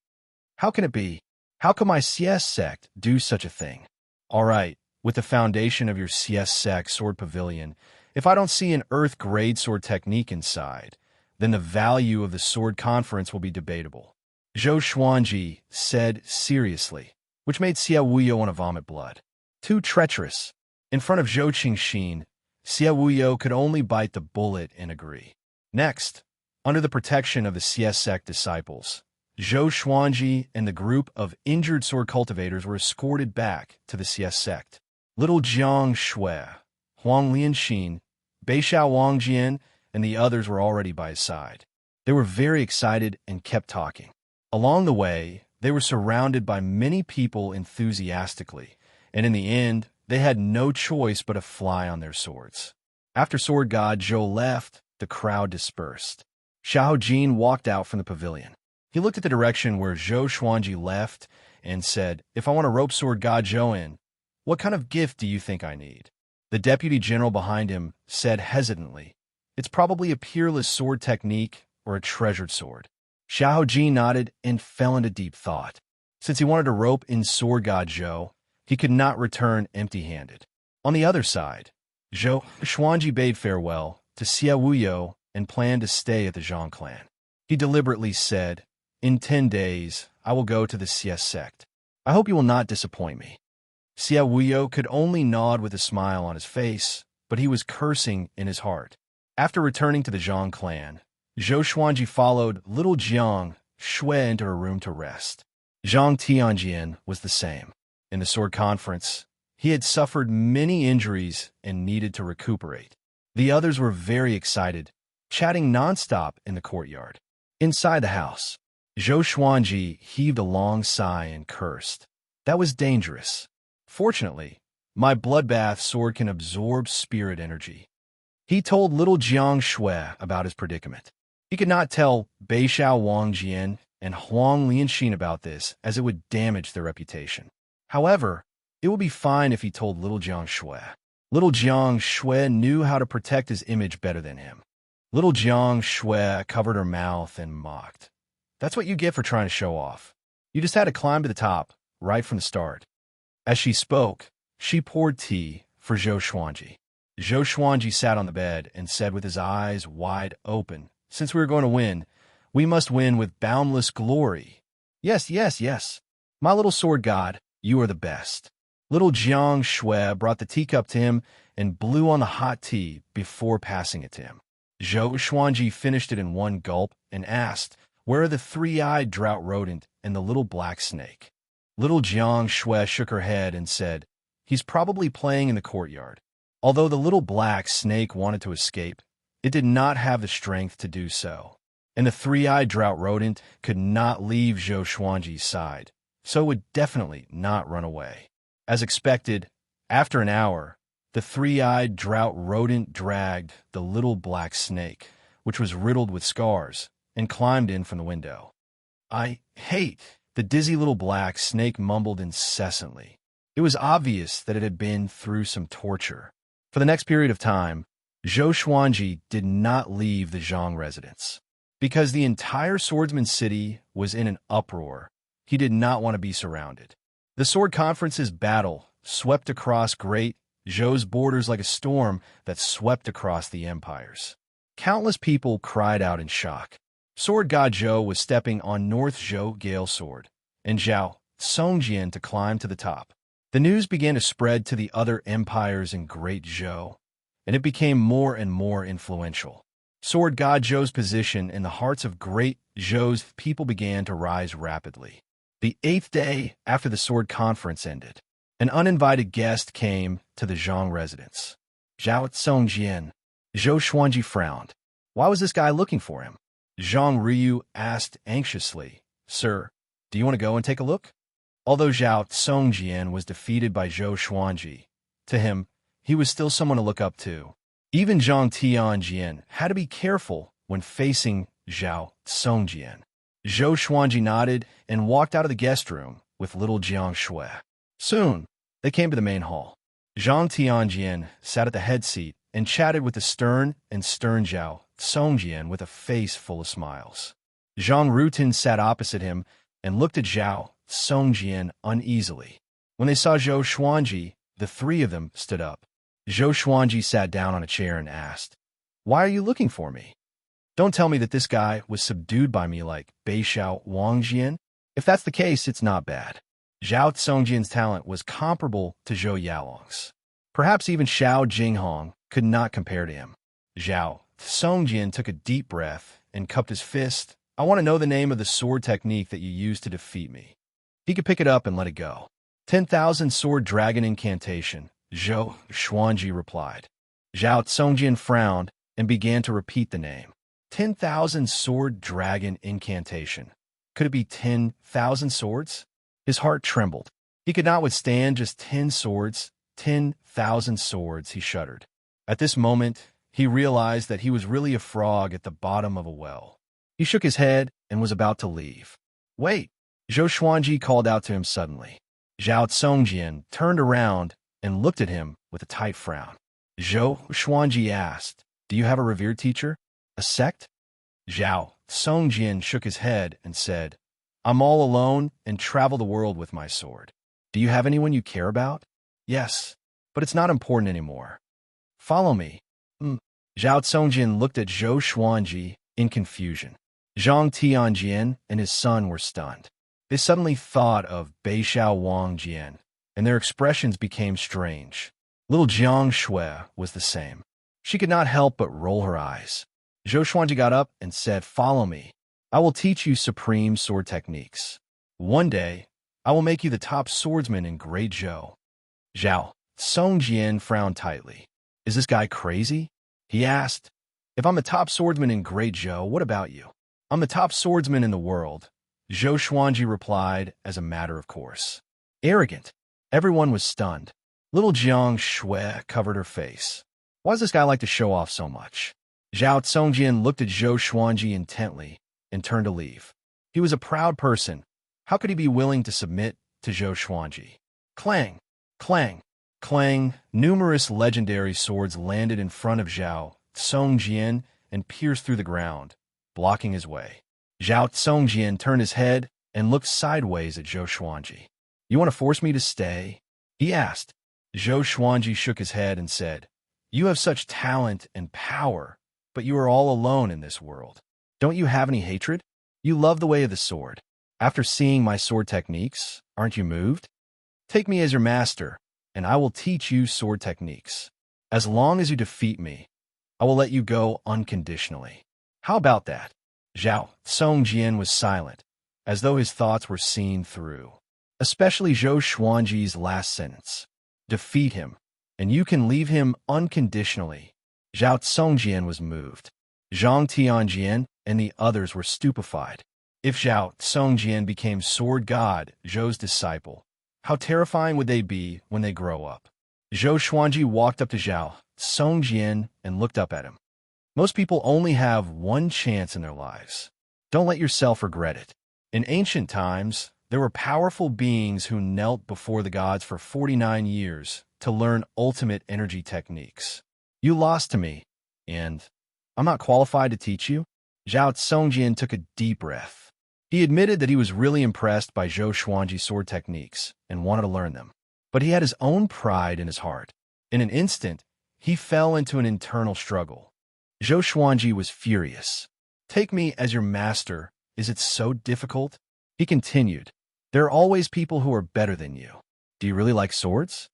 How can it be? How can my CS sect do such a thing? All right, with the foundation of your CS sect sword pavilion, if I don't see an earth-grade sword technique inside, then the value of the sword conference will be debatable. Zhou Xuanji said seriously, which made Xie Wuyo want to vomit blood. Too treacherous. In front of Zhou Qingxin, Xie Wuyo could only bite the bullet and agree. Next, under the protection of the CS sect disciples, Zhou Xuanji and the group of injured sword cultivators were escorted back to the CS sect. Little Jiang Shui, Huang Lianxin, Beixiao Wangjian, and the others were already by his side. They were very excited and kept talking. Along the way, they were surrounded by many people enthusiastically, and in the end, they had no choice but to fly on their swords. After sword god Zhou left, the crowd dispersed. Xiao Jin walked out from the pavilion. He looked at the direction where Zhou Xuanji left and said, If I want to rope sword god Zhou in, what kind of gift do you think I need? The deputy general behind him said hesitantly, It's probably a peerless sword technique or a treasured sword. Xiao Ji nodded and fell into deep thought. Since he wanted to rope in Sword God Zhou, he could not return empty-handed. On the other side, Zhou Xuanji bade farewell to Xia Wuyo and planned to stay at the Zhang clan. He deliberately said, "In 10 days, I will go to the Xia sect. I hope you will not disappoint me." Xia Wuyo could only nod with a smile on his face, but he was cursing in his heart. After returning to the Zhang clan, Zhou Xuanji followed little Jiang Shui into her room to rest. Zhang Tianjian was the same. In the sword conference, he had suffered many injuries and needed to recuperate. The others were very excited, chatting nonstop in the courtyard. Inside the house, Zhou Xuanji heaved a long sigh and cursed. That was dangerous. Fortunately, my bloodbath sword can absorb spirit energy. He told little Jiang Shui about his predicament. He could not tell Beishao Wangjian and Huang Lianxin about this, as it would damage their reputation. However, it would be fine if he told little Jiang Shui. Little Jiang Shui knew how to protect his image better than him. Little Jiang Shui covered her mouth and mocked. That's what you get for trying to show off. You just had to climb to the top, right from the start. As she spoke, she poured tea for Zhou Xuanji. Zhou Xuanji sat on the bed and said with his eyes wide open, "Since we are going to win, we must win with boundless glory. Yes, yes, yes. My little sword god, you are the best." Little Jiang Shui brought the teacup to him and blew on the hot tea before passing it to him. Zhou Xuanji finished it in one gulp and asked, "Where are the three-eyed drought rodent and the little black snake?" Little Jiang Shui shook her head and said, "He's probably playing in the courtyard." Although the little black snake wanted to escape, it did not have the strength to do so. And the three-eyed drought rodent could not leave Zhou Xuanji's side, so it would definitely not run away. As expected, after an hour, the three-eyed drought rodent dragged the little black snake, which was riddled with scars, and climbed in from the window. "I hate," the dizzy little black snake mumbled incessantly. It was obvious that it had been through some torture. For the next period of time, Zhou Xuanji did not leave the Zhang residence. Because the entire swordsman city was in an uproar, he did not want to be surrounded. The sword conference's battle swept across Great Zhou's borders like a storm that swept across the empires. Countless people cried out in shock. Sword God Zhou was stepping on North Zhou Gale Sword, and Zhao Songjian to climb to the top. The news began to spread to the other empires in Great Zhou, and it became more and more influential. Sword God Zhou's position in the hearts of Great Zhou's people began to rise rapidly. The 8th day after the sword conference ended, an uninvited guest came to the Zhang residence. Zhao Songjian. Zhou Xuanji frowned. Why was this guy looking for him? Zhang Ryu asked anxiously, "Sir, do you want to go and take a look?" Although Zhao Songjian was defeated by Zhou Xuanji, to him, he was still someone to look up to. Even Zhang Tianjian had to be careful when facing Zhao Songjian. Zhou Xuanji nodded and walked out of the guest room with little Jiang Shui. Soon, they came to the main hall. Zhang Tianjian sat at the head seat and chatted with the stern Zhao Songjian with a face full of smiles. Zhang Rutin sat opposite him and looked at Zhao Songjian uneasily. When they saw Zhou Xuanji, the three of them stood up. Zhou Xuanji sat down on a chair and asked, "Why are you looking for me? Don't tell me that this guy was subdued by me like Beishao Wangjian. If that's the case, it's not bad." Zhao Songjian's talent was comparable to Zhou Yalong's. Perhaps even Xiao Jinghong could not compare to him. Zhao Songjian took a deep breath and cupped his fist. "I want to know the name of the sword technique that you used to defeat me." He could pick it up and let it go. 10,000 Sword Dragon Incantation, Zhou Xuanji replied. Zhao Songjian frowned and began to repeat the name. 10,000 Sword Dragon Incantation. Could it be 10,000 swords? His heart trembled. He could not withstand just 10 swords, 10,000 swords, he shuddered. At this moment, he realized that he was really a frog at the bottom of a well. He shook his head and was about to leave. "Wait!" Zhou Xuanji called out to him suddenly. Zhao Songjian turned around and looked at him with a tight frown. Zhou Xuanji asked, "Do you have a revered teacher? A sect?" Zhao Songjin shook his head and said, I'm all alone and travel the world with my sword. Do you have anyone you care about? Yes, but it's not important anymore. Follow me. Zhao Songjin looked at Zhou Xuanji in confusion. Zhang Tianjian and his son were stunned. They suddenly thought of Beixiao Wangjian, and their expressions became strange. Little Jiang Shui was the same. She could not help but roll her eyes. Zhou Xuanji got up and said, Follow me. I will teach you supreme sword techniques. One day, I will make you the top swordsman in Great Zhou. Zhao Songjian frowned tightly. Is this guy crazy? He asked. If I'm the top swordsman in Great Zhou, what about you? I'm the top swordsman in the world, Zhou Xuanji replied as a matter of course. Arrogant. Everyone was stunned. Little Jiang Shui covered her face. Why does this guy like to show off so much? Zhao Songjian looked at Zhou Xuanji intently and turned to leave. He was a proud person. How could he be willing to submit to Zhou Xuanji? Clang! Clang! Clang! Numerous legendary swords landed in front of Zhao Songjian and pierced through the ground, blocking his way. Zhao Songjian turned his head and looked sideways at Zhou Xuanji. You want to force me to stay? He asked. Zhou Xuanji shook his head and said, You have such talent and power, but you are all alone in this world. Don't you have any hatred? You love the way of the sword. After seeing my sword techniques, aren't you moved? Take me as your master, and I will teach you sword techniques. As long as you defeat me, I will let you go unconditionally. How about that? Zhao Songjian was silent, as though his thoughts were seen through. Especially Zhou Xuanji's last sentence. Defeat him, and you can leave him unconditionally. Zhao Songjian was moved. Zhang Tianjian and the others were stupefied. If Zhao Songjian became sword god, Zhou's disciple, how terrifying would they be when they grow up? Zhou Xuanji walked up to Zhao Songjian and looked up at him. Most people only have one chance in their lives. Don't let yourself regret it. In ancient times, there were powerful beings who knelt before the gods for 49 years to learn ultimate energy techniques. You lost to me, and I'm not qualified to teach you? Zhao Songjian took a deep breath. He admitted that he was really impressed by Zhou Xuanji's sword techniques and wanted to learn them. But he had his own pride in his heart. In an instant, he fell into an internal struggle. Zhou Xuanji was furious. Take me as your master. Is it so difficult? He continued. There are always people who are better than you. Do you really like swords?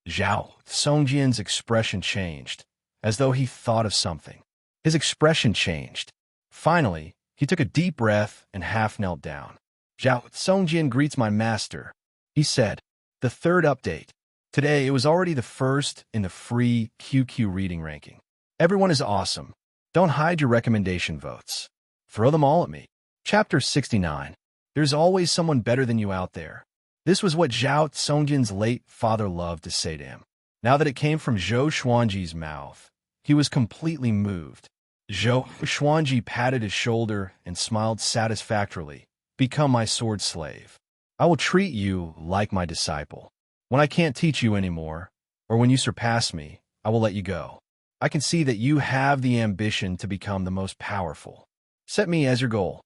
Zhao Songjian's expression changed, as though he thought of something. His expression changed. Finally, he took a deep breath and half knelt down. Zhao Songjian greets my master, he said. The third update. Today, it was already the first in the free QQ reading ranking. Everyone is awesome. Don't hide your recommendation votes. Throw them all at me. Chapter 69. There's always someone better than you out there. This was what Zhao Songjian's late father loved to say to him. Now that it came from Zhou Xuanji's mouth, he was completely moved. Zhou Xuanji patted his shoulder and smiled satisfactorily. Become my sword slave. I will treat you like my disciple. When I can't teach you anymore, or when you surpass me, I will let you go. I can see that you have the ambition to become the most powerful. Set me as your goal.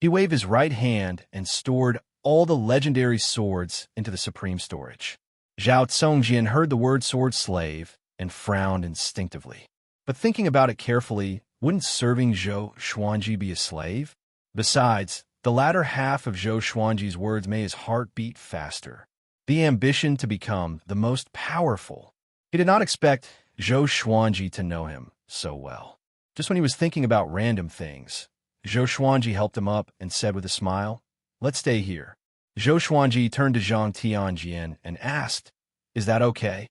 He waved his right hand and stored all the legendary swords into the supreme storage. Zhao Songjian heard the word sword slave and frowned instinctively. But thinking about it carefully, wouldn't serving Zhou Xuanji be a slave? Besides, the latter half of Zhou Xuanji's words made his heart beat faster. The ambition to become the most powerful. He did not expect Zhou Xuanji to know him so well. Just when he was thinking about random things, Zhou Xuanji helped him up and said with a smile, Let's stay here. Zhou Xuanji turned to Zhang Tianjian and asked, Is that okay?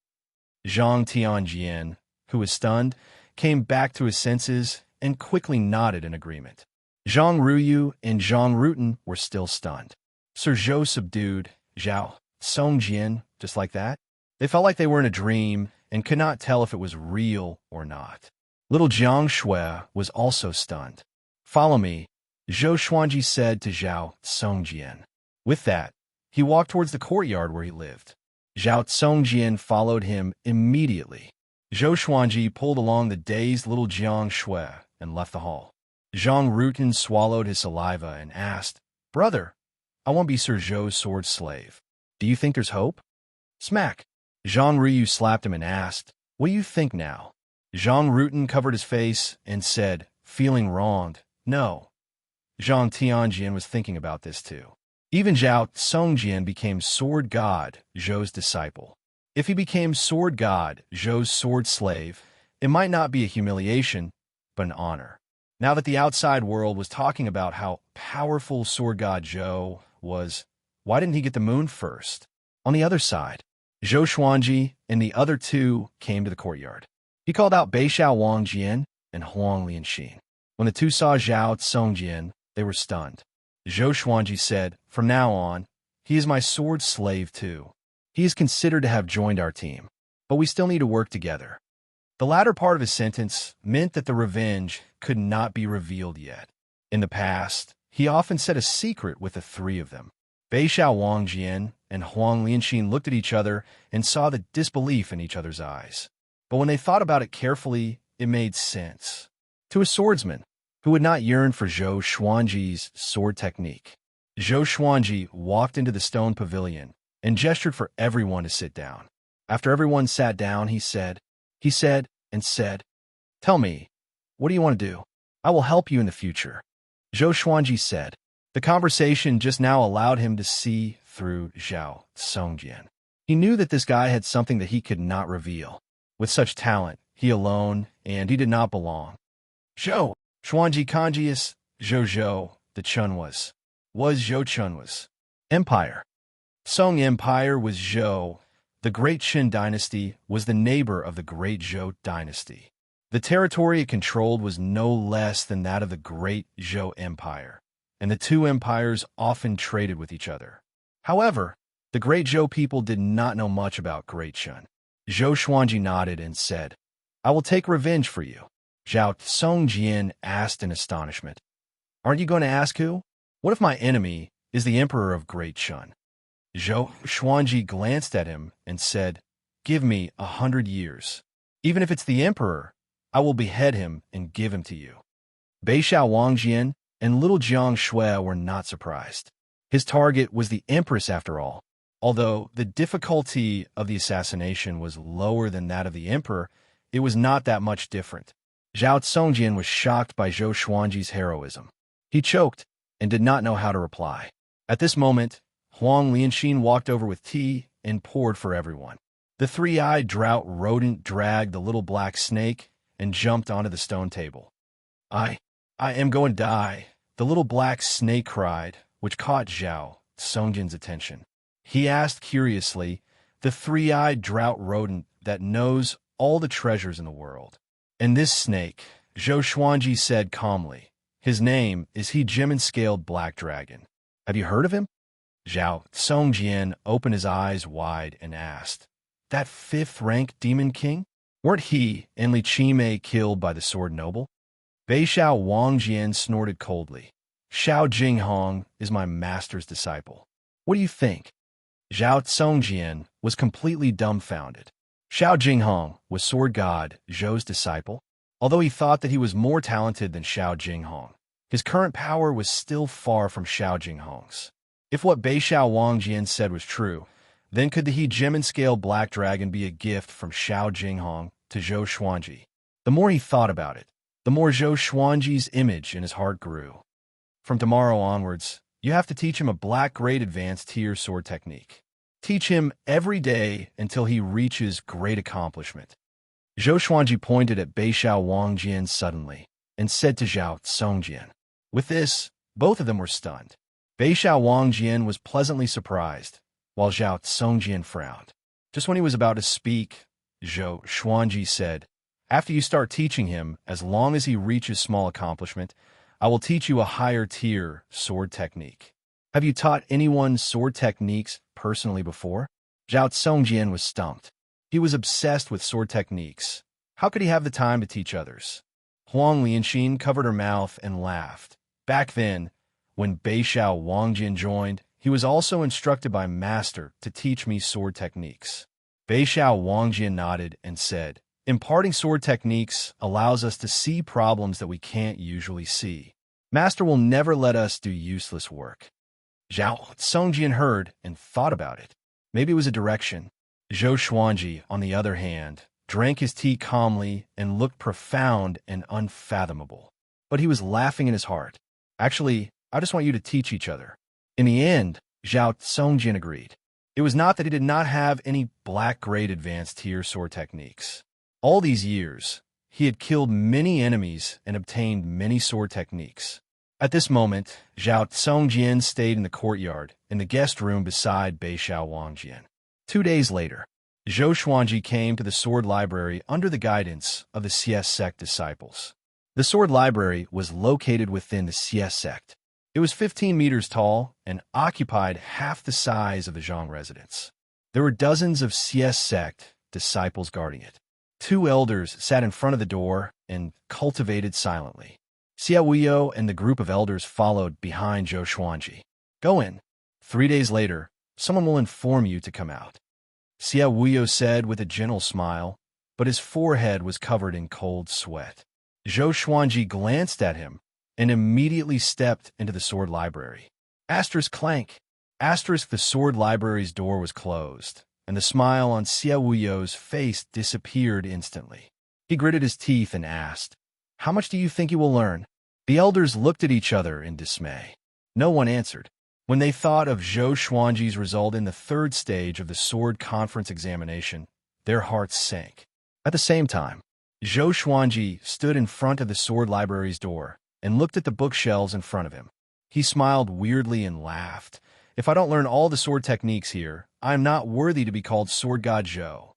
Zhang Tianjian, who was stunned, came back to his senses and quickly nodded in agreement. Zhang Ruyu and Zhang Rutan were still stunned. Sir Zhou subdued Zhao Songjian just like that. They felt like they were in a dream and could not tell if it was real or not. Little Jiang Shui was also stunned. Follow me, Zhou Xuanji said to Zhao Songjian. With that, he walked towards the courtyard where he lived. Zhao Songjian followed him immediately. Zhou Xuanji pulled along the dazed little Jiang Shui and left the hall. Zhang Rutin swallowed his saliva and asked, "Brother, I want to be Sir Zhou's sword slave. Do you think there's hope?" Smack! Zhang Ryu slapped him and asked, "What do you think now?" Zhang Rutin covered his face and said, feeling wronged, "No." Zhang Tianjian was thinking about this too. Even Zhao Songjian became sword god, Zhou's disciple. If he became sword god, Zhou's sword slave, it might not be a humiliation, but an honor. Now that the outside world was talking about how powerful sword god Zhou was, why didn't he get the moon first? On the other side, Zhou Xuanji and the other two came to the courtyard. He called out Beixiao Wangjian and Huang Lianxin. When the two saw Zhao Songjian, they were stunned. Zhou Xuanji said, "From now on, he is my sword slave too. He is considered to have joined our team, but we still need to work together." The latter part of his sentence meant that the revenge could not be revealed yet. In the past, he often said a secret with the three of them. Beixiao Wangjian and Huang Lianxin looked at each other and saw the disbelief in each other's eyes. But when they thought about it carefully, it made sense. To a swordsman, who would not yearn for Zhou Xuanji's sword technique, Zhou Xuanji walked into the stone pavilion and gestured for everyone to sit down. After everyone sat down, he said, "Tell me, what do you want to do? I will help you in the future." Zhou Xuanji said. The conversation just now allowed him to see through Zhao Songjian. He knew that this guy had something that he could not reveal. With such talent, he alone, and he did not belong. Zhou Xuanji Kanjius, Zhou the Chun was Zhou Chun was. Empire. Song Empire was Zhou. The Great Qin dynasty was the neighbor of the Great Zhou dynasty. The territory it controlled was no less than that of the Great Zhou Empire, and the two empires often traded with each other. However, the Great Zhou people did not know much about Great Qin. Zhou Xuanji nodded and said, "I will take revenge for you." Zhao Songjian asked in astonishment, "Aren't you going to ask who? What if my enemy is the emperor of Great Qin?" Zhou Xuanji glanced at him and said, "Give me 100 years. Even if it's the emperor, I will behead him and give him to you." Beixiao Wangjian and little Jiang Shui were not surprised. His target was the empress after all. Although the difficulty of the assassination was lower than that of the emperor, it was not that much different. Zhao Songjian was shocked by Zhou Xuanji's heroism. He choked and did not know how to reply. At this moment, Huang Lianxin walked over with tea and poured for everyone. The three-eyed drought rodent dragged the little black snake and jumped onto the stone table. I am going to die," the little black snake cried, which caught Zhao Songjian's attention. He asked curiously, "The three-eyed drought rodent that knows all the treasures in the world." "And this snake," Zhou Xuanji said calmly, "his name is He Gemon-Scaled Black Dragon. Have you heard of him?" Zhao Songjian opened his eyes wide and asked, "That fifth-rank demon king? Weren't he and Li Qimei killed by the sword noble?" Beixiao Wangjian snorted coldly. "Xiao Jinghong is my master's disciple. What do you think?" Zhao Songjian was completely dumbfounded. Xiao Jinghong was sword god Zhou's disciple. Although he thought that he was more talented than Xiao Jinghong, his current power was still far from Xiao Jinghong's. If what Beixiao Wangjian said was true, then could the He Gemon-Scaled Black Dragon be a gift from Xiao Jinghong to Zhou Xuanji? The more he thought about it, the more Zhou Xuanji's image in his heart grew. From tomorrow onwards, you have to teach him a black grade advanced tier sword technique. Teach him every day until he reaches great accomplishment. Zhou Xuanji pointed at Beixiao Wangjian suddenly and said to Zhao Songjian. With this, both of them were stunned. Beixiao Wangjian was pleasantly surprised, while Zhao Songjian frowned. Just when he was about to speak, Zhou Xuanji said, "After you start teaching him, as long as he reaches small accomplishment, I will teach you a higher tier sword technique." "Have you taught anyone sword techniques personally before?" Zhao Songjian was stumped. He was obsessed with sword techniques. How could he have the time to teach others? Huang Lianxin covered her mouth and laughed. Back then, when Beixiao Wangjian joined, he was also instructed by Master to teach me sword techniques. Beixiao Wangjian nodded and said, Imparting sword techniques allows us to see problems that we can't usually see. Master will never let us do useless work. Zhao Songjian heard and thought about it. Maybe it was a direction. Zhou Xuanji, on the other hand, drank his tea calmly and looked profound and unfathomable. But he was laughing in his heart. Actually, I just want you to teach each other. In the end, Zhao Songjian agreed. It was not that he did not have any black-grade advanced tier sword techniques. All these years, he had killed many enemies and obtained many sword techniques. At this moment, Zhao Songjian stayed in the courtyard, in the guest room beside Beishao Wangjian. 2 days later, Zhou Xuanji came to the sword library under the guidance of the CS sect disciples. The sword library was located within the CS sect. It was 15 meters tall and occupied half the size of the Zhang residence. There were dozens of CS sect disciples guarding it. 2 elders sat in front of the door and cultivated silently. Xia Wuyo and the group of elders followed behind Zhou Xuanji. Go in. 3 days later, someone will inform you to come out. Xia Wuyo said with a gentle smile, but his forehead was covered in cold sweat. Zhou Xuanji glanced at him and immediately stepped into the sword library. Asterisk clank. Asterisk the sword library's door was closed, and the smile on Xia Wuyo's face disappeared instantly. He gritted his teeth and asked, "How much do you think you will learn?" The elders looked at each other in dismay. No one answered. When they thought of Zhou Xuanji's result in the 3rd stage of the sword conference examination, their hearts sank. At the same time, Zhou Xuanji stood in front of the sword library's door and looked at the bookshelves in front of him. He smiled weirdly and laughed. "If I don't learn all the sword techniques here, I am not worthy to be called Sword God Zhou."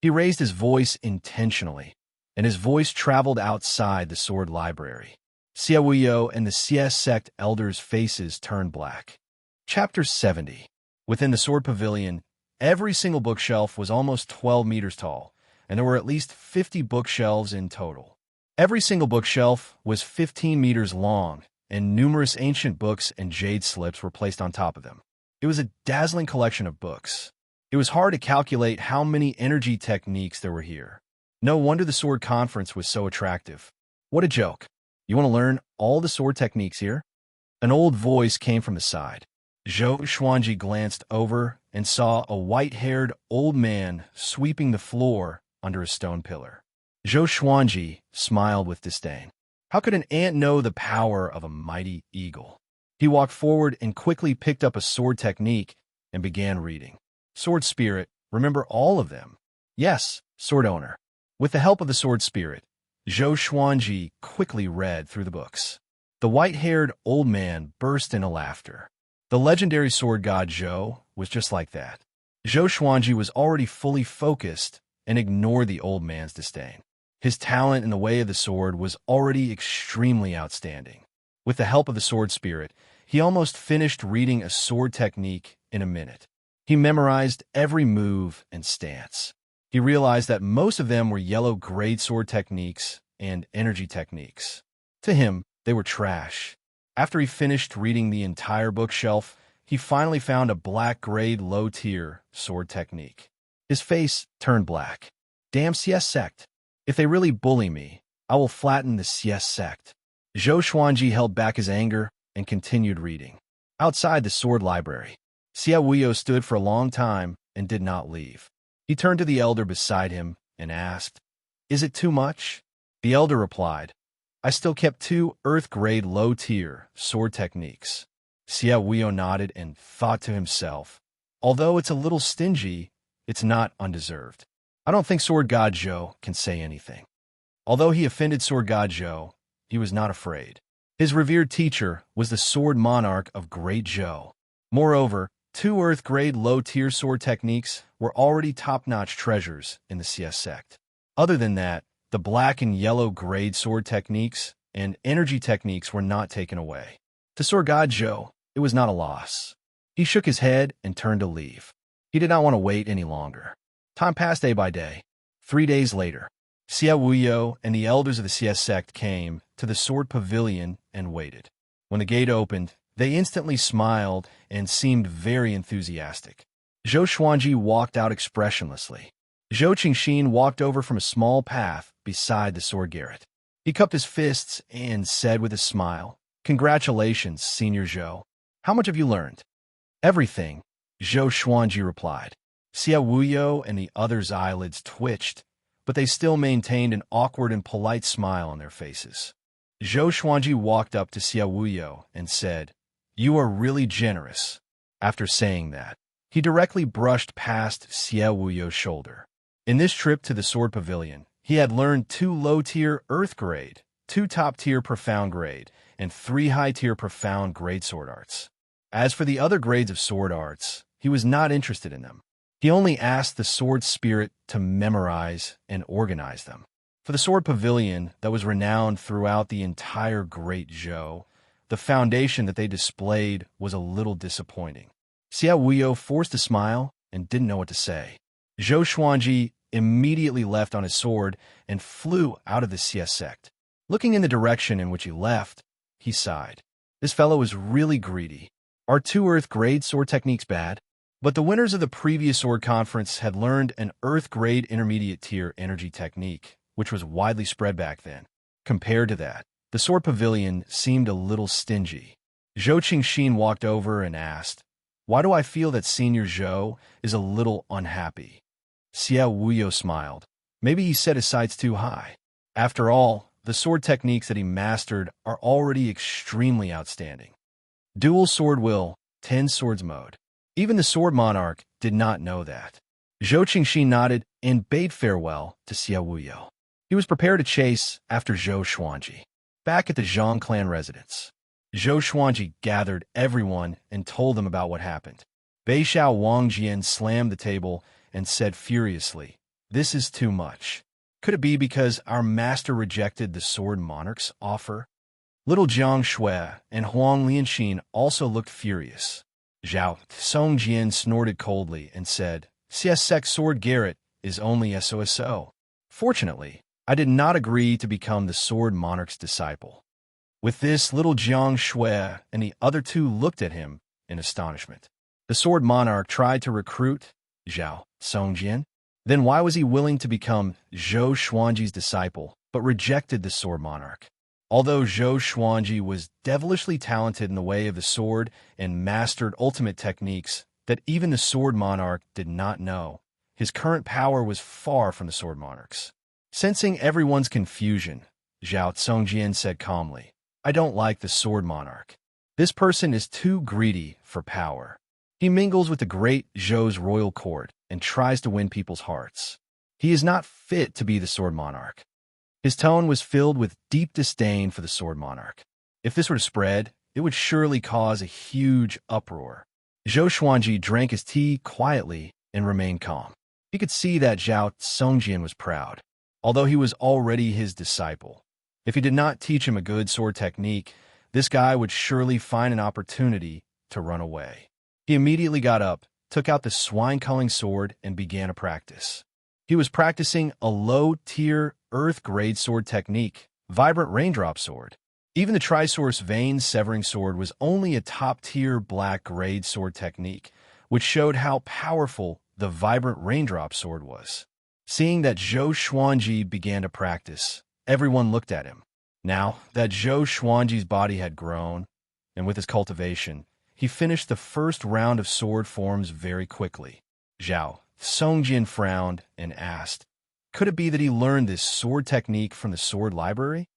He raised his voice intentionally, and his voice traveled outside the sword library. Xia Wuyo and the CS sect elders' faces turned black. Chapter 70. Within the sword pavilion, every single bookshelf was almost 12 meters tall, and there were at least 50 bookshelves in total. Every single bookshelf was 15 meters long, and numerous ancient books and jade slips were placed on top of them. It was a dazzling collection of books. It was hard to calculate how many energy techniques there were here. No wonder the sword conference was so attractive. What a joke. You want to learn all the sword techniques here? An old voice came from the side. Zhou Xuanji glanced over and saw a white-haired old man sweeping the floor under a stone pillar. Zhou Xuanji smiled with disdain. How could an ant know the power of a mighty eagle? He walked forward and quickly picked up a sword technique and began reading. Sword Spirit, remember all of them? Yes, Sword Owner. With the help of the Sword Spirit, Zhou Xuanji quickly read through the books. The white-haired old man burst into laughter. The legendary sword god Zhou was just like that. Zhou Xuanji was already fully focused and ignored the old man's disdain. His talent in the way of the sword was already extremely outstanding. With the help of the Sword Spirit, he almost finished reading a sword technique in a minute. He memorized every move and stance. He realized that most of them were yellow-grade sword techniques and energy techniques. To him, they were trash. After he finished reading the entire bookshelf, he finally found a black-grade low-tier sword technique. His face turned black. Damn CS sect. If they really bully me, I will flatten the CS sect. Zhou Xuanji held back his anger and continued reading. Outside the sword library, Xia Wuyo stood for a long time and did not leave. He turned to the elder beside him and asked, "Is it too much?" The elder replied, "I still kept 2 earth-grade low-tier sword techniques." Xia Wuyo nodded and thought to himself, although it's a little stingy, it's not undeserved. I don't think Sword God Zhou can say anything. Although he offended Sword God Zhou, he was not afraid. His revered teacher was the sword monarch of Great Zhou. Moreover, 2 earth-grade low-tier sword techniques were already top-notch treasures in the CS sect. Other than that, the black and yellow-grade sword techniques and energy techniques were not taken away. To Sword God Zhou, it was not a loss. He shook his head and turned to leave. He did not want to wait any longer. Time passed day by day. 3 days later, Xia Wuyo and the elders of the CS sect came to the sword pavilion and waited. When the gate opened, they instantly smiled and seemed very enthusiastic. Zhou Xuanji walked out expressionlessly. Zhou Qingxin walked over from a small path beside the sword garret. He cupped his fists and said with a smile, "Congratulations, Senior Zhou. How much have you learned?" "Everything," Zhou Xuanji replied. Xia Wuyo and the others' eyelids twitched, but they still maintained an awkward and polite smile on their faces. Zhou Xuanji walked up to Xia Wuyo and said, "You are really generous." After saying that, he directly brushed past Xia Wuyo's shoulder. In this trip to the Sword Pavilion, he had learned 2 low-tier Earth Grade, 2 top-tier Profound Grade, and 3 high-tier Profound Grade sword arts. As for the other grades of sword arts, he was not interested in them. He only asked the sword spirit to memorize and organize them. For the Sword Pavilion that was renowned throughout the entire Great Zhou, the foundation that they displayed was a little disappointing. Xia Wuyo forced a smile and didn't know what to say. Zhou Xuanji immediately left on his sword and flew out of the Xia sect. Looking in the direction in which he left, he sighed. This fellow is really greedy. Are 2 Earth Grade sword techniques bad? But the winners of the previous sword conference had learned an Earth Grade intermediate tier energy technique, which was widely spread back then. Compared to that, the Sword Pavilion seemed a little stingy. Zhou Qingxin walked over and asked, "Why do I feel that Senior Zhou is a little unhappy?" Xia Wuyo smiled. Maybe he set his sights too high. After all, the sword techniques that he mastered are already extremely outstanding. Dual Sword Will, 10 Swords Mode. Even the Sword Monarch did not know that. Zhou Qingxin nodded and bade farewell to Xia Wuyo. He was prepared to chase after Zhou Xuanji. Back at the Zhang clan residence, Zhou Xuanji gathered everyone and told them about what happened. Beixiao Wangjian slammed the table and said furiously, "This is too much. Could it be because our master rejected the Sword Monarch's offer?" Little Jiang Shui and Huang Lianxin also looked furious. Zhao Songjian snorted coldly and said, "CSX Sword Garret is only SOSO. Fortunately, I did not agree to become the Sword Monarch's disciple." With this, little Jiang Shui and the other 2 looked at him in astonishment. The Sword Monarch tried to recruit Zhao Songjian. Then why was he willing to become Zhou Xuanji's disciple, but rejected the Sword Monarch? Although Zhou Xuanji was devilishly talented in the way of the sword and mastered ultimate techniques that even the Sword Monarch did not know, his current power was far from the Sword Monarch's. Sensing everyone's confusion, Zhao Songjian said calmly, "I don't like the Sword Monarch. This person is too greedy for power. He mingles with the great Zhou's royal court and tries to win people's hearts. He is not fit to be the Sword Monarch." His tone was filled with deep disdain for the Sword Monarch. If this were to spread, it would surely cause a huge uproar. Zhou Xuanji drank his tea quietly and remained calm. He could see that Zhao Songjian was proud, although he was already his disciple. If he did not teach him a good sword technique, this guy would surely find an opportunity to run away. He immediately got up, took out the swine-culling sword, and began a practice. He was practicing a low-tier Earth Grade sword technique, Vibrant Raindrop Sword. Even the Trisource Vein Severing Sword was only a top-tier Black Grade sword technique, which showed how powerful the Vibrant Raindrop Sword was. Seeing that Zhou Xuanji began to practice, everyone looked at him. Now that Zhou Xuanji's body had grown, and with his cultivation, he finished the first round of sword forms very quickly. Zhao Songjian frowned and asked, could it be that he learned this sword technique from the sword library?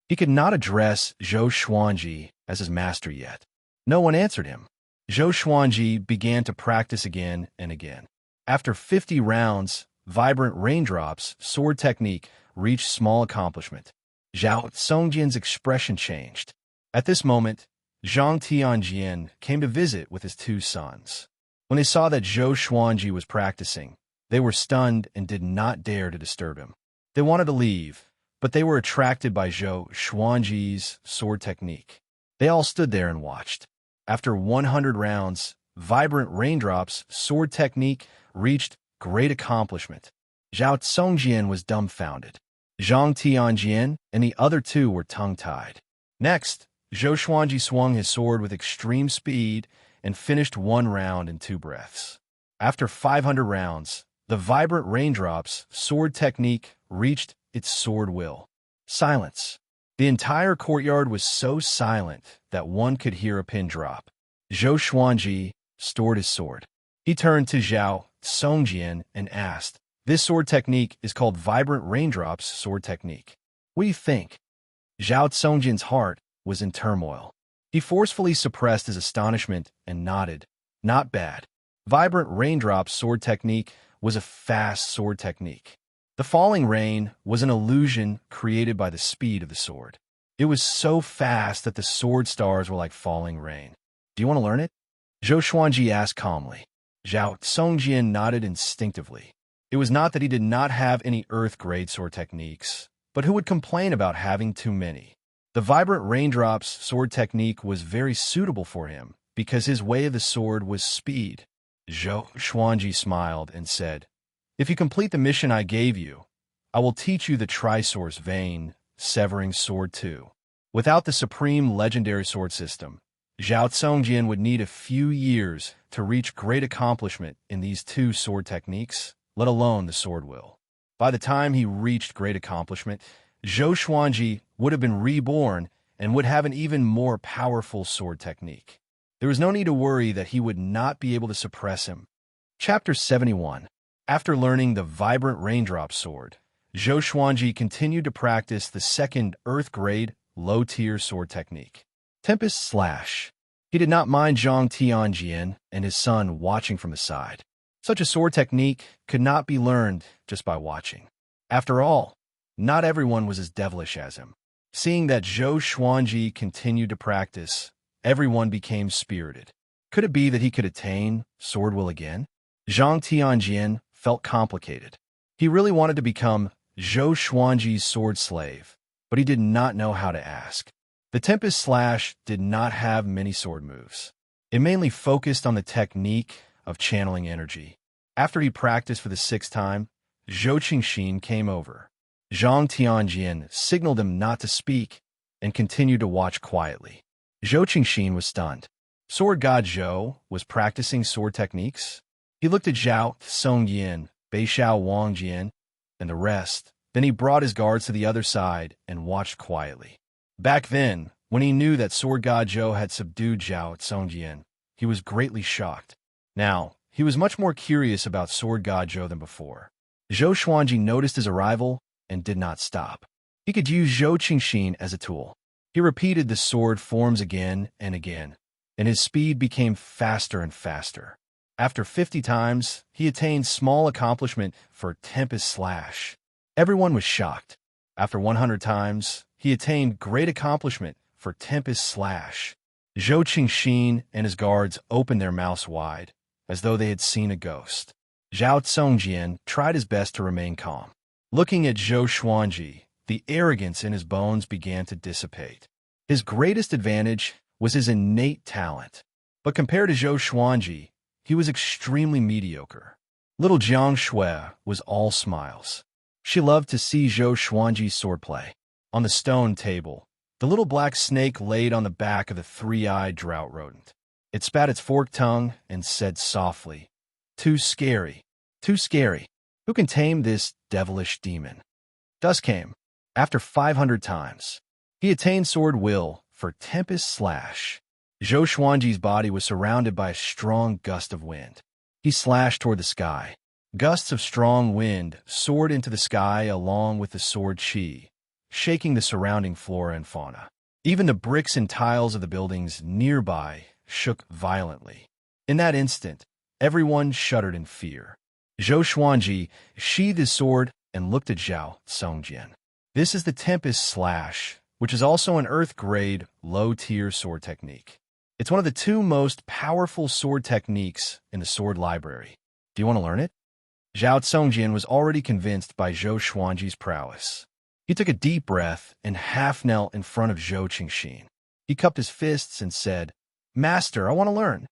He could not address Zhou Xuanji as his master yet. No one answered him. Zhou Xuanji began to practice again and again. After 50 rounds, Vibrant Raindrops sword technique reached small accomplishment. Zhao Songjian's expression changed. At this moment, Zhang Tianjian came to visit with his 2 sons. When they saw that Zhou Xuanji was practicing, they were stunned and did not dare to disturb him. They wanted to leave, but they were attracted by Zhou Xuanji's sword technique. They all stood there and watched. After 100 rounds, Vibrant Raindrops sword technique reached great accomplishment. Zhao Songjian was dumbfounded. Zhang Tianjian and the other 2 were tongue-tied. Next, Zhou Xuanji swung his sword with extreme speed and finished 1 round in 2 breaths. After 500 rounds, The vibrant raindrops sword technique reached its sword will. Silence. The entire courtyard was so silent that one could hear a pin drop. Zhou Xuanji stored his sword. He turned to Zhao Songjian and asked, "This sword technique is called Vibrant Raindrops Sword Technique. What do you think?" Zhao Songjian's heart was in turmoil. He forcefully suppressed his astonishment and nodded. Not bad. Vibrant Raindrops Sword Technique was a fast sword technique. The falling rain was an illusion created by the speed of the sword. It was so fast that the sword stars were like falling rain. "Do you want to learn it?" Zhou Xuanji asked calmly. Zhao Songjian nodded instinctively. It was not that he did not have any earth-grade sword techniques, but who would complain about having too many? The Vibrant Raindrops sword technique was very suitable for him because his way of the sword was speed. Zhou Xuanji smiled and said, "If you complete the mission I gave you, I will teach you the Trisource Vein Severing Sword 2. Without the Supreme Legendary Sword System, Zhao Songjian would need a few years to reach great accomplishment in these two sword techniques, let alone the sword will. By the time he reached great accomplishment, Zhou Xuanji would have been reborn and would have an even more powerful sword technique. There was no need to worry that he would not be able to suppress him." Chapter 71. After learning the Vibrant Raindrop Sword, Zhou Xuanji continued to practice the second Earth-grade, low-tier sword technique, Tempest Slash. He did not mind Zhang Tianjian and his son watching from the side. Such a sword technique could not be learned just by watching. After all, not everyone was as devilish as him. Seeing that Zhou Xuanji continued to practice, everyone became spirited. Could it be that he could attain sword will again? Zhang Tianjian felt complicated. He really wanted to become Zhou Xuanji's sword slave, but he did not know how to ask. The Tempest Slash did not have many sword moves. It mainly focused on the technique of channeling energy. After he practiced for the 6th time, Zhou Qingxin came over. Zhang Tianjian signaled him not to speak and continued to watch quietly. Zhou Qingxin was stunned. Sword God Zhou was practicing sword techniques? He looked at Zhao Songjian, Beishao Wangjian, and the rest. Then he brought his guards to the other side and watched quietly. Back then, when he knew that Sword God Zhou had subdued Zhao Songjian, he was greatly shocked. Now, he was much more curious about Sword God Zhou than before. Zhou Xuanji noticed his arrival and did not stop. He could use Zhou Qingxin as a tool. He repeated the sword forms again and again, and his speed became faster and faster. After 50 times, he attained small accomplishment for Tempest Slash. Everyone was shocked. After 100 times, he attained great accomplishment for Tempest Slash. Zhou Qingxin and his guards opened their mouths wide, as though they had seen a ghost. Zhao Songjian tried his best to remain calm. Looking at Zhou Xuanji, the arrogance in his bones began to dissipate. His greatest advantage was his innate talent. But compared to Zhou Xuanji, he was extremely mediocre. Little Jiang Shui was all smiles. She loved to see Zhou Xuanji's swordplay. On the stone table, the little black snake laid on the back of the three-eyed drought rodent. It spat its forked tongue and said softly, "Too scary, too scary. Who can tame this devilish demon?" Dusk came. After 500 times, he attained sword will for Tempest Slash. Zhou Xuanji's body was surrounded by a strong gust of wind. He slashed toward the sky. Gusts of strong wind soared into the sky along with the sword qi, shaking the surrounding flora and fauna. Even the bricks and tiles of the buildings nearby shook violently. In that instant, everyone shuddered in fear. Zhou Xuanji sheathed his sword and looked at Zhao Songjian. This is the Tempest Slash, which is also an Earth-grade, low-tier sword technique. It's one of the two most powerful sword techniques in the sword library. Do you want to learn it? Zhao Songjian was already convinced by Zhou Xuanji's prowess. He took a deep breath and half knelt in front of Zhou Qingxin. He cupped his fists and said, "Master, I want to learn."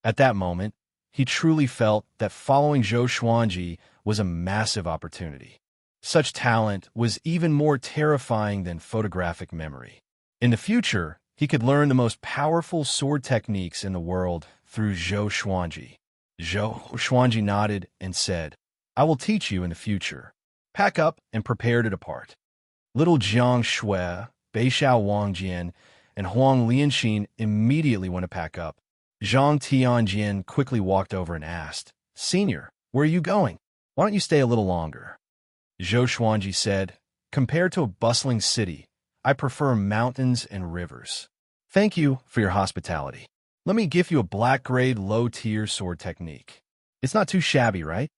At that moment, he truly felt that following Zhou Xuanji was a massive opportunity. Such talent was even more terrifying than photographic memory. In the future, he could learn the most powerful sword techniques in the world through Zhou Xuanji. Zhou Xuanji nodded and said, I will teach you in the future. Pack up and prepare to depart. Little Jiang Shui, Beishao Wangjian, and Huang Lianxin immediately went to pack up. Zhang Tianjian quickly walked over and asked, "Senior, where are you going? Why don't you stay a little longer?" Zhou Xuanji said, "Compared to a bustling city, I prefer mountains and rivers. Thank you for your hospitality. Let me give you a black-grade low-tier sword technique. It's not too shabby, right?"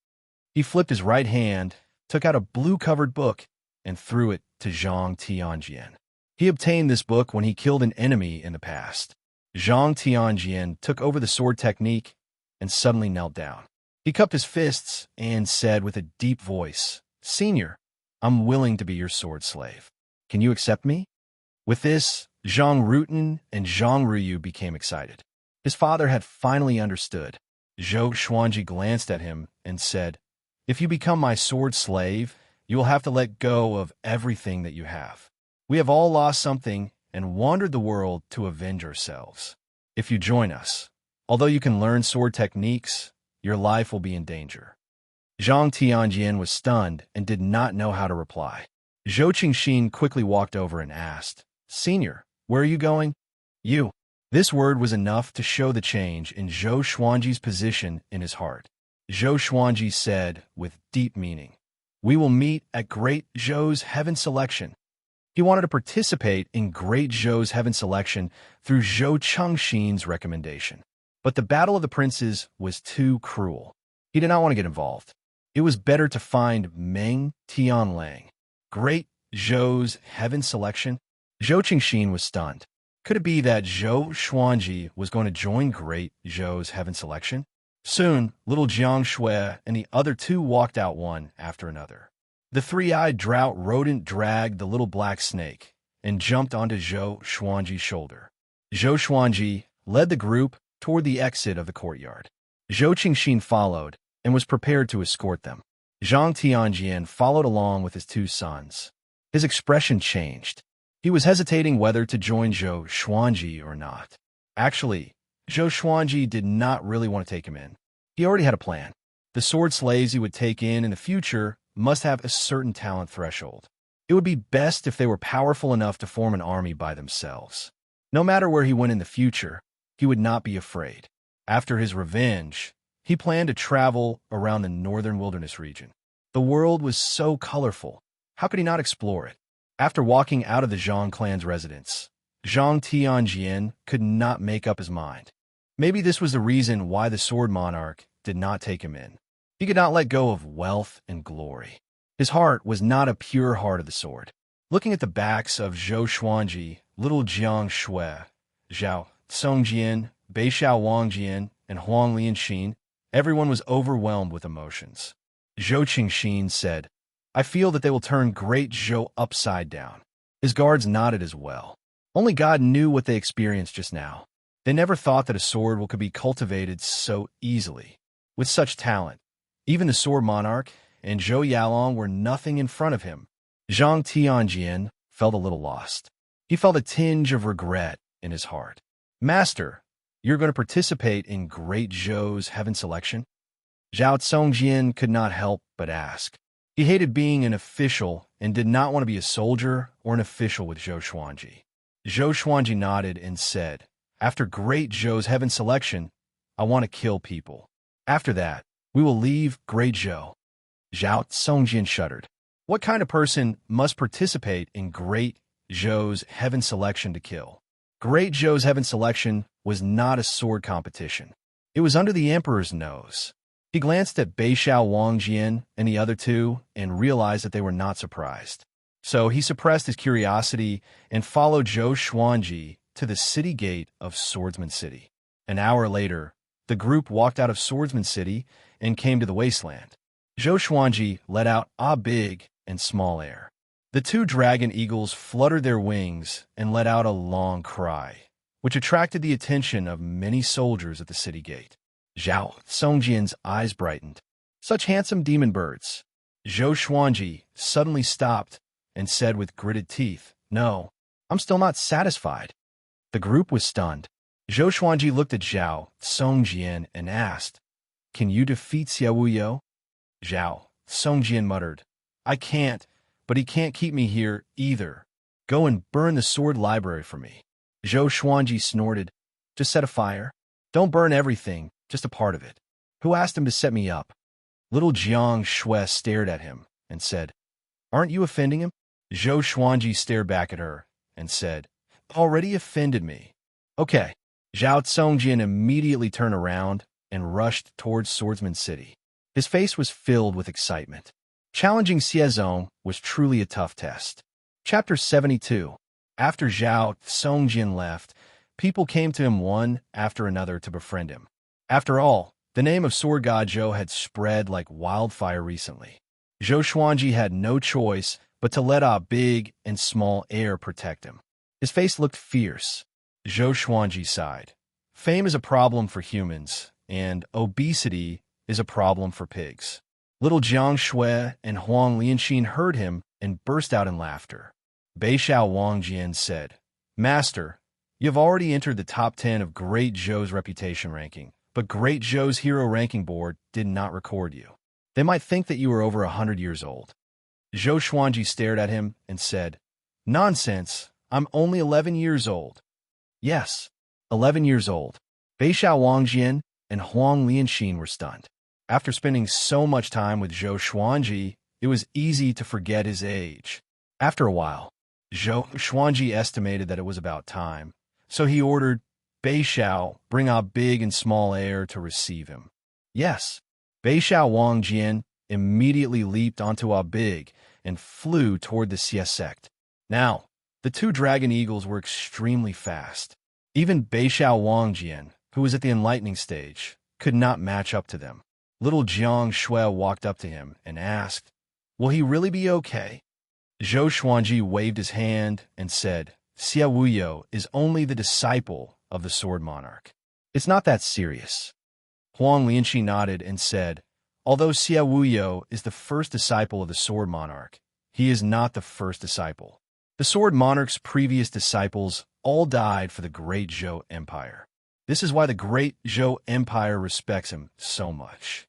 He flipped his right hand, took out a blue-covered book, and threw it to Zhang Tianjian. He obtained this book when he killed an enemy in the past. Zhang Tianjian took over the sword technique and suddenly knelt down. He cupped his fists and said with a deep voice, "Senior, I'm willing to be your sword slave. Can you accept me?" With this, Zhang Rutin and Zhang Ruyu became excited. His father had finally understood. Zhou Xuanji glanced at him and said, "If you become my sword slave, you will have to let go of everything that you have. We have all lost something and wandered the world to avenge ourselves. If you join us, although you can learn sword techniques, your life will be in danger." Zhang Tianjian was stunned and did not know how to reply. Zhou Qingxin quickly walked over and asked, "Senior, where are you going?" "You." This word was enough to show the change in Zhou Xuanji's position in his heart. Zhou Xuanji said with deep meaning, "We will meet at Great Zhou's Heaven Selection." He wanted to participate in Great Zhou's Heaven Selection through Zhou Chengxin's recommendation. But the Battle of the Princes was too cruel. He did not want to get involved. It was better to find Meng Tianlang. Great Zhou's Heaven Selection? Zhou Qingxin was stunned. Could it be that Zhou Xuanji was going to join Great Zhou's Heaven Selection? Soon, little Jiang Shui and the other two walked out one after another. The three-eyed drought rodent dragged the little black snake and jumped onto Zhou Xuanji's shoulder. Zhou Xuanji led the group toward the exit of the courtyard. Zhou Qingxin followed and was prepared to escort them. Zhang Tianjian followed along with his two sons. His expression changed. He was hesitating whether to join Zhou Xuanji or not. Actually, Zhou Xuanji did not really want to take him in. He already had a plan. The sword slaves he would take in the future must have a certain talent threshold. It would be best if they were powerful enough to form an army by themselves. No matter where he went in the future, he would not be afraid. After his revenge, he planned to travel around the northern wilderness region. The world was so colorful. How could he not explore it? After walking out of the Zhang clan's residence, Zhang Tianjian could not make up his mind. Maybe this was the reason why the sword monarch did not take him in. He could not let go of wealth and glory. His heart was not a pure heart of the sword. Looking at the backs of Zhou Xuanji, little Jiang Shui, Zhao Songjian, Beishao Wangjian, and Huang Lianxin, everyone was overwhelmed with emotions. Zhou Qingxin said, "I feel that they will turn Great Zhou upside down." His guards nodded as well. Only God knew what they experienced just now. They never thought that a sword could be cultivated so easily. With such talent, even the sword monarch and Zhou Yalong were nothing in front of him. Zhang Tianjian felt a little lost. He felt a tinge of regret in his heart. "Master, you're going to participate in Great Zhou's Heaven Selection?" Zhao Tsongjian could not help but ask. He hated being an official and did not want to be a soldier or an official with Zhou Xuanji. Zhou Xuanji nodded and said, "After Great Zhou's Heaven Selection, I want to kill people. After that, we will leave Great Zhou." Zhao Tsongjian shuddered. What kind of person must participate in Great Zhou's Heaven Selection to kill? Great Zhou's Heaven Selection was not a sword competition. It was under the emperor's nose. He glanced at Beishao Wangjian and the other two and realized that they were not surprised. So he suppressed his curiosity and followed Zhou Xuanji to the city gate of Swordsman City. An hour later, the group walked out of Swordsman City and came to the wasteland. Zhou Xuanji let out a big and small air. The two dragon eagles fluttered their wings and let out a long cry, which attracted the attention of many soldiers at the city gate. Zhao Songjian's eyes brightened. Such handsome demon birds. Zhou Xuanji suddenly stopped and said with gritted teeth, "No, I'm still not satisfied." The group was stunned. Zhou Xuanji looked at Zhao Songjian and asked, "Can you defeat Xiao Wuyo?" Zhao Songjian muttered. I can't, but he can't keep me here either. Go and burn the sword library for me. Zhou Xuanji snorted. Just set a fire. Don't burn everything, just a part of it. Who asked him to set me up? Little Jiang Shui stared at him and said, Aren't you offending him? Zhou Xuanji stared back at her and said, Already offended me. Okay. Zhao Songjian immediately turned around and rushed towards Swordsman City. His face was filled with excitement. Challenging Xiezong was truly a tough test. Chapter 72. After Zhao Songjian left, people came to him one after another to befriend him. After all, the name of Sword God Zhou had spread like wildfire recently. Zhou Xuanji had no choice but to let out big and small air protect him. His face looked fierce. Zhou Xuanji sighed. Fame is a problem for humans, and obesity is a problem for pigs. Little Jiang Shui and Huang Lianxin heard him and burst out in laughter. Beixiao Wangjian said, Master, you have already entered the top 10 of Great Zhou's reputation ranking, but Great Zhou's hero ranking board did not record you. They might think that you were over 100 years old. Zhou Xuanji stared at him and said, Nonsense, I'm only 11 years old. Yes, 11 years old. Beixiao Wangjian and Huang Lianxin were stunned. After spending so much time with Zhou Xuanji, it was easy to forget his age. After a while, Zhou Xuanji estimated that it was about time, so he ordered Beixiao bring out big and small air to receive him. Yes, Beixiao Wangjian immediately leaped onto a big and flew toward the Xie sect. Now, the two dragon eagles were extremely fast. Even Beixiao Wangjian, who was at the enlightening stage, could not match up to them. Little Jiang Shui walked up to him and asked, Will he really be okay? Zhou Xuanji waved his hand and said, Xie Wuyo is only the disciple of the Sword Monarch. It's not that serious. Huang Lianxi nodded and said, Although Xie Wuyo is the first disciple of the Sword Monarch, he is not the first disciple. The Sword Monarch's previous disciples all died for the Great Zhou Empire. This is why the Great Zhou Empire respects him so much.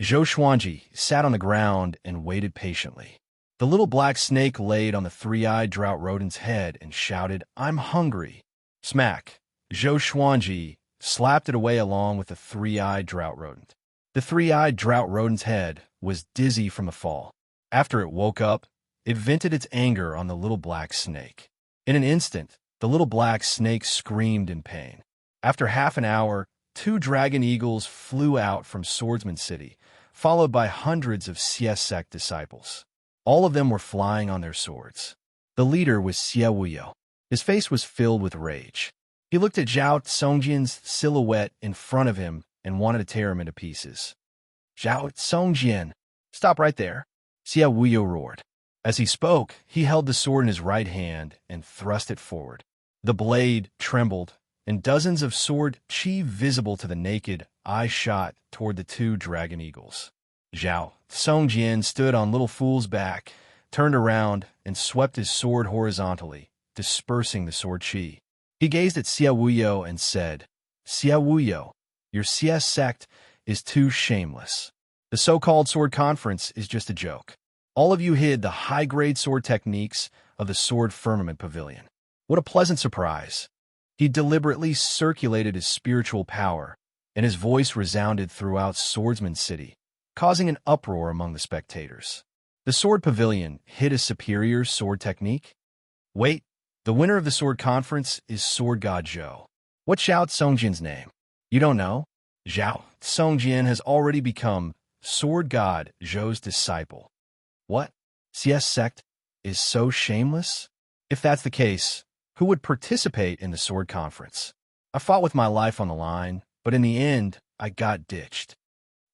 Zhou Xuanji sat on the ground and waited patiently. The little black snake laid on the three-eyed drought rodent's head and shouted, I'm hungry. Smack! Zhou Xuanji slapped it away along with the three-eyed drought rodent. The three-eyed drought rodent's head was dizzy from the fall. After it woke up, it vented its anger on the little black snake. In an instant, the little black snake screamed in pain. After half an hour, 2 dragon eagles flew out from Swordsman City, followed by hundreds of Xie sect disciples. All of them were flying on their swords. The leader was Xie Wuyo. His face was filled with rage. He looked at Zhao Songjian's silhouette in front of him and wanted to tear him into pieces. Zhao Songjian, stop right there, Xie Wuyo roared. As he spoke, he held the sword in his right hand and thrust it forward. The blade trembled, and dozens of sword chi visible to the naked eye shot toward the 2 dragon eagles. Zhao Songjian stood on Little Fool's back, turned around, and swept his sword horizontally, dispersing the sword chi. He gazed at Xie Wuyo and said, Xie Wuyo, your Xie sect is too shameless. The so-called sword conference is just a joke. All of you hid the high-grade sword techniques of the Sword Firmament Pavilion. What a pleasant surprise. He deliberately circulated his spiritual power, and his voice resounded throughout Swordsman City, causing an uproar among the spectators. The Sword Pavilion hid a superior sword technique? Wait, the winner of the Sword Conference is Sword God Zhou. What's Zhao Songjian's name? You don't know? Zhao Songjian has already become Sword God Zhou's disciple. What? Xie sect is so shameless? If that's the case, who would participate in the Sword Conference? I fought with my life on the line, but in the end, I got ditched.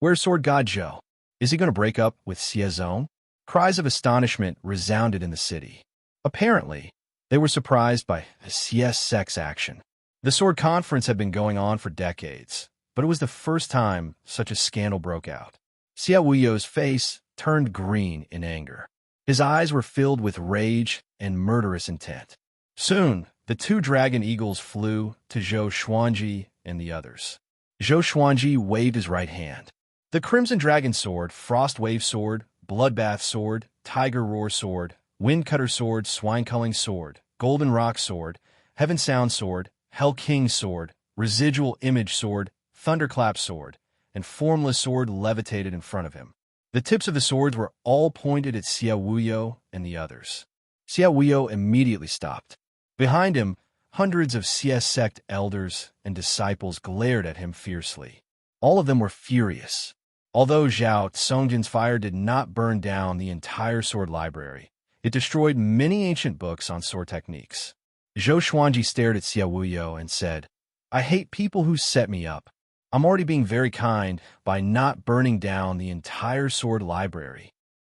Where's Sword God Zhou? Is he going to break up with Xiezong? Cries of astonishment resounded in the city. Apparently, they were surprised by Xie sect's action. The Sword Conference had been going on for decades, but it was the first time such a scandal broke out. Xie Wuyo's face turned green in anger. His eyes were filled with rage and murderous intent. Soon, the 2 dragon eagles flew to Zhou Xuanji and the others. Zhou Xuanji waved his right hand. The Crimson Dragon Sword, Frost Wave Sword, bloodbath sword, tiger roar sword, wind cutter sword, swine culling sword, golden rock sword, heaven sound sword, hell king sword, residual image sword, thunderclap sword, and formless sword levitated in front of him. The tips of the swords were all pointed at Xiao Wuyo and the others. Xiao Wuyo immediately stopped. Behind him, hundreds of CS sect elders and disciples glared at him fiercely. All of them were furious. Although Zhao Songjin's fire did not burn down the entire sword library, it destroyed many ancient books on sword techniques. Zhou Xuanji stared at Xiao Wuyo and said, "I hate people who set me up. I'm already being very kind by not burning down the entire sword library."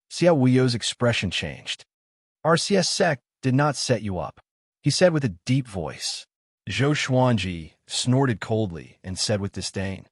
Xiao Wuyo's expression changed. "Our CS sect did not set you up," he said with a deep voice. Zhou Xuanji snorted coldly and said with disdain,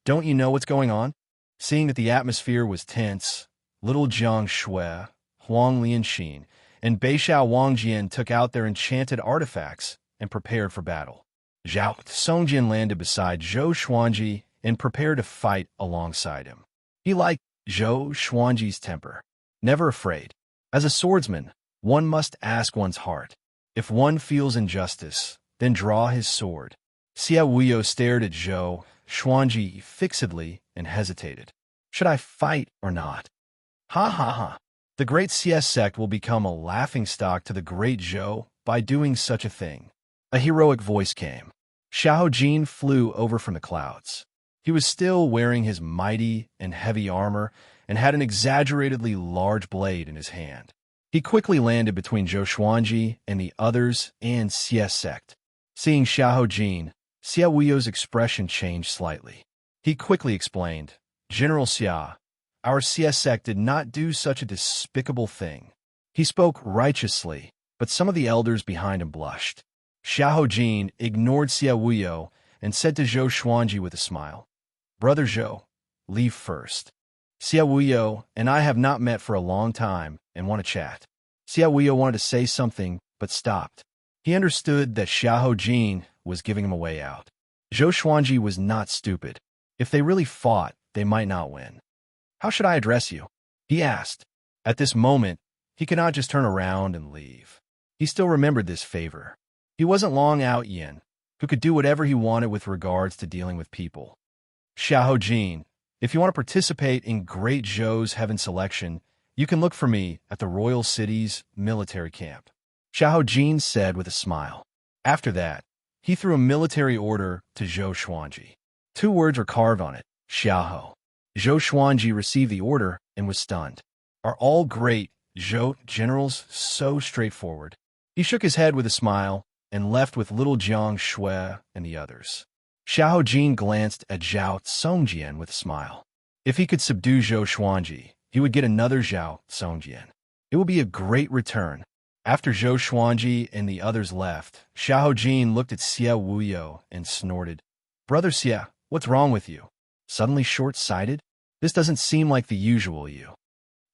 "Don't you know what's going on?" Seeing that the atmosphere was tense, little Jiang Shui, Huang Lianxin, and Beixiao Wangjian took out their enchanted artifacts and prepared for battle. Zhao Songjin landed beside Zhou Xuanji and prepared to fight alongside him. He liked Zhou Xuanji's temper, never afraid. As a swordsman, one must ask one's heart. If one feels injustice, then draw his sword. Xiao Wuyo stared at Zhou Xuanji fixedly and hesitated. Should I fight or not? Ha ha ha. The great CS sect will become a laughingstock to the great Zhou by doing such a thing. A heroic voice came. Xiao Jin flew over from the clouds. He was still wearing his mighty and heavy armor and had an exaggeratedly large blade in his hand. He quickly landed between Zhou Xuanji and the others and CS sect. Seeing Xiao Jin, Xiao Wuyo's expression changed slightly. He quickly explained, "General Xia, our CS sect did not do such a despicable thing." He spoke righteously, but some of the elders behind him blushed. Xiao Jin ignored Xiao Wuyo and said to Zhou Xuanji with a smile, "Brother Zhou, leave first. Xiao Wuyo and I have not met for a long time and want to chat." Xiao Wuyo wanted to say something, but stopped. He understood that Xiao Jin was giving him a way out. Zhou Xuanji was not stupid. If they really fought, they might not win. "How should I address you?" he asked. At this moment, he could not just turn around and leave. He still remembered this favor. He wasn't Long Out Yin, who could do whatever he wanted with regards to dealing with people. "Xiao Jin, if you want to participate in Great Zhou's Heaven Selection, you can look for me at the Royal City's military camp," Xiao Jin said with a smile. After that, he threw a military order to Zhou Xuanji. 2 words were carved on it, Xiaoho. Zhou Xuanji received the order and was stunned. Are all great Zhou generals so straightforward? He shook his head with a smile and left with little Jiang Shui and the others. Xiao Jin glanced at Zhao Songjian with a smile. If he could subdue Zhou Xuanji, he would get another Zhao Songjian. It would be a great return. After Zhou Xuanji and the others left, Xiao Jin looked at Xiao Wuyo and snorted. "Brother Xia, what's wrong with you? Suddenly short-sighted? This doesn't seem like the usual you."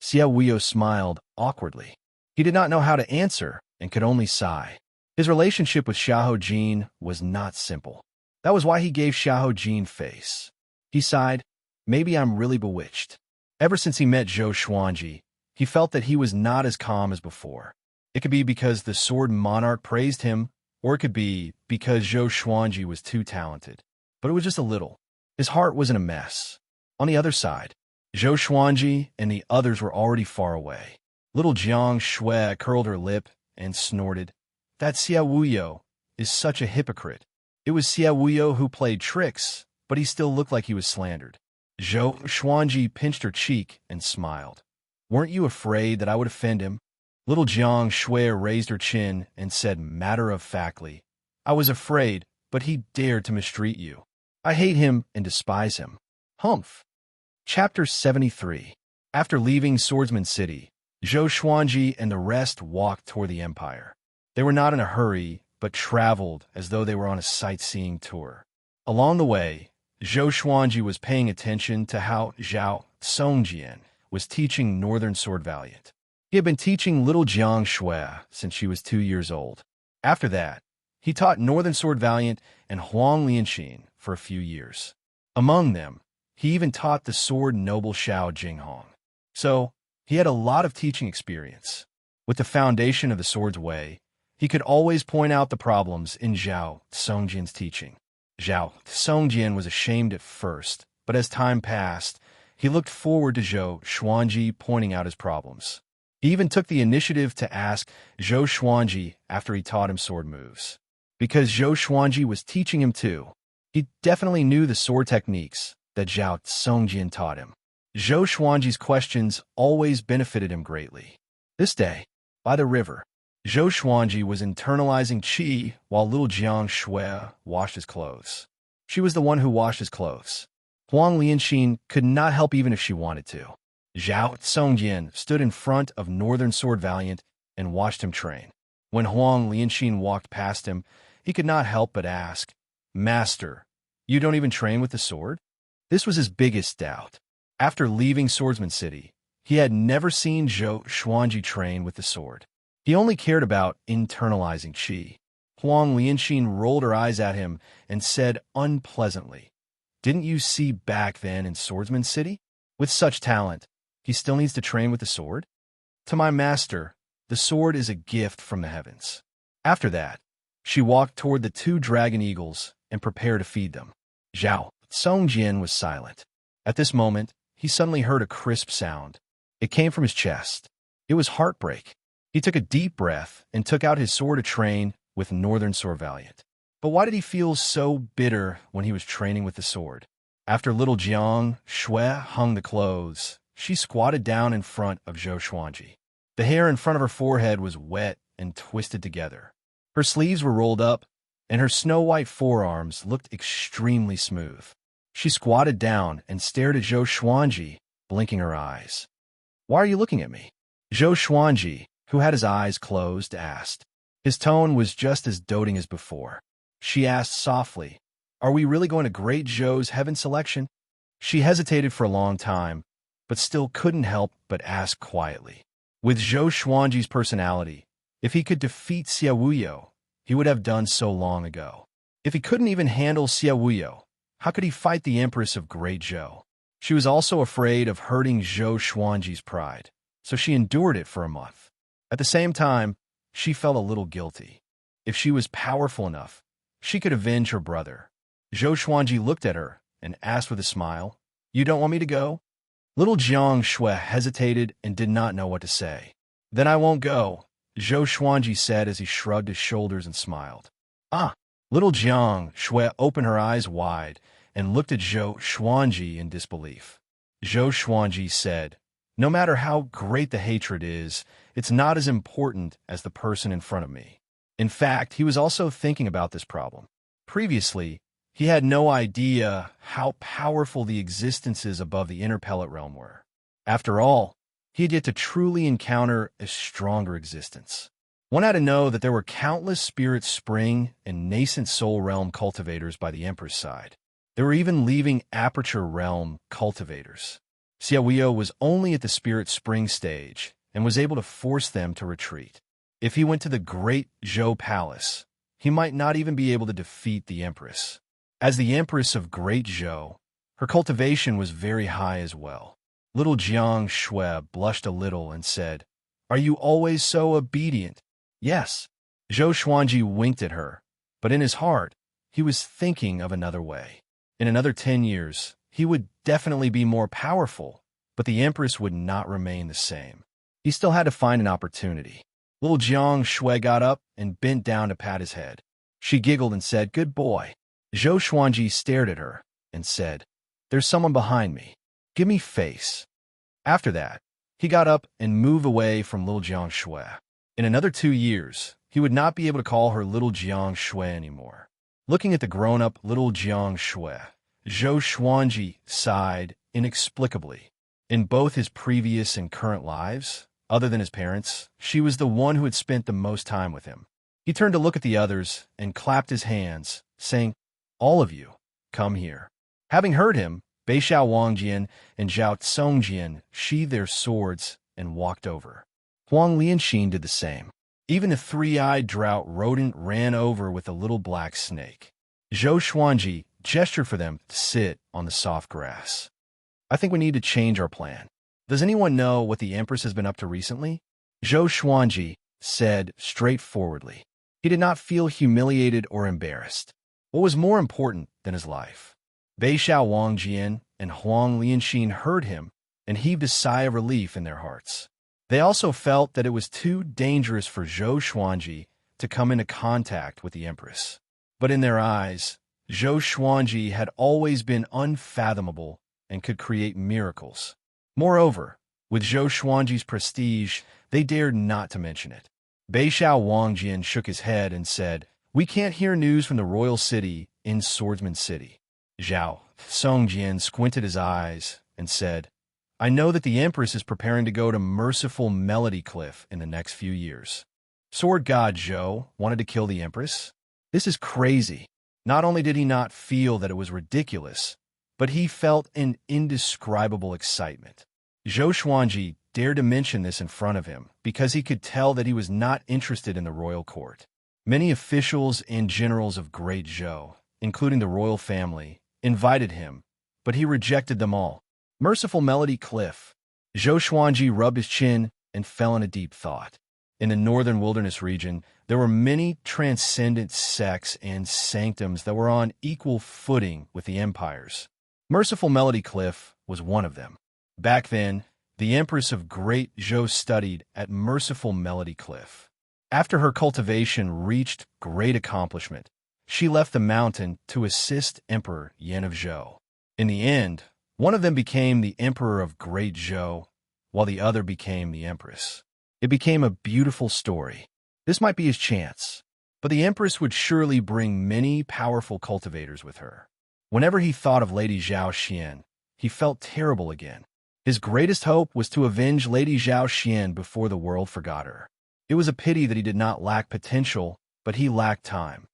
Xiao Wuyo smiled awkwardly. He did not know how to answer and could only sigh. His relationship with Xiao Jin was not simple. That was why he gave Xiao Jin face. He sighed, "Maybe I'm really bewitched." Ever since he met Zhou Xuanji, he felt that he was not as calm as before. It could be because the sword monarch praised him, or it could be because Zhou Xuanji was too talented. But it was just a little. His heart was in a mess. On the other side, Zhou Xuanji and the others were already far away. Little Jiang Shui curled her lip and snorted. That Xiao Wuyo is such a hypocrite. It was Xiao Wuyo who played tricks, but he still looked like he was slandered. Zhou Xuanji pinched her cheek and smiled. "Weren't you afraid that I would offend him?" Little Jiang Shui raised her chin and said matter-of-factly, "I was afraid, but he dared to mistreat you. I hate him and despise him." Humph. Chapter 73. After leaving Swordsman City, Zhou Xuanji and the rest walked toward the Empire. They were not in a hurry, but traveled as though they were on a sightseeing tour. Along the way, Zhou Xuanji was paying attention to how Zhao Songjian was teaching Northern Sword Valiant. He had been teaching little Jiang Shui since she was 2 years old. After that, he taught Northern Sword Valiant and Huang Lianxin for a few years. Among them, he even taught the sword noble Xiao Jinghong. So, He had a lot of teaching experience. With the foundation of the sword's way, he could always point out the problems in Zhao Songjian's teaching. Zhao Songjian was ashamed at first, but as time passed, he looked forward to Zhou Xuanji pointing out his problems. He even took the initiative to ask Zhou Xuanji after he taught him sword moves. Because Zhou Xuanji was teaching him too, he definitely knew the sword techniques that Zhao Songjian taught him. Zhou Xuanji's questions always benefited him greatly. This day, by the river, Zhou Xuanji was internalizing qi while little Jiang Shui washed his clothes. She was the one who washed his clothes. Huang Lianxin could not help even if she wanted to. Zhao Songjian stood in front of Northern Sword Valiant and watched him train. When Huang Lianxin walked past him, he could not help but ask, "Master, you don't even train with the sword?" This was his biggest doubt. After leaving Swordsman City, he had never seen Zhou Xuanji train with the sword. He only cared about internalizing qi. Huang Lianxin rolled her eyes at him and said unpleasantly, "Didn't you see back then in Swordsman City? With such talent, he still needs to train with the sword? To my master, the sword is a gift from the heavens." After that, she walked toward the two dragon eagles and prepared to feed them. Zhao Songjian was silent. At this moment, he suddenly heard a crisp sound. It came from his chest. It was heartbreak. He took a deep breath and took out his sword to train with Northern Sword Valiant. But why did he feel so bitter when he was training with the sword? After little Jiang Shui hung the clothes, she squatted down in front of Zhou Xuanji. The hair in front of her forehead was wet and twisted together. Her sleeves were rolled up, and her snow-white forearms looked extremely smooth. She squatted down and stared at Zhou Xuanji, blinking her eyes. "Why are you looking at me?" Zhou Xuanji, who had his eyes closed, asked. His tone was just as doting as before. She asked softly, "Are we really going to Great Zhou's heaven selection?" She hesitated for a long time, but still couldn't help but ask quietly. With Zhou Xuanji's personality, if he could defeat Xia Wuyo, he would have done so long ago. If he couldn't even handle Xia Wuyo, how could he fight the Empress of Great Zhou? She was also afraid of hurting Zhou Xuanji's pride, so she endured it for a month. At the same time, she felt a little guilty. If she was powerful enough, she could avenge her brother. Zhou Xuanji looked at her and asked with a smile, "You don't want me to go?" Little Jiang Shui hesitated and did not know what to say. "Then I won't go," Zhou Xuanji said as he shrugged his shoulders and smiled. "Ah!" Little Jiang Shui opened her eyes wide and looked at Zhou Xuanji in disbelief. Zhou Xuanji said, "No matter how great the hatred is, it's not as important as the person in front of me." In fact, he was also thinking about this problem. Previously, he had no idea how powerful the existences above the inner pellet realm were. After all, he had yet to truly encounter a stronger existence. One had to know that there were countless spirit spring and nascent soul realm cultivators by the Emperor's side. There were even leaving aperture realm cultivators. Xia Wuyo was only at the spirit spring stage and was able to force them to retreat. If he went to the Great Zhou Palace, he might not even be able to defeat the Empress. As the Empress of Great Zhou, her cultivation was very high as well. Little Jiang Shui blushed a little and said, "Are you always so obedient?" "Yes." Zhou Xuanji winked at her, but in his heart, he was thinking of another way. In another 10 years, he would definitely be more powerful, but the Empress would not remain the same. He still had to find an opportunity. Little Jiang Shui got up and bent down to pat his head. She giggled and said, "Good boy." Zhou Xuanji stared at her and said, "There's someone behind me. Give me face." After that, he got up and moved away from little Jiang Shui. In another 2 years, he would not be able to call her little Jiang Shui anymore. Looking at the grown-up little Jiang Shui, Zhou Xuanji sighed inexplicably. In both his previous and current lives, other than his parents, she was the one who had spent the most time with him. He turned to look at the others and clapped his hands, saying, "All of you, come here." Having heard him, Beixiao Wangjian and Zhao Songjian sheathed their swords and walked over. Huang Lianxin did the same. Even the three-eyed drought rodent ran over with a little black snake. Zhou Xuanji gestured for them to sit on the soft grass. "I think we need to change our plan. Does anyone know what the Empress has been up to recently? Zhou Xuanji said straightforwardly. He did not feel humiliated or embarrassed. What was more important than his life? Bei Xiao Wangjian and Huang Lianxin heard him and heaved a sigh of relief in their hearts. They also felt that it was too dangerous for Zhou Xuanji to come into contact with the Empress. But in their eyes, Zhou Xuanji had always been unfathomable and could create miracles. Moreover, with Zhou Xuanji's prestige, they dared not to mention it. Bei Xiao Wangjian shook his head and said, "We can't hear news from the royal city in Swordsman City." Zhao Songjian squinted his eyes and said, "I know that the Empress is preparing to go to Merciful Melody Cliff in the next few years. Sword God Zhou wanted to kill the Empress? This is crazy." Not only did he not feel that it was ridiculous, but he felt an indescribable excitement. Zhou Xuanji dared to mention this in front of him because he could tell that he was not interested in the royal court. Many officials and generals of Great Zhou, including the royal family, invited him, but he rejected them all. Merciful Melody Cliff. Zhou Xuanji rubbed his chin and fell in a deep thought. In the northern wilderness region, there were many transcendent sects and sanctums that were on equal footing with the empires. Merciful Melody Cliff was one of them. Back then, the Empress of Great Zhou studied at Merciful Melody Cliff. After her cultivation reached great accomplishment, she left the mountain to assist Emperor Yan of Zhou. In the end, one of them became the Emperor of Great Zhou, while the other became the Empress. It became a beautiful story. This might be his chance, but the Empress would surely bring many powerful cultivators with her. Whenever he thought of Lady Zhao Xian, he felt terrible again. His greatest hope was to avenge Lady Zhao Xian before the world forgot her. It was a pity that he did not lack potential, but he lacked time.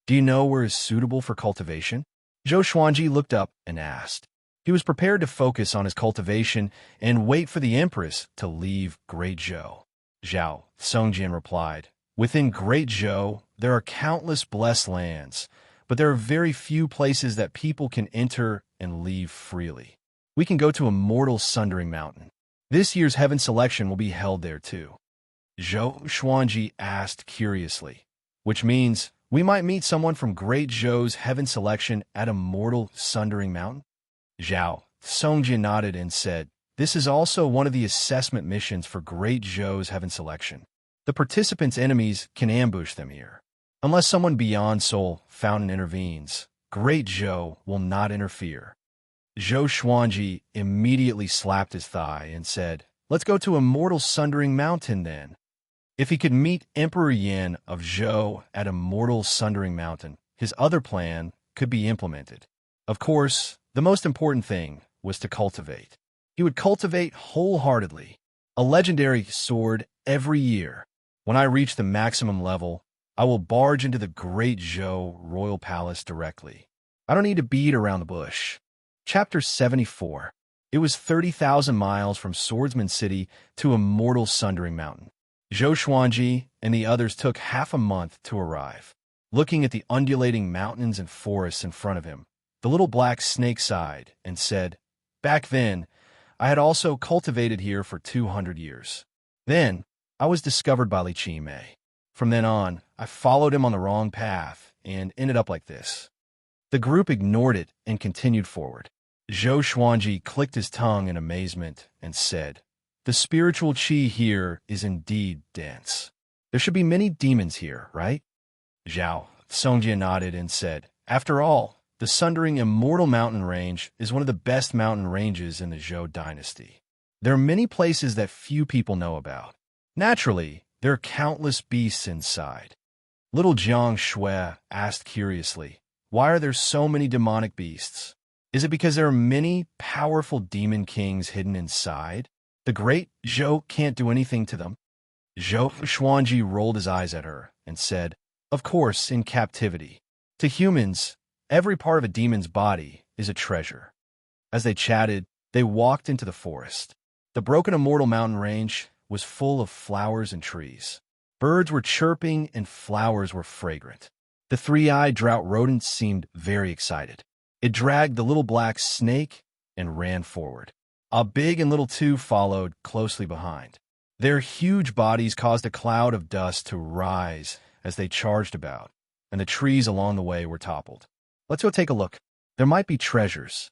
Do you know where is suitable for cultivation? Zhou Xuanji looked up and asked. He was prepared to focus on his cultivation and wait for the Empress to leave Great Zhou. Zhao Songjian replied, "Within Great Zhou, there are countless blessed lands, but there are very few places that people can enter and leave freely. We can go to Immortal Sundering Mountain. This year's Heaven Selection will be held there too." Zhou Xuanji asked curiously, "Which means we might meet someone from Great Zhou's Heaven Selection at Immortal Sundering Mountain?" Zhao Songjian nodded and said, "This is also one of the assessment missions for Great Zhou's Heaven Selection. The participants' enemies can ambush them here. Unless someone beyond Soul Fountain intervenes, Great Zhou will not interfere." Zhou Xuanji immediately slapped his thigh and said, "Let's go to Immortal Sundering Mountain then." If he could meet Emperor Yan of Zhou at Immortal Sundering Mountain, his other plan could be implemented. Of course, the most important thing was to cultivate. He would cultivate wholeheartedly, a legendary sword every year. When I reach the maximum level, I will barge into the Great Zhou Royal Palace directly. I don't need to beat around the bush. Chapter 74. It was 30,000 miles from Swordsman City to Immortal Sundering Mountain. Zhou Xuanji and the others took half a month to arrive. Looking at the undulating mountains and forests in front of him, the little black snake sighed and said, "Back then, I had also cultivated here for 200 years. Then, I was discovered by Li Qimei. From then on, I followed him on the wrong path and ended up like this." The group ignored it and continued forward. Zhou Xuanji clicked his tongue in amazement and said, "The spiritual qi here is indeed dense. There should be many demons here, right?" Zhao Songjian nodded and said, "After all, the Sundering Immortal Mountain Range is one of the best mountain ranges in the Zhou dynasty. There are many places that few people know about. Naturally, there are countless beasts inside." Little Jiang Shui asked curiously, "Why are there so many demonic beasts? Is it because there are many powerful demon kings hidden inside? The Great Zhou can't do anything to them?" Zhou Xuanji rolled his eyes at her and said, "Of course, in captivity. To humans, every part of a demon's body is a treasure." As they chatted, they walked into the forest. The broken Immortal Mountain Range was full of flowers and trees. Birds were chirping and flowers were fragrant. The three-eyed drought rodent seemed very excited. It dragged the little black snake and ran forward. A big and little two followed closely behind. Their huge bodies caused a cloud of dust to rise as they charged about, and the trees along the way were toppled. Let's go take a look. There might be treasures.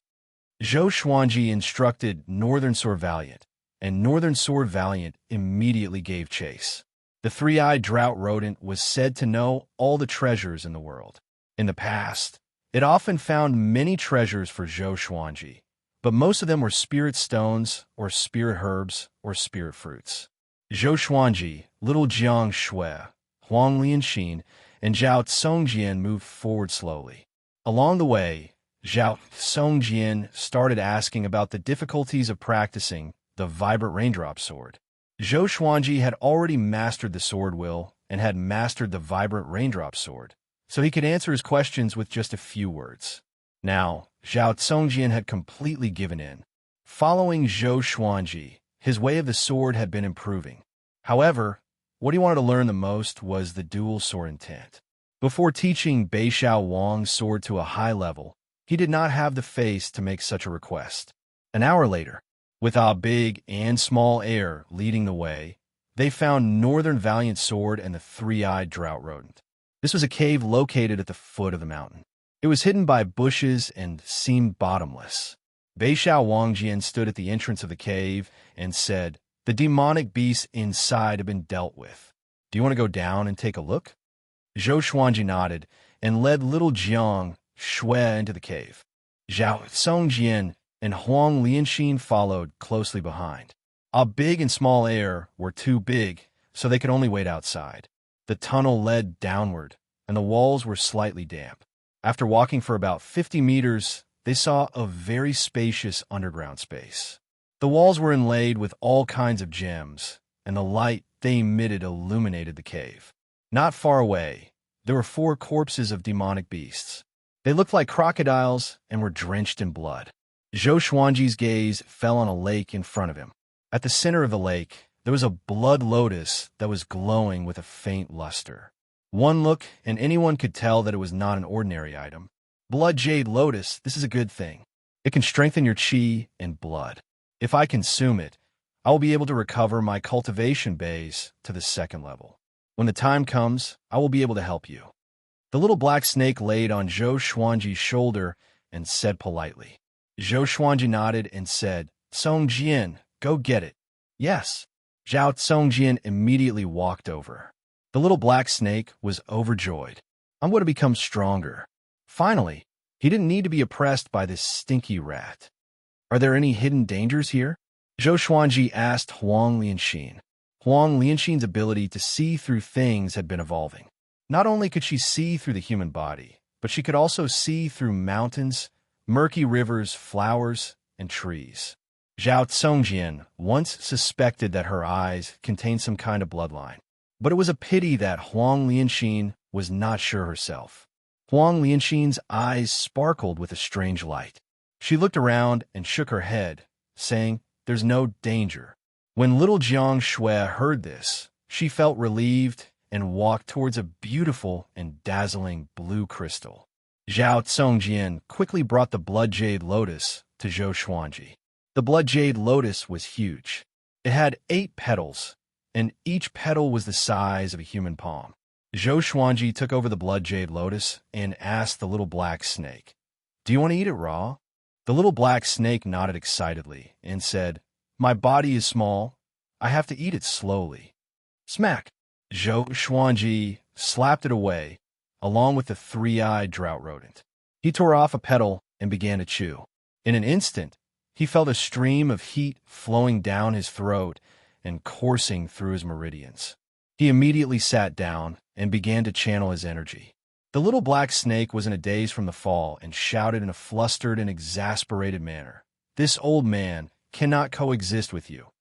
Zhou Xuanji instructed Northern Sword Valiant, and Northern Sword Valiant immediately gave chase. The three-eyed drought rodent was said to know all the treasures in the world. In the past, it often found many treasures for Zhou Xuanji, but most of them were spirit stones or spirit herbs or spirit fruits. Zhou Xuanji, Little Jiang Shui, Huang Lianxin, and Zhao Tsongjian moved forward slowly. Along the way, Zhao Tsongjian started asking about the difficulties of practicing the vibrant raindrop sword. Zhou Xuanji had already mastered the sword will and had mastered the vibrant raindrop sword, so he could answer his questions with just a few words. Now, Zhao Tsongjian had completely given in. Following Zhou Xuanji, his way of the sword had been improving. However, what he wanted to learn the most was the dual sword intent. Before teaching Beixiao Wang's sword to a high level, he did not have the face to make such a request. An hour later, with a big and small heir leading the way, they found Northern Valiant Sword and the three-eyed drought rodent. This was a cave located at the foot of the mountain. It was hidden by bushes and seemed bottomless. Beixiao Wangjian stood at the entrance of the cave and said, "The demonic beasts inside have been dealt with. Do you want to go down and take a look?" Zhou Xuanji nodded and led Little Jiang Shui into the cave. Zhao Tsongjian and Huang Lianxin followed closely behind. A big and small heir were too big, so they could only wait outside. The tunnel led downward, and the walls were slightly damp. After walking for about 50 meters, they saw a very spacious underground space. The walls were inlaid with all kinds of gems, and the light they emitted illuminated the cave. Not far away, there were 4 corpses of demonic beasts. They looked like crocodiles and were drenched in blood. Zhou Xuanji's gaze fell on a lake in front of him. At the center of the lake, there was a blood lotus that was glowing with a faint luster. One look, and anyone could tell that it was not an ordinary item. Blood jade lotus, this is a good thing. It can strengthen your chi and blood. If I consume it, I will be able to recover my cultivation base to the 2nd level. When the time comes, I will be able to help you. The little black snake laid on Zhou Xuanji's shoulder and said politely. Zhou Xuanji nodded and said, "Tsongjian, go get it." "Yes." Zhao Tsongjian immediately walked over. The little black snake was overjoyed. "I'm going to become stronger." Finally, he didn't need to be oppressed by this stinky rat. "Are there any hidden dangers here?" Zhou Xuanji asked Huang Lianxin. Huang Lianxin's ability to see through things had been evolving. Not only could she see through the human body, but she could also see through mountains, murky rivers, flowers, and trees. Zhao Tsongjian once suspected that her eyes contained some kind of bloodline, but it was a pity that Huang Lianxin was not sure herself. Huang Lianxin's eyes sparkled with a strange light. She looked around and shook her head, saying, "There's no danger." When Little Jiang Shui heard this, she felt relieved and walked towards a beautiful and dazzling blue crystal. Zhao Tsongjian quickly brought the blood jade lotus to Zhou Xuanji. The blood jade lotus was huge. It had 8 petals, and each petal was the size of a human palm. Zhou Xuanji took over the blood jade lotus and asked the little black snake, "Do you want to eat it raw?" The little black snake nodded excitedly and said, "My body is small. I have to eat it slowly." Smack! Zhou Xuanji slapped it away, along with the three-eyed drought rodent. He tore off a petal and began to chew. In an instant, he felt a stream of heat flowing down his throat and coursing through his meridians. He immediately sat down and began to channel his energy. The little black snake was in a daze from the fall and shouted in a flustered and exasperated manner, "This old man cannot coexist with you."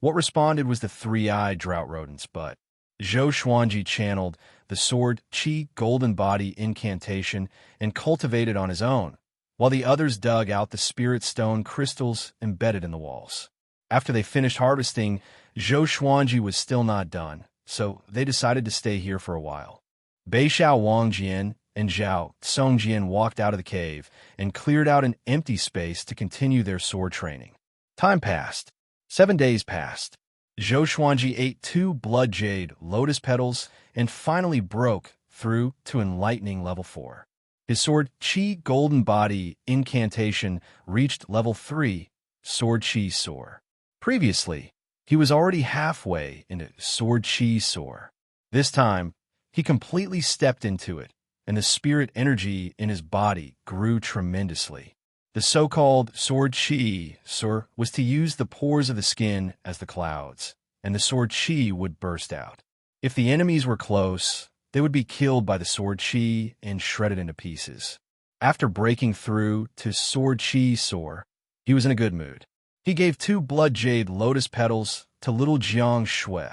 What responded was the three-eyed drought rodent's butt. Zhou Xuanji channeled the sword Qi Golden Body incantation and cultivated on his own, while the others dug out the spirit stone crystals embedded in the walls. After they finished harvesting, Zhou Xuanji was still not done, so they decided to stay here for a while. Beixiao Wangjian and Zhao Tsongjian walked out of the cave and cleared out an empty space to continue their sword training. Time passed. 7 days passed. Zhou Xuanji ate 2 blood jade lotus petals and finally broke through to enlightening level 4. His sword Qi Golden Body incantation reached level 3, Sword Qi Soar. Previously, he was already halfway into Sword Qi Soar. This time, he completely stepped into it, and the spirit energy in his body grew tremendously. The so-called Sword Qi Soar was to use the pores of the skin as the clouds, and the Sword Qi would burst out. If the enemies were close, they would be killed by the Sword Qi and shredded into pieces. After breaking through to Sword Qi Soar, he was in a good mood. He gave 2 blood jade lotus petals to little Jiang Shui,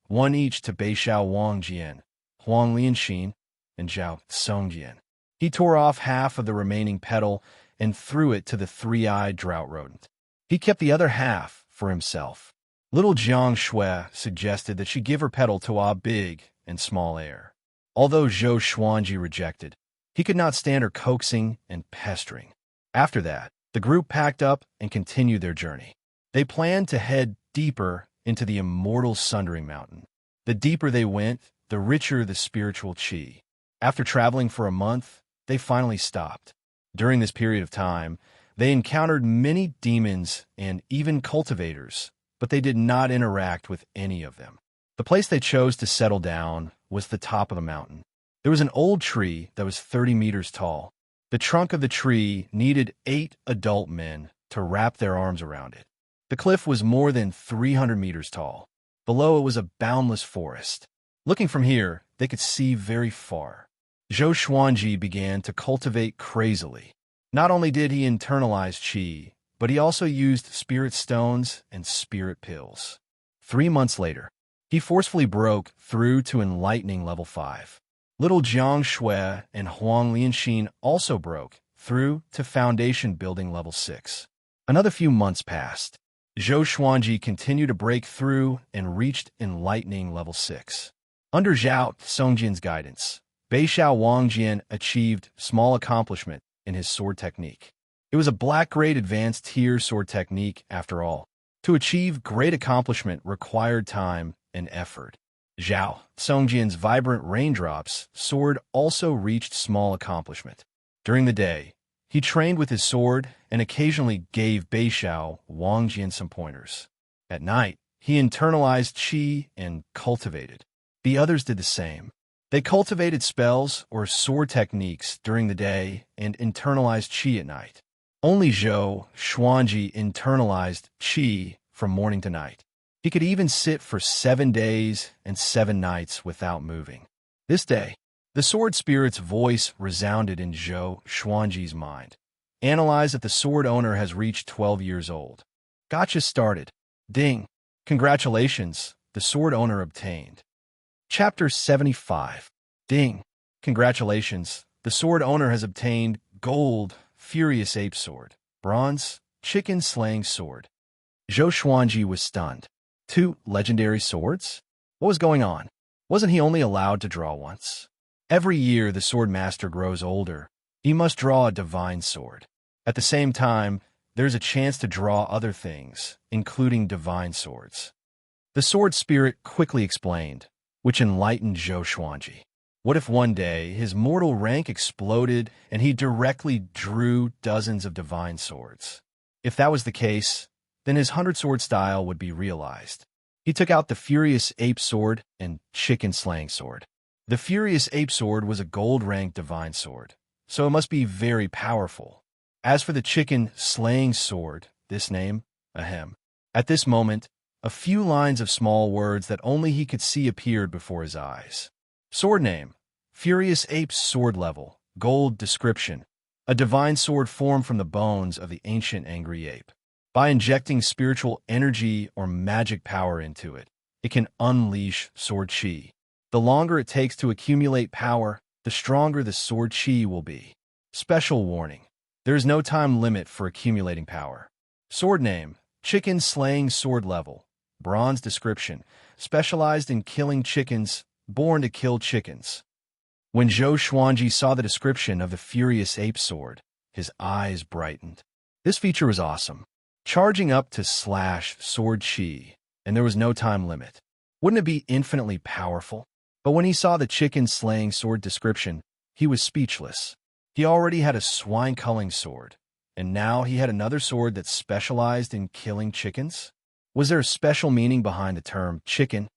1 each to Beishao Wangjian, Huang Lianxin, and Zhao Songjian. He tore off half of the remaining petal and threw it to the 3-eyed drought rodent. He kept the other half for himself. Little Jiang Shui suggested that she give her petal to Ah Big and Small Air. Although Zhou Xuanji rejected, he could not stand her coaxing and pestering. After that, the group packed up and continued their journey. They planned to head deeper into the immortal Sundering Mountain. The deeper they went, the richer the spiritual qi. After traveling for a month, they finally stopped. During this period of time, they encountered many demons and even cultivators, but they did not interact with any of them. The place they chose to settle down was the top of the mountain. There was an old tree that was 30 meters tall. The trunk of the tree needed 8 adult men to wrap their arms around it. The cliff was more than 300 meters tall. Below it was a boundless forest. Looking from here, they could see very far. Zhou Xuanji began to cultivate crazily. Not only did he internalize qi, but he also used spirit stones and spirit pills. 3 months later, he forcefully broke through to enlightening level 5. Little Jiang Shui and Huang Lianxin also broke through to foundation building level 6. Another few months passed. Zhou Xuanji continued to break through and reached enlightening level 6. Under Zhao Songjian's guidance, Beishao Wangjian achieved small accomplishment in his sword technique. It was a black-grade advanced tier sword technique after all. To achieve great accomplishment required time and effort. Zhao Songjian's vibrant raindrops sword also reached small accomplishment. During the day, he trained with his sword and occasionally gave Beishao Wangjian some pointers. At night, he internalized qi and cultivated. The others did the same. They cultivated spells or sword techniques during the day and internalized qi at night. Only Zhou Xuanji internalized qi from morning to night. He could even sit for 7 days and 7 nights without moving. This day, the sword spirit's voice resounded in Zhou Xuanji's mind. Analyze that the sword owner has reached 12 years old. Gotcha started. Ding. Congratulations, the sword owner obtained. Chapter 75. Ding. Congratulations, the sword owner has obtained Gold Furious Ape Sword, Bronze Chicken Slaying Sword. Zhou Xuanji was stunned. 2 legendary swords? What was going on? Wasn't he only allowed to draw once? Every year the sword master grows older. He must draw a divine sword. At the same time, there's a chance to draw other things, including divine swords. The sword spirit quickly explained, which enlightened Zhou Xuanji. What if one day his mortal rank exploded and he directly drew dozens of divine swords? If that was the case, then his 100-sword style would be realized. He took out the Furious Ape Sword and Chicken Slaying Sword. The Furious Ape Sword was a gold-ranked divine sword, so it must be very powerful. As for the Chicken Slaying Sword, this name, ahem. At this moment, a few lines of small words that only he could see appeared before his eyes. Sword name, Furious Ape Sword level, gold description, a divine sword formed from the bones of the ancient angry ape. By injecting spiritual energy or magic power into it, it can unleash sword qi. The longer it takes to accumulate power, the stronger the sword qi will be. Special warning. There is no time limit for accumulating power. Sword name, Chicken Slaying Sword level, Bronze description, specialized in killing chickens, born to kill chickens. When Zhou Xuanji saw the description of the Furious Ape Sword, his eyes brightened. This feature was awesome. charging up to slash sword chi, and there was no time limit. Wouldn't it be infinitely powerful? But when he saw the chicken-slaying sword description, he was speechless. He already had a swine-culling sword, and now he had another sword that specialized in killing chickens? Was there a special meaning behind the term chicken?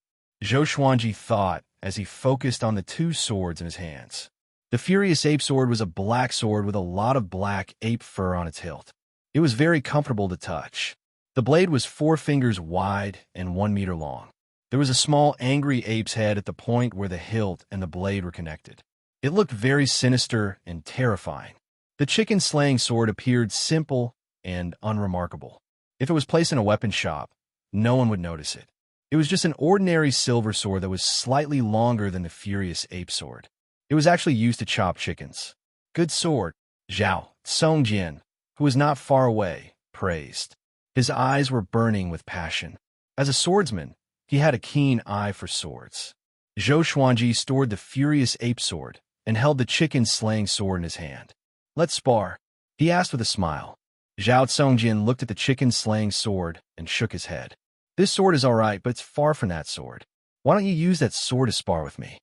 Zhou Xuanji thought as he focused on the two swords in his hands. The Furious Ape Sword was a black sword with a lot of black ape fur on its hilt. It was very comfortable to touch. The blade was 4 fingers wide and 1 meter long. There was a small angry ape's head at the point where the hilt and the blade were connected. It looked very sinister and terrifying. The chicken-slaying sword appeared simple and unremarkable. If it was placed in a weapon shop, no one would notice it. It was just an ordinary silver sword that was slightly longer than the Furious Ape Sword. It was actually used to chop chickens. Good sword, Zhao Songjian, who was not far away, praised. His eyes were burning with passion. As a swordsman, he had a keen eye for swords. Zhou Xuanji stored the Furious Ape Sword and held the chicken-slaying sword in his hand. Let's spar, he asked with a smile. Zhao Songjian looked at the chicken-slaying sword and shook his head. This sword is all right, but it's far from that sword. Why don't you use that sword to spar with me?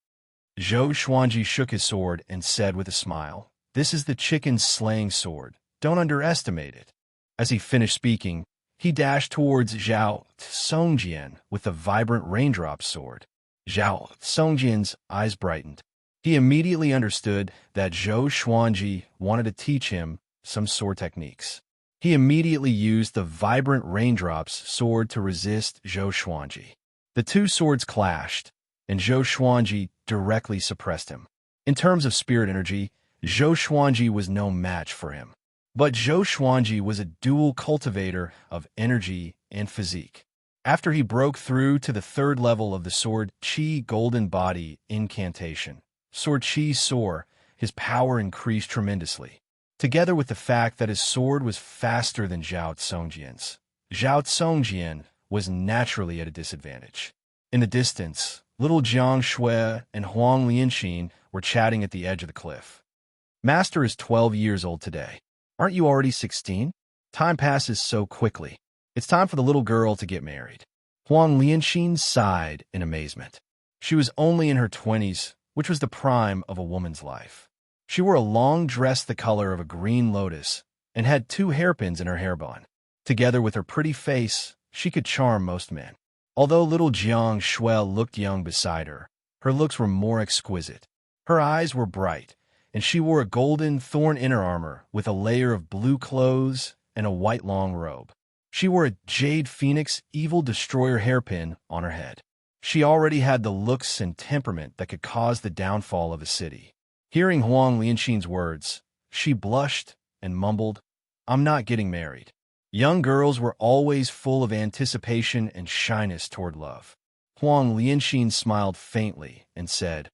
Zhou Xuanji shook his sword and said with a smile, This is the chicken-slaying sword. Don't underestimate it. As he finished speaking, he dashed towards Zhao Songjian with the vibrant raindrop sword. Zhao Songjian's eyes brightened. He immediately understood that Zhou Xuanji wanted to teach him some sword techniques. He immediately used the vibrant raindrops sword to resist Zhou Xuanji. The two swords clashed, and Zhou Xuanji directly suppressed him. In terms of spirit energy, Zhou Xuanji was no match for him. But Zhou Xuanji was a dual cultivator of energy and physique. After he broke through to the 3rd level of the Sword Qi Golden Body incantation, Sword Qi soar, his power increased tremendously. Together with the fact that his sword was faster than Zhao Songjian's, Zhao Songjian was naturally at a disadvantage. In the distance, little Jiang Shui and Huang Lianxin were chatting at the edge of the cliff. Master is 12 years old today. Aren't you already 16? Time passes so quickly. It's time for the little girl to get married. Huang Lianxin sighed in amazement. She was only in her 20s, which was the prime of a woman's life. She wore a long dress the color of a green lotus and had 2 hairpins in her hairbun. Together with her pretty face, she could charm most men. Although little Jiang Shui looked young beside her, her looks were more exquisite. Her eyes were bright, and she wore a golden thorn inner armor with a layer of blue clothes and a white long robe. She wore a jade phoenix evil destroyer hairpin on her head. She already had the looks and temperament that could cause the downfall of a city. Hearing Huang Lianxin's words, she blushed and mumbled, I'm not getting married. Young girls were always full of anticipation and shyness toward love. Huang Lianxin smiled faintly and said,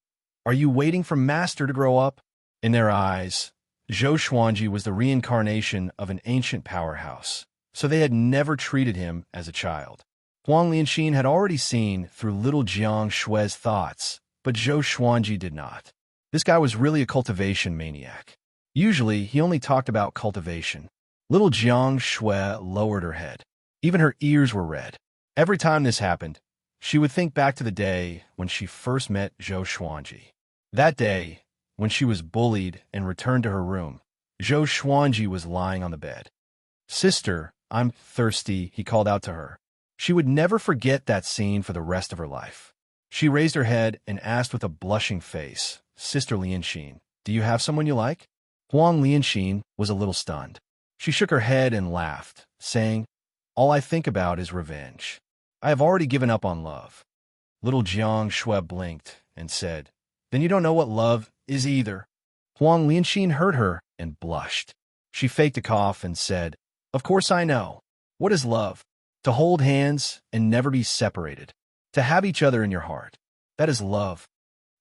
Are you waiting for Master to grow up? In their eyes, Zhou Xuanji was the reincarnation of an ancient powerhouse, so they had never treated him as a child. Huang Lianxin had already seen through little Jiang Shui's thoughts, but Zhou Xuanji did not. This guy was really a cultivation maniac. Usually, he only talked about cultivation. Little Jiang Shui lowered her head. Even her ears were red. Every time this happened, she would think back to the day when she first met Zhou Xuanji. That day, when she was bullied and returned to her room, Zhou Xuanji was lying on the bed. Sister, I'm thirsty, he called out to her. She would never forget that scene for the rest of her life. She raised her head and asked with a blushing face, Sister Lianxin, do you have someone you like? Huang Lianxin was a little stunned. She shook her head and laughed, saying, All I think about is revenge. I have already given up on love. Little Jiang Shui blinked and said, Then you don't know what love is either. Huang Lianxin heard her and blushed. She faked a cough and said, Of course I know. What is love? To hold hands and never be separated. To have each other in your heart. That is love.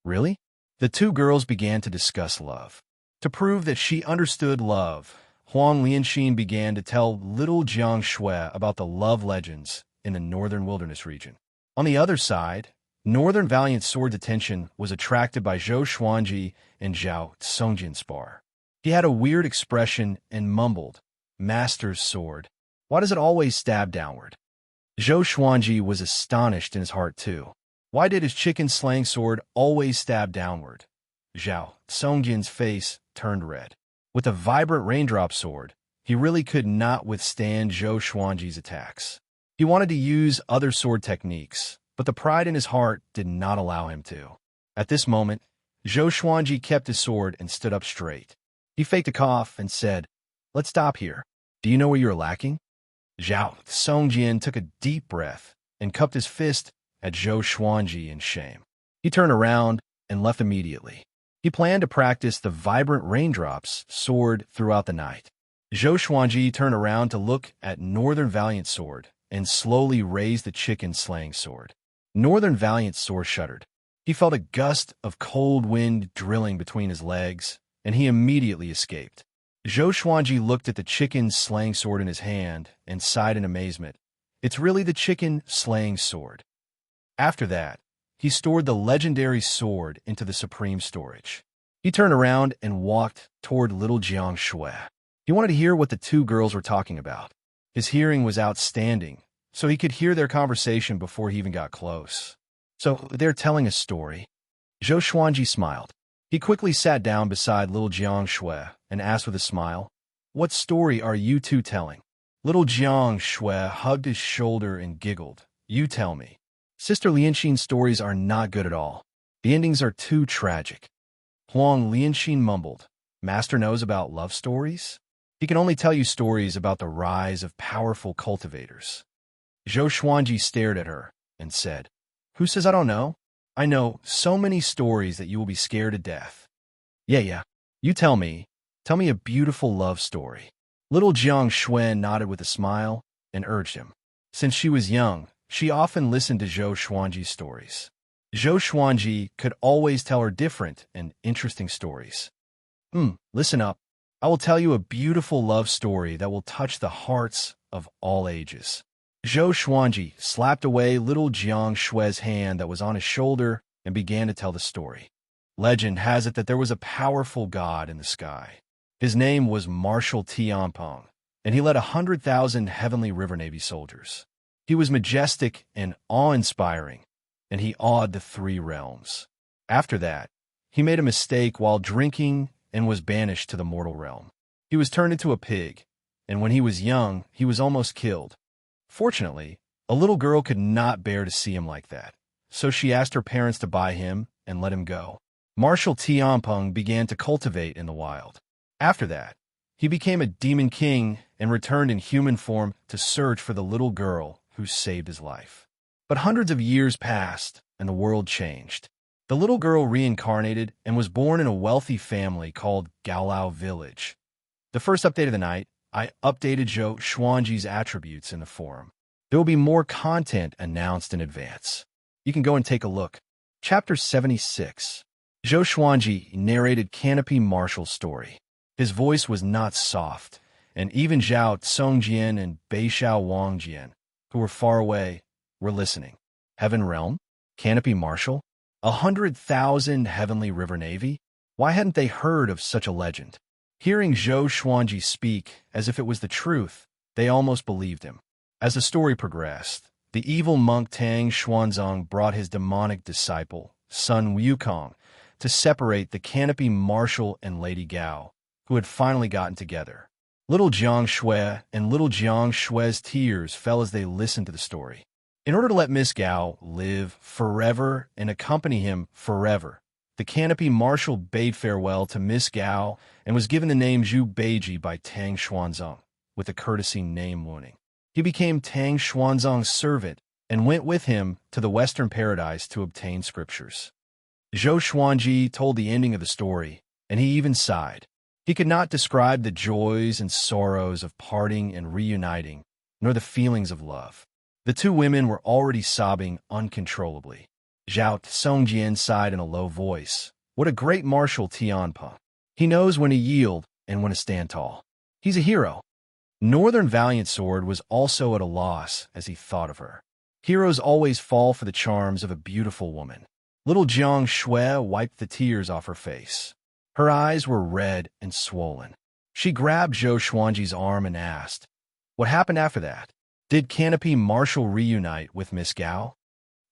Really? The two girls began to discuss love. To prove that she understood love, Huang Lianxin began to tell little Jiang Shui about the love legends in the northern wilderness region. On the other side, Northern Valiant Sword's attention was attracted by Zhou Xuanji and Zhao Songjian's spar. He had a weird expression and mumbled, Master's sword. Why does it always stab downward? Zhou Xuanji was astonished in his heart too. Why did his chicken slaying sword always stab downward? Zhao Songjian's face turned red. With a vibrant raindrop sword, he really could not withstand Zhou Xuanji's attacks. He wanted to use other sword techniques, but the pride in his heart did not allow him to. At this moment, Zhou Xuanji kept his sword and stood up straight. He faked a cough and said, "Let's stop here. Do you know where you're lacking?" Zhao Songjian took a deep breath and cupped his fist at Zhou Xuanji in shame. He turned around and left immediately. He planned to practice the vibrant raindrops sword throughout the night. Zhou Xuanji turned around to look at Northern Valiant Sword and slowly raised the chicken slaying sword. Northern Valiant Sword shuddered. He felt a gust of cold wind drilling between his legs, and he immediately escaped. Zhou Xuanji looked at the chicken slaying sword in his hand and sighed in amazement. It's really the chicken slaying sword. After that, he stored the legendary sword into the supreme storage. He turned around and walked toward little Jiang Shui. He wanted to hear what the two girls were talking about. His hearing was outstanding, so he could hear their conversation before he even got close. So they're telling a story. Zhou Xuanji smiled. He quickly sat down beside little Jiang Shui and asked with a smile, "What story are you two telling?" Little Jiang Shui hugged his shoulder and giggled. "You tell me." Sister Lianxin's stories are not good at all. The endings are too tragic. Huang Lianxin mumbled, "Master knows about love stories? He can only tell you stories about the rise of powerful cultivators." Zhou Xuanji stared at her and said, "Who says I don't know? I know so many stories that you will be scared to death." Yeah. You tell me. Tell me a beautiful love story." Little Jiang Shui nodded with a smile and urged him. Since she was young, she often listened to Zhou Xuanji's stories. Zhou Xuanji could always tell her different and interesting stories. Listen up. I will tell you a beautiful love story that will touch the hearts of all ages." Zhou Xuanji slapped away little Jiang Shui's hand that was on his shoulder and began to tell the story. Legend has it that there was a powerful god in the sky. His name was Marshal Tianpeng, and he led 100,000 heavenly river navy soldiers. He was majestic and awe-inspiring, and he awed the three realms. After that, he made a mistake while drinking and was banished to the mortal realm. He was turned into a pig, and when he was young, he was almost killed. Fortunately, a little girl could not bear to see him like that, so she asked her parents to buy him and let him go. Marshal Tianpeng began to cultivate in the wild. After that, he became a demon king and returned in human form to search for the little girl who saved his life. But hundreds of years passed, and the world changed. The little girl reincarnated and was born in a wealthy family called Gaolao Village. The first update of the night, I updated Zhou Xuanji's attributes in the forum. There will be more content announced in advance. You can go and take a look. Chapter 76. Zhou Xuanji narrated Canopy Marshal's story. His voice was not soft, and even Zhao Songjian and Beishao Wangjian, who were far away, were listening. Heaven Realm? Canopy Marshal? 100,000 heavenly river navy? Why hadn't they heard of such a legend? Hearing Zhou Xuanji speak as if it was the truth, they almost believed him. As the story progressed, the evil monk Tang Xuanzong brought his demonic disciple, Sun Wukong, to separate the Canopy Marshal and Lady Gao, who had finally gotten together. Little Jiang Shui and little Jiang Shui's tears fell as they listened to the story. In order to let Miss Gao live forever and accompany him forever, the Canopy Marshal bade farewell to Miss Gao and was given the name Zhu Beiji by Tang Xuanzong, with a courtesy name warning. He became Tang Xuanzong's servant and went with him to the Western Paradise to obtain scriptures. Zhou Xuanji told the ending of the story, and he even sighed. He could not describe the joys and sorrows of parting and reuniting, nor the feelings of love. The two women were already sobbing uncontrollably. Zhao Songjian sighed in a low voice. What a great Marshal Tianpeng. He knows when to yield and when to stand tall. He's a hero. Northern Valiant Sword was also at a loss as he thought of her. Heroes always fall for the charms of a beautiful woman. Little Jiang Shui wiped the tears off her face. Her eyes were red and swollen. She grabbed Zhou Xuanji's arm and asked, What happened after that? Did Canopy Marshall reunite with Miss Gao?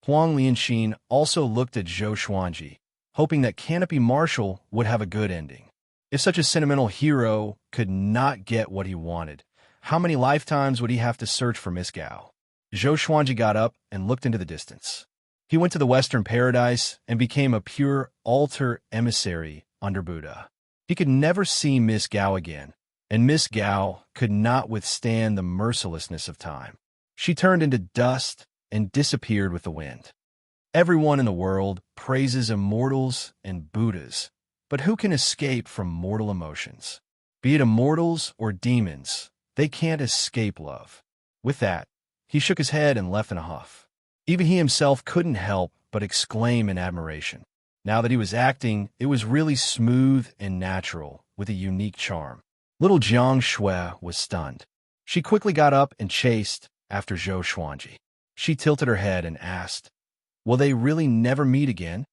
Huang Lianxin also looked at Zhou Xuanji, hoping that Canopy Marshall would have a good ending. If such a sentimental hero could not get what he wanted, how many lifetimes would he have to search for Miss Gao? Zhou Xuanji got up and looked into the distance. He went to the Western Paradise and became a pure altar emissary under Buddha. He could never see Miss Gao again, and Miss Gao could not withstand the mercilessness of time. She turned into dust and disappeared with the wind. Everyone in the world praises immortals and Buddhas, but who can escape from mortal emotions? Be it immortals or demons, they can't escape love. With that, he shook his head and left in a huff. Even he himself couldn't help but exclaim in admiration. Now that he was acting, it was really smooth and natural, with a unique charm. Little Jiang Shui was stunned. She quickly got up and chased after Zhou Xuanji. She tilted her head and asked, "Will they really never meet again?"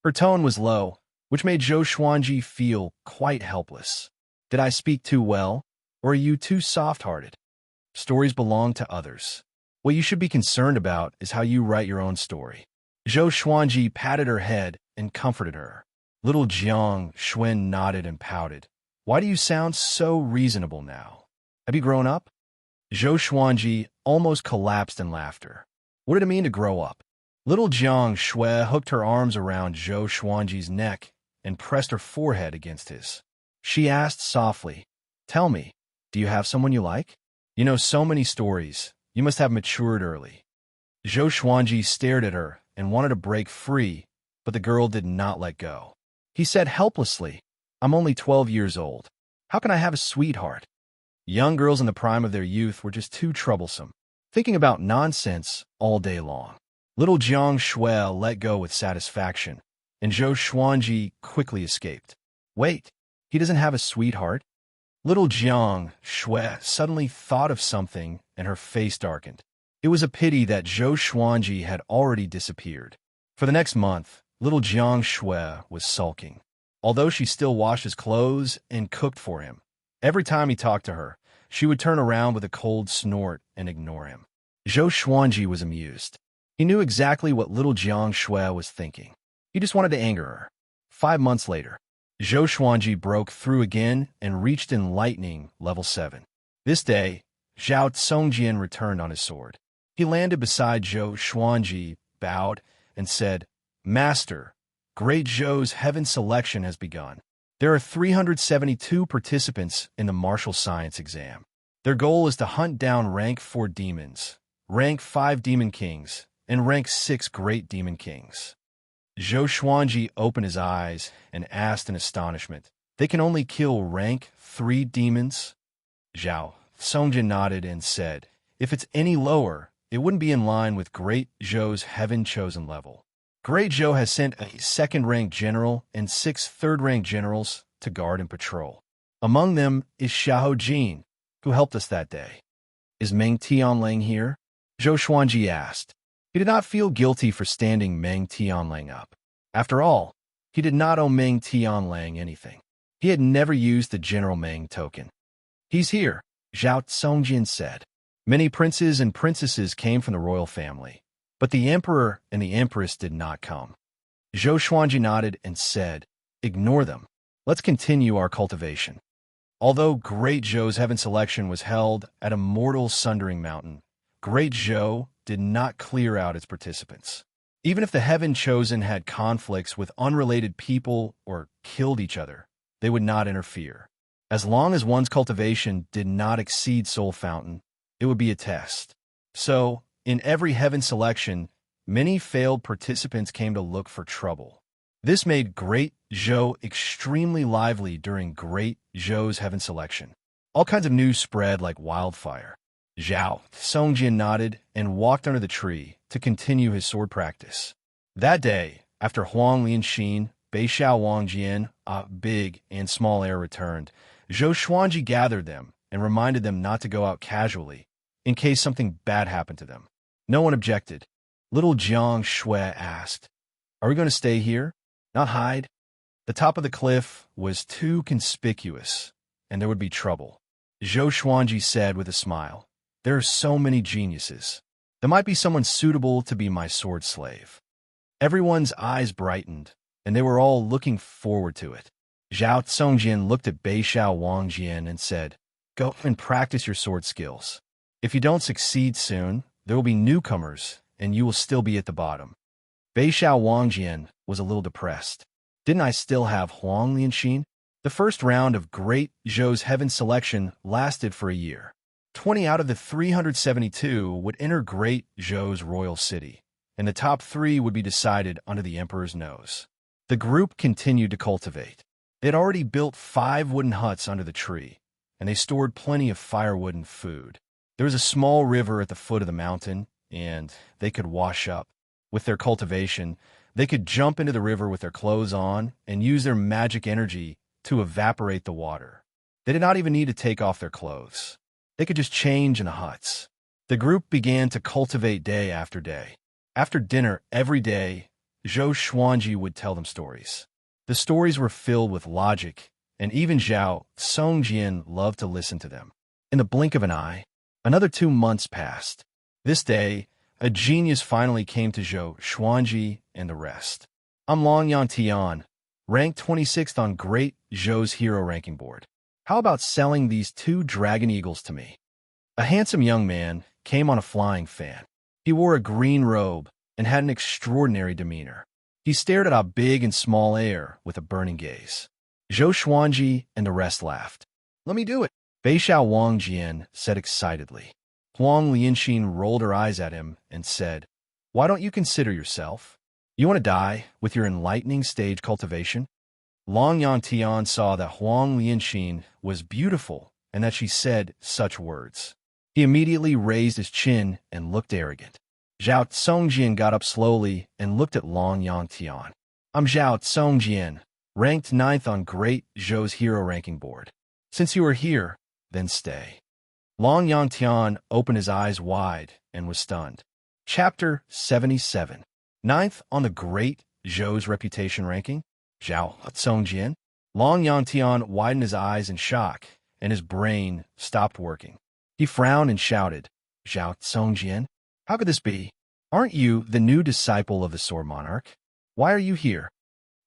Her tone was low, which made Zhou Xuanji feel quite helpless. Did I speak too well, or are you too soft-hearted? Stories belong to others. What you should be concerned about is how you write your own story. Zhou Xuanji patted her head and comforted her. Little Jiang Shui nodded and pouted. Why do you sound so reasonable now? Have you grown up? Zhou Xuanji almost collapsed in laughter. What did it mean to grow up? Little Jiang Shui hooked her arms around Zhou Xuanji's neck and pressed her forehead against his. She asked softly, "Tell me, do you have someone you like? You know so many stories. You must have matured early." Zhou Xuanji stared at her and wanted to break free, but the girl did not let go. He said helplessly, "I'm only 12 years old. How can I have a sweetheart?" Young girls in the prime of their youth were just too troublesome, thinking about nonsense all day long. Little Jiang Shui let go with satisfaction, and Zhou Xuanji quickly escaped. Wait, he doesn't have a sweetheart? Little Jiang Shui suddenly thought of something, and her face darkened. It was a pity that Zhou Xuanji had already disappeared. For the next month, little Jiang Shui was sulking. Although she still washed his clothes and cooked for him, every time he talked to her, she would turn around with a cold snort and ignore him. Zhou Xuanji was amused. He knew exactly what little Jiang Shui was thinking. He just wanted to anger her. 5 months later, Zhou Xuanji broke through again and reached enlightening level 7. This day, Zhao Tsongjian returned on his sword. He landed beside Zhou Xuanji, bowed, and said, "Master, Great Zhou's heaven selection has begun. There are 372 participants in the martial science exam. Their goal is to hunt down rank 4 demons, rank 5 demon kings, and rank 6 great demon kings." Zhou Xuanji opened his eyes and asked in astonishment, "They can only kill rank 3 demons?" Zhao Songjin nodded and said, "If it's any lower, it wouldn't be in line with Great Zhou's heaven-chosen level. Great Zhou has sent a 2nd-ranked general and 6 3rd-ranked generals to guard and patrol. Among them is Xiahou Jin, who helped us that day." "Is Meng Tianlang here?" Zhou Xuanji asked. He did not feel guilty for standing Meng Tianlang up. After all, he did not owe Meng Tianlang anything. He had never used the General Meng token. "He's here," Zhao Tsongjin said. Many princes and princesses came from the royal family, but the emperor and the empress did not come. Zhou Xuanji nodded and said, "Ignore them. Let's continue our cultivation." Although Great Zhou's heaven selection was held at a mortal sundering mountain, Great Zhou did not clear out its participants. Even if the heaven chosen had conflicts with unrelated people or killed each other, they would not interfere. As long as one's cultivation did not exceed Soul Fountain, it would be a test. So, in every heaven selection, many failed participants came to look for trouble. This made Great Zhou extremely lively during Great Zhou's heaven selection. All kinds of news spread like wildfire. Zhao Songjin nodded and walked under the tree to continue his sword practice. That day, after Huang Lianxin, Beixiao Wangjian, a big and small heir returned, Zhou Xuanji gathered them and reminded them not to go out casually in case something bad happened to them. No one objected. Little Jiang Shui asked, "Are we going to stay here? Not hide?" The top of the cliff was too conspicuous, and there would be trouble. Zhou Xuanji said with a smile, There are so many geniuses. There might be someone suitable to be my sword slave. Everyone's eyes brightened, and they were all looking forward to it. Zhao Tsongjin looked at Beishao Wangjian and said, "Go and practice your sword skills. If you don't succeed soon, there will be newcomers, and you will still be at the bottom." Beishao Wangjian was a little depressed. Didn't I still have Huang Lianxin? The first round of Great Zhou's Heaven Selection lasted for a year. 20 out of the 372 would enter Great Zhou's royal city, and the top 3 would be decided under the emperor's nose. The group continued to cultivate. They had already built 5 wooden huts under the tree, and they stored plenty of firewood and food. There was a small river at the foot of the mountain, and they could wash up. With their cultivation, they could jump into the river with their clothes on and use their magic energy to evaporate the water. They did not even need to take off their clothes. They could just change in the huts. The group began to cultivate day after day. After dinner every day, Zhou Xuanji would tell them stories. The stories were filled with logic, and even Zhao Tsongjian loved to listen to them. In the blink of an eye, another 2 months passed. This day, a genius finally came to Zhou Xuanji and the rest. "I'm Long Yan Tian, ranked 26th on Great Zhou's hero ranking board. How about selling these 2 dragon eagles to me?" A handsome young man came on a flying fan. He wore a green robe and had an extraordinary demeanor. He stared at a big and small air with a burning gaze. Zhou Xuanji and the rest laughed. "Let me do it," Beishao Wangjian said excitedly. Huang Lianxin rolled her eyes at him and said, "Why don't you consider yourself? You want to die with your enlightening stage cultivation?" Long Yan Tian saw that Huang Lianxin was beautiful and that she said such words. He immediately raised his chin and looked arrogant. Zhao Tsongjian got up slowly and looked at Long Yan Tian. "I'm Zhao Tsongjian, ranked 9th on Great Zhou's hero ranking board. Since you are here, then stay." Long Yan Tian opened his eyes wide and was stunned. Chapter 77. 9th on the Great Zhou's reputation ranking? Zhao Tsongjian? Long Yan Tian widened his eyes in shock, and his brain stopped working. He frowned and shouted, "Zhao Tsongjian? How could this be? Aren't you the new disciple of the Sword Monarch? Why are you here?"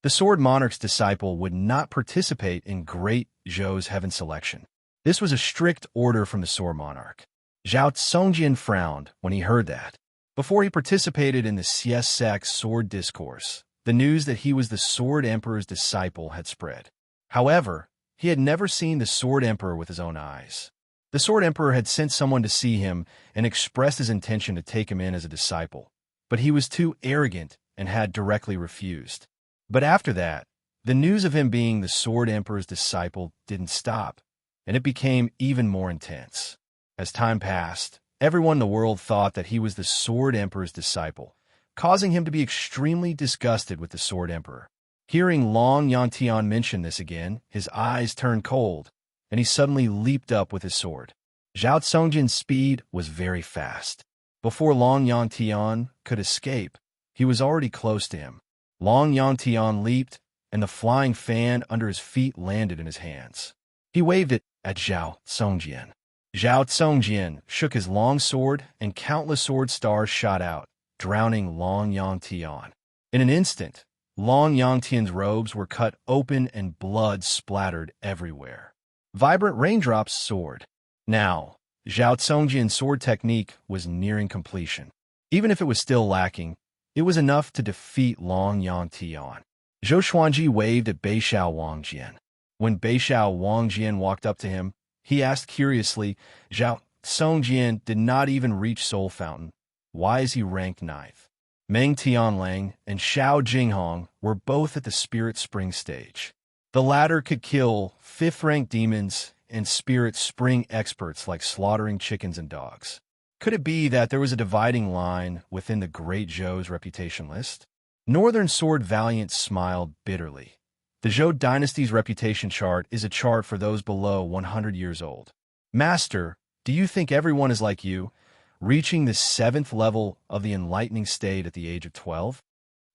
The Sword Monarch's disciple would not participate in Great Zhou's Heaven Selection. This was a strict order from the Sword Monarch. Zhao Tsongjian frowned when he heard that. Before he participated in the Siesak Sword Discourse, the news that he was the Sword Emperor's disciple had spread. However, he had never seen the Sword Emperor with his own eyes. The Sword Emperor had sent someone to see him and expressed his intention to take him in as a disciple, but he was too arrogant and had directly refused. But after that, the news of him being the Sword Emperor's disciple didn't stop, and it became even more intense. As time passed, everyone in the world thought that he was the Sword Emperor's disciple, causing him to be extremely disgusted with the Sword Emperor. Hearing Long Yan Tian mention this again, his eyes turned cold, and he suddenly leaped up with his sword. Zhao Tsongjian's speed was very fast. Before Long Yan Tian could escape, he was already close to him. Long Yan Tian leaped, and the flying fan under his feet landed in his hands. He waved it at Zhao Tsongjian. Zhao Tsongjian shook his long sword, and countless sword stars shot out, drowning Long Yan Tian. In an instant, Long Yan Tian's robes were cut open and blood splattered everywhere. Vibrant raindrops soared. Now, Zhao Tsongjian's sword technique was nearing completion. Even if it was still lacking, it was enough to defeat Long Yan Tian. Zhou Xuanji waved at Beishao Wangjian. When Beishao Wangjian walked up to him, he asked curiously, "Zhao Tsongjian did not even reach Soul Fountain. Why is he ranked 9th? Meng Tianlang and Xiao Jinghong were both at the Spirit Spring stage. The latter could kill 5th-ranked demons and Spirit Spring experts like slaughtering chickens and dogs. Could it be that there was a dividing line within the Great Zhou's reputation list?" Northern Sword Valiant smiled bitterly. The Zhou dynasty's reputation chart is a chart for those below 100 years old. "Master, do you think everyone is like you, reaching the 7th level of the enlightening state at the age of 12?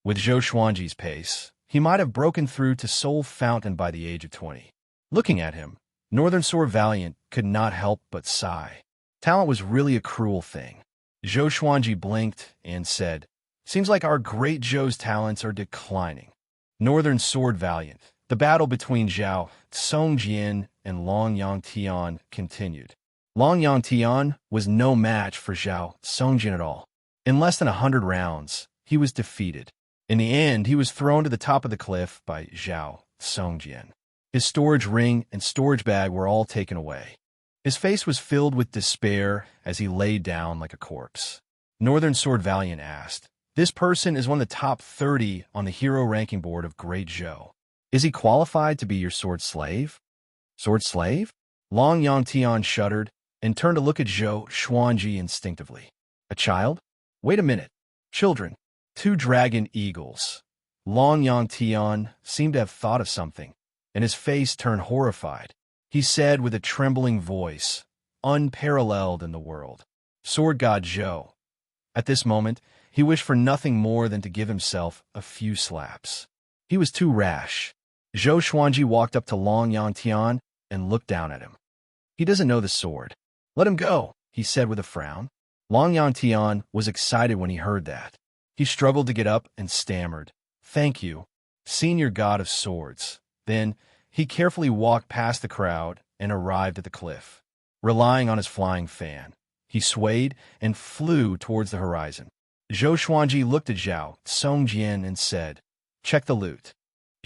With Zhou Xuanji's pace, he might have broken through to Soul Fountain by the age of 20. Looking at him, Northern Sword Valiant could not help but sigh. Talent was really a cruel thing. Zhou Xuanji blinked and said, "Seems like our great Zhou's talents are declining." Northern Sword Valiant. The battle between Zhao Songjian and Long Yangtian continued. Long Yangtian was no match for Zhao Songjian at all. In less than 100 rounds, he was defeated. In the end, he was thrown to the top of the cliff by Zhao Songjian. His storage ring and storage bag were all taken away. His face was filled with despair as he lay down like a corpse. Northern Sword Valiant asked, "This person is one of the top 30 on the hero ranking board of Great Zhou. Is he qualified to be your sword slave?" "Sword slave?" Long Yangtian shuddered and turned to look at Zhou Xuanji instinctively. "A child? Wait a minute. Children. 2 dragon eagles." Long Yangtian seemed to have thought of something, and his face turned horrified. He said with a trembling voice, unparalleled in the world, "Sword God Zhou." At this moment, he wished for nothing more than to give himself a few slaps. He was too rash. Zhou Xuanji walked up to Long Yangtian and looked down at him. "He doesn't know the sword. Let him go," he said with a frown. Long Yangtian was excited when he heard that. He struggled to get up and stammered, "Thank you, Senior God of Swords." Then, he carefully walked past the crowd and arrived at the cliff. Relying on his flying fan, he swayed and flew towards the horizon. Zhou Xuanji looked at Zhao Songjian and said, "Check the loot."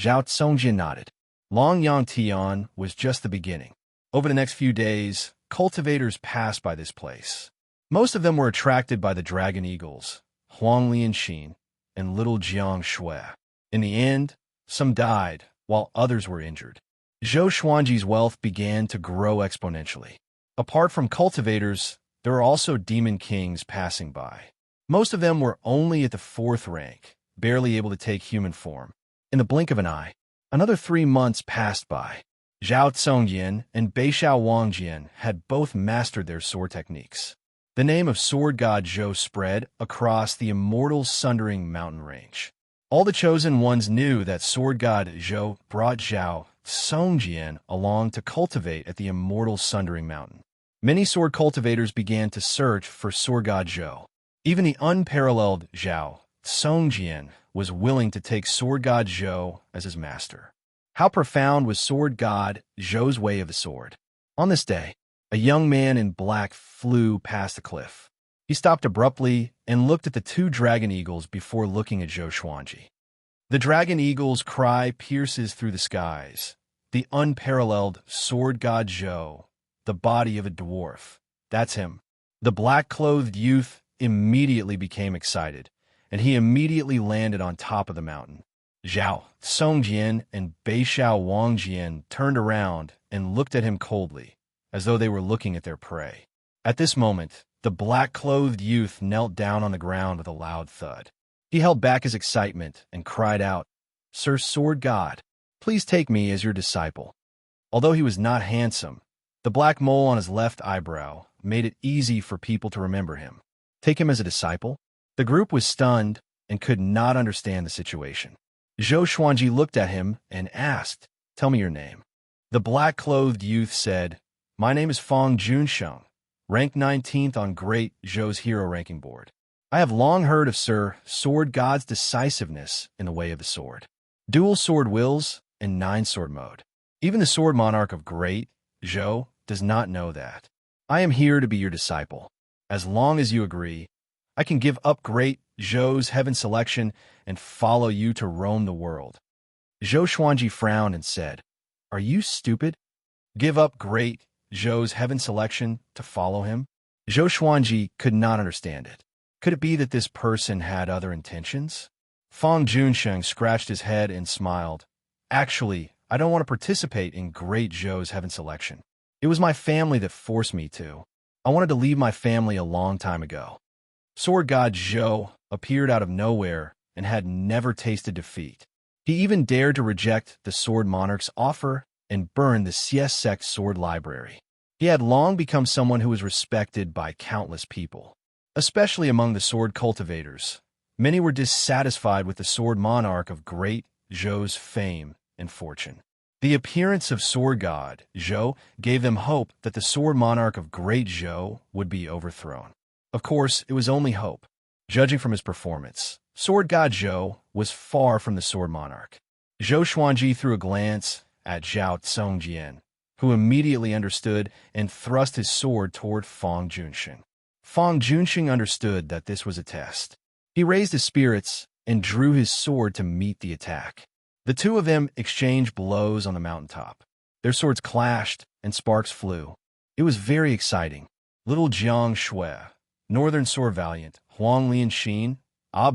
Zhao Songjian nodded. Long Yangtian was just the beginning. Over the next few days, cultivators passed by this place. Most of them were attracted by the dragon eagles, Huang Lianxin and little Jiang Shui. In the end, some died, while others were injured. Zhou Xuanji's wealth began to grow exponentially. Apart from cultivators, there were also demon kings passing by. Most of them were only at the 4th rank, barely able to take human form. In the blink of an eye, another 3 months passed by. Zhao Congjian and Beixiao Wangjian had both mastered their sword techniques. The name of Sword God Zhou spread across the immortal Sundering mountain range. All the chosen ones knew that Sword God Zhou brought Zhao Songjian along to cultivate at the immortal Sundering mountain. Many sword cultivators began to search for Sword God Zhou. Even the unparalleled Zhao Songjian was willing to take Sword God Zhou as his master. How profound was Sword God Zhou's way of the sword. On this day, a young man in black flew past the cliff. He stopped abruptly and looked at the 2 dragon eagles before looking at Zhou Xuanji. The dragon eagle's cry pierces through the skies. The unparalleled Sword God Zhou, the body of a dwarf. That's him. The black-clothed youth immediately became excited, and he immediately landed on top of the mountain. Zhao Songjian and Beixiao Wangjian turned around and looked at him coldly, as though they were looking at their prey. At this moment, the black-clothed youth knelt down on the ground with a loud thud. He held back his excitement and cried out, "Sir Sword God, please take me as your disciple." Although he was not handsome, the black mole on his left eyebrow made it easy for people to remember him. Take him as a disciple? The group was stunned and could not understand the situation. Zhou Xuanji looked at him and asked, "Tell me your name." The black-clothed youth said, "My name is Fang Junsheng, ranked 19th on Great Zhou's hero ranking board. I have long heard of Sir Sword God's decisiveness in the way of the sword. Dual sword wills and 9-sword mode. Even the sword monarch of Great Zhou does not know that. I am here to be your disciple. As long as you agree, I can give up Great Zhou's heaven selection and follow you to roam the world." Zhou Xuanji frowned and said, "Are you stupid? Give up Great Zhou's heaven selection to follow him?" Zhou Xuanji could not understand it. Could it be that this person had other intentions? Fang Junsheng scratched his head and smiled. "Actually, I don't want to participate in Great Zhou's heaven selection. It was my family that forced me to. I wanted to leave my family a long time ago." Sword God Zhou appeared out of nowhere and had never tasted defeat. He even dared to reject the Sword Monarch's offer and burn the Siesek sword library. He had long become someone who was respected by countless people, especially among the sword cultivators. Many were dissatisfied with the Sword Monarch of Great Zhou's fame and fortune. The appearance of sword god, Zhou, gave them hope that the sword monarch of Great Zhou would be overthrown. Of course, it was only hope. Judging from his performance, sword god Zhou was far from the sword monarch. Zhou Xuanji threw a glance at Zhao Tsongjian, who immediately understood and thrust his sword toward Fang Junxing. Fang Junxing understood that this was a test. He raised his spirits and drew his sword to meet the attack. The two of them exchanged blows on the mountaintop. Their swords clashed and sparks flew. It was very exciting. Little Jiang Shui, Northern Sword Valiant, Huang Lianxin,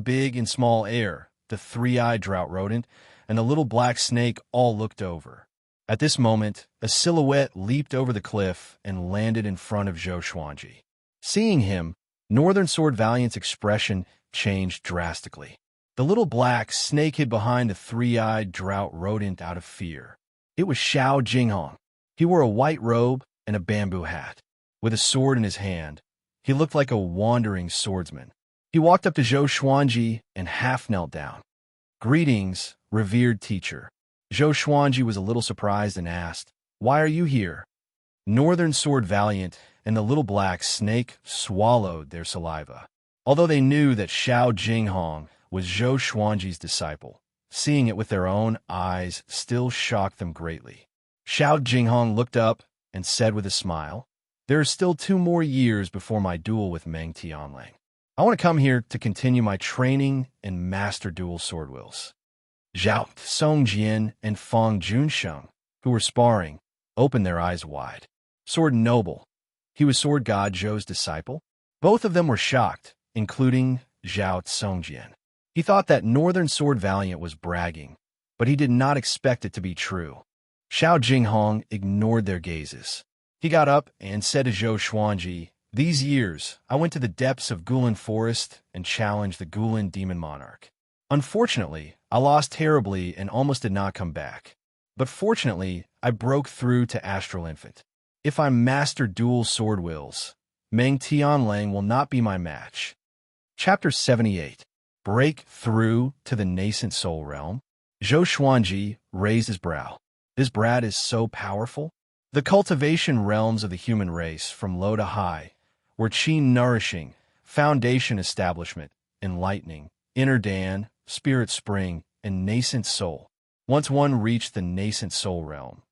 Big and Small Air, the three-eyed drought rodent, and the little black snake all looked over. At this moment, a silhouette leaped over the cliff and landed in front of Zhou Xuanji. Seeing him, Northern Sword Valiant's expression changed drastically. The little black snake hid behind the three-eyed drought rodent out of fear. It was Xiao Jinghong. He wore a white robe and a bamboo hat. With a sword in his hand, he looked like a wandering swordsman. He walked up to Zhou Xuanji and half knelt down. "Greetings, revered teacher." Zhou Xuanji was a little surprised and asked, "Why are you here?" Northern Sword Valiant and the little black snake swallowed their saliva. Although they knew that Xiao Jinghong was Zhou Xuanji's disciple, seeing it with their own eyes still shocked them greatly. Xiao Jinghong looked up and said with a smile, "There are still 2 more years before my duel with Meng Tianlang. I want to come here to continue my training and master dual sword wills." Zhao Tsongjian and Fang Junsheng, who were sparring, opened their eyes wide. Sword noble. He was sword god Zhou's disciple? Both of them were shocked, including Zhao Tsongjian. He thought that Northern Sword Valiant was bragging, but he did not expect it to be true. Xiao Jinghong ignored their gazes. He got up and said to Zhou Xuanji, "These years, I went to the depths of Gulan Forest and challenged the Gulan Demon Monarch. Unfortunately, I lost terribly and almost did not come back. But fortunately, I broke through to Astral Infant. If I master dual sword wills, Meng Tianlang will not be my match." Chapter 78. Break through to the nascent soul realm. Zhou Xuanji raised his brow. This brat is so powerful. The cultivation realms of the human race, from low to high, were qi nourishing, foundation establishment, enlightening, inner Dan, spirit spring, and nascent soul. Once one reached the nascent soul realm,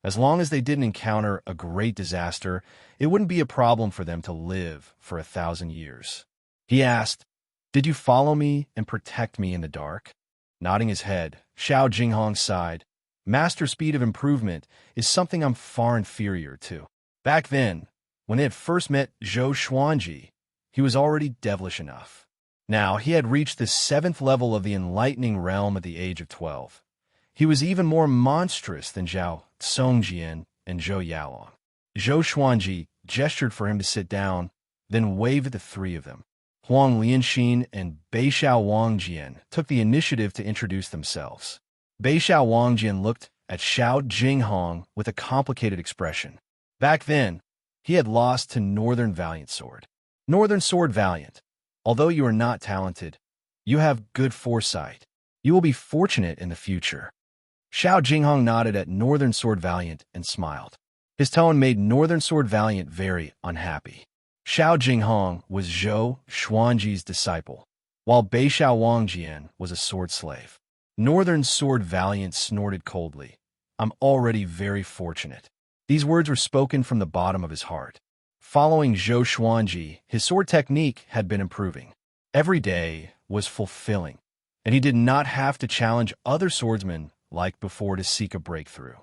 as long as they didn't encounter a great disaster, it wouldn't be a problem for them to live for 1,000 years. He asked, "Did you follow me and protect me in the dark?" Nodding his head, Xiao Jinghong sighed. "Master speed of improvement is something I'm far inferior to." Back then, when they had first met Zhou Xuanji, he was already devilish enough. Now he had reached the 7th level of the enlightening realm at the age of 12. He was even more monstrous than Zhao Tsongjian and Zhou Yalong. Zhou Xuanji gestured for him to sit down, then waved at the 3 of them. Huang Lianxin and Beixiao Wangjian took the initiative to introduce themselves. Beixiao Wangjian looked at Xiao Jinghong with a complicated expression. Back then, he had lost to Northern Valiant Sword. "Northern Sword Valiant, although you are not talented, you have good foresight. You will be fortunate in the future." Xiao Jinghong nodded at Northern Sword Valiant and smiled. His tone made Northern Sword Valiant very unhappy. Xiao Jinghong was Zhou Xuanji's disciple, while Beixiao Wangjian was a sword slave. Northern Sword Valiant snorted coldly. "I'm already very fortunate." These words were spoken from the bottom of his heart. Following Zhou Xuanji, his sword technique had been improving. Every day was fulfilling, and he did not have to challenge other swordsmen like before to seek a breakthrough.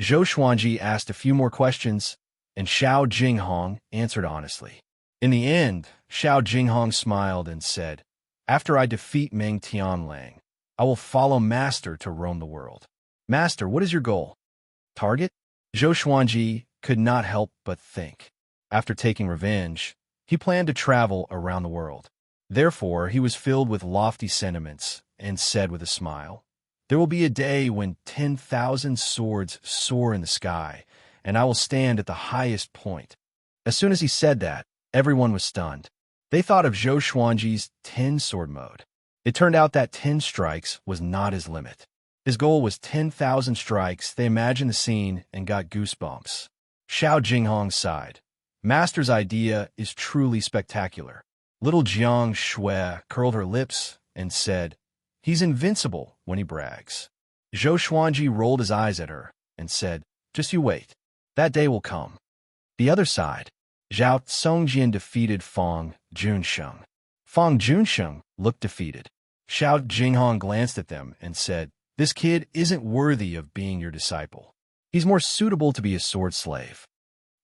Zhou Xuanji asked a few more questions, and Xiao Jinghong answered honestly. In the end, Xiao Jinghong smiled and said, "After I defeat Meng Tianlang, I will follow Master to roam the world." "Master, what is your goal?" "Target?" Zhou Xuanji could not help but think. After taking revenge, he planned to travel around the world. Therefore, he was filled with lofty sentiments and said with a smile, "There will be a day when 10,000 swords soar in the sky, and I will stand at the highest point." As soon as he said that, everyone was stunned. They thought of Zhou Xuanji's 10-sword mode. It turned out that 10 strikes was not his limit. His goal was 10,000 strikes. They imagined the scene and got goosebumps. Xiao Jinghong sighed. Master's idea is truly spectacular. Little Jiang Shui curled her lips and said, "He's invincible when he brags." Zhou Xuanji rolled his eyes at her and said, "Just you wait. That day will come." The other side, Zhao Songjian defeated Fang Junsheng. Fang Junsheng looked defeated. Xiao Jinghong glanced at them and said, "This kid isn't worthy of being your disciple. He's more suitable to be a sword slave."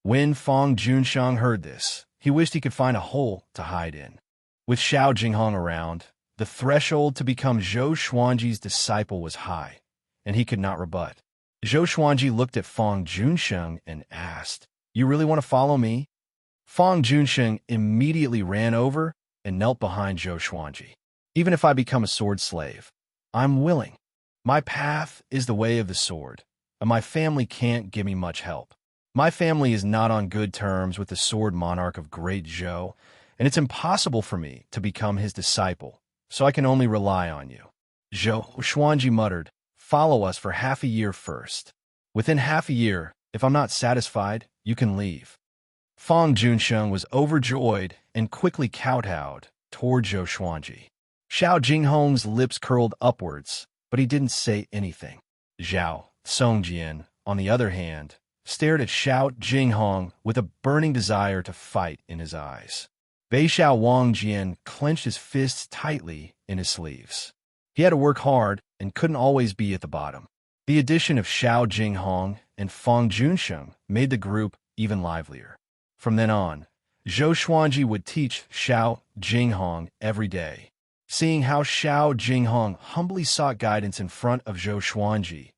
When Fang Junsheng heard this, he wished he could find a hole to hide in. With Xiao Jinghong around, the threshold to become Zhou Xuanji's disciple was high, and he could not rebut. Zhou Xuanji looked at Fang Junsheng and asked, "You really want to follow me?" Fang Junsheng immediately ran over and knelt behind Zhou Xuanji. "Even if I become a sword slave, I'm willing. My path is the way of the sword, and my family can't give me much help. My family is not on good terms with the sword monarch of Great Zhou, and it's impossible for me to become his disciple, so I can only rely on you." Zhou Xuanji muttered, "Follow us for half a year first. Within half a year, if I'm not satisfied, you can leave." Fang Junsheng was overjoyed and quickly kowtowed toward Zhou Xuanji. Xiao Jinghong's lips curled upwards, but he didn't say anything. Zhao Songjian, on the other hand, stared at Xiao Jinghong with a burning desire to fight in his eyes. Beixiao Wangjian clenched his fists tightly in his sleeves. He had to work hard and couldn't always be at the bottom. The addition of Xiao Jinghong and Fang Junsheng made the group even livelier. From then on, Zhou Xuanji would teach Xiao Jinghong every day. Seeing how Xiao Jinghong humbly sought guidance in front of Zhou Xuanji,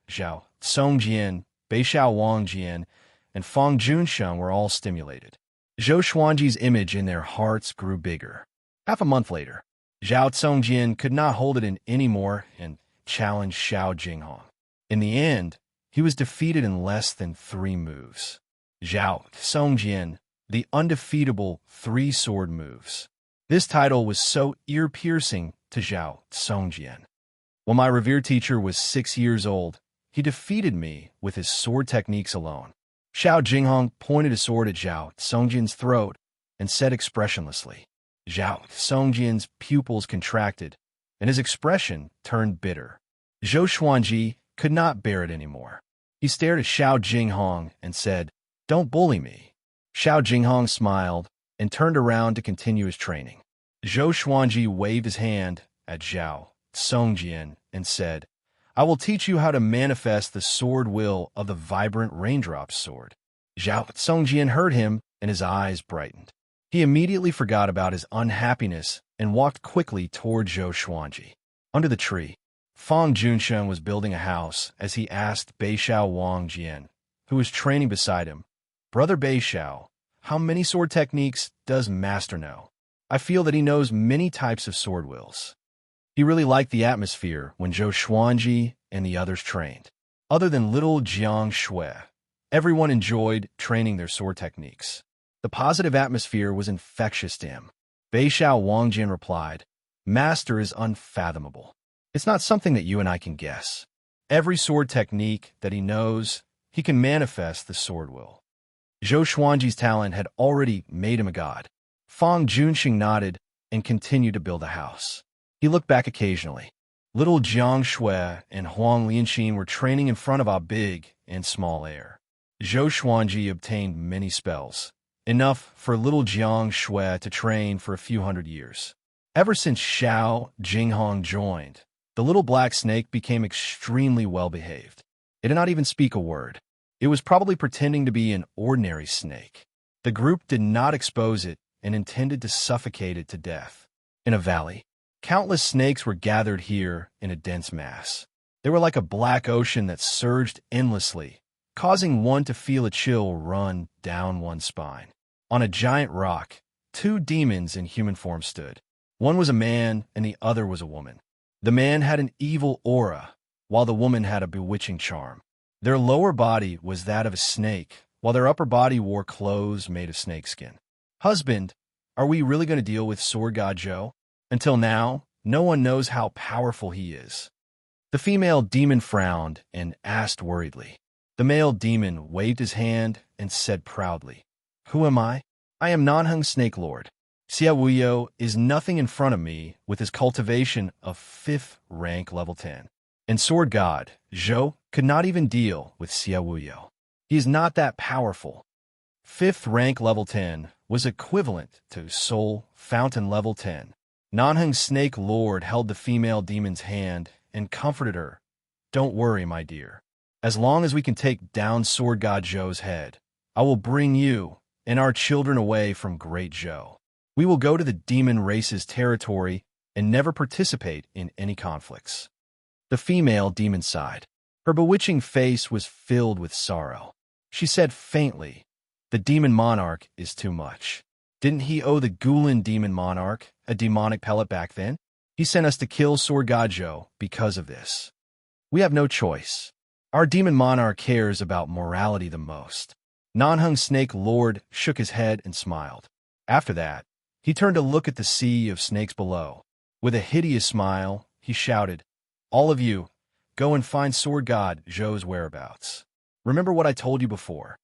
Zhao Songjian, Beixiao Wangjian, and Fang Junsheng were all stimulated. Zhou Xuanji's image in their hearts grew bigger. Half a month later, Zhao Songjian could not hold it in anymore and challenged Xiao Jinghong. In the end, he was defeated in less than 3 moves. Zhao Songjian, the undefeatable 3 sword moves. This title was so ear-piercing to Zhao Songjian. When my revered teacher was 6 years old, he defeated me with his sword techniques alone. Xiao Jinghong pointed his sword at Zhao Songjian's throat and said expressionlessly. Zhao Songjian's pupils contracted, and his expression turned bitter. Zhou Xuanji could not bear it anymore. He stared at Xiao Jinghong and said, "Don't bully me." Xiao Jinghong smiled and turned around to continue his training. Zhou Xuanji waved his hand at Zhao Songjian and said, "I will teach you how to manifest the sword will of the vibrant raindrop sword." Zhao Songjian heard him, and his eyes brightened. He immediately forgot about his unhappiness and walked quickly toward Zhou Xuanji. Under the tree, Fang Junsheng was building a house as he asked Beixiao Wangjian, who was training beside him, "Brother Beixiao, how many sword techniques does Master know? I feel that he knows many types of sword wills." He really liked the atmosphere when Zhou Xuanji and the others trained. Other than little Jiang Shui, everyone enjoyed training their sword techniques. The positive atmosphere was infectious to him. Beixiao Wangjian replied, "Master is unfathomable. It's not something that you and I can guess. Every sword technique that he knows, he can manifest the sword will." Zhou Xuanji's talent had already made him a god. Fang Junsheng nodded and continued to build a house. He looked back occasionally. Little Jiang Shui and Huang Lianxin were training in front of a big and small air. Zhou Xuanji obtained many spells, enough for little Jiang Shui to train for a few hundred years. Ever since Xiao Jinghong joined, the little black snake became extremely well-behaved. It did not even speak a word. It was probably pretending to be an ordinary snake. The group did not expose it and intended to suffocate it to death. In a valley, countless snakes were gathered here in a dense mass. They were like a black ocean that surged endlessly, causing one to feel a chill run down one's spine. On a giant rock, 2 demons in human form stood. One was a man and the other was a woman. The man had an evil aura, while the woman had a bewitching charm. Their lower body was that of a snake, while their upper body wore clothes made of snakeskin. "Husband, are we really going to deal with Sword God Zhou? Until now, no one knows how powerful he is." The female demon frowned and asked worriedly. The male demon waved his hand and said proudly, "Who am I? I am Nanheng Snake Lord. Xia Wuyo is nothing in front of me with his cultivation of 5th rank level 10. And Sword God, Zhou, could not even deal with Xia Wuyo. He is not that powerful. 5th rank level 10 was equivalent to Soul Fountain level 10. Nanheng Snake Lord held the female demon's hand and comforted her. Don't worry, my dear. As long as we can take down Sword God Zhou's head, I will bring you and our children away from Great Zhou. We will go to the demon race's territory and never participate in any conflicts." The female demon sighed. Her bewitching face was filled with sorrow. She said faintly, "The demon monarch is too much. Didn't he owe the Gulen demon monarch a demonic pellet back then? He sent us to kill Sword God Zhou because of this. We have no choice. Our demon monarch cares about morality the most." Nanheng Snake Lord shook his head and smiled. After that, he turned to look at the sea of snakes below. With a hideous smile, he shouted, "All of you, go and find Sword God Zhou's whereabouts. Remember what I told you before."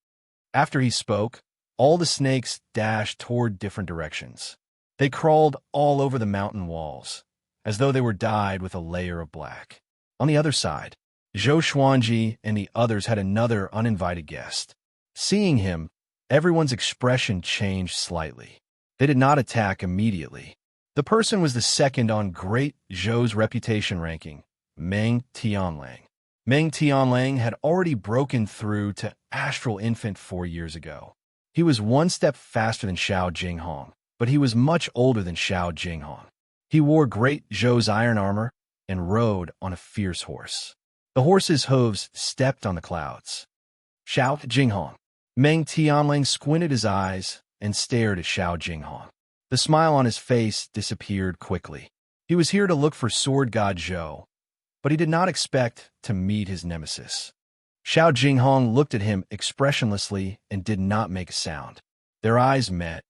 After he spoke, all the snakes dashed toward different directions. They crawled all over the mountain walls, as though they were dyed with a layer of black. On the other side, Zhou Xuanji and the others had another uninvited guest. Seeing him, everyone's expression changed slightly. They did not attack immediately. The person was the second on Great Zhou's reputation ranking, Meng Tianlang. Meng Tianlang had already broken through to Astral Infant 4 years ago. He was one step faster than Xiao Jinghong, but he was much older than Xiao Jinghong. He wore Great Zhou's iron armor and rode on a fierce horse. The horse's hooves stepped on the clouds. "Xiao Jinghong." Meng Tianlang squinted his eyes and stared at Xiao Jinghong. The smile on his face disappeared quickly. He was here to look for Sword God Zhou, but he did not expect to meet his nemesis. Xiao Jinghong looked at him expressionlessly and did not make a sound. Their eyes met,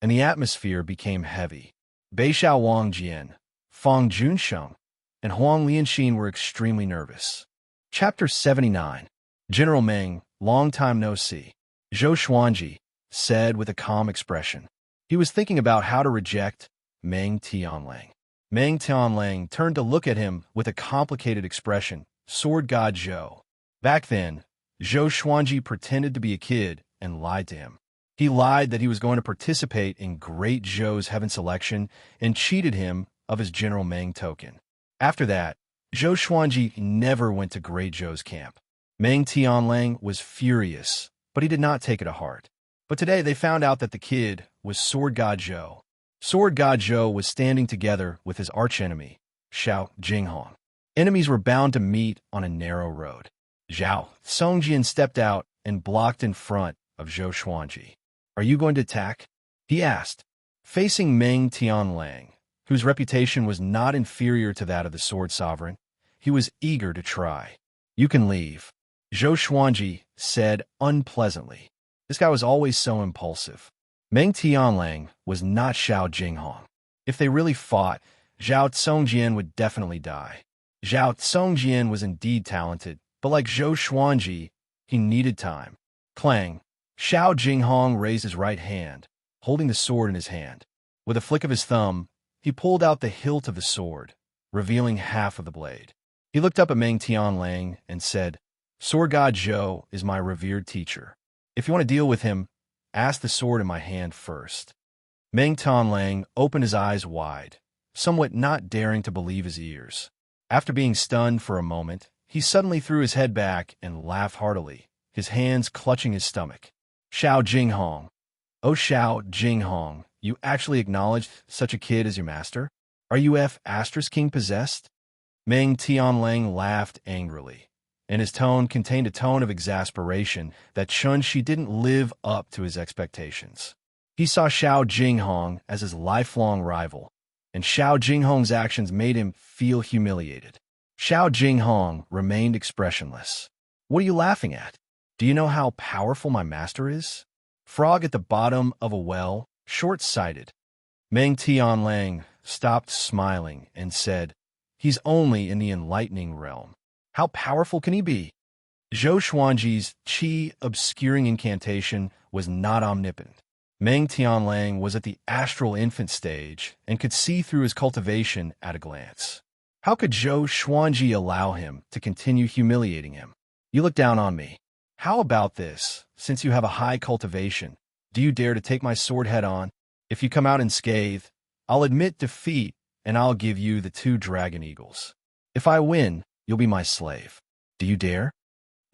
and the atmosphere became heavy. Beixiao Wangjian, Fang Junsheng, and Huang Lianxin were extremely nervous. Chapter 79. General Meng, long time no see. Zhou Xuanji said with a calm expression. He was thinking about how to reject Meng Tianlang. Meng Tianlang turned to look at him with a complicated expression. Sword God Zhou. Back then, Zhou Xuanji pretended to be a kid and lied to him. He lied that he was going to participate in Great Zhou's heaven selection and cheated him of his General Meng token. After that, Zhou Xuanji never went to Great Zhou's camp. Meng Tianlang was furious, but he did not take it to heart. But today they found out that the kid was Sword God Zhou. Sword God Zhou was standing together with his archenemy, Xiao Jinghong. Enemies were bound to meet on a narrow road. Zhao Songjian stepped out and blocked in front of Zhou Xuanji. "Are you going to attack?" he asked. Facing Meng Tianlang, whose reputation was not inferior to that of the Sword Sovereign, he was eager to try. "You can leave," Zhou Xuanji said unpleasantly. This guy was always so impulsive. Meng Tianlang was not Xiao Jinghong. If they really fought, Zhao Songjian would definitely die. Zhao Songjian was indeed talented, but like Zhou Xuanji, he needed time. Clang! Xiao Jinghong raised his right hand, holding the sword in his hand. With a flick of his thumb, he pulled out the hilt of the sword, revealing half of the blade. He looked up at Meng Tianlang and said, "Sword God Zhou is my revered teacher. If you want to deal with him, ask the sword in my hand first." Meng Tianlang opened his eyes wide, somewhat not daring to believe his ears. After being stunned for a moment, he suddenly threw his head back and laughed heartily, his hands clutching his stomach. "Xiao Jinghong. Oh, Xiao Jinghong, you actually acknowledged such a kid as your master? Are you King possessed?" Meng Tianlang laughed angrily, and his tone contained a tone of exasperation that Chun-Shi didn't live up to his expectations. He saw Xiao Jinghong as his lifelong rival, and Xiao Jinghong's actions made him feel humiliated. Xiao Jinghong remained expressionless. "What are you laughing at? Do you know how powerful my master is? Frog at the bottom of a well, short-sighted." Meng Tianlang stopped smiling and said, He's only in the enlightening realm. How powerful can he be? Zhou Xuanji's qi obscuring incantation was not omnipotent. Meng Tianlang was at the astral infant stage and could see through his cultivation at a glance. How could Zhou Xuanji allow him to continue humiliating him? You look down on me. How about this? Since you have a high cultivation, do you dare to take my sword head-on? If you come out unscathed, I'll admit defeat and I'll give you the 2 dragon eagles. If I win, you'll be my slave. Do you dare?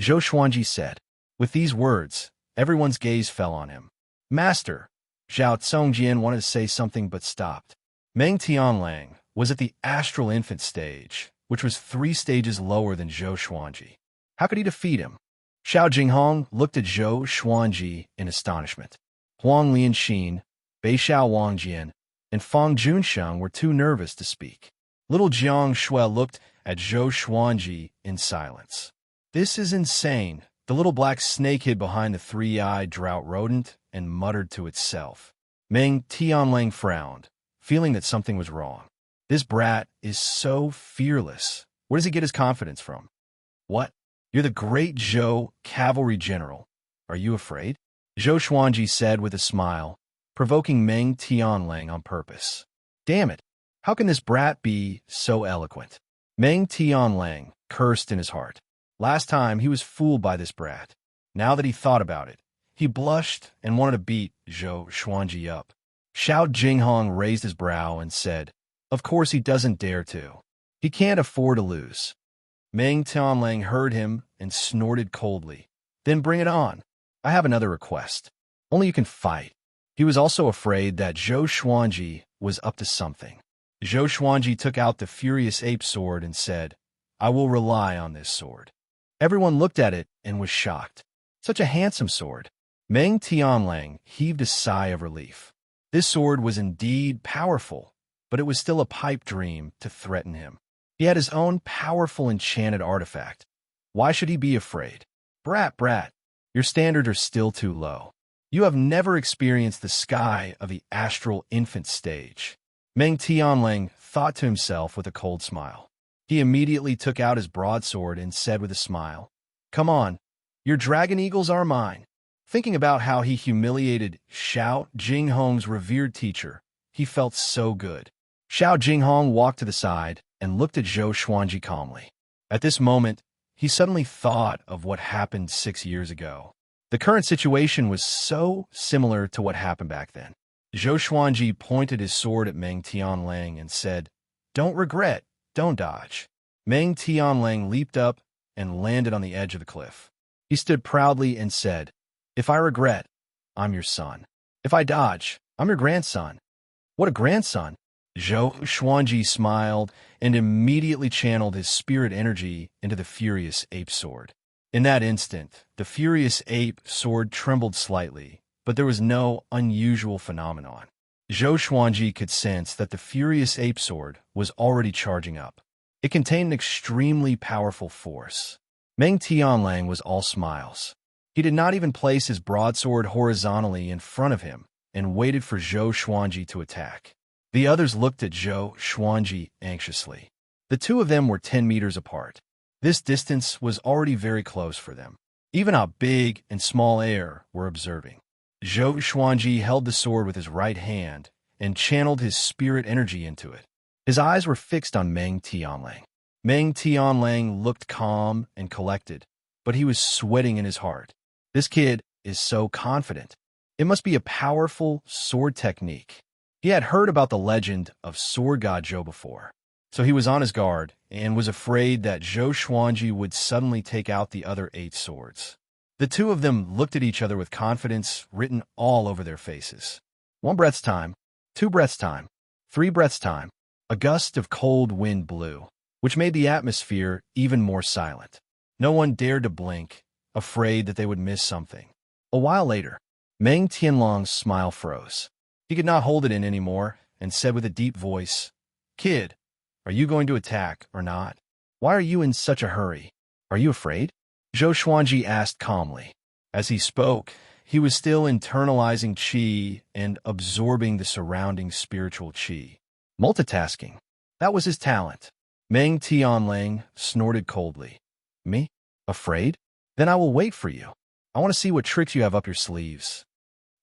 Zhou Xuanji said. With these words, everyone's gaze fell on him. Master, Zhao Congjian wanted to say something but stopped. Meng Tianlang was at the astral infant stage, which was 3 stages lower than Zhou Xuanji. How could he defeat him? Xiao Jinghong looked at Zhou Xuanji in astonishment. Huang Lianxin, Beixiao Wangjian, and Fang Junsheng were too nervous to speak. Little Jiang Shui looked at Zhou Xuanji in silence. This is insane. The little black snake hid behind the 3-eyed drought rodent and muttered to itself. Meng Tianlang frowned, feeling that something was wrong. This brat is so fearless. Where does he get his confidence from? What? You're the great Zhou cavalry general. Are you afraid? Zhou Xuanji said with a smile, provoking Meng Tianlang on purpose. Damn it! How can this brat be so eloquent? Meng Tianlang cursed in his heart. Last time he was fooled by this brat. Now that he thought about it, he blushed and wanted to beat Zhou Xuanji up. Xiao Jinghong raised his brow and said, of course he doesn't dare to. He can't afford to lose. Meng Tianlang heard him and snorted coldly. Then bring it on. I have another request. Only you can fight. He was also afraid that Zhou Xuanji was up to something. Zhou Xuanji took out the furious ape sword and said, I will rely on this sword. Everyone looked at it and was shocked. Such a handsome sword. Meng Tianlang heaved a sigh of relief. This sword was indeed powerful, but it was still a pipe dream to threaten him. He had his own powerful enchanted artifact. Why should he be afraid? Brat, your standards are still too low. You have never experienced the sky of the astral infant stage. Meng Tianlang thought to himself with a cold smile. He immediately took out his broadsword and said with a smile, Come on, your dragon eagles are mine. Thinking about how he humiliated Xiao Jinghong's revered teacher, he felt so good. Xiao Jinghong walked to the side and looked at Zhou Xuanji calmly. At this moment, he suddenly thought of what happened 6 years ago. The current situation was so similar to what happened back then. Zhou Xuanji pointed his sword at Meng Tianlang and said, Don't regret, don't dodge. Meng Tianlang leaped up and landed on the edge of the cliff. He stood proudly and said, If I regret, I'm your son. If I dodge, I'm your grandson. What a grandson! Zhou Xuanji smiled and immediately channeled his spirit energy into the furious ape sword. In that instant, the furious ape sword trembled slightly, but there was no unusual phenomenon. Zhou Xuanji could sense that the furious ape sword was already charging up. It contained an extremely powerful force. Meng Tianlang was all smiles. He did not even place his broadsword horizontally in front of him and waited for Zhou Xuanji to attack. The others looked at Zhou Xuanji anxiously. The 2 of them were 10 meters apart. This distance was already very close for them. Even a big and small air were observing. Zhou Xuanji held the sword with his right hand and channeled his spirit energy into it. His eyes were fixed on Meng Tianlang. Meng Tianlang looked calm and collected, but he was sweating in his heart. This kid is so confident. It must be a powerful sword technique. He had heard about the legend of Sword God Zhou before, so he was on his guard and was afraid that Zhou Xuanji would suddenly take out the other 8 swords. The 2 of them looked at each other with confidence written all over their faces. 1 breath's time, 2 breaths' time, 3 breaths' time. A gust of cold wind blew, which made the atmosphere even more silent. No one dared to blink, afraid that they would miss something. A while later, Meng Tianlang's smile froze. He could not hold it in anymore and said with a deep voice, Kid, are you going to attack or not? Why are you in such a hurry? Are you afraid? Zhou Xuanji asked calmly. As he spoke, he was still internalizing qi and absorbing the surrounding spiritual qi. Multitasking. That was his talent. Meng Tianlang snorted coldly. Me? Afraid? Then I will wait for you. I want to see what tricks you have up your sleeves.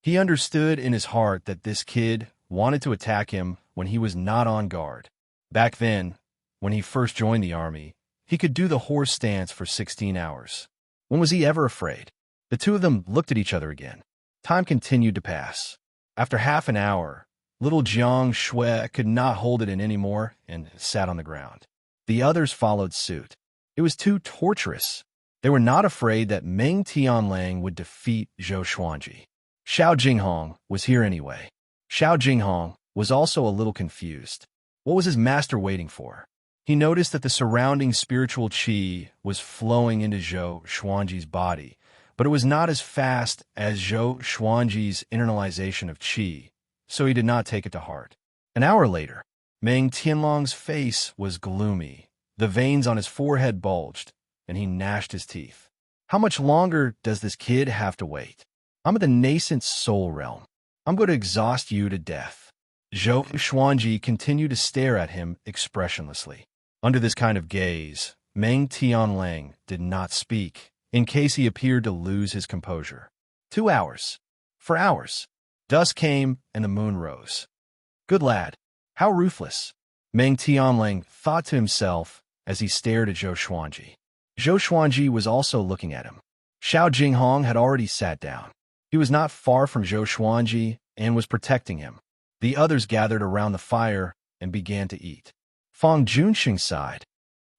He understood in his heart that this kid wanted to attack him when he was not on guard. Back then, when he first joined the army, he could do the horse stance for 16 hours. When was he ever afraid? The two of them looked at each other again. Time continued to pass. After half an hour, little Jiang Shui could not hold it in anymore and sat on the ground. The others followed suit. It was too torturous. They were not afraid that Meng Tianlang would defeat Zhou Xuanji. Xiao Jinghong was here anyway. Xiao Jinghong was also a little confused. What was his master waiting for? He noticed that the surrounding spiritual qi was flowing into Zhou Xuanji's body, but it was not as fast as Zhou Xuanji's internalization of qi, so he did not take it to heart. An hour later, Meng Tianlang's face was gloomy. The veins on his forehead bulged, and he gnashed his teeth. How much longer does this kid have to wait? I'm at the nascent soul realm. I'm going to exhaust you to death. Zhou Xuanji continued to stare at him expressionlessly. Under this kind of gaze, Meng Tianlang did not speak, in case he appeared to lose his composure. 2 hours. For hours. Dusk came, and the moon rose. Good lad. How ruthless. Meng Tianlang thought to himself as he stared at Zhou Xuanji. Zhou Xuanji was also looking at him. Xiao Jinghong had already sat down. He was not far from Zhou Xuanji and was protecting him. The others gathered around the fire and began to eat. Fang Junxing sighed.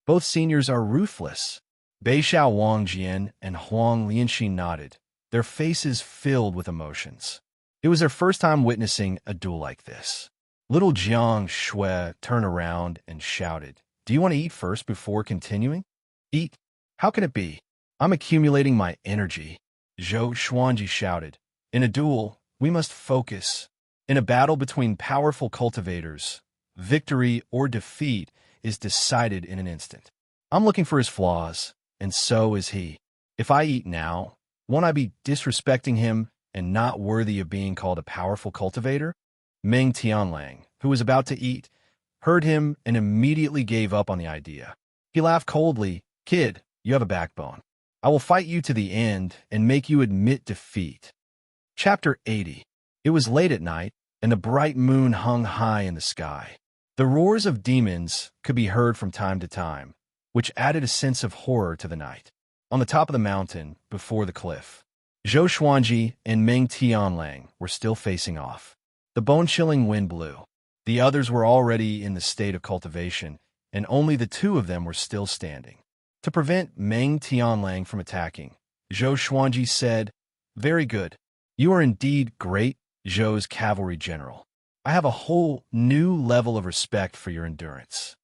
Both seniors are ruthless. Bei Xiao Wangjian and Huang Lianxi nodded, their faces filled with emotions. It was their first time witnessing a duel like this. Little Jiang Shui turned around and shouted, "Do you want to eat first before continuing?" "Eat? How can it be? I'm accumulating my energy." Zhou Xuanji shouted. "In a duel, we must focus. In a battle between powerful cultivators, victory or defeat is decided in an instant. I'm looking for his flaws, and so is he. If I eat now, won't I be disrespecting him and not worthy of being called a powerful cultivator?" Meng Tianlang, who was about to eat, heard him and immediately gave up on the idea. He laughed coldly. "Kid, you have a backbone. I will fight you to the end and make you admit defeat." Chapter 80. It was late at night, and the bright moon hung high in the sky. The roars of demons could be heard from time to time, which added a sense of horror to the night. On the top of the mountain, before the cliff, Zhou Xuanji and Meng Tianlang were still facing off. The bone-chilling wind blew. The others were already in the state of cultivation, and only the two of them were still standing. To prevent Meng Tianlang from attacking, Zhou Xuanji said, "Very good. You are indeed great, Zhou's cavalry general. I have a whole new level of respect for your endurance."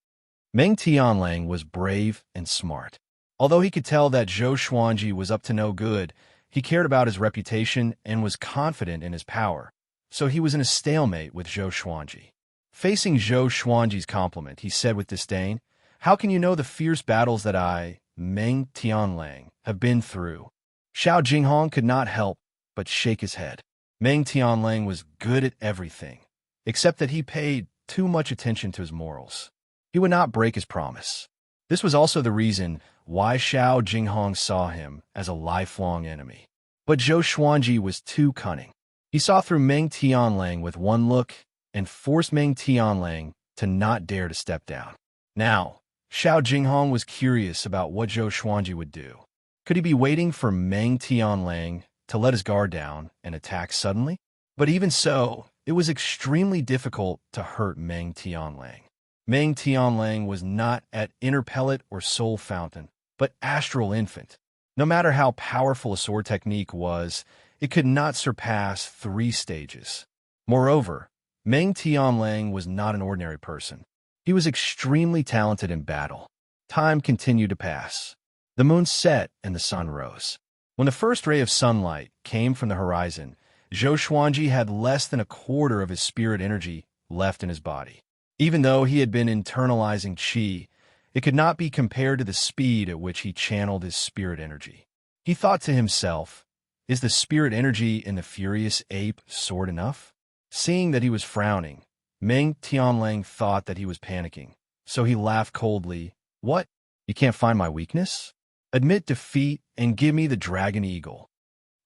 Meng Tianlang was brave and smart. Although he could tell that Zhou Xuanji was up to no good, he cared about his reputation and was confident in his power, so he was in a stalemate with Zhou Xuanji. Facing Zhou Xuanji's compliment, he said with disdain, "How can you know the fierce battles that I, Meng Tianlang, have been through?" Xiao Jinghong could not help but shake his head. Meng Tianlang was good at everything, except that he paid too much attention to his morals. He would not break his promise. This was also the reason why Xiao Jinghong saw him as a lifelong enemy. But Zhou Xuanji was too cunning. He saw through Meng Tianlang with one look and forced Meng Tianlang to not dare to step down. Now, Xiao Jinghong was curious about what Zhou Xuanji would do. Could he be waiting for Meng Tianlang to let his guard down and attack suddenly? But even so, it was extremely difficult to hurt Meng Tianlang. Meng Tianlang was not at inner pellet or soul fountain, but astral infant. No matter how powerful a sword technique was, it could not surpass 3 stages. Moreover, Meng Tianlang was not an ordinary person. He was extremely talented in battle. Time continued to pass. The moon set and the sun rose. When the first ray of sunlight came from the horizon, Zhou Xuanji had less than a quarter of his spirit energy left in his body. Even though he had been internalizing qi, it could not be compared to the speed at which he channeled his spirit energy. He thought to himself, "Is the spirit energy in the furious ape sword enough?" Seeing that he was frowning, Meng Tianlang thought that he was panicking, So he laughed coldly. What? You can't find my weakness? Admit defeat and give me the dragon eagle.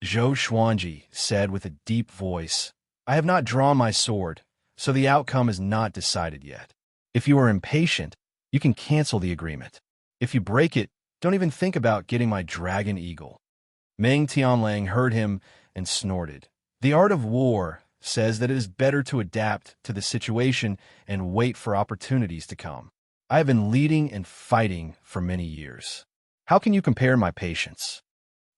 Zhou Xuanji said with a deep voice, I have not drawn my sword, so the outcome is not decided yet. If you are impatient, you can cancel the agreement. If you break it, don't even think about getting my dragon eagle. Meng Tianlang heard him and snorted. The art of war says that it is better to adapt to the situation and wait for opportunities to come. I have been leading and fighting for many years. How can you compare my patience?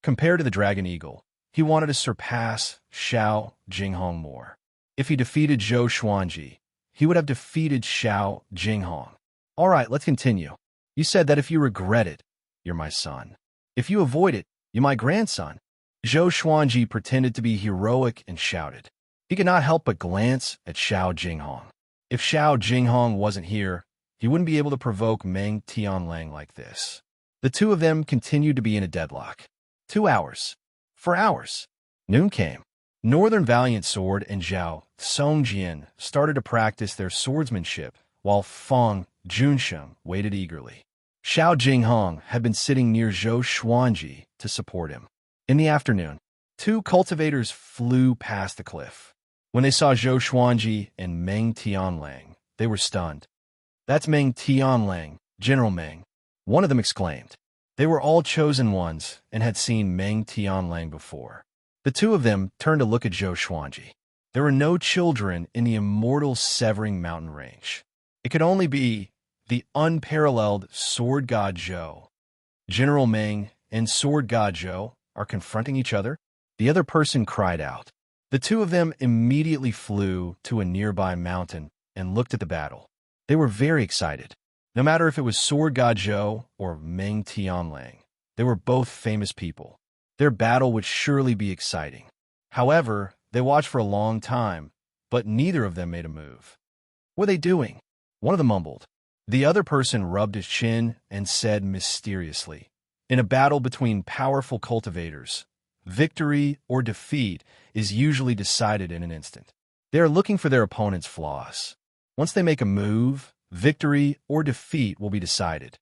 Compared to the dragon eagle, he wanted to surpass Xiao Jinghong more. If he defeated Zhou Xuanji, he would have defeated Xiao Jinghong. All right, let's continue. You said that if you regret it, you're my son. If you avoid it, you're my grandson. Zhou Xuanji pretended to be heroic and shouted. He could not help but glance at Xiao Jinghong. If Xiao Jinghong wasn't here, he wouldn't be able to provoke Meng Tianlang like this. The two of them continued to be in a deadlock. 2 hours. 4 hours. Noon came. Northern Valiant Sword and Zhao Songjian started to practice their swordsmanship, while Feng Junsheng waited eagerly. Xiao Jinghong had been sitting near Zhou Xuanji to support him. In the afternoon, 2 cultivators flew past the cliff. When they saw Zhou Xuanji and Meng Tianlang, they were stunned. That's Meng Tianlang, General Meng. One of them exclaimed. They were all chosen ones and had seen Meng Tianlang before. The two of them turned to look at Zhou Xuanji. There were no children in the immortal Severing Mountain range. It could only be the unparalleled Sword God Zhou. General Meng and Sword God Zhou are confronting each other. The other person cried out. The two of them immediately flew to a nearby mountain and looked at the battle. They were very excited. No matter if it was Sword God Zhou or Meng Tianlang, they were both famous people. Their battle would surely be exciting. However, they watched for a long time, but neither of them made a move. What are they doing? One of them mumbled. The other person rubbed his chin and said mysteriously, in a battle between powerful cultivators, victory or defeat is usually decided in an instant. They are looking for their opponent's flaws. Once they make a move, victory or defeat will be decided.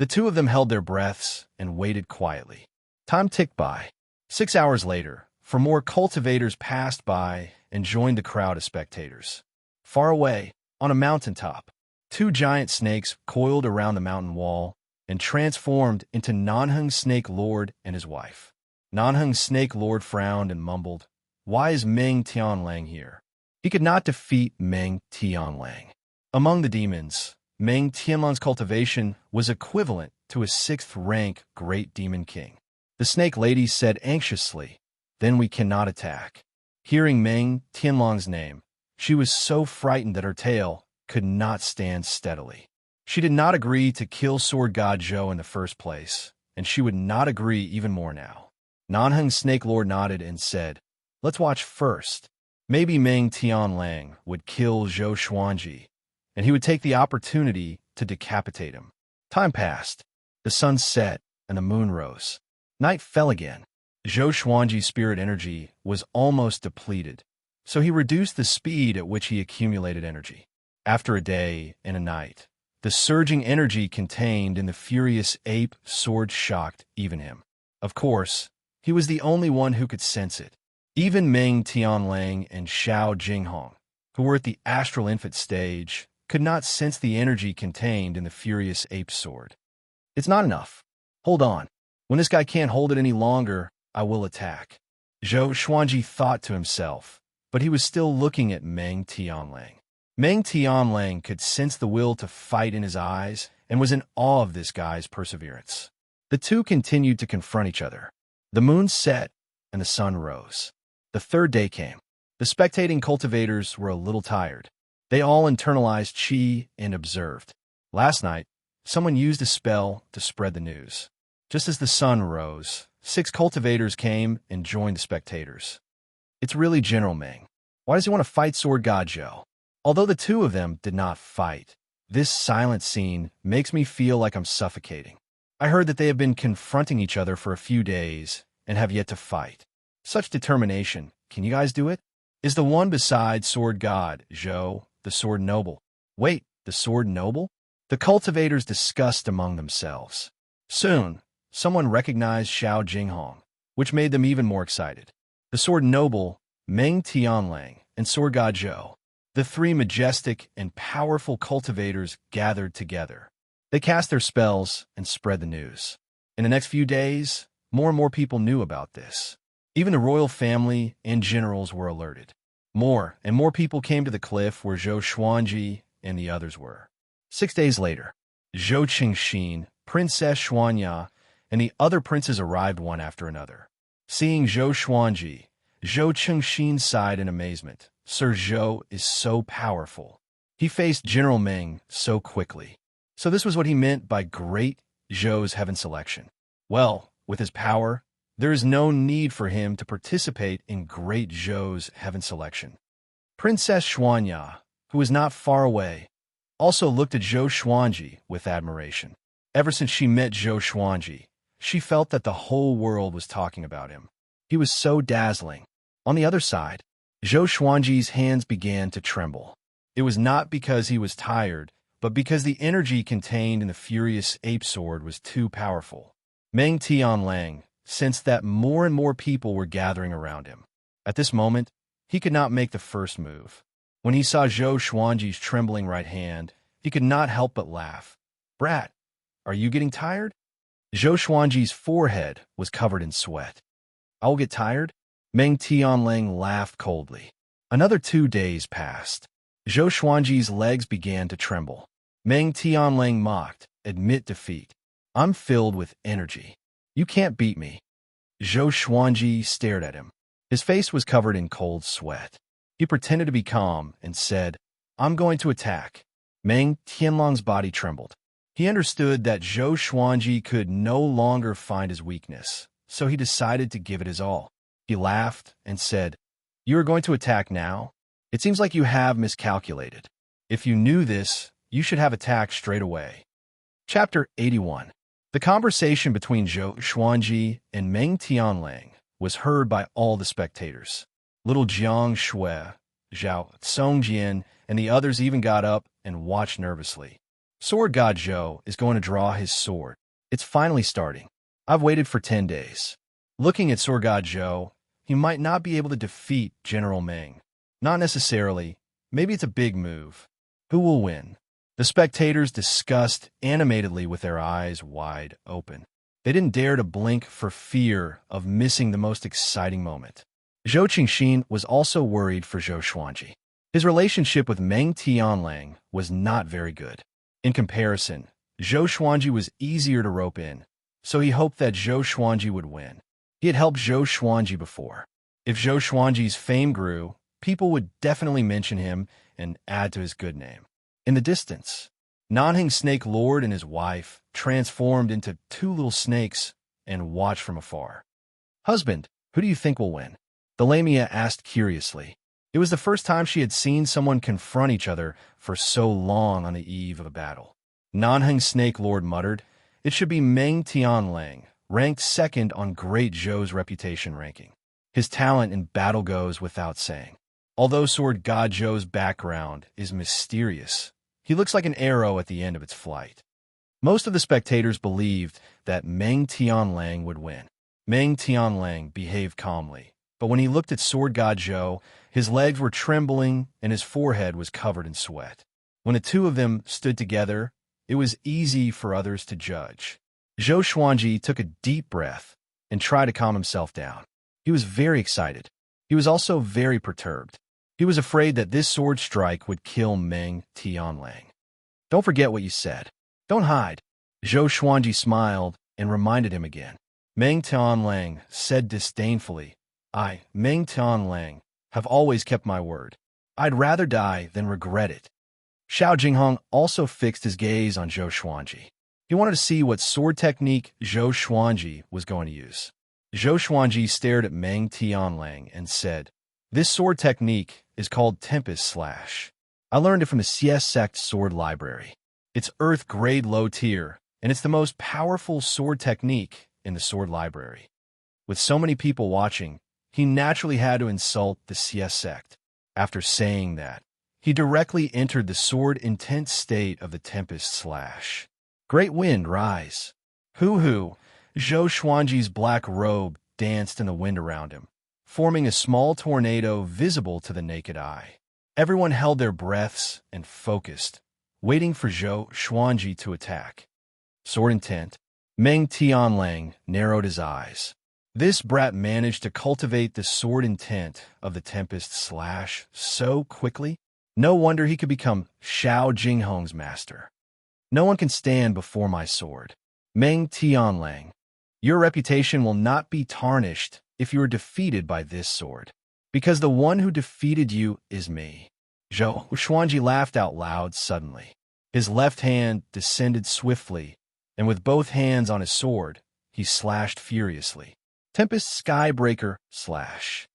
The two of them held their breaths and waited quietly. Time ticked by. 6 hours later, 4 more cultivators passed by and joined the crowd of spectators. Far away, on a mountaintop, 2 giant snakes coiled around the mountain wall and transformed into Nanheng Snake Lord and his wife. Nanheng Snake Lord frowned and mumbled, Why is Meng Tianlang here? He could not defeat Meng Tianlang. Among the demons, Meng Tianlang's cultivation was equivalent to a 6th rank Great Demon King. The Snake Lady said anxiously, Then we cannot attack. Hearing Meng Tianlang's name, she was so frightened that her tail could not stand steadily. She did not agree to kill Sword God Zhou in the first place, and she would not agree even more now. Nanheng Snake Lord nodded and said, Let's watch first. Maybe Meng Tianlang would kill Zhou Xuanji, and he would take the opportunity to decapitate him. Time passed. The sun set, and the moon rose. Night fell again. Zhou Xuanji's spirit energy was almost depleted, so he reduced the speed at which he accumulated energy. After a day and a night, the surging energy contained in the furious ape sword shocked even him. Of course, he was the only one who could sense it. Even Meng Tianlang and Xiao Jinghong, who were at the astral infant stage, could not sense the energy contained in the furious ape sword. It's not enough. Hold on. When this guy can't hold it any longer, I will attack. Zhou Xuanji thought to himself, but he was still looking at Meng Tianlang. Meng Tianlang could sense the will to fight in his eyes and was in awe of this guy's perseverance. The two continued to confront each other. The moon set and the sun rose. The 3rd day came. The spectating cultivators were a little tired. They all internalized qi and observed. Last night, someone used a spell to spread the news. Just as the sun rose, 6 cultivators came and joined the spectators. It's really General Meng. Why does he want to fight Sword God Zhou? Although the two of them did not fight, this silent scene makes me feel like I'm suffocating. I heard that they have been confronting each other for a few days and have yet to fight. Such determination, can you guys do it? Is the one beside Sword God Zhou the Sword Noble? Wait, the Sword Noble? The cultivators discussed among themselves. Soon, someone recognized Xiao Jinghong, which made them even more excited. The sword noble, Meng Tianlang, and sword god Zhou, the three majestic and powerful cultivators gathered together. They cast their spells and spread the news. In the next few days, more and more people knew about this. Even the royal family and generals were alerted. More and more people came to the cliff where Zhou Xuanji and the others were. 6 days later, Zhou Qingxin, Princess Xuanya, and the other princes arrived one after another. Seeing Zhou Xuanji, Zhou Qingxin sighed in amazement. Sir Zhou is so powerful. He faced General Meng so quickly. So this was what he meant by Great Zhou's heaven selection. Well, with his power, there is no need for him to participate in Great Zhou's heaven selection. Princess Xuanya, who was not far away, also looked at Zhou Xuanji with admiration. Ever since she met Zhou Xuanji, she felt that the whole world was talking about him. He was so dazzling. On the other side, Zhou Xuanji's hands began to tremble. It was not because he was tired, but because the energy contained in the furious ape sword was too powerful. Meng Tianlang sensed that more and more people were gathering around him. At this moment, he could not make the first move. When he saw Zhou Xuanji's trembling right hand, he could not help but laugh. "Brat, are you getting tired?" Zhou Xuanji's forehead was covered in sweat. "I will get tired?" Meng Tianlang laughed coldly. Another 2 days passed. Zhou Xuanji's legs began to tremble. Meng Tianlang mocked, "Admit defeat. I'm filled with energy. You can't beat me." Zhou Xuanji stared at him. His face was covered in cold sweat. He pretended to be calm and said, "I'm going to attack." Meng Tianlang's body trembled. He understood that Zhou Xuanji could no longer find his weakness, so he decided to give it his all. He laughed and said, "You are going to attack now? It seems like you have miscalculated. If you knew this, you should have attacked straight away." Chapter 81. The conversation between Zhou Xuanji and Meng Tianlang was heard by all the spectators. Little Jiang Shui, Zhao Songjian, and the others even got up and watched nervously. Sword God Zhou is going to draw his sword. It's finally starting. I've waited for 10 days. Looking at Sword God Zhou, he might not be able to defeat General Meng. Not necessarily. Maybe it's a big move. Who will win? The spectators discussed animatedly with their eyes wide open. They didn't dare to blink for fear of missing the most exciting moment. Zhou Qingxin was also worried for Zhou Xuanji. His relationship with Meng Tianlang was not very good. In comparison, Zhou Xuanji was easier to rope in, so he hoped that Zhou Xuanji would win. He had helped Zhou Xuanji before. If Zhou Xuanji's fame grew, people would definitely mention him and add to his good name. In the distance, Nanhing Snake Lord and his wife transformed into 2 little snakes and watched from afar. "Husband, who do you think will win?" the Lamia asked curiously. It was the first time she had seen someone confront each other for so long on the eve of a battle. Nanheng Snake Lord muttered, "It should be Meng Tianlang, ranked second on Great Zhou's reputation ranking. His talent in battle goes without saying. Although Sword God Zhou's background is mysterious, he looks like an arrow at the end of its flight." Most of the spectators believed that Meng Tianlang would win. Meng Tianlang behaved calmly, but when he looked at Sword God Zhou, his legs were trembling and his forehead was covered in sweat. When the two of them stood together, it was easy for others to judge. Zhou Xuanji took a deep breath and tried to calm himself down. He was very excited. He was also very perturbed. He was afraid that this sword strike would kill Meng Tianlang. "Don't forget what you said. Don't hide." Zhou Xuanji smiled and reminded him again. Meng Tianlang said disdainfully, "I, Meng Tianlang, have always kept my word. I'd rather die than regret it." Xiao Jinghong also fixed his gaze on Zhou Xuanji. He wanted to see what sword technique Zhou Xuanji was going to use. Zhou Xuanji stared at Meng Tianlang and said, "This sword technique is called Tempest Slash. I learned it from the CS Sect Sword Library. It's Earth Grade Low Tier, and it's the most powerful sword technique in the Sword Library." With so many people watching, he naturally had to insult the CS Sect. After saying that, he directly entered the sword-intense state of the tempest slash. Great wind, rise. Hoo-hoo! Zhou Xuanji's black robe danced in the wind around him, forming a small tornado visible to the naked eye. Everyone held their breaths and focused, waiting for Zhou Xuanji to attack. Sword intent. Meng Tianlang narrowed his eyes. This brat managed to cultivate the sword intent of the tempest slash so quickly. No wonder he could become Xiao Jinghong's master. No one can stand before my sword. Meng Tianlang, your reputation will not be tarnished if you are defeated by this sword, because the one who defeated you is me. Zhou Xuanji laughed out loud suddenly. His left hand descended swiftly, and with both hands on his sword, he slashed furiously. Tempest Skybreaker slash.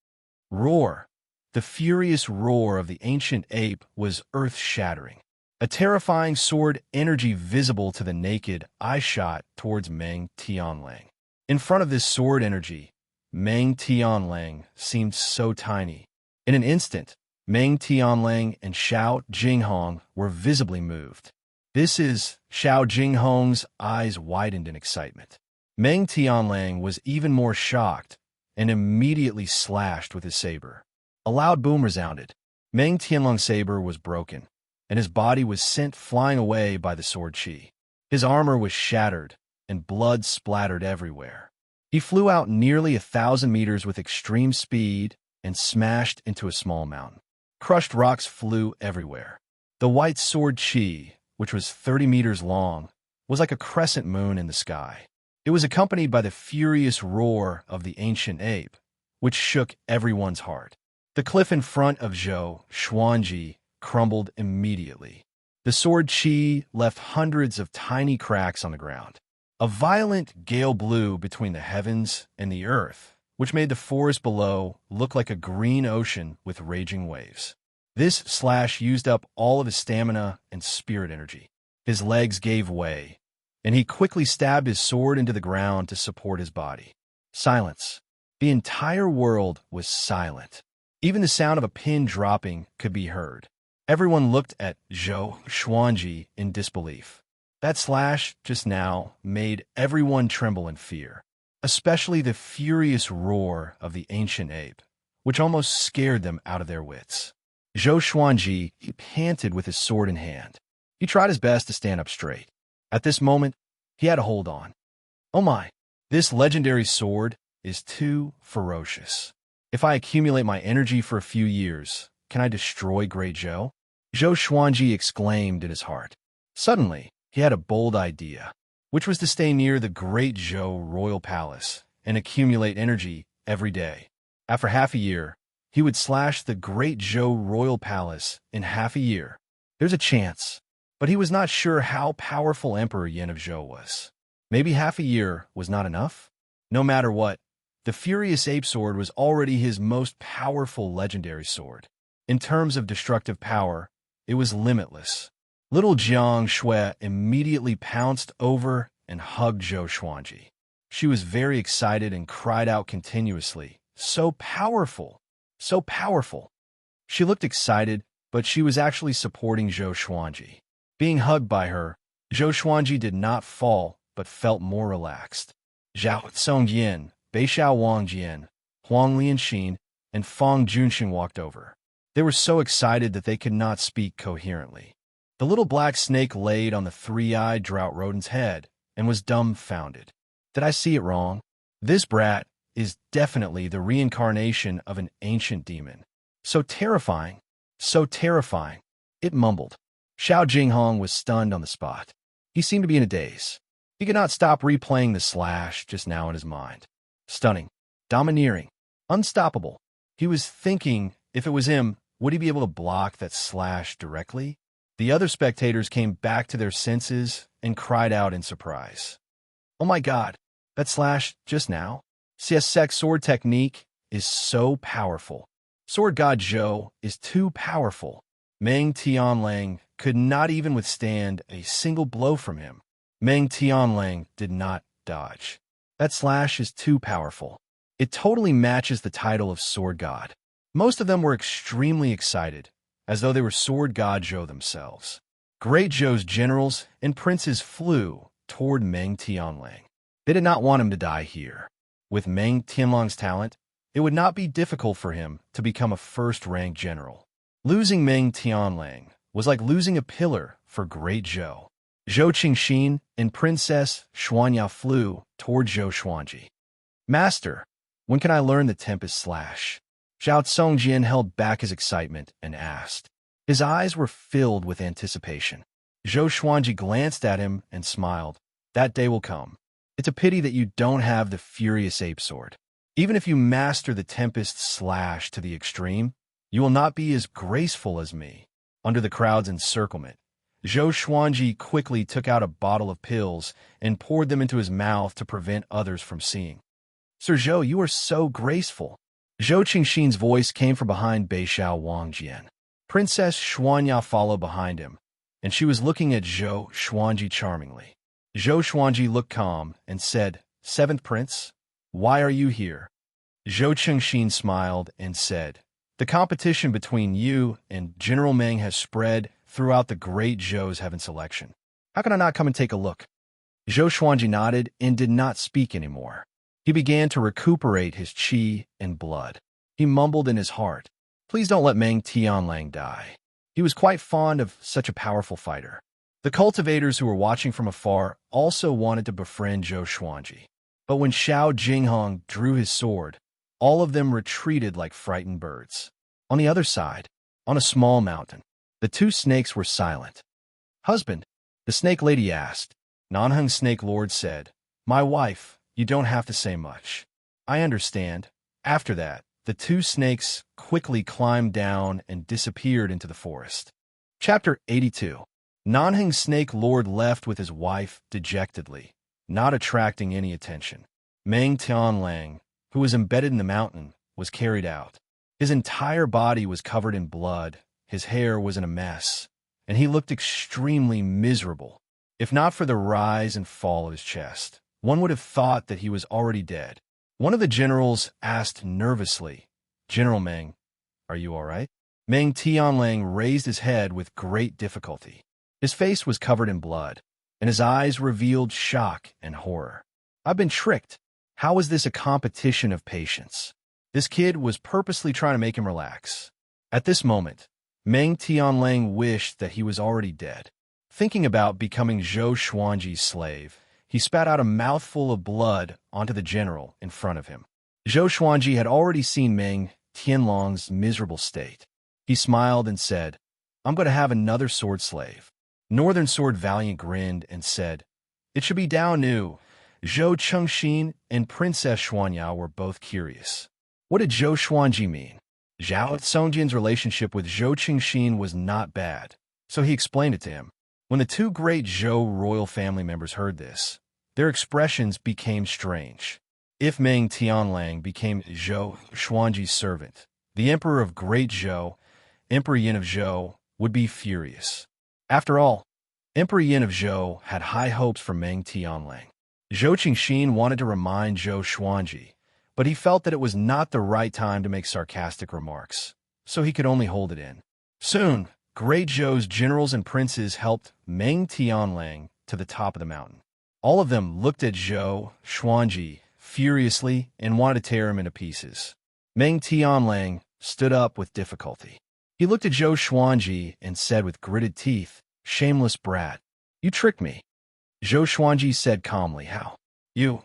Roar. The furious roar of the ancient ape was earth-shattering. A terrifying sword energy visible to the naked eye shot towards Meng Tianlang. In front of this sword energy, Meng Tianlang seemed so tiny. In an instant, Meng Tianlang and Xiao Jinghong were visibly moved. This is Xiao Jinghong's eyes widened in excitement. Meng Tianlang was even more shocked and immediately slashed with his saber. A loud boom resounded. Meng Tianlang's saber was broken, and his body was sent flying away by the sword chi. His armor was shattered, and blood splattered everywhere. He flew out nearly 1,000 meters with extreme speed and smashed into a small mountain. Crushed rocks flew everywhere. The white sword chi, which was 30 meters long, was like a crescent moon in the sky. It was accompanied by the furious roar of the ancient ape, which shook everyone's heart. The cliff in front of Zhou Xuanji crumbled immediately. The sword chi left hundreds of tiny cracks on the ground. A violent gale blew between the heavens and the earth, which made the forest below look like a green ocean with raging waves. This slash used up all of his stamina and spirit energy. His legs gave way, and he quickly stabbed his sword into the ground to support his body. Silence. The entire world was silent. Even the sound of a pin dropping could be heard. Everyone looked at Zhou Xuanji in disbelief. That slash just now made everyone tremble in fear, especially the furious roar of the ancient ape, which almost scared them out of their wits. Zhou Xuanji panted with his sword in hand. He tried his best to stand up straight. At this moment, he had to hold on. Oh my, this legendary sword is too ferocious. If I accumulate my energy for a few years, can I destroy Great Zhou? Zhou Xuanji exclaimed in his heart. Suddenly, he had a bold idea, which was to stay near the Great Zhou royal palace and accumulate energy every day. After half a year, he would slash the Great Zhou royal palace in half a year. There's a chance, but he was not sure how powerful Emperor Yin of Zhou was. Maybe half a year was not enough? No matter what, the Furious Ape Sword was already his most powerful legendary sword. In terms of destructive power, it was limitless. Little Jiang Shui immediately pounced over and hugged Zhou Xuanji. She was very excited and cried out continuously, "So powerful! So powerful!" She looked excited, but she was actually supporting Zhou Xuanji. Being hugged by her, Zhou Xuanji did not fall, but felt more relaxed. Zhao Tsongyin, Beixiao Wangjian, Huang Lianxin, and Fang Junxing walked over. They were so excited that they could not speak coherently. The little black snake laid on the three-eyed drought rodent's head and was dumbfounded. Did I see it wrong? This brat is definitely the reincarnation of an ancient demon. So terrifying, it mumbled. Xiao Jinghong was stunned on the spot. He seemed to be in a daze. He could not stop replaying the slash just now in his mind. Stunning, domineering, unstoppable. He was thinking, if it was him, would he be able to block that slash directly? The other spectators came back to their senses and cried out in surprise. Oh my god, that slash just now? CSX sword technique is so powerful. Sword God Zhou is too powerful. Meng Tianlang could not even withstand a single blow from him. Meng Tianlang did not dodge. That slash is too powerful. It totally matches the title of Sword God. Most of them were extremely excited, as though they were sword god Zhou themselves. Great Zhou's generals and princes flew toward Meng Tianlang. They did not want him to die here. With Meng Tianlang's talent, it would not be difficult for him to become a first-rank general. Losing Meng Tianlang was like losing a pillar for Great Zhou. Zhou Qingxin and Princess Xuanya flew toward Zhou Xuanji. Master, when can I learn the Tempest Slash? Zhao Congjian held back his excitement and asked. His eyes were filled with anticipation. Zhou Xuanji glanced at him and smiled. That day will come. It's a pity that you don't have the Furious Ape Sword. Even if you master the Tempest Slash to the extreme, you will not be as graceful as me. Under the crowd's encirclement, Zhou Xuanji quickly took out a bottle of pills and poured them into his mouth to prevent others from seeing. Sir Zhou, you are so graceful. Zhou Qingxin's voice came from behind Beishao Wangjian. Princess Xuanya followed behind him, and she was looking at Zhou Xuanji charmingly. Zhou Xuanji looked calm and said, Seventh Prince, why are you here? Zhou Qingxin smiled and said, The competition between you and General Meng has spread throughout the Great Zhou's heaven selection. How can I not come and take a look? Zhou Xuanji nodded and did not speak anymore. He began to recuperate his qi and blood. He mumbled in his heart, Please don't let Meng Tianlang die. He was quite fond of such a powerful fighter. The cultivators who were watching from afar also wanted to befriend Zhou Xuanji. But when Xiao Jinghong drew his sword, all of them retreated like frightened birds. On the other side, on a small mountain, the two snakes were silent. Husband, the snake lady asked. Nanheng Snake Lord said, My wife, you don't have to say much. I understand. After that, the two snakes quickly climbed down and disappeared into the forest. Chapter 82. Nanheng Snake Lord left with his wife dejectedly, not attracting any attention. Meng Tianlang, who was embedded in the mountain, was carried out. His entire body was covered in blood, his hair was in a mess, and he looked extremely miserable. If not for the rise and fall of his chest, one would have thought that he was already dead. One of the generals asked nervously, General Meng, are you all right? Meng Tianlang raised his head with great difficulty. His face was covered in blood, and his eyes revealed shock and horror. I've been tricked. How is this a competition of patience? This kid was purposely trying to make him relax. At this moment, Meng Tianlang wished that he was already dead. Thinking about becoming Zhou Xuanji's slave, he spat out a mouthful of blood onto the general in front of him. Zhou Xuanji had already seen Meng Tianlang's miserable state. He smiled and said, I'm going to have another sword slave. Northern Sword Valiant grinned and said, It should be Dao Nu. Zhou Qingxin and Princess Xuanya were both curious. What did Zhou Xuanji mean? Zhao Congjian's relationship with Zhou Qingxin was not bad, so he explained it to him. When the two great Zhou royal family members heard this, their expressions became strange. If Meng Tianlang became Zhou Xuanji's servant, the Emperor of Great Zhou, Emperor Yin of Zhou, would be furious. After all, Emperor Yin of Zhou had high hopes for Meng Tianlang. Zhou Qingxin wanted to remind Zhou Xuanji, but he felt that it was not the right time to make sarcastic remarks, so he could only hold it in. Soon, Great Zhou's generals and princes helped Meng Tianlang to the top of the mountain. All of them looked at Zhou Xuanji furiously and wanted to tear him into pieces. Meng Tianlang stood up with difficulty. He looked at Zhou Xuanji and said with gritted teeth, Shameless brat, you tricked me. Zhou Xuanji said calmly, How? You.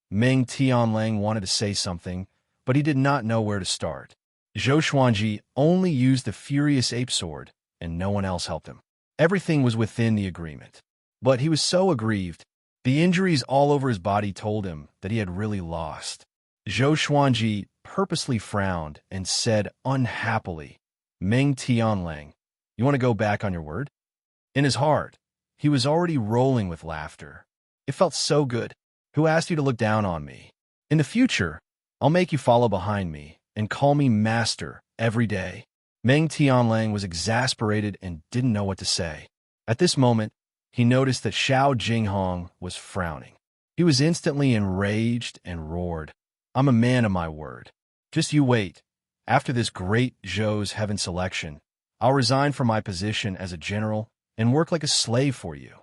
Meng Tianlang wanted to say something, but he did not know where to start. Zhou Xuanji only used the Furious Ape Sword, and no one else helped him. Everything was within the agreement. But he was so aggrieved. The injuries all over his body told him that he had really lost. Zhou Xuanji purposely frowned and said unhappily, Meng Tianlang, you want to go back on your word? In his heart, he was already rolling with laughter. It felt so good. Who asked you to look down on me? In the future, I'll make you follow behind me and call me master every day. Meng Tianlang was exasperated and didn't know what to say. At this moment, he noticed that Xiao Jinghong was frowning. He was instantly enraged and roared, I'm a man of my word. Just you wait. After this great Zhou's heaven selection, I'll resign from my position as a general and work like a slave for you.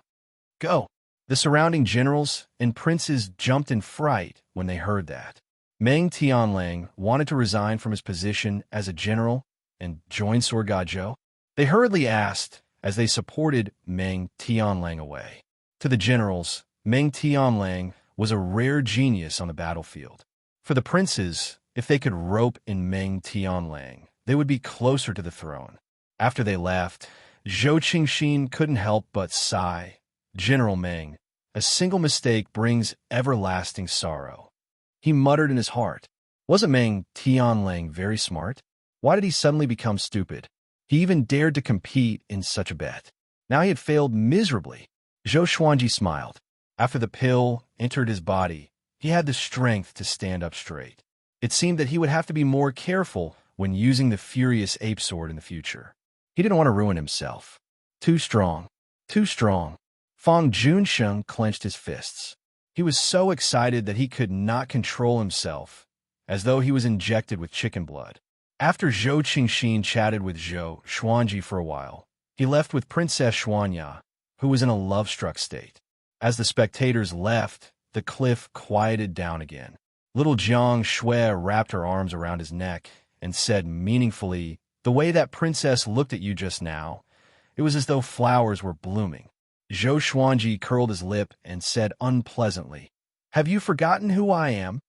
Go." The surrounding generals and princes jumped in fright when they heard that. Meng Tianlang wanted to resign from his position as a general and join Sword God Zhou. They hurriedly asked as they supported Meng Tianlang away. To the generals, Meng Tianlang was a rare genius on the battlefield. For the princes, if they could rope in Meng Tianlang, they would be closer to the throne. After they left, Zhou Qingxin couldn't help but sigh. "General Meng, a single mistake brings everlasting sorrow." He muttered in his heart. Wasn't Meng Tianlang very smart? Why did he suddenly become stupid? He even dared to compete in such a bet. Now he had failed miserably. Zhou Xuanji smiled. After the pill entered his body, he had the strength to stand up straight. It seemed that he would have to be more careful when using the furious ape sword in the future. He didn't want to ruin himself. Too strong. Too strong. Fang Junsheng clenched his fists. He was so excited that he could not control himself, as though he was injected with chicken blood. After Zhou Qingxin chatted with Zhou Xuanji for a while, he left with Princess Xuanya, who was in a love-struck state. As the spectators left, the cliff quieted down again. Little Jiang Shui wrapped her arms around his neck and said meaningfully, "The way that princess looked at you just now, it was as though flowers were blooming." Zhou Xuanji curled his lip and said unpleasantly, "Have you forgotten who I am?"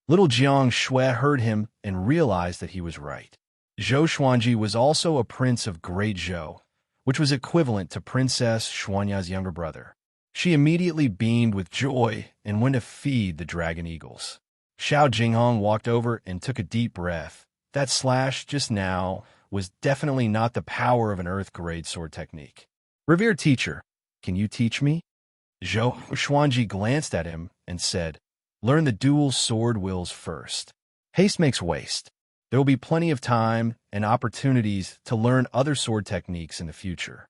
Little Jiang Shui heard him and realized that he was right. Zhou Xuanji was also a prince of Great Zhou, which was equivalent to Princess Xuanya's younger brother. She immediately beamed with joy and went to feed the dragon eagles. Xiao Jinghong walked over and took a deep breath. That slash just now was definitely not the power of an earth-grade sword technique. "Revered teacher, can you teach me?" Zhou Xuanji glanced at him and said, "Learn the dual sword wills first. Haste makes waste. There will be plenty of time and opportunities to learn other sword techniques in the future."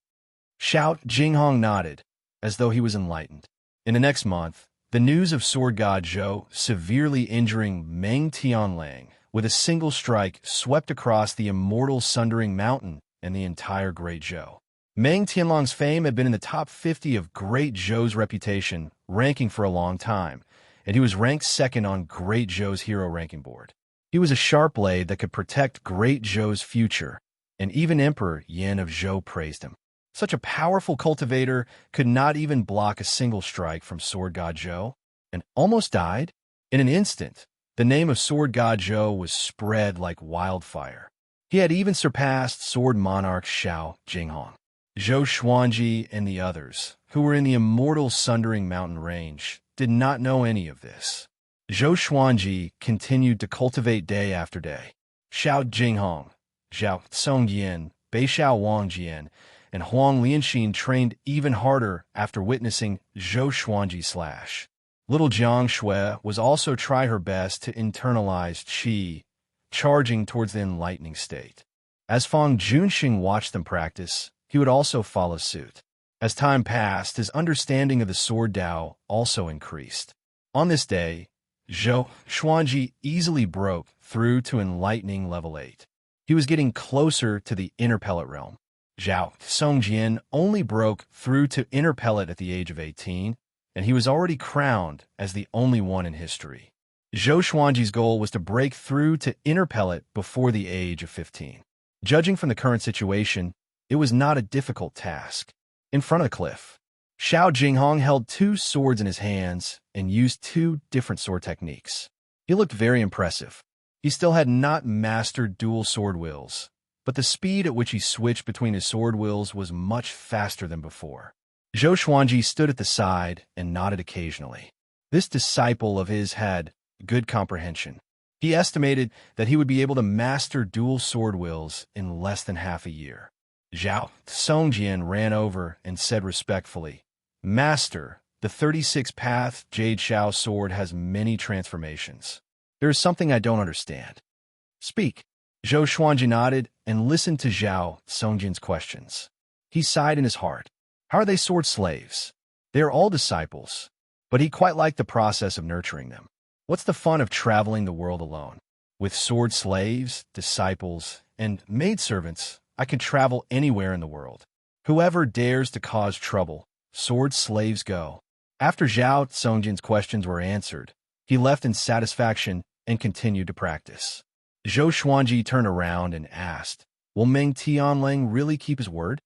Xiao Jinghong nodded, as though he was enlightened. In the next month, the news of Sword God Zhou severely injuring Meng Tianlang with a single strike swept across the immortal Sundering Mountain and the entire Great Zhou. Meng Tianlang's fame had been in the top 50 of Great Zhou's reputation, ranking for a long time, and he was ranked second on Great Zhou's hero ranking board. He was a sharp blade that could protect Great Zhou's future, and even Emperor Yin of Zhou praised him. Such a powerful cultivator could not even block a single strike from Sword God Zhou, and almost died. In an instant, the name of Sword God Zhou was spread like wildfire. He had even surpassed Sword Monarch Xiao Jinghong. Zhou Xuanji and the others, who were in the immortal Sundering Mountain range, did not know any of this. Zhou Xuanji continued to cultivate day after day. Xiao Jinghong, Zhao Songyin, Beixiao Wangjian, and Huang Lianxin trained even harder after witnessing Zhou Xuanji's slash. Little Jiang Shui was also trying her best to internalize qi, charging towards the enlightening state. As Fang Junxing watched them practice, he would also follow suit. As time passed, his understanding of the sword Dao also increased. On this day, Zhou Xuanji easily broke through to enlightening level 8. He was getting closer to the inner pellet realm. Zhao Songjian only broke through to inner pellet at the age of 18, and he was already crowned as the only one in history. Zhou Xuanji's goal was to break through to inner pellet before the age of 15. Judging from the current situation, it was not a difficult task. In front of the cliff, Xiao Jinghong held 2 swords in his hands and used 2 different sword techniques. He looked very impressive. He still had not mastered dual sword wills, but the speed at which he switched between his sword wills was much faster than before. Zhou Xuanji stood at the side and nodded occasionally. This disciple of his had good comprehension. He estimated that he would be able to master dual sword wills in less than half a year. Zhao Songjian ran over and said respectfully, "Master, the 36-path Jade Xiao sword has many transformations. There is something I don't understand." "Speak." Zhou Xuanji nodded and listened to Zhao Songjian's questions. He sighed in his heart. How are they sword slaves? They are all disciples, but he quite liked the process of nurturing them. What's the fun of traveling the world alone? With sword slaves, disciples, and maidservants, I can travel anywhere in the world. Whoever dares to cause trouble, sword slaves go. After Zhao Songjin's questions were answered, he left in satisfaction and continued to practice. Zhou Xuanji turned around and asked, "Will Meng Tianlang really keep his word?"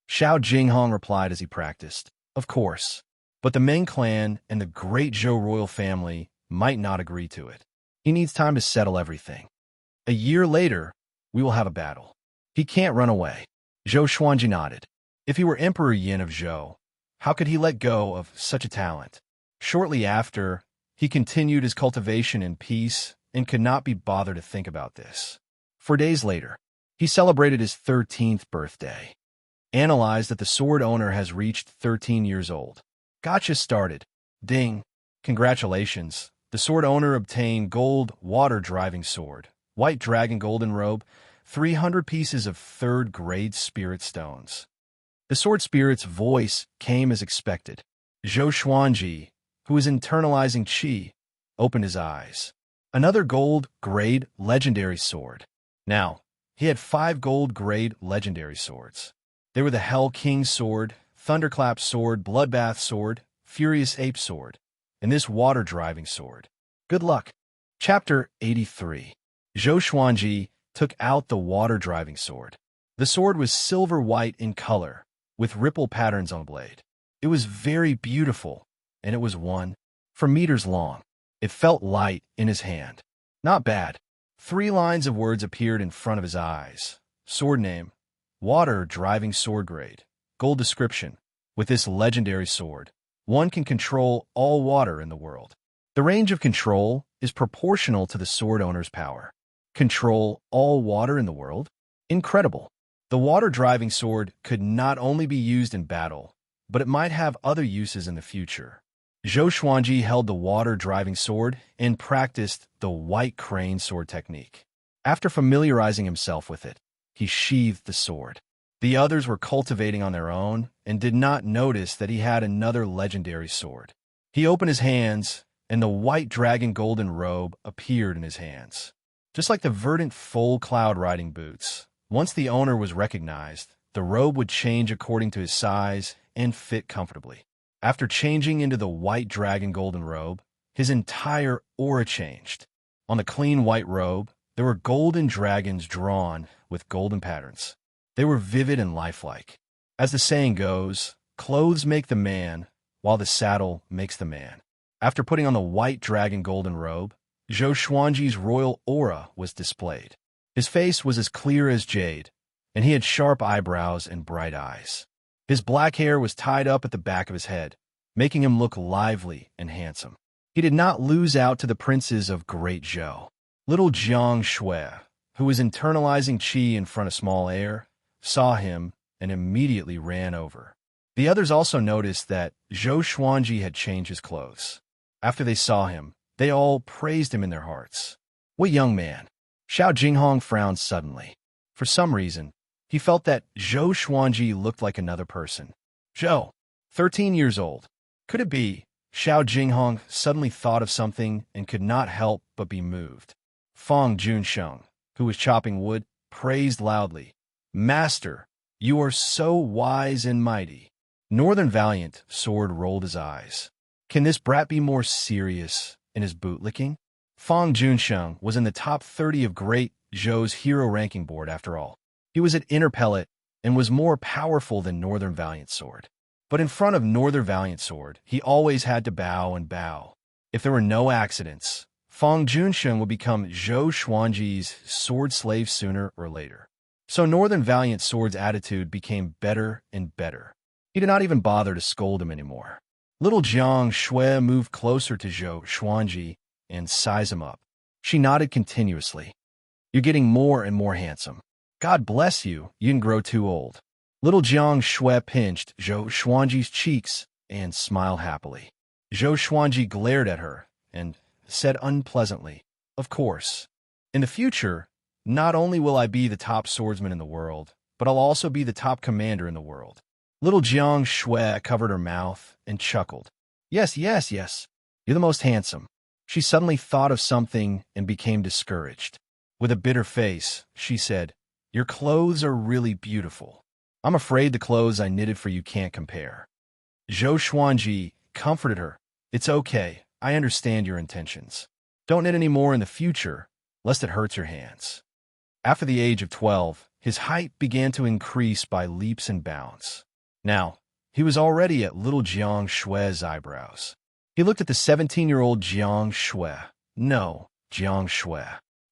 Xiao Jinghong replied as he practiced, "Of course. But the Meng clan and the great Zhou royal family might not agree to it. He needs time to settle everything. A year later, we will have a battle. He can't run away." Zhou Xuanji nodded. If he were Emperor Yin of Zhou, how could he let go of such a talent? Shortly after, he continued his cultivation in peace and could not be bothered to think about this. 4 days later, he celebrated his 13th birthday. Analyzed that the sword owner has reached 13 years old. Gotcha started. Ding. Congratulations. The sword owner obtained gold water-driving sword, white dragon golden robe, 300 pieces of third-grade spirit stones. The sword spirit's voice came as expected. Zhou Xuanji, who was internalizing qi, opened his eyes. Another gold-grade legendary sword. Now, he had 5 gold-grade legendary swords. They were the Hell King sword, Thunderclap sword, Bloodbath sword, Furious Ape sword, and this water-driving sword. Good luck. Chapter 83. Zhou Xuanji took out the water-driving sword. The sword was silver-white in color, with ripple patterns on the blade. It was very beautiful, and it was 1 meters long. It felt light in his hand. Not bad. 3 lines of words appeared in front of his eyes. Sword name, water-driving sword grade. Gold description. With this legendary sword, one can control all water in the world. The range of control is proportional to the sword owner's power. Control all water in the world? Incredible. The water-driving sword could not only be used in battle, but it might have other uses in the future. Zhou Xuanji held the water-driving sword and practiced the white crane sword technique. After familiarizing himself with it, he sheathed the sword. The others were cultivating on their own and did not notice that he had another legendary sword. He opened his hands, and the white dragon golden robe appeared in his hands. Just like the verdant full cloud riding boots, once the owner was recognized, the robe would change according to his size and fit comfortably. After changing into the white dragon golden robe, his entire aura changed. On the clean white robe, there were golden dragons drawn with golden patterns. They were vivid and lifelike. As the saying goes, clothes make the man, while the saddle makes the man. After putting on the white dragon golden robe, Zhou Xuanji's royal aura was displayed. His face was as clear as jade, and he had sharp eyebrows and bright eyes. His black hair was tied up at the back of his head, making him look lively and handsome. He did not lose out to the princes of Great Zhou. Little Jiang Shui, who was internalizing qi in front of small air, saw him and immediately ran over. The others also noticed that Zhou Xuanji had changed his clothes. After they saw him, they all praised him in their hearts. What young man! Xiao Jinghong frowned suddenly. For some reason, he felt that Zhou Xuanji looked like another person. Zhou, 13 years old. Could it be? Xiao Jinghong suddenly thought of something and could not help but be moved. Fang Junsheng, who was chopping wood, praised loudly. Master, you are so wise and mighty. Northern Valiant Sword rolled his eyes. Can this brat be more serious in his bootlicking? Fang Junsheng was in the top 30 of Great Zhou's hero ranking board after all. He was at Inner Pellet and was more powerful than Northern Valiant Sword. But in front of Northern Valiant Sword, he always had to bow and bow. If there were no accidents, Fang Junsheng would become Zhou Xuanji's sword slave sooner or later. So Northern Valiant Sword's attitude became better and better. He did not even bother to scold him anymore. Little Jiang Shui moved closer to Zhou Xuanji and sized him up. She nodded continuously. You're getting more and more handsome. God bless you, you didn't grow too old. Little Jiang Shui pinched Zhou Xuanji's cheeks and smiled happily. Zhou Xuanji glared at her and said unpleasantly, Of course. In the future, not only will I be the top swordsman in the world, but I'll also be the top commander in the world. Little Jiang Shui covered her mouth and chuckled. Yes, yes, yes. You're the most handsome. She suddenly thought of something and became discouraged. With a bitter face, she said, Your clothes are really beautiful. I'm afraid the clothes I knitted for you can't compare. Zhou Xuanji comforted her. It's okay. I understand your intentions. Don't knit any more in the future, lest it hurts your hands. After the age of 12, his height began to increase by leaps and bounds. Now, he was already at little Jiang Shui's eyebrows. He looked at the 17-year-old Jiang Shui. No, Jiang Shui.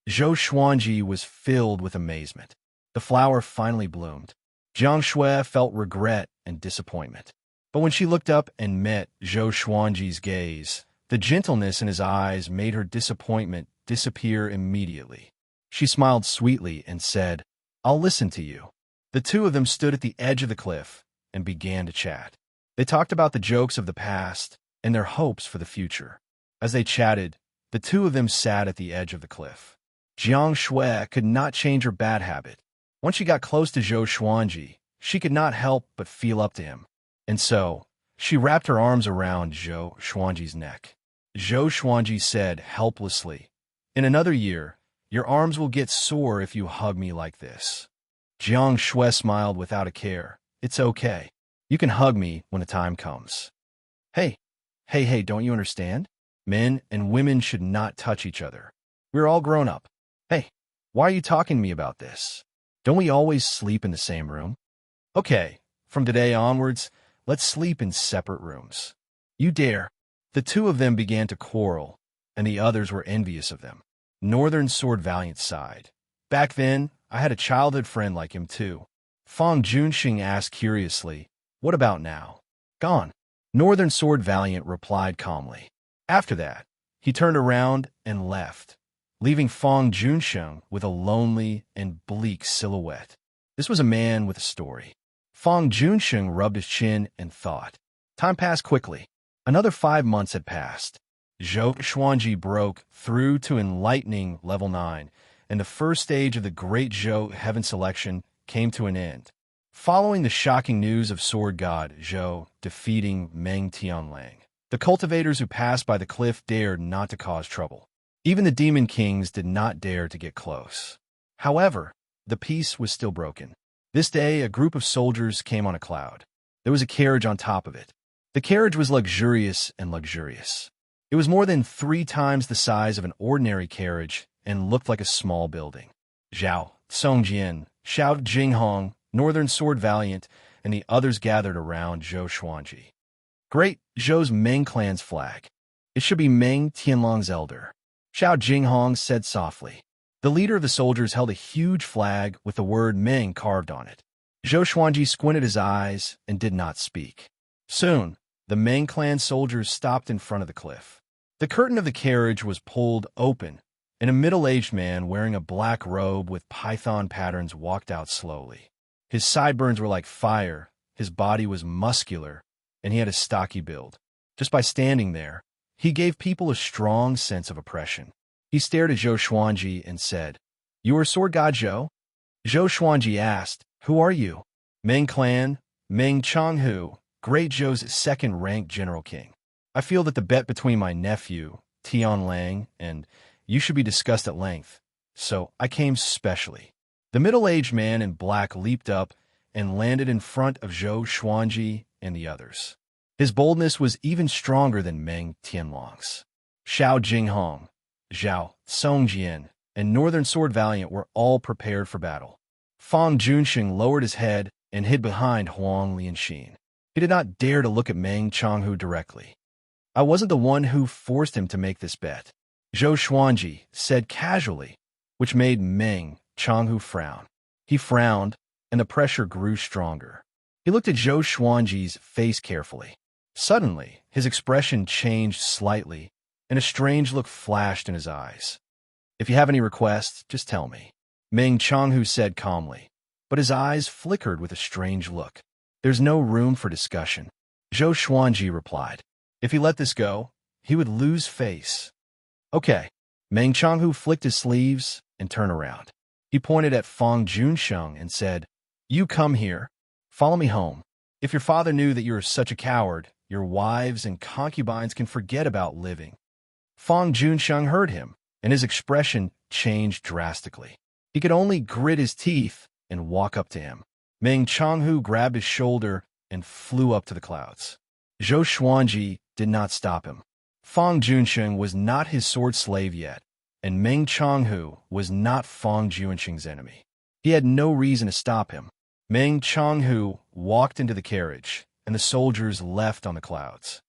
Zhou Xuanji was filled with amazement. The flower finally bloomed. Jiang Shui felt regret and disappointment. But when she looked up and met Zhou Xuanji's gaze, the gentleness in his eyes made her disappointment disappear immediately. She smiled sweetly and said, I'll listen to you. The two of them stood at the edge of the cliff and began to chat. They talked about the jokes of the past and their hopes for the future. As they chatted, the two of them sat at the edge of the cliff. Jiang Shui could not change her bad habit. Once she got close to Zhou Xuanji, she could not help but feel up to him. And so, she wrapped her arms around Zhou Xuanji's neck. Zhou Xuanji said helplessly, In another year, your arms will get sore if you hug me like this. Jiang Shui smiled without a care. It's okay. You can hug me when the time comes. Hey, don't you understand? Men and women should not touch each other. We're all grown up. Hey, why are you talking to me about this? Don't we always sleep in the same room? Okay, from today onwards, let's sleep in separate rooms. You dare. The two of them began to quarrel, and the others were envious of them. Northern Sword Valiant sighed. Back then, I had a childhood friend like him too. Fang Junxing asked curiously, What about now? Gone. Northern Sword Valiant replied calmly. After that, he turned around and left, leaving Fang Junxing with a lonely and bleak silhouette. This was a man with a story. Fang Junxing rubbed his chin and thought. Time passed quickly. Another 5 months had passed. Zhou Xuanji broke through to enlightening level 9, and the first stage of the Great Zhou Heaven Selection came to an end. Following the shocking news of Sword God Zhou defeating Meng Tianlang, the cultivators who passed by the cliff dared not to cause trouble. Even the demon kings did not dare to get close. However, the peace was still broken. This day, a group of soldiers came on a cloud. There was a carriage on top of it. The carriage was luxurious and luxurious. It was more than 3 times the size of an ordinary carriage and looked like a small building. Zhao, Songjian, Xiao Jinghong, Northern Sword Valiant, and the others gathered around Zhou Xuanji. Great Zhou's Meng clan's flag. It should be Meng Tianlong's elder. Xiao Jinghong said softly. The leader of the soldiers held a huge flag with the word Meng carved on it. Zhou Xuanji squinted his eyes and did not speak. Soon, the Meng clan soldiers stopped in front of the cliff. The curtain of the carriage was pulled open, and a middle-aged man wearing a black robe with python patterns walked out slowly. His sideburns were like fire, his body was muscular, and he had a stocky build. Just by standing there, he gave people a strong sense of oppression. He stared at Zhou Xuanji and said, You are Sword God Zhou? Zhou Xuanji asked, Who are you? Meng clan, Meng Changhu, Great Zhou's second-ranked general king. I feel that the bet between my nephew, Tianlang, and you should be discussed at length, so I came specially. The middle-aged man in black leaped up and landed in front of Zhou Xuanji and the others. His boldness was even stronger than Meng Tianlong's. Xiao Jinghong, Zhao, Songjian, and Northern Sword Valiant were all prepared for battle. Fang Junxing lowered his head and hid behind Huang Lianxin. He did not dare to look at Meng Changhu directly. I wasn't the one who forced him to make this bet, Zhou Xuanji said casually, which made Meng Changhu frown. He frowned, and the pressure grew stronger. He looked at Zhou Xuanji's face carefully. Suddenly, his expression changed slightly, and a strange look flashed in his eyes. If you have any requests, just tell me, Meng Changhu said calmly, but his eyes flickered with a strange look. There's no room for discussion, Zhou Xuanji replied. If he let this go, he would lose face. Okay. Meng Changhu flicked his sleeves and turned around. He pointed at Fang Junxing and said, You come here. Follow me home. If your father knew that you are such a coward, your wives and concubines can forget about living. Fang Junxing heard him, and his expression changed drastically. He could only grit his teeth and walk up to him. Meng Changhu grabbed his shoulder and flew up to the clouds. Zhou Xuanji did not stop him. Fang Junsheng was not his sword slave yet, and Meng Changhu was not Fang Junsheng's enemy. He had no reason to stop him. Meng Changhu walked into the carriage, and the soldiers left on the clouds.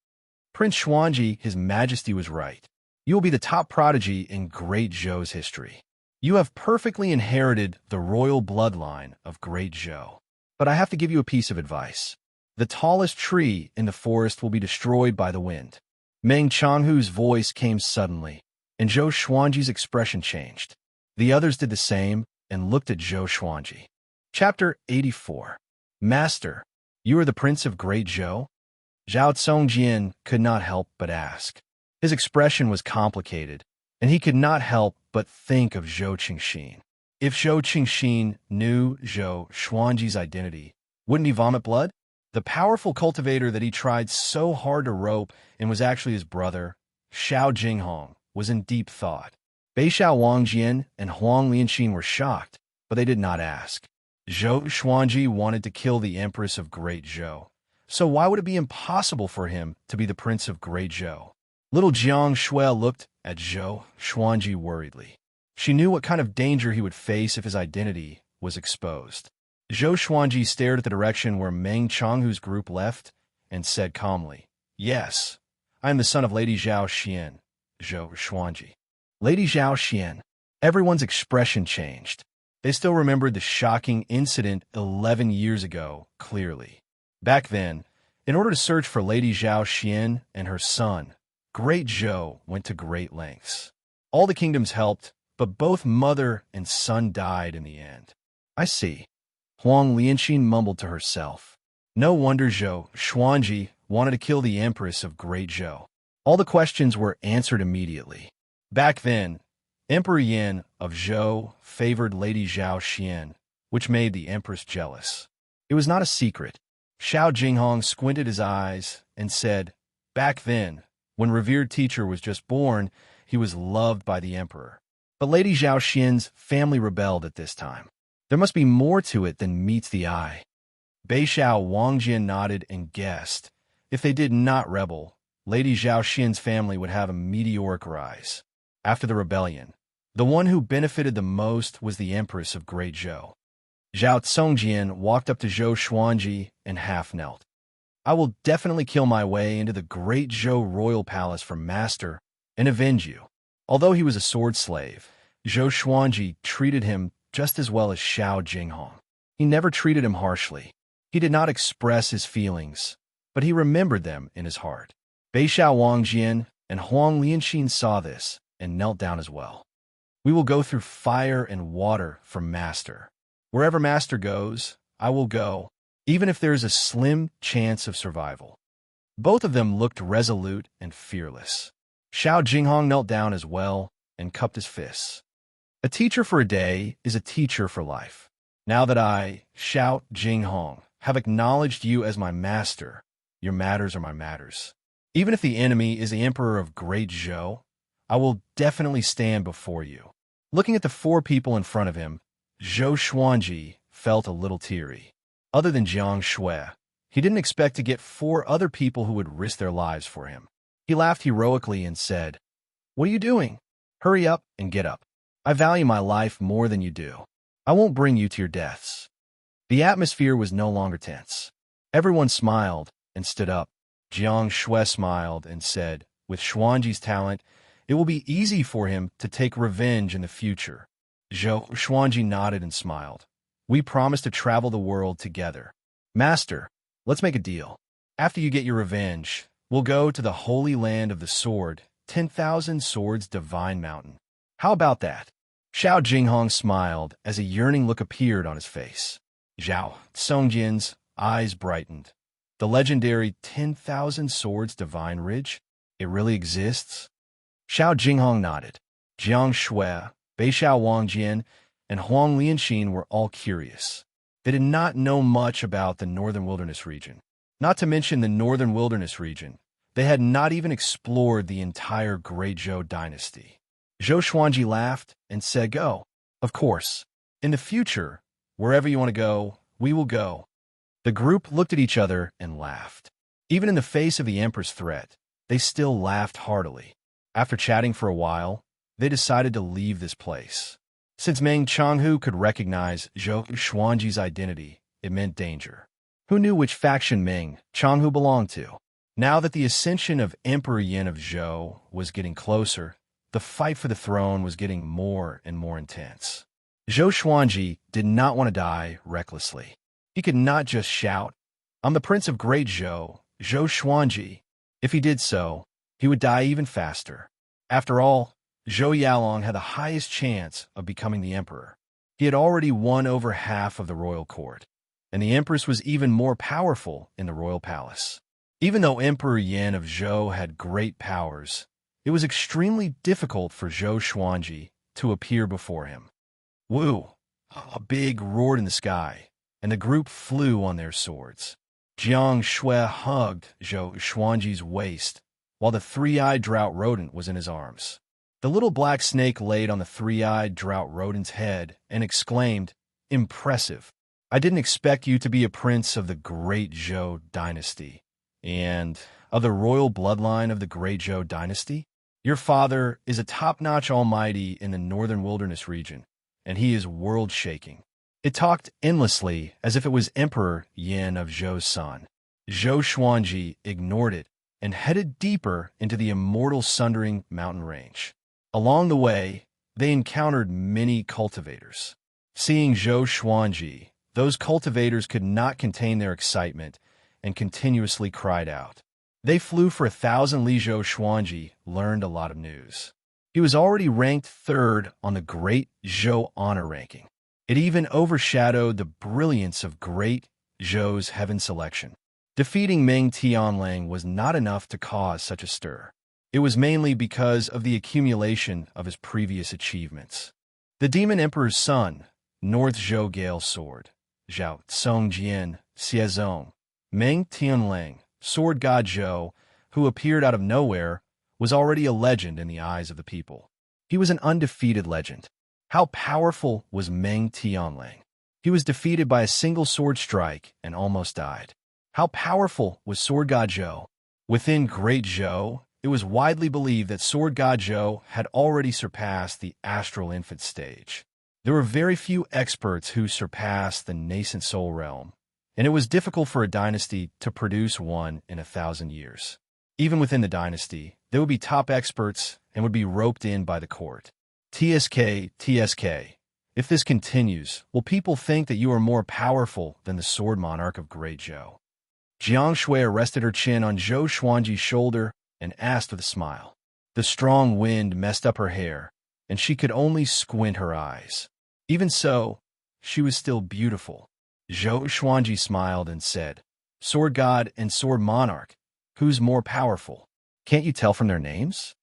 Prince Xuanji, His Majesty was right. You will be the top prodigy in Great Zhou's history. You have perfectly inherited the royal bloodline of Great Zhou. But I have to give you a piece of advice. The tallest tree in the forest will be destroyed by the wind. Meng Changhu's voice came suddenly, and Zhou Xuanji's expression changed. The others did the same and looked at Zhou Xuanji. Chapter 84. Master, you are the Prince of Great Zhou? Zhao Tsongjian could not help but ask. His expression was complicated, and he could not help but think of Zhou Qingxin. If Zhou Qingxin knew Zhou Xuanji's identity, wouldn't he vomit blood? The powerful cultivator that he tried so hard to rope and was actually his brother, Xiao Jinghong, was in deep thought. Beixiao Wangjian and Huang Lianxin were shocked, but they did not ask. Zhou Xuanji wanted to kill the Empress of Great Zhou, so why would it be impossible for him to be the Prince of Great Zhou? Little Jiang Shui looked at Zhou Xuanji worriedly. She knew what kind of danger he would face if his identity was exposed. Zhou Xuanji stared at the direction where Meng Changhu's group left and said calmly, "Yes, I am the son of Lady Zhao Xian, Zhou Xuanji." Lady Zhao Xian. Everyone's expression changed. They still remembered the shocking incident 11 years ago clearly. Back then, in order to search for Lady Zhao Xian and her son, Great Zhou went to great lengths. All the kingdoms helped, but both mother and son died in the end. I see. Huang Lianxin mumbled to herself. No wonder Zhou Xuanji wanted to kill the Empress of Great Zhou. All the questions were answered immediately. Back then, Emperor Yin of Zhou favored Lady Zhao Xian, which made the Empress jealous. It was not a secret. Xiao Jinghong squinted his eyes and said, "Back then, when revered teacher was just born, he was loved by the emperor. But Lady Zhao Xian's family rebelled at this time. There must be more to it than meets the eye." Beixiao Wangjian nodded and guessed. If they did not rebel, Lady Zhao Xian's family would have a meteoric rise. After the rebellion, the one who benefited the most was the Empress of Great Zhou. Zhao Tsongjian walked up to Zhou Xuanji and half knelt. "I will definitely kill my way into the Great Zhou royal palace for Master and avenge you." Although he was a sword slave, Zhou Xuanji treated him just as well as Xiao Jinghong. He never treated him harshly. He did not express his feelings, but he remembered them in his heart. Beixiao Wangjian and Huang Lianxin saw this and knelt down as well. "We will go through fire and water for Master. Wherever Master goes, I will go, even if there is a slim chance of survival." Both of them looked resolute and fearless. Xiao Jinghong knelt down as well and cupped his fists. "A teacher for a day is a teacher for life. Now that I, Xiao Jinghong, have acknowledged you as my master, your matters are my matters. Even if the enemy is the Emperor of Great Zhou, I will definitely stand before you." Looking at the four people in front of him, Zhou Xuanji felt a little teary. Other than Jiang Shui, he didn't expect to get four other people who would risk their lives for him. He laughed heroically and said, "What are you doing? Hurry up and get up. I value my life more than you do. I won't bring you to your deaths." The atmosphere was no longer tense. Everyone smiled and stood up. Jiang Shui smiled and said, "With Xuanji's talent, it will be easy for him to take revenge in the future." Zhou Xuanji nodded and smiled. "We promise to travel the world together. Master, let's make a deal. After you get your revenge, we'll go to the Holy Land of the Sword, 10,000 Swords Divine Mountain. How about that?" Xiao Jinghong smiled as a yearning look appeared on his face. Zhao Tsongjian's eyes brightened. "The legendary 10,000 Swords Divine Ridge? It really exists?" Xiao Jinghong nodded. Jiang Shui, Beixiao Wangjian, and Huang Lianxin were all curious. They did not know much about the Northern Wilderness region. Not to mention the Northern Wilderness region, they had not even explored the entire Great Zhou dynasty. Zhou Xuanji laughed and said, "Go. Of course. In the future, Wherever you want to go, we will go." The group looked at each other and laughed. Even in the face of the Emperor's threat, they still laughed heartily. After chatting for a while, they decided to leave this place. Since Meng Changhu could recognize Zhou Xuanji's identity, it meant danger. Who knew which faction Meng Changhu belonged to? Now that the ascension of Emperor Yin of Zhou was getting closer, the fight for the throne was getting more and more intense. Zhou Xuanji did not want to die recklessly. He could not just shout, "I'm the Prince of Great Zhou, Zhou Xuanji." If he did so, he would die even faster. After all, Zhou Yalong had the highest chance of becoming the emperor. He had already won over half of the royal court, and the empress was even more powerful in the royal palace. Even though Emperor Yin of Zhou had great powers, it was extremely difficult for Zhou Xuanji to appear before him. Woo! A big roared in the sky, and the group flew on their swords. Jiang Shui hugged Zhou Xuanji's waist, while the three-eyed drought rodent was in his arms. The little black snake laid on the three-eyed drought rodent's head and exclaimed, "Impressive. I didn't expect you to be a prince of the Great Zhou dynasty, and of the royal bloodline of the Great Zhou dynasty. Your father is a top-notch almighty in the northern wilderness region, and he is world-shaking." It talked endlessly as if it was Emperor Yin of Zhou's son. Zhou Xuanji ignored it and headed deeper into the immortal Sundering mountain range. Along the way, they encountered many cultivators. Seeing Zhou Xuanji, those cultivators could not contain their excitement and continuously cried out. They flew for 1,000 li. Zhou Xuanji learned a lot of news. He was already ranked third on the Great Zhou honor ranking. It even overshadowed the brilliance of Great Zhou's heaven selection. Defeating Meng Tianlang was not enough to cause such a stir. It was mainly because of the accumulation of his previous achievements. The Demon Emperor's son, North Zhou Gale Sword, Zhao Tsongjian Xiezong, Meng Tianlang, Sword God Zhou, who appeared out of nowhere, was already a legend in the eyes of the people. He was an undefeated legend. How powerful was Meng Tianlang? He was defeated by a single sword strike and almost died. How powerful was Sword God Zhou? Within Great Zhou, it was widely believed that Sword God Zhou had already surpassed the astral infant stage. There were very few experts who surpassed the nascent soul realm, and it was difficult for a dynasty to produce one in 1,000 years. Even within the dynasty, there would be top experts and would be roped in by the court. TSK, if this continues, will people think that you are more powerful than the sword monarch of Great Zhou? Jiang Shui rested her chin on Zhou Xuanji's shoulder and asked with a smile. The strong wind messed up her hair, and she could only squint her eyes. Even so, she was still beautiful. Zhou Xuanji smiled and said, "Sword God and Sword Monarch, who's more powerful? Can't you tell from their names?"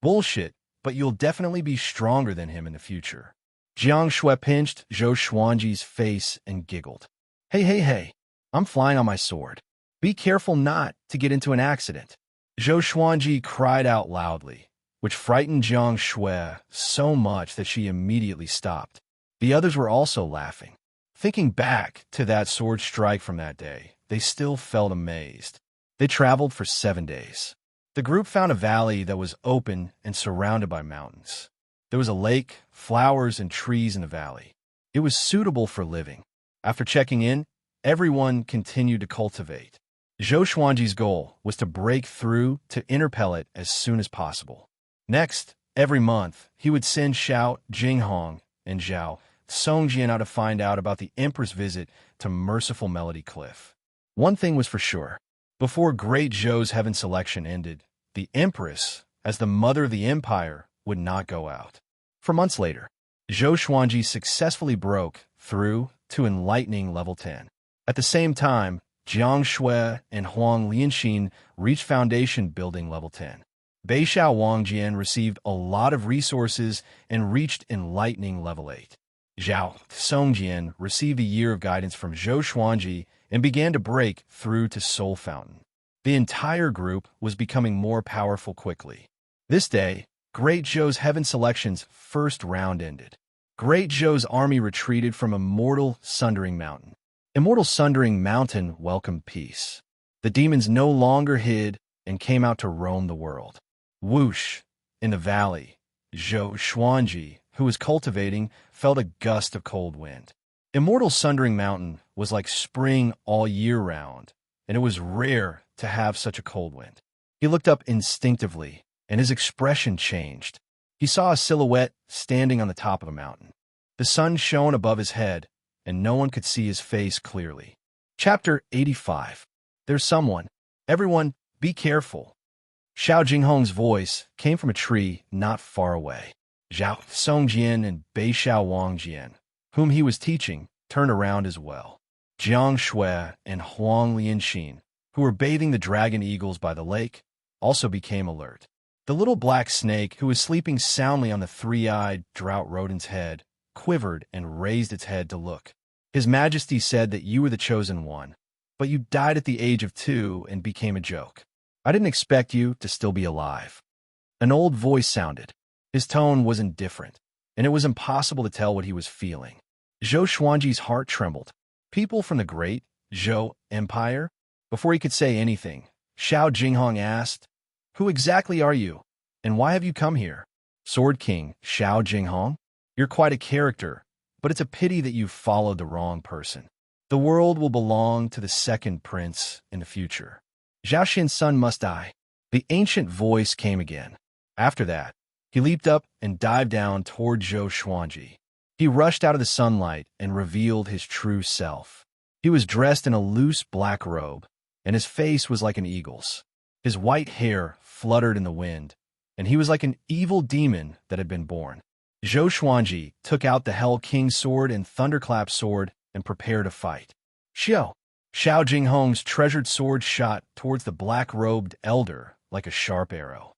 "Bullshit, but you'll definitely be stronger than him in the future." Jiang Shui pinched Zhou Xuanji's face and giggled. Hey, I'm flying on my sword. Be careful not to get into an accident." Zhou Xuanji cried out loudly, which frightened Jiang Shui so much that she immediately stopped. The others were also laughing. Thinking back to that sword strike from that day, they still felt amazed. They traveled for 7 days. The group found a valley that was open and surrounded by mountains. There was a lake, flowers, and trees in the valley. It was suitable for living. After checking in, everyone continued to cultivate. Zhou Xuanji's goal was to break through to interpel it as soon as possible. Next, every month, he would send Xiao Jinghong and Zhao Songjian out to find out about the Emperor's visit to Merciful Melody Cliff. One thing was for sure. Before Great Zhou's heaven selection ended, the Empress, as the mother of the empire, would not go out. For months later, Zhou Xuanji successfully broke through to enlightening level 10. At the same time, Jiang Shui and Huang Lianxin reached foundation building level 10. Beixiao Wangjian received a lot of resources and reached enlightening level 8. Zhao Songjian received a year of guidance from Zhou Xuanji and began to break through to Soul Fountain. The entire group was becoming more powerful quickly. This day, Great Zhou's heaven selection's first round ended. Great Zhou's army retreated from Immortal Sundering Mountain. Immortal Sundering Mountain welcomed peace. The demons no longer hid and came out to roam the world. Whoosh! In the valley, Zhou Xuanji, who was cultivating, felt a gust of cold wind. Immortal Sundering Mountain was like spring all year round, and it was rare to have such a cold wind. He looked up instinctively, and his expression changed. He saw a silhouette standing on the top of a mountain. The sun shone above his head, and no one could see his face clearly. Chapter 85. There's someone. Everyone, be careful. Xiao Jinghong's voice came from a tree not far away. Zhao Songjian and Bei Xiao Wangjian, whom he was teaching, turned around as well. Jiang Shui and Huang Lianxin, who were bathing the dragon eagles by the lake, also became alert. The little black snake, who was sleeping soundly on the three-eyed drought rodent's head, quivered and raised its head to look. His Majesty said that you were the chosen one, but you died at the age of 2 and became a joke. I didn't expect you to still be alive. An old voice sounded. His tone was indifferent, and it was impossible to tell what he was feeling. Zhou Xuanji's heart trembled. People from the great Zhou Empire? Before he could say anything, Xiao Jinghong asked, "Who exactly are you, and why have you come here?" Sword King Xiao Jinghong, you're quite a character, but it's a pity that you've followed the wrong person. The world will belong to the second prince in the future. Zhao Xin's son must die. The ancient voice came again. After that, he leaped up and dived down toward Zhou Xuanji. He rushed out of the sunlight and revealed his true self. He was dressed in a loose black robe, and his face was like an eagle's. His white hair fluttered in the wind, and he was like an evil demon that had been born. Zhou Xuanji took out the Hell King's sword and Thunderclap's sword and prepared to fight. Xiao Jinghong's treasured sword shot towards the black-robed elder like a sharp arrow.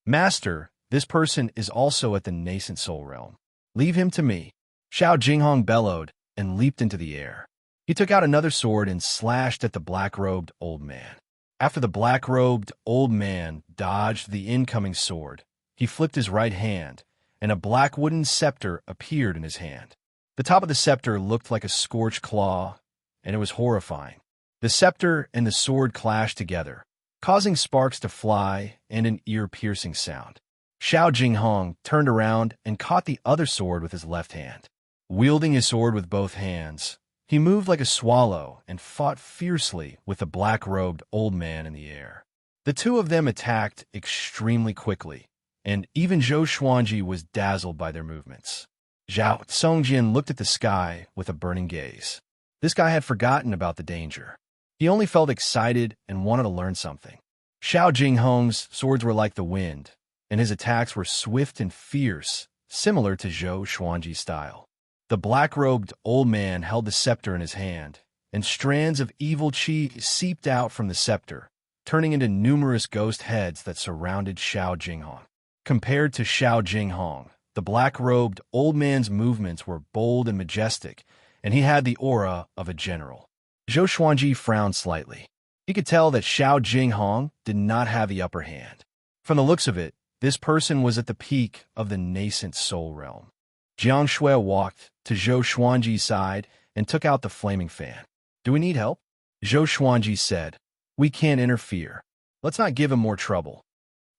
Master, this person is also at the nascent soul realm. Leave him to me. Xiao Jinghong bellowed and leaped into the air. He took out another sword and slashed at the black-robed old man. After the black-robed old man dodged the incoming sword, he flipped his right hand, and a black wooden scepter appeared in his hand. The top of the scepter looked like a scorched claw, and it was horrifying. The scepter and the sword clashed together, causing sparks to fly and an ear-piercing sound. Xiao Jinghong turned around and caught the other sword with his left hand. Wielding his sword with both hands, he moved like a swallow and fought fiercely with the black-robed old man in the air. The two of them attacked extremely quickly, and even Zhou Xuanji was dazzled by their movements. Zhao Songjian looked at the sky with a burning gaze. This guy had forgotten about the danger. He only felt excited and wanted to learn something. Xiao Jinghong's swords were like the wind, and his attacks were swift and fierce, similar to Zhou Xuanji's style. The black-robed old man held the scepter in his hand, and strands of evil qi seeped out from the scepter, turning into numerous ghost heads that surrounded Xiao Jinghong. Compared to Xiao Jinghong, the black-robed old man's movements were bold and majestic, and he had the aura of a general. Zhou Xuanji frowned slightly. He could tell that Xiao Jinghong did not have the upper hand. From the looks of it, this person was at the peak of the nascent soul realm. Jiang Shui walked to Zhou Xuanji's side and took out the flaming fan. "Do we need help?" Zhou Xuanji said. "We can't interfere. Let's not give him more trouble."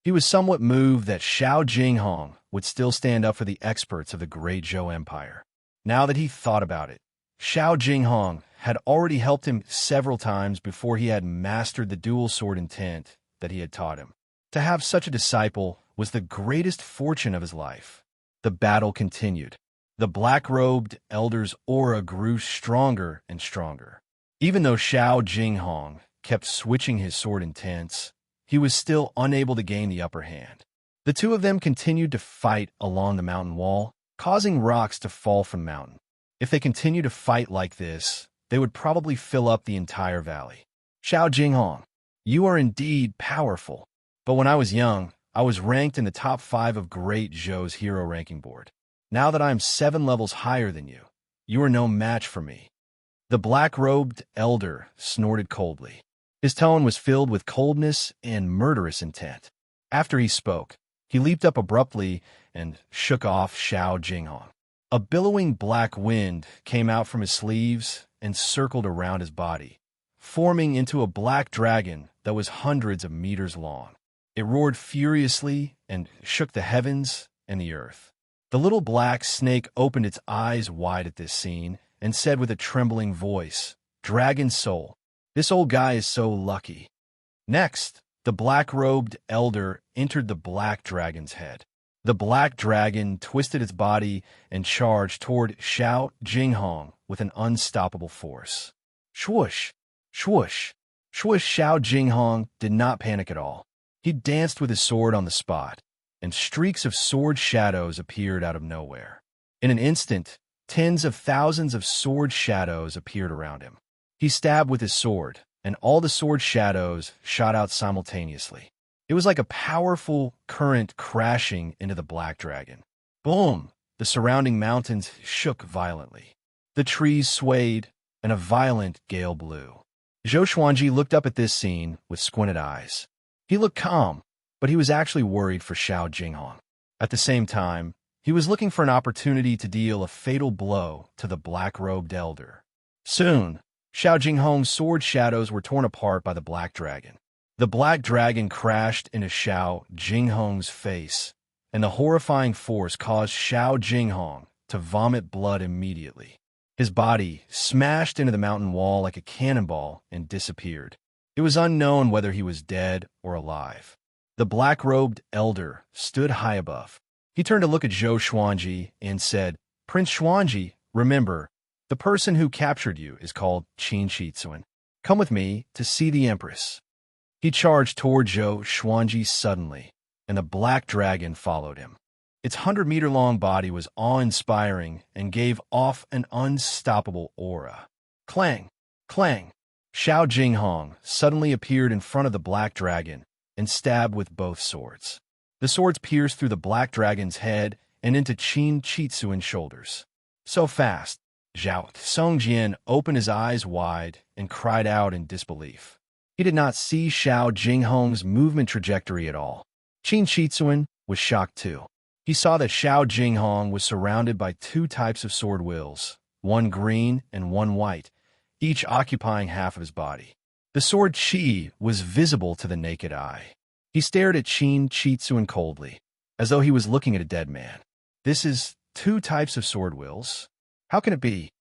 He was somewhat moved that Xiao Jinghong would still stand up for the experts of the great Zhou Empire. Now that he thought about it, Xiao Jinghong had already helped him several times before he had mastered the dual sword intent that he had taught him. To have such a disciple was the greatest fortune of his life. The battle continued. The black-robed elder's aura grew stronger and stronger. Even though Xiao Jinghong kept switching his sword intents, he was still unable to gain the upper hand. The two of them continued to fight along the mountain wall, causing rocks to fall from the mountain. If they continued to fight like this, they would probably fill up the entire valley. "Xiao Jinghong, you are indeed powerful, but when I was young, I was ranked in the top 5 of Great Zhou's hero ranking board. Now that I am 7 levels higher than you, you are no match for me." The black-robed elder snorted coldly. His tone was filled with coldness and murderous intent. After he spoke, he leaped up abruptly and shook off Xiao Jinghong. A billowing black wind came out from his sleeves and circled around his body, forming into a black dragon that was hundreds of meters long. It roared furiously and shook the heavens and the earth. The little black snake opened its eyes wide at this scene and said with a trembling voice, "Dragon soul, this old guy is so lucky." Next, the black-robed elder entered the black dragon's head. The black dragon twisted its body and charged toward Xiao Jinghong with an unstoppable force. Swoosh, swoosh, swoosh. Xiao Jinghong did not panic at all. He danced with his sword on the spot, and streaks of sword shadows appeared out of nowhere. In an instant, tens of thousands of sword shadows appeared around him. He stabbed with his sword, and all the sword shadows shot out simultaneously. It was like a powerful current crashing into the black dragon. Boom! The surrounding mountains shook violently. The trees swayed, and a violent gale blew. Zhou Xuanji looked up at this scene with squinted eyes. He looked calm, but he was actually worried for Xiao Jinghong. At the same time, he was looking for an opportunity to deal a fatal blow to the black-robed elder. Soon, Xiao Jinghong's sword shadows were torn apart by the black dragon. The black dragon crashed into Xiao Jinghong's face, and the horrifying force caused Xiao Jinghong to vomit blood immediately. His body smashed into the mountain wall like a cannonball and disappeared. It was unknown whether he was dead or alive. The black-robed elder stood high above. He turned to look at Zhou Xuanji and said, "Prince Xuanji, remember, the person who captured you is called Qin Shitsuan. Come with me to see the Empress." He charged toward Zhou Xuanji suddenly, and the black dragon followed him. Its 100-meter-long body was awe-inspiring and gave off an unstoppable aura. Clang! Clang! Xiao Jinghong suddenly appeared in front of the black dragon and stabbed with both swords. The swords pierced through the black dragon's head and into Qin Shitsuan's shoulders. So fast, Zhao Songjian opened his eyes wide and cried out in disbelief. He did not see Xiao Jinghong's movement trajectory at all. Qin Shitsuan was shocked too. He saw that Xiao Jinghong was surrounded by two types of sword wills, one green and one white, each occupying half of his body. The sword Qi was visible to the naked eye. He stared at Qin Shitsuan coldly, as though he was looking at a dead man. "This is two types of sword wills? How can it be?"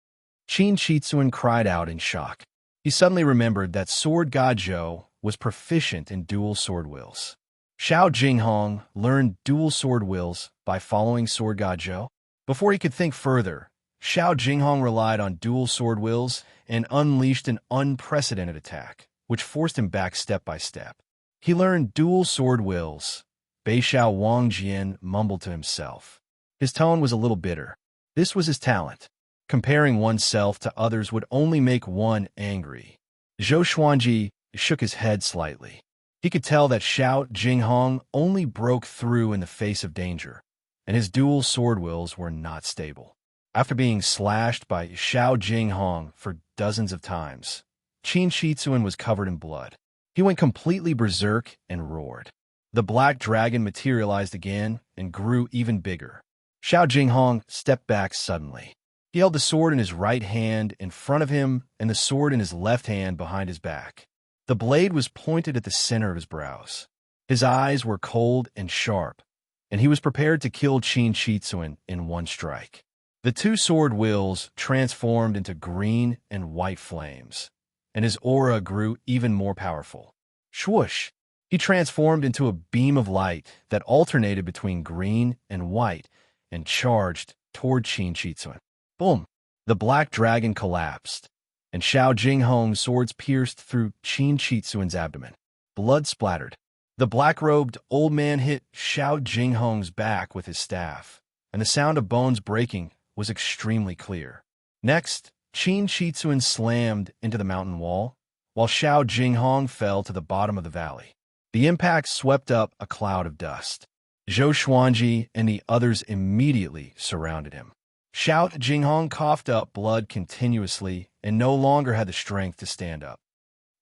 Qin Shitsuan cried out in shock. He suddenly remembered that Sword God Zhou was proficient in dual sword wills. Xiao Jinghong learned dual sword wills by following Sword God Zhou. Before he could think further, Xiao Jinghong relied on dual sword wills and unleashed an unprecedented attack, which forced him back step by step. He learned dual sword wills. Beixiao Wangjian mumbled to himself. His tone was a little bitter. This was his talent. Comparing oneself to others would only make one angry. Zhou Xuanji shook his head slightly. He could tell that Xiao Jinghong only broke through in the face of danger, and his dual sword wills were not stable. After being slashed by Xiao Jinghong for dozens of times, Qin Shitsuan was covered in blood. He went completely berserk and roared. The black dragon materialized again and grew even bigger. Xiao Jinghong stepped back suddenly. He held the sword in his right hand in front of him and the sword in his left hand behind his back. The blade was pointed at the center of his brows. His eyes were cold and sharp, and he was prepared to kill Qin Shitsuan in one strike. The two sword wills transformed into green and white flames, and his aura grew even more powerful. Swoosh! He transformed into a beam of light that alternated between green and white and charged toward Qin Shitsuan. Boom! The black dragon collapsed, and Xiao Jinghong's swords pierced through Qin Shitsuan's abdomen. Blood splattered. The black-robed old man hit Xiao Jinghong's back with his staff, and the sound of bones breaking was extremely clear. Next, Qin Shitsuan slammed into the mountain wall, while Xiao Jinghong fell to the bottom of the valley. The impact swept up a cloud of dust. Zhou Xuanji and the others immediately surrounded him. Xiao Jinghong coughed up blood continuously and no longer had the strength to stand up.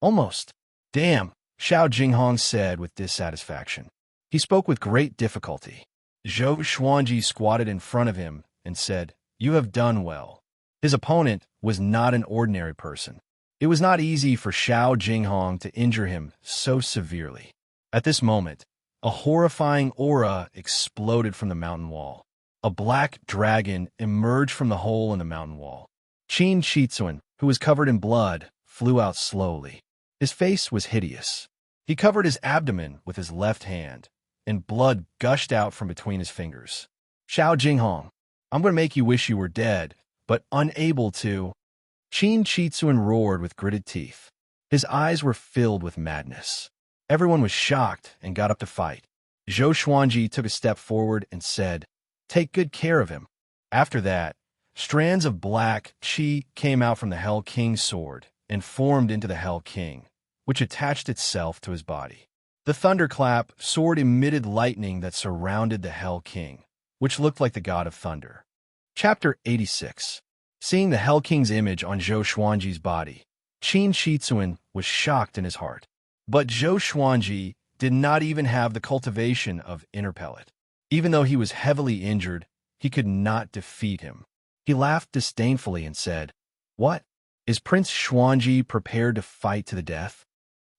"Almost. Damn," Xiao Jinghong said with dissatisfaction. He spoke with great difficulty. Zhou Xuanji squatted in front of him and said, You have done well." His opponent was not an ordinary person. It was not easy for Xiao Jinghong to injure him so severely. At this moment, a horrifying aura exploded from the mountain wall. A black dragon emerged from the hole in the mountain wall. Qin Shitsuan, who was covered in blood, flew out slowly. His face was hideous. He covered his abdomen with his left hand, and blood gushed out from between his fingers. "Xiao Jinghong, I'm going to make you wish you were dead, but unable to." Qin Shitsuan roared with gritted teeth. His eyes were filled with madness. Everyone was shocked and got up to fight. Zhou Xuanji took a step forward and said, "Take good care of him." After that, strands of black qi came out from the Hell King's sword and formed into the Hell King, which attached itself to his body. The thunderclap sword emitted lightning that surrounded the Hell King, which looked like the god of thunder. Chapter 86. Seeing the Hell King's image on Zhou Xuanji's body, Qin Shitsuan was shocked in his heart. But Zhou Xuanji did not even have the cultivation of interpellet. Even though he was heavily injured, he could not defeat him. He laughed disdainfully and said, "What? Is Prince Xuanji prepared to fight to the death?"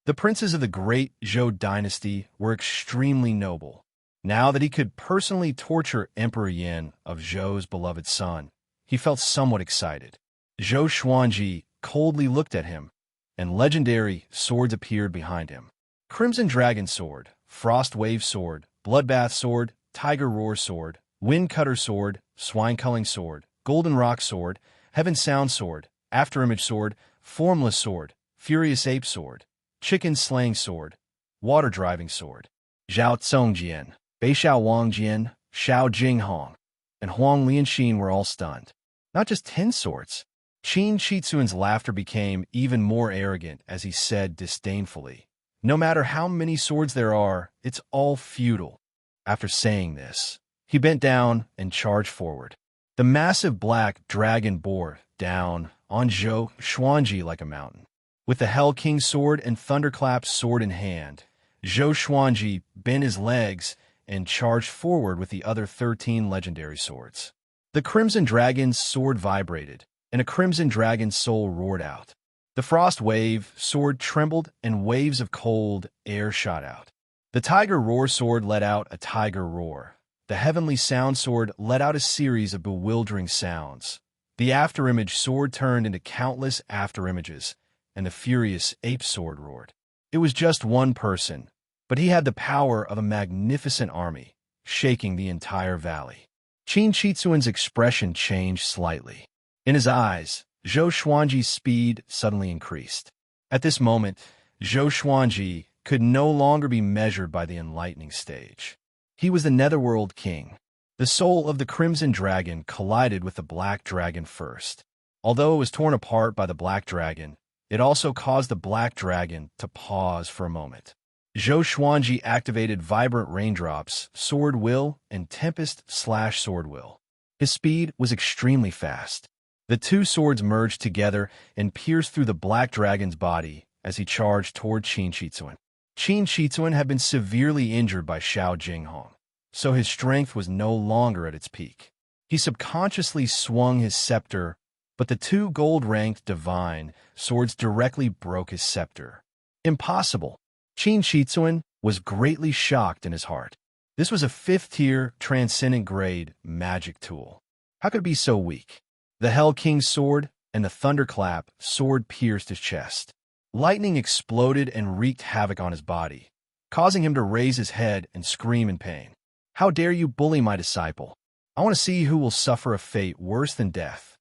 The princes of the great Zhou dynasty were extremely noble. Now that he could personally torture Emperor Yin of Zhou's beloved son, he felt somewhat excited. Zhou Xuanji coldly looked at him, and legendary swords appeared behind him. Crimson Dragon Sword, Frost Wave Sword, Bloodbath Sword, Tiger Roar Sword, Wind Cutter Sword, Swine Culling Sword, Golden Rock Sword, Heaven Sound Sword, Afterimage Sword, Formless Sword, Furious Ape Sword, Chicken Slaying Sword, Water Driving Sword. Zhao Tsongjian, Beishao Wangjian, Xiao Jinghong, and Huang Lianxin were all stunned. Not just 10 swords. Qin Shitsuan's laughter became even more arrogant as he said disdainfully, "No matter how many swords there are, it's all futile." After saying this, he bent down and charged forward. The massive black dragon bore down on Zhou Xuanji like a mountain. With the Hell King's sword and Thunderclap's sword in hand, Zhou Xuanji bent his legs and charged forward with the other 13 legendary swords. The Crimson Dragon's sword vibrated, and a Crimson Dragon's soul roared out. The Frost Wave sword trembled, and waves of cold air shot out. The Tiger Roar sword let out a tiger roar. The Heavenly Sound sword let out a series of bewildering sounds. The Afterimage sword turned into countless afterimages, and the Furious Ape sword roared. It was just one person, but he had the power of a magnificent army, shaking the entire valley. Qin Shitsuan's expression changed slightly. In his eyes, Zhou Xuanji's speed suddenly increased. At this moment, Zhou Xuanji could no longer be measured by the enlightening stage. He was the Netherworld King. The soul of the Crimson Dragon collided with the Black Dragon first. Although it was torn apart by the Black Dragon, it also caused the Black Dragon to pause for a moment. Zhou Xuanji activated Vibrant Raindrops, Sword Will, and Tempest/Sword Will. His speed was extremely fast. The two swords merged together and pierced through the Black Dragon's body as he charged toward Qin Shitsuan. Qin Shitsuan had been severely injured by Xiao Jinghong, so his strength was no longer at its peak. He subconsciously swung his scepter, but the two gold-ranked divine swords directly broke his scepter. Impossible! Qin Shitsuan was greatly shocked in his heart. This was a 5th-tier, transcendent-grade magic tool. How could it be so weak? The Hell King's sword and the Thunderclap sword pierced his chest. Lightning exploded and wreaked havoc on his body, causing him to raise his head and scream in pain. "How dare you bully my disciple? I want to see who will suffer a fate worse than death."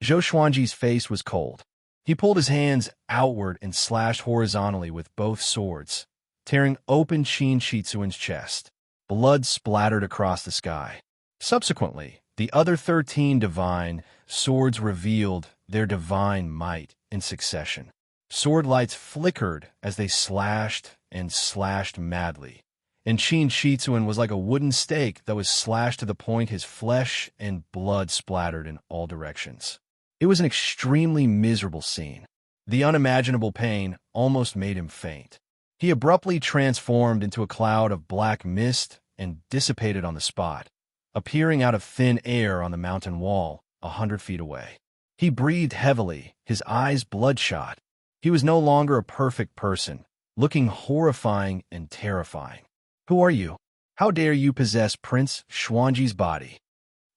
Zhou Xuanji's face was cold. He pulled his hands outward and slashed horizontally with both swords, tearing open Qin Shitsuan's chest. Blood splattered across the sky. Subsequently, the other 13 divine swords revealed their divine might in succession. Sword lights flickered as they slashed and slashed madly, and Qin Shitsuan was like a wooden stake that was slashed to the point his flesh and blood splattered in all directions. It was an extremely miserable scene. The unimaginable pain almost made him faint. He abruptly transformed into a cloud of black mist and dissipated on the spot, appearing out of thin air on the mountain wall 100 feet away. He breathed heavily, his eyes bloodshot. He was no longer a perfect person, looking horrifying and terrifying. Who are you? How dare you possess Prince Xuanji's body?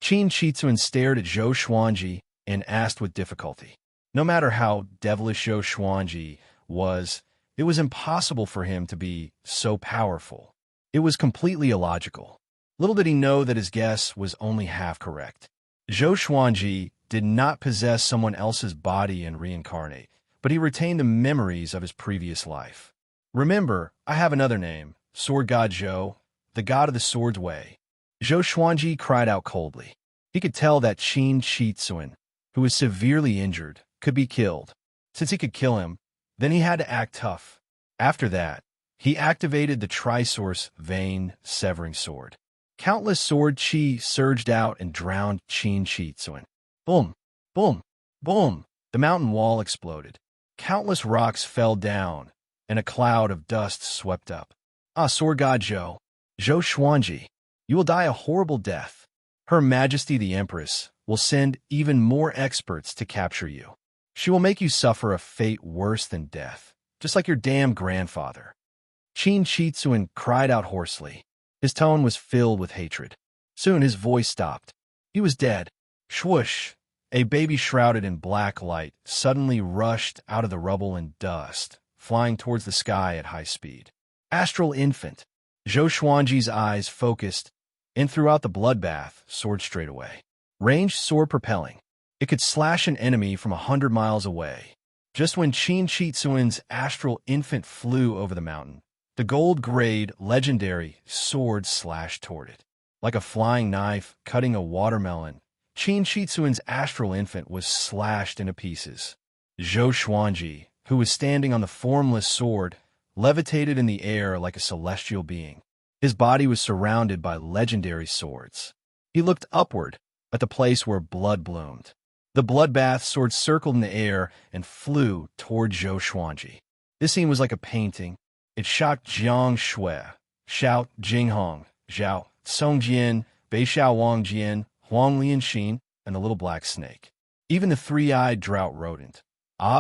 Qin Chitsuan stared at Zhou Xuanji and asked with difficulty. No matter how devilish Zhou Xuanji was, it was impossible for him to be so powerful. It was completely illogical. Little did he know that his guess was only half correct. Zhou Xuanji did not possess someone else's body and reincarnate, but he retained the memories of his previous life. Remember, I have another name, Sword God Zhou, the god of the sword's way. Zhou Xuanji cried out coldly. He could tell that Qin Chitsuan, who was severely injured, could be killed. Since he could kill him, then he had to act tough. After that, he activated the Trisource Vein Severing Sword. Countless sword chi surged out and drowned Qin Chitsuan. Boom! Boom! Boom! The mountain wall exploded. Countless rocks fell down, and a cloud of dust swept up. Ah, Sword God Zhou, Zhou Xuanji, you will die a horrible death. Her Majesty the Empress will send even more experts to capture you. She will make you suffer a fate worse than death, just like your damn grandfather. Qin Chitsuan cried out hoarsely. His tone was filled with hatred. Soon his voice stopped. He was dead. Swoosh! A baby shrouded in black light suddenly rushed out of the rubble and dust, flying towards the sky at high speed. Astral infant. Zhou Xuanji's eyes focused, and throughout the bloodbath, sword straight away. Ranged sword propelling. It could slash an enemy from 100 miles away. Just when Qin Chitsuan's astral infant flew over the mountain, the gold-grade legendary sword slashed toward it. Like a flying knife cutting a watermelon, Qin Chitsuan's astral infant was slashed into pieces. Zhou Xuanji, who was standing on the formless sword, levitated in the air like a celestial being. His body was surrounded by legendary swords. He looked upward at the place where blood bloomed. The bloodbath sword circled in the air and flew toward Zhou Xuanji. This scene was like a painting. It shocked Jiang Shui, Xiao Jinghong, Zhao Songjian, Bei Xiao Wangjian, Huang Lianxin, and the little black snake. Even the three-eyed drought rodent,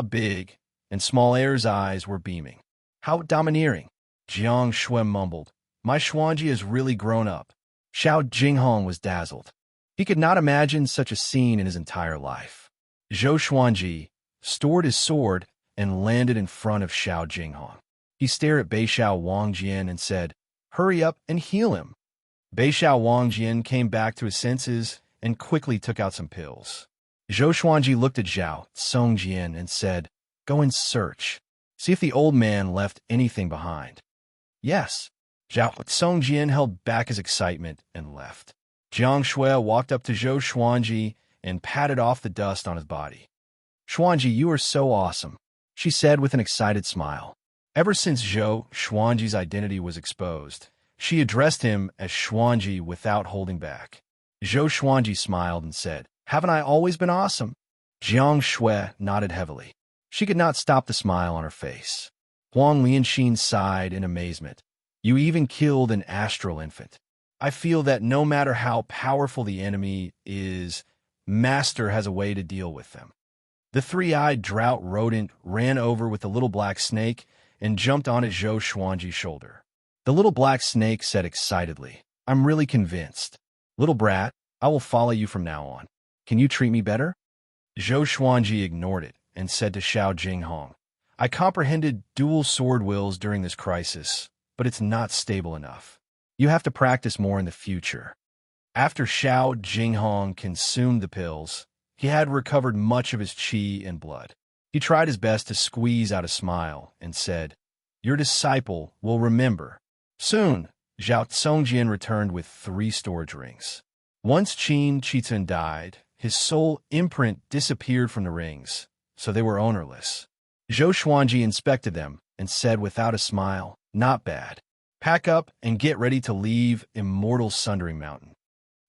big, and small air's eyes were beaming. How domineering, Jiang Shui mumbled. My Xuanji has really grown up. Xiao Jinghong was dazzled. He could not imagine such a scene in his entire life. Zhou Xuanji stored his sword and landed in front of Xiao Jinghong. He stared at Bei Xiao Wangjian and said, "Hurry up and heal him." Bei Xiao Wangjian came back to his senses and quickly took out some pills. Zhou Xuanji looked at Zhao Songjian and said, "Go and search. See if the old man left anything behind." Yes. Zhao Songjian held back his excitement and left. Jiang Shui walked up to Zhou Xuanji and patted off the dust on his body. "Xuanji, you are so awesome," she said with an excited smile. Ever since Zhou Xuanji's identity was exposed, she addressed him as Xuanji without holding back. Zhou Xuanji smiled and said, "Haven't I always been awesome?" Jiang Shui nodded heavily. She could not stop the smile on her face. Huang Lianxin sighed in amazement. "You even killed an astral infant. I feel that no matter how powerful the enemy is, Master has a way to deal with them." The three-eyed drought rodent ran over with the little black snake and jumped on at Zhou Xuanji's shoulder. The little black snake said excitedly, "I'm really convinced. Little brat, I will follow you from now on. Can you treat me better?" Zhou Xuanji ignored it and said to Xiao Jinghong, "I comprehended dual sword wills during this crisis, but it's not stable enough. You have to practice more in the future." After Xiao Jinghong consumed the pills, he had recovered much of his qi and blood. He tried his best to squeeze out a smile and said, "Your disciple will remember." Soon, Zhao Songjian returned with 3 storage rings. Once Qin Chitsun died, his soul imprint disappeared from the rings, so they were ownerless. Zhou Xuanji inspected them and said without a smile, "Not bad. Pack up and get ready to leave Immortal Sundering Mountain."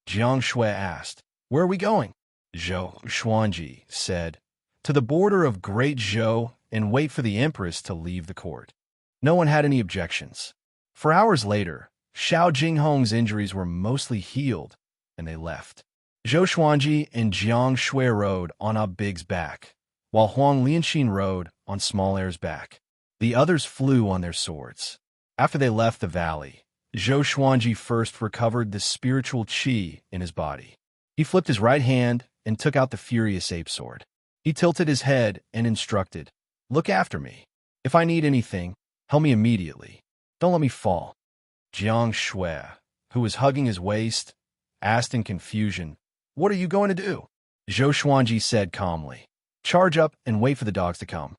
Jiang Shui asked, "Where are we going?" Zhou Xuanji said, "To the border of Great Zhou and wait for the Empress to leave the court." No one had any objections. For hours later, Xiao Jinghong's injuries were mostly healed, and they left. Zhou Xuanji and Jiang Shui rode on Ah Big's back, while Huang Lianxin rode on Small Air's back. The others flew on their swords. After they left the valley, Zhou Xuanji first recovered the spiritual qi in his body. He flipped his right hand and took out the furious ape sword. He tilted his head and instructed, "Look after me. If I need anything, help me immediately. Don't let me fall." Jiang Shui, who was hugging his waist, asked in confusion, "What are you going to do?" Zhou Xuanji said calmly, "Charge up and wait for the dogs to come."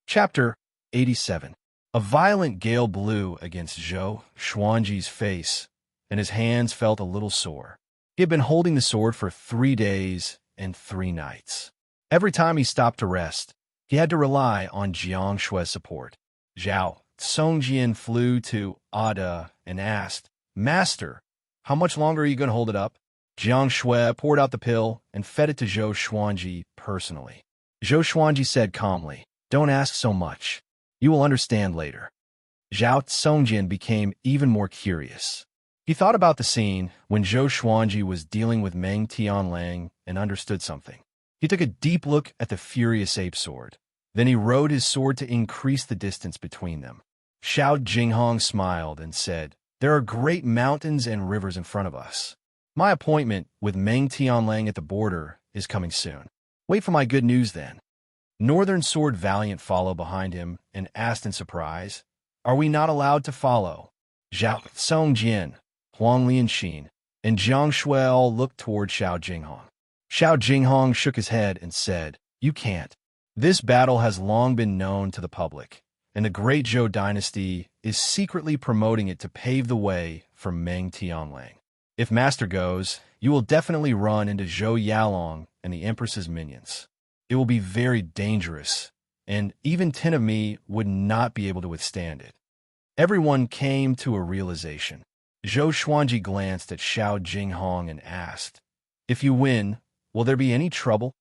Chapter 87. A violent gale blew against Zhou Xuanji's face, and his hands felt a little sore. He had been holding the sword for 3 days and 3 nights. Every time he stopped to rest, he had to rely on Jiang Shui's support. Zhao Songjian flew to Ada and asked, "Master, how much longer are you going to hold it up?" Jiang Shui poured out the pill and fed it to Zhou Xuanji personally. Zhou Xuanji said calmly, "Don't ask so much. You will understand later." Zhao Songjian became even more curious. He thought about the scene when Zhou Xuanji was dealing with Meng Tianlang and understood something. He took a deep look at the furious ape sword. Then he rode his sword to increase the distance between them. Xiao Jinghong smiled and said, "There are great mountains and rivers in front of us. My appointment with Meng Tianlang at the border is coming soon. Wait for my good news then." Northern Sword Valiant followed behind him and asked in surprise, "Are we not allowed to follow?" Zhao Songjian, Huang Lianxin, and Jiang Shui all looked toward Xiao Jinghong. Xiao Jinghong shook his head and said, "You can't. This battle has long been known to the public, and the Great Zhou dynasty is secretly promoting it to pave the way for Meng Tianlang. If Master goes, you will definitely run into Zhou Yalong and the Empress's minions. It will be very dangerous, and even 10 of me would not be able to withstand it." Everyone came to a realization. Zhou Xuanji glanced at Xiao Jinghong and asked, "If you win, will there be any trouble?"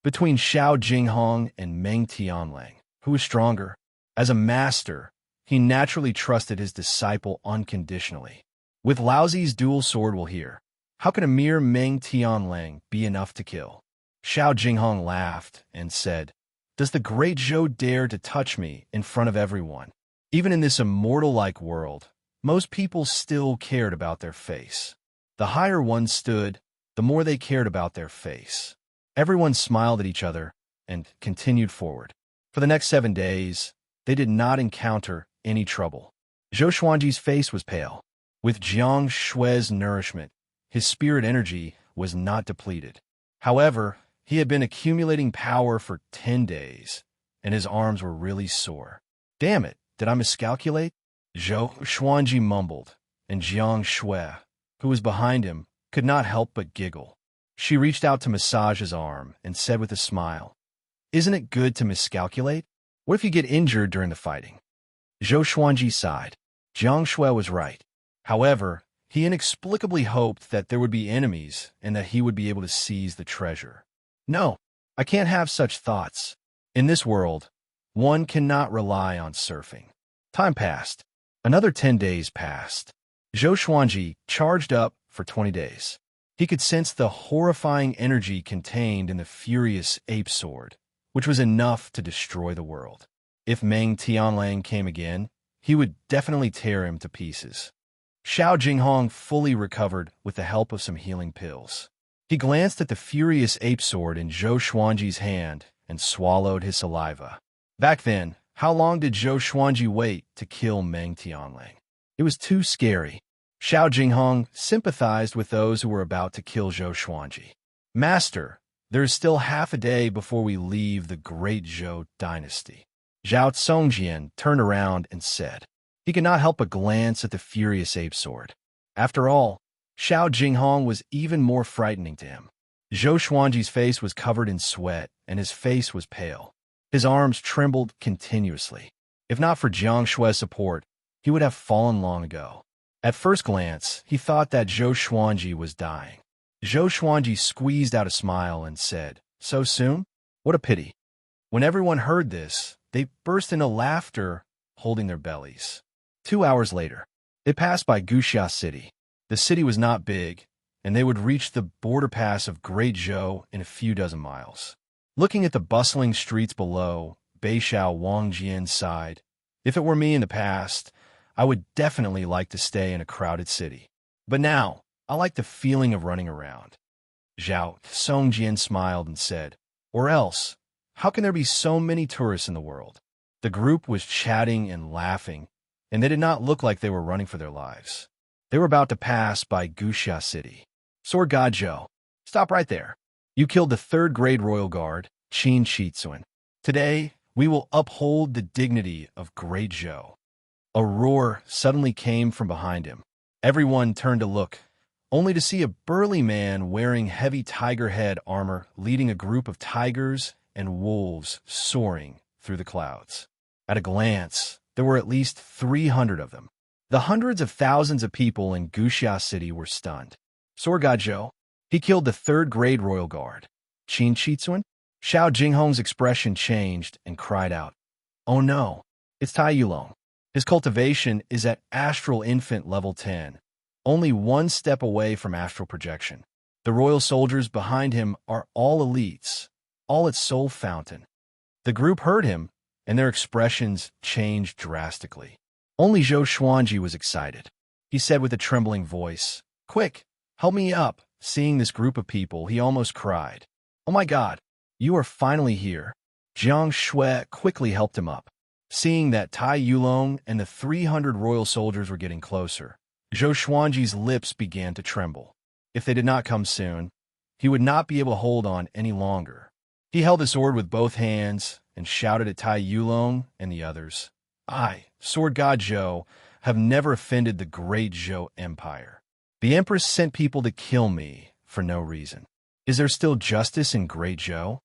Between Xiao Jinghong and Meng Tianlang, who was stronger? As a master, he naturally trusted his disciple unconditionally. With Laozi's dual sword will here, how can a mere Meng Tianlang be enough to kill? Xiao Jinghong laughed and said, "Does the great Zhou dare to touch me in front of everyone?" Even in this immortal-like world, most people still cared about their face. The higher one stood, the more they cared about their face. Everyone smiled at each other and continued forward. For the next 7 days, they did not encounter any trouble. Zhou Xuanji's face was pale. With Jiang Shui's nourishment, his spirit energy was not depleted. However, he had been accumulating power for 10 days, and his arms were really sore. "Damn it, did I miscalculate?" Zhou Xuanji mumbled, and Jiang Shui, who was behind him, could not help but giggle. She reached out to massage his arm and said with a smile, "Isn't it good to miscalculate? What if you get injured during the fighting?" Zhou Xuanji sighed. Jiang Shui was right. However, he inexplicably hoped that there would be enemies and that he would be able to seize the treasure. "No, I can't have such thoughts. In this world, one cannot rely on surfing." Time passed. Another 10 days passed. Zhou Xuanji charged up for 20 days. He could sense the horrifying energy contained in the furious ape sword, which was enough to destroy the world. If Meng Tianlang came again, he would definitely tear him to pieces. Xiao Jinghong fully recovered with the help of some healing pills. He glanced at the furious ape sword in Zhou Xuanji's hand and swallowed his saliva. Back then, how long did Zhou Xuanji wait to kill Meng Tianlang? It was too scary. Xiao Jinghong sympathized with those who were about to kill Zhou Xuanji. "Master, there is still half a day before we leave the Great Zhou dynasty." Zhao Songjian turned around and said. He could not help but glance at the furious ape sword. After all, Xiao Jinghong was even more frightening to him. Zhou Xuanji's face was covered in sweat, and his face was pale. His arms trembled continuously. If not for Jiang Shui's support, he would have fallen long ago. At first glance, he thought that Zhou Xuanji was dying. Zhou Xuanji squeezed out a smile and said, "So soon? What a pity." When everyone heard this, they burst into laughter, holding their bellies. 2 hours later, they passed by Guxia City. The city was not big, and they would reach the border pass of Great Zhou in a few dozen miles. Looking at the bustling streets below, Beishao Wangjian sighed. If it were me in the past, I would definitely like to stay in a crowded city. But now, I like the feeling of running around. Zhao Songjian smiled and said, or else, how can there be so many tourists in the world? The group was chatting and laughing, and they did not look like they were running for their lives. They were about to pass by Guxia City. Sword God Zhou, stop right there. You killed the third-grade royal guard, Qin Shitsuan. Today, we will uphold the dignity of Great Zhou. A roar suddenly came from behind him. Everyone turned to look, only to see a burly man wearing heavy tiger head armor leading a group of tigers and wolves soaring through the clouds. At a glance, there were at least 300 of them. The hundreds of thousands of people in Guxia City were stunned. Sword God Zhou, he killed the third-grade royal guard, Qin Shitsuan? Xiao Jinghong's expression changed and cried out, oh no, it's Tai Yulong. His cultivation is at Astral Infant level 10, only one step away from astral projection. The royal soldiers behind him are all elites, all at Soul Fountain. The group heard him, and their expressions changed drastically. Only Zhou Xuanji was excited. He said with a trembling voice, quick, help me up. Seeing this group of people, he almost cried. Oh my God, you are finally here. Jiang Shui quickly helped him up. Seeing that Tai Yulong and the 300 royal soldiers were getting closer, Zhou Xuanji's lips began to tremble. If they did not come soon, he would not be able to hold on any longer. He held the sword with both hands and shouted at Tai Yulong and the others, I, Sword God Zhou, have never offended the great Zhou Empire. The Empress sent people to kill me for no reason. Is there still justice in Great Zhou?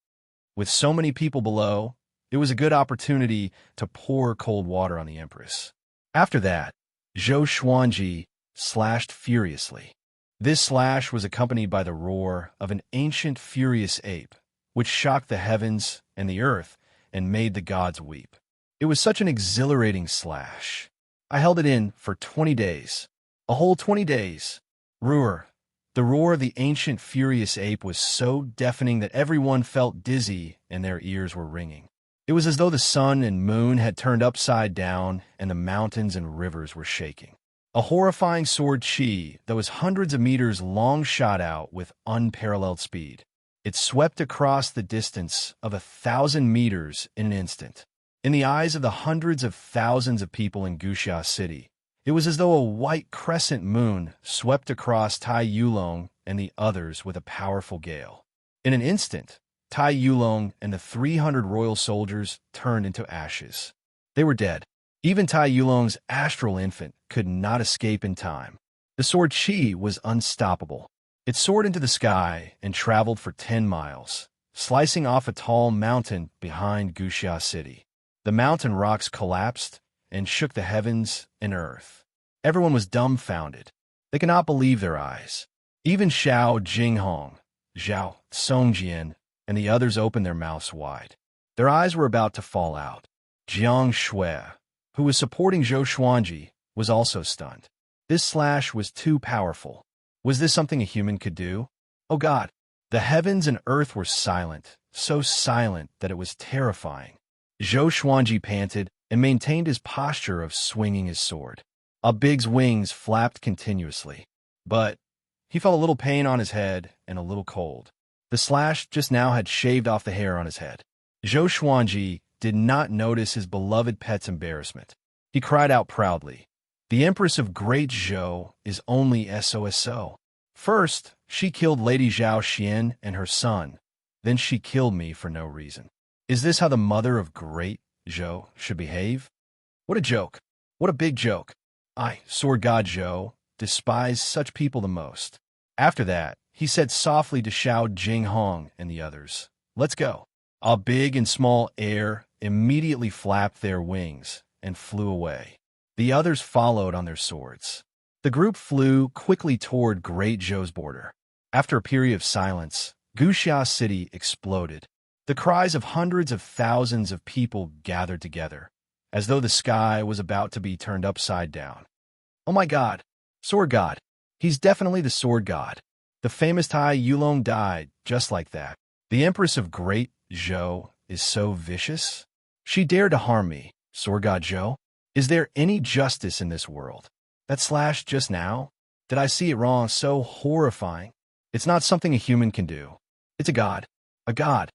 With so many people below, it was a good opportunity to pour cold water on the Empress. After that, Zhou Xuanji slashed furiously. This slash was accompanied by the roar of an ancient furious ape, which shocked the heavens and the earth and made the gods weep. It was such an exhilarating slash. I held it in for 20 days. A whole 20 days. Roar. The roar of the ancient furious ape was so deafening that everyone felt dizzy and their ears were ringing. It was as though the sun and moon had turned upside down and the mountains and rivers were shaking. A horrifying sword chi that was hundreds of meters long shot out with unparalleled speed. It swept across the distance of 1,000 meters in an instant. In the eyes of the hundreds of thousands of people in Guxia City, it was as though a white crescent moon swept across Tai Yulong and the others with a powerful gale. In an instant, Tai Yulong and the 300 royal soldiers turned into ashes. They were dead. Even Tai Yulong's astral infant could not escape in time. The sword chi was unstoppable. It soared into the sky and traveled for 10 miles, slicing off a tall mountain behind Guxia City. The mountain rocks collapsed and shook the heavens and earth. Everyone was dumbfounded. They could not believe their eyes. Even Xiao Jinghong, Zhao Songjian, and the others opened their mouths wide. Their eyes were about to fall out. Jiang Shui, who was supporting Zhou Xuanji, was also stunned. This slash was too powerful. Was this something a human could do? Oh God! The heavens and earth were silent, so silent that it was terrifying. Zhou Xuanji panted and maintained his posture of swinging his sword. Big's wings flapped continuously. But he felt a little pain on his head and a little cold. The slash just now had shaved off the hair on his head. Zhou Xuanji did not notice his beloved pet's embarrassment. He cried out proudly, the Empress of Great Zhou is only SOSO. First, she killed Lady Zhao Xian and her son. Then she killed me for no reason. Is this how the mother of Great Zhou should behave? What a joke. What a big joke. I, Sword God Zhou, despise such people the most. After that, he said softly to Xiao Jinghong and the others, let's go. Big and small air immediately flapped their wings and flew away. The others followed on their swords. The group flew quickly toward Great Zhou's border. After a period of silence, Guxia City exploded. The cries of hundreds of thousands of people gathered together, as though the sky was about to be turned upside down. Oh my God! Sword God! He's definitely the Sword God. The famous Tai Yulong died just like that. The Empress of Great Zhou is so vicious. She dared to harm me, Sword God Zhou. Is there any justice in this world? That slash just now? Did I see it wrong? So horrifying. It's not something a human can do. It's a god. A god.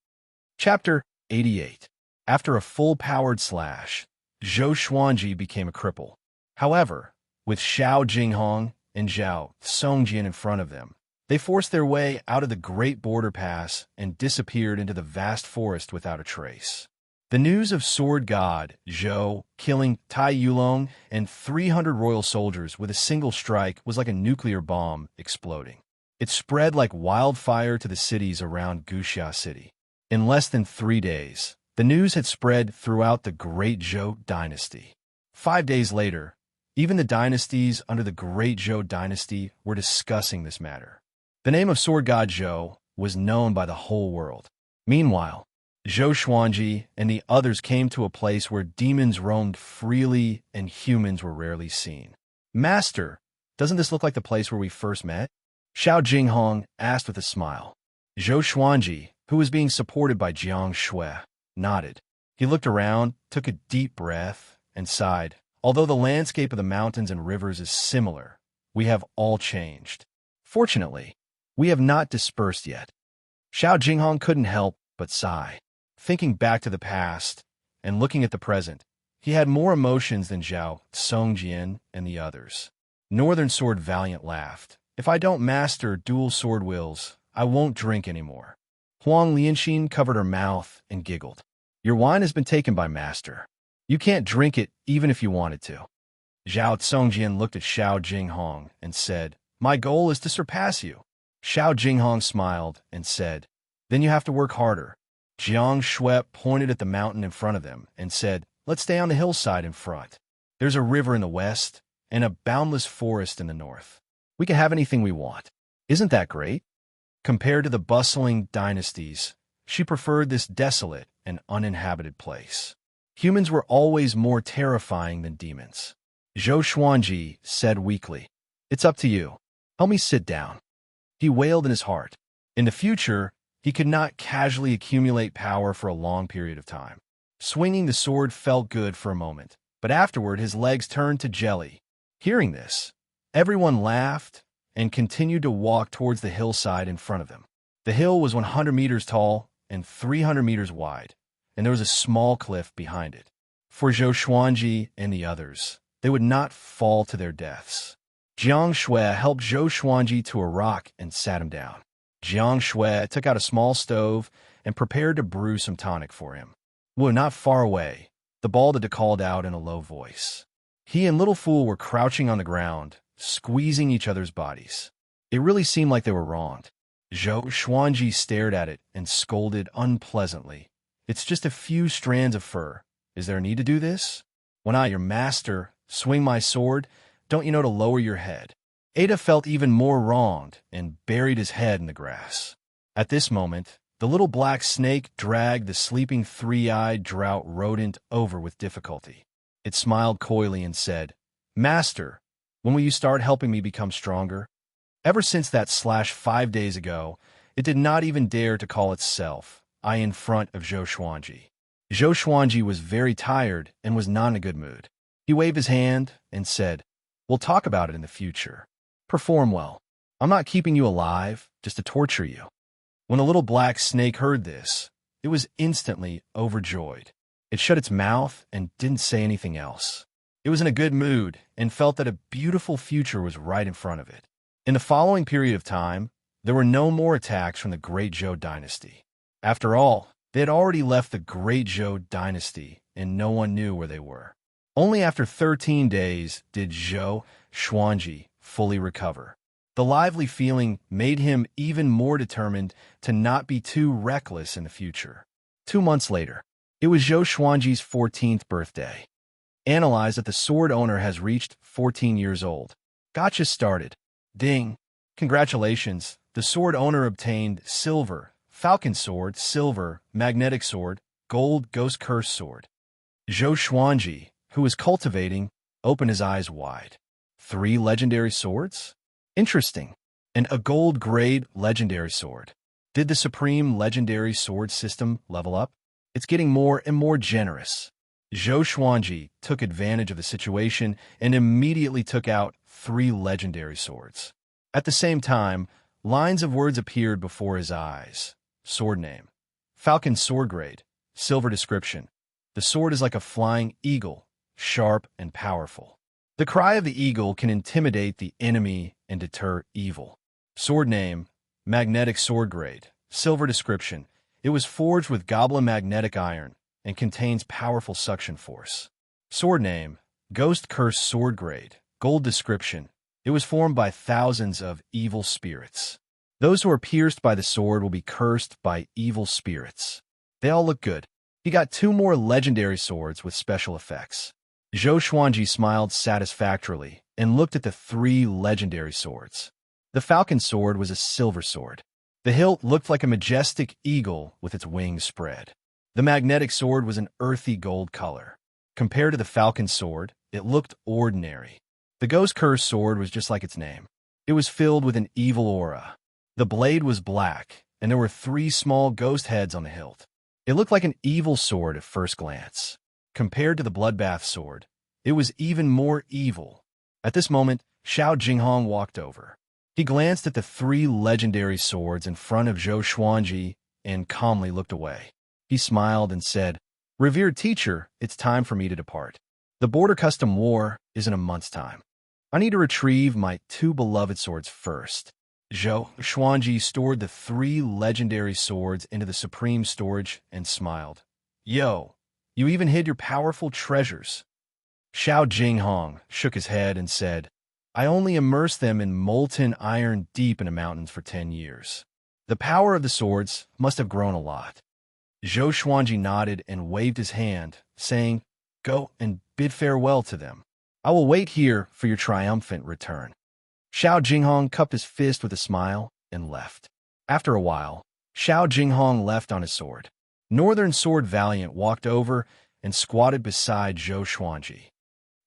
Chapter 88. After a full-powered slash, Zhou Xuanji became a cripple. However, with Xiao Jinghong and Zhao Songjian in front of them, they forced their way out of the Great Border Pass and disappeared into the vast forest without a trace. The news of Sword God Zhou killing Tai Yulong and 300 royal soldiers with a single strike was like a nuclear bomb exploding. It spread like wildfire to the cities around Guxia City. In less than 3 days, the news had spread throughout the Great Zhou dynasty. 5 days later, even the dynasties under the Great Zhou dynasty were discussing this matter. The name of Sword God Zhou was known by the whole world. Meanwhile, Zhou Xuanji and the others came to a place where demons roamed freely and humans were rarely seen. Master, doesn't this look like the place where we first met? Xiao Jinghong asked with a smile. Zhou Xuanji, who was being supported by Jiang Shui, nodded. He looked around, took a deep breath, and sighed. Although the landscape of the mountains and rivers is similar, we have all changed. Fortunately, we have not dispersed yet. Xiao Jinghong couldn't help but sigh. Thinking back to the past and looking at the present, he had more emotions than Zhao Songjian and the others. Northern Sword Valiant laughed. If I don't master dual sword wills, I won't drink anymore. Huang Lianxin covered her mouth and giggled. Your wine has been taken by Master. You can't drink it even if you wanted to. Zhao Songjian looked at Xiao Jinghong and said, My goal is to surpass you. Xiao Jinghong smiled and said, Then you have to work harder. Jiang Shui pointed at the mountain in front of them and said, Let's stay on the hillside in front. There's a river in the west and a boundless forest in the north. We can have anything we want. Isn't that great? Compared to the bustling dynasties, she preferred this desolate and uninhabited place. Humans were always more terrifying than demons. Zhou Xuanji said weakly, It's up to you. Help me sit down. He wailed in his heart. In the future, he could not casually accumulate power for a long period of time. Swinging the sword felt good for a moment, but afterward his legs turned to jelly. Hearing this, everyone laughed and continued to walk towards the hillside in front of them. The hill was 100 meters tall and 300 meters wide, and there was a small cliff behind it. For Zhou Xuanji and the others, they would not fall to their deaths. Jiang Shui helped Zhou Xuanji to a rock and sat him down. Jiang Shui took out a small stove and prepared to brew some tonic for him. Well, not far away, the Baldada called out in a low voice. He and Little Fool were crouching on the ground, squeezing each other's bodies. It really seemed like they were wronged. Zhou Xuanji stared at it and scolded unpleasantly. It's just a few strands of fur. Is there a need to do this? When I, your master, swing my sword, don't you know to lower your head? Ada felt even more wronged and buried his head in the grass. At this moment, the little black snake dragged the sleeping three-eyed drought rodent over with difficulty. It smiled coyly and said, Master, when will you start helping me become stronger? Ever since that slash 5 days ago, it did not even dare to call itself I in front of Zhou Xuanji. Zhou Xuanji was very tired and was not in a good mood. He waved his hand and said, We'll talk about it in the future. Perform well. I'm not keeping you alive, just to torture you. When the little black snake heard this, it was instantly overjoyed. It shut its mouth and didn't say anything else. It was in a good mood and felt that a beautiful future was right in front of it. In the following period of time, there were no more attacks from the Great Zhou dynasty. After all, they had already left the Great Zhou dynasty and no one knew where they were. Only after 13 days did Zhou Xuanji fully recover. The lively feeling made him even more determined to not be too reckless in the future. 2 months later, it was Zhou Xuanji's 14th birthday. Analyze that the sword owner has reached 14 years old. Gotcha started. Ding. Congratulations, the sword owner obtained silver, falcon sword, silver, magnetic sword, gold, ghost curse sword. Zhou Xuanji, who was cultivating, opened his eyes wide. 3 legendary swords? Interesting. and a gold-grade legendary sword. Did the Supreme Legendary Sword system level up? It's getting more and more generous. Zhou Xuanji took advantage of the situation and immediately took out 3 legendary swords. At the same time, lines of words appeared before his eyes. Sword name: Falcon Sword Grade. Silver description: the sword is like a flying eagle, sharp and powerful. The cry of the eagle can intimidate the enemy and deter evil. Sword name: Magnetic Sword Grade. Silver description: it was forged with goblin magnetic iron and contains powerful suction force. Sword name: Ghost Curse Sword Grade. Gold description: it was formed by thousands of evil spirits. Those who are pierced by the sword will be cursed by evil spirits. They all look good. He got 2 more legendary swords with special effects. Zhou Xuanji smiled satisfactorily and looked at the 3 legendary swords. The falcon sword was a silver sword. The hilt looked like a majestic eagle with its wings spread. The magnetic sword was an earthy gold color. Compared to the falcon sword, it looked ordinary. The ghost curse sword was just like its name. It was filled with an evil aura. The blade was black, and there were 3 small ghost heads on the hilt. It looked like an evil sword at first glance. Compared to the bloodbath sword, it was even more evil. At this moment, Xiao Jinghong walked over. He glanced at the 3 legendary swords in front of Zhou Xuanji and calmly looked away. He smiled and said, "Revered teacher, it's time for me to depart. The border custom war is in a month's time. I need to retrieve my 2 beloved swords first." Zhou Xuanji stored the 3 legendary swords into the supreme storage and smiled. "Yo, you even hid your powerful treasures." Xiao Jinghong shook his head and said, "I only immersed them in molten iron deep in the mountains for 10 years. The power of the swords must have grown a lot." Zhou Xuanji nodded and waved his hand, saying, "Go and bid farewell to them. I will wait here for your triumphant return." Xiao Jinghong cupped his fist with a smile and left. After a while, Xiao Jinghong left on his sword. Northern Sword Valiant walked over and squatted beside Zhou Xuanji.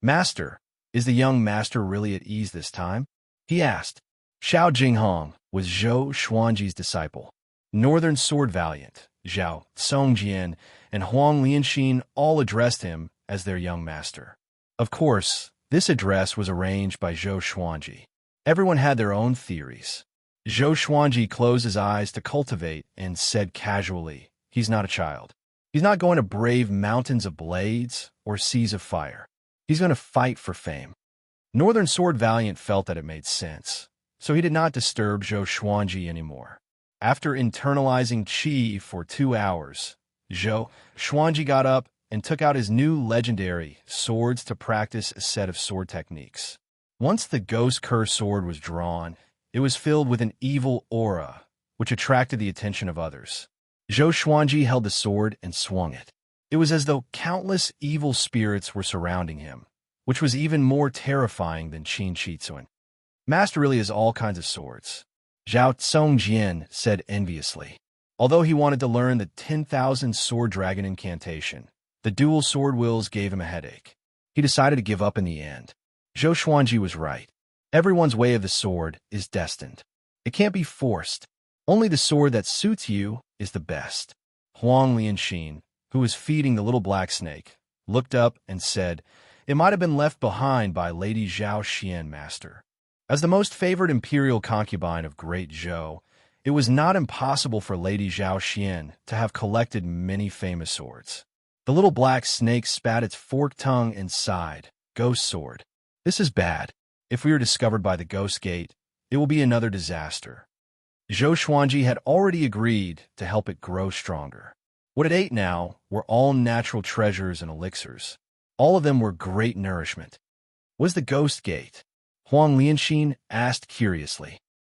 "Master, is the young master really at ease this time?" he asked. Xiao Jinghong was Zhou Xuanji's disciple. Northern Sword Valiant, Zhao Songjian, and Huang Lianxin all addressed him as their young master. Of course, this address was arranged by Zhou Xuanji. Everyone had their own theories. Zhou Xuanji closed his eyes to cultivate and said casually, "He's not a child. He's not going to brave mountains of blades or seas of fire. He's going to fight for fame." Northern Sword Valiant felt that it made sense, so he did not disturb Zhou Xuanji anymore. After internalizing qi for 2 hours, Zhou Xuanji got up and took out his new legendary swords to practice a set of sword techniques. Once the Ghost Curse sword was drawn, it was filled with an evil aura, which attracted the attention of others. Zhou Xuanji held the sword and swung it. It was as though countless evil spirits were surrounding him, which was even more terrifying than Qin Shitsuan. "Master really has all kinds of swords," Zhao Songjian said enviously. Although he wanted to learn the 10,000 Sword Dragon incantation, the dual sword wills gave him a headache. He decided to give up in the end. Zhou Xuanji was right. Everyone's way of the sword is destined. It can't be forced. Only the sword that suits you is the best. Huang Lianxin, who was feeding the little black snake, looked up and said, "It might have been left behind by Lady Zhao Xian, master." As the most favored imperial concubine of Great Zhou, it was not impossible for Lady Zhao Xian to have collected many famous swords. The little black snake spat its forked tongue and sighed. "Ghost sword. This is bad. If we are discovered by the Ghost Gate, it will be another disaster." Zhou Xuanji had already agreed to help it grow stronger. What it ate now were all natural treasures and elixirs. All of them were great nourishment. "Was the Ghost Gate?" Huang Lianxin asked curiously.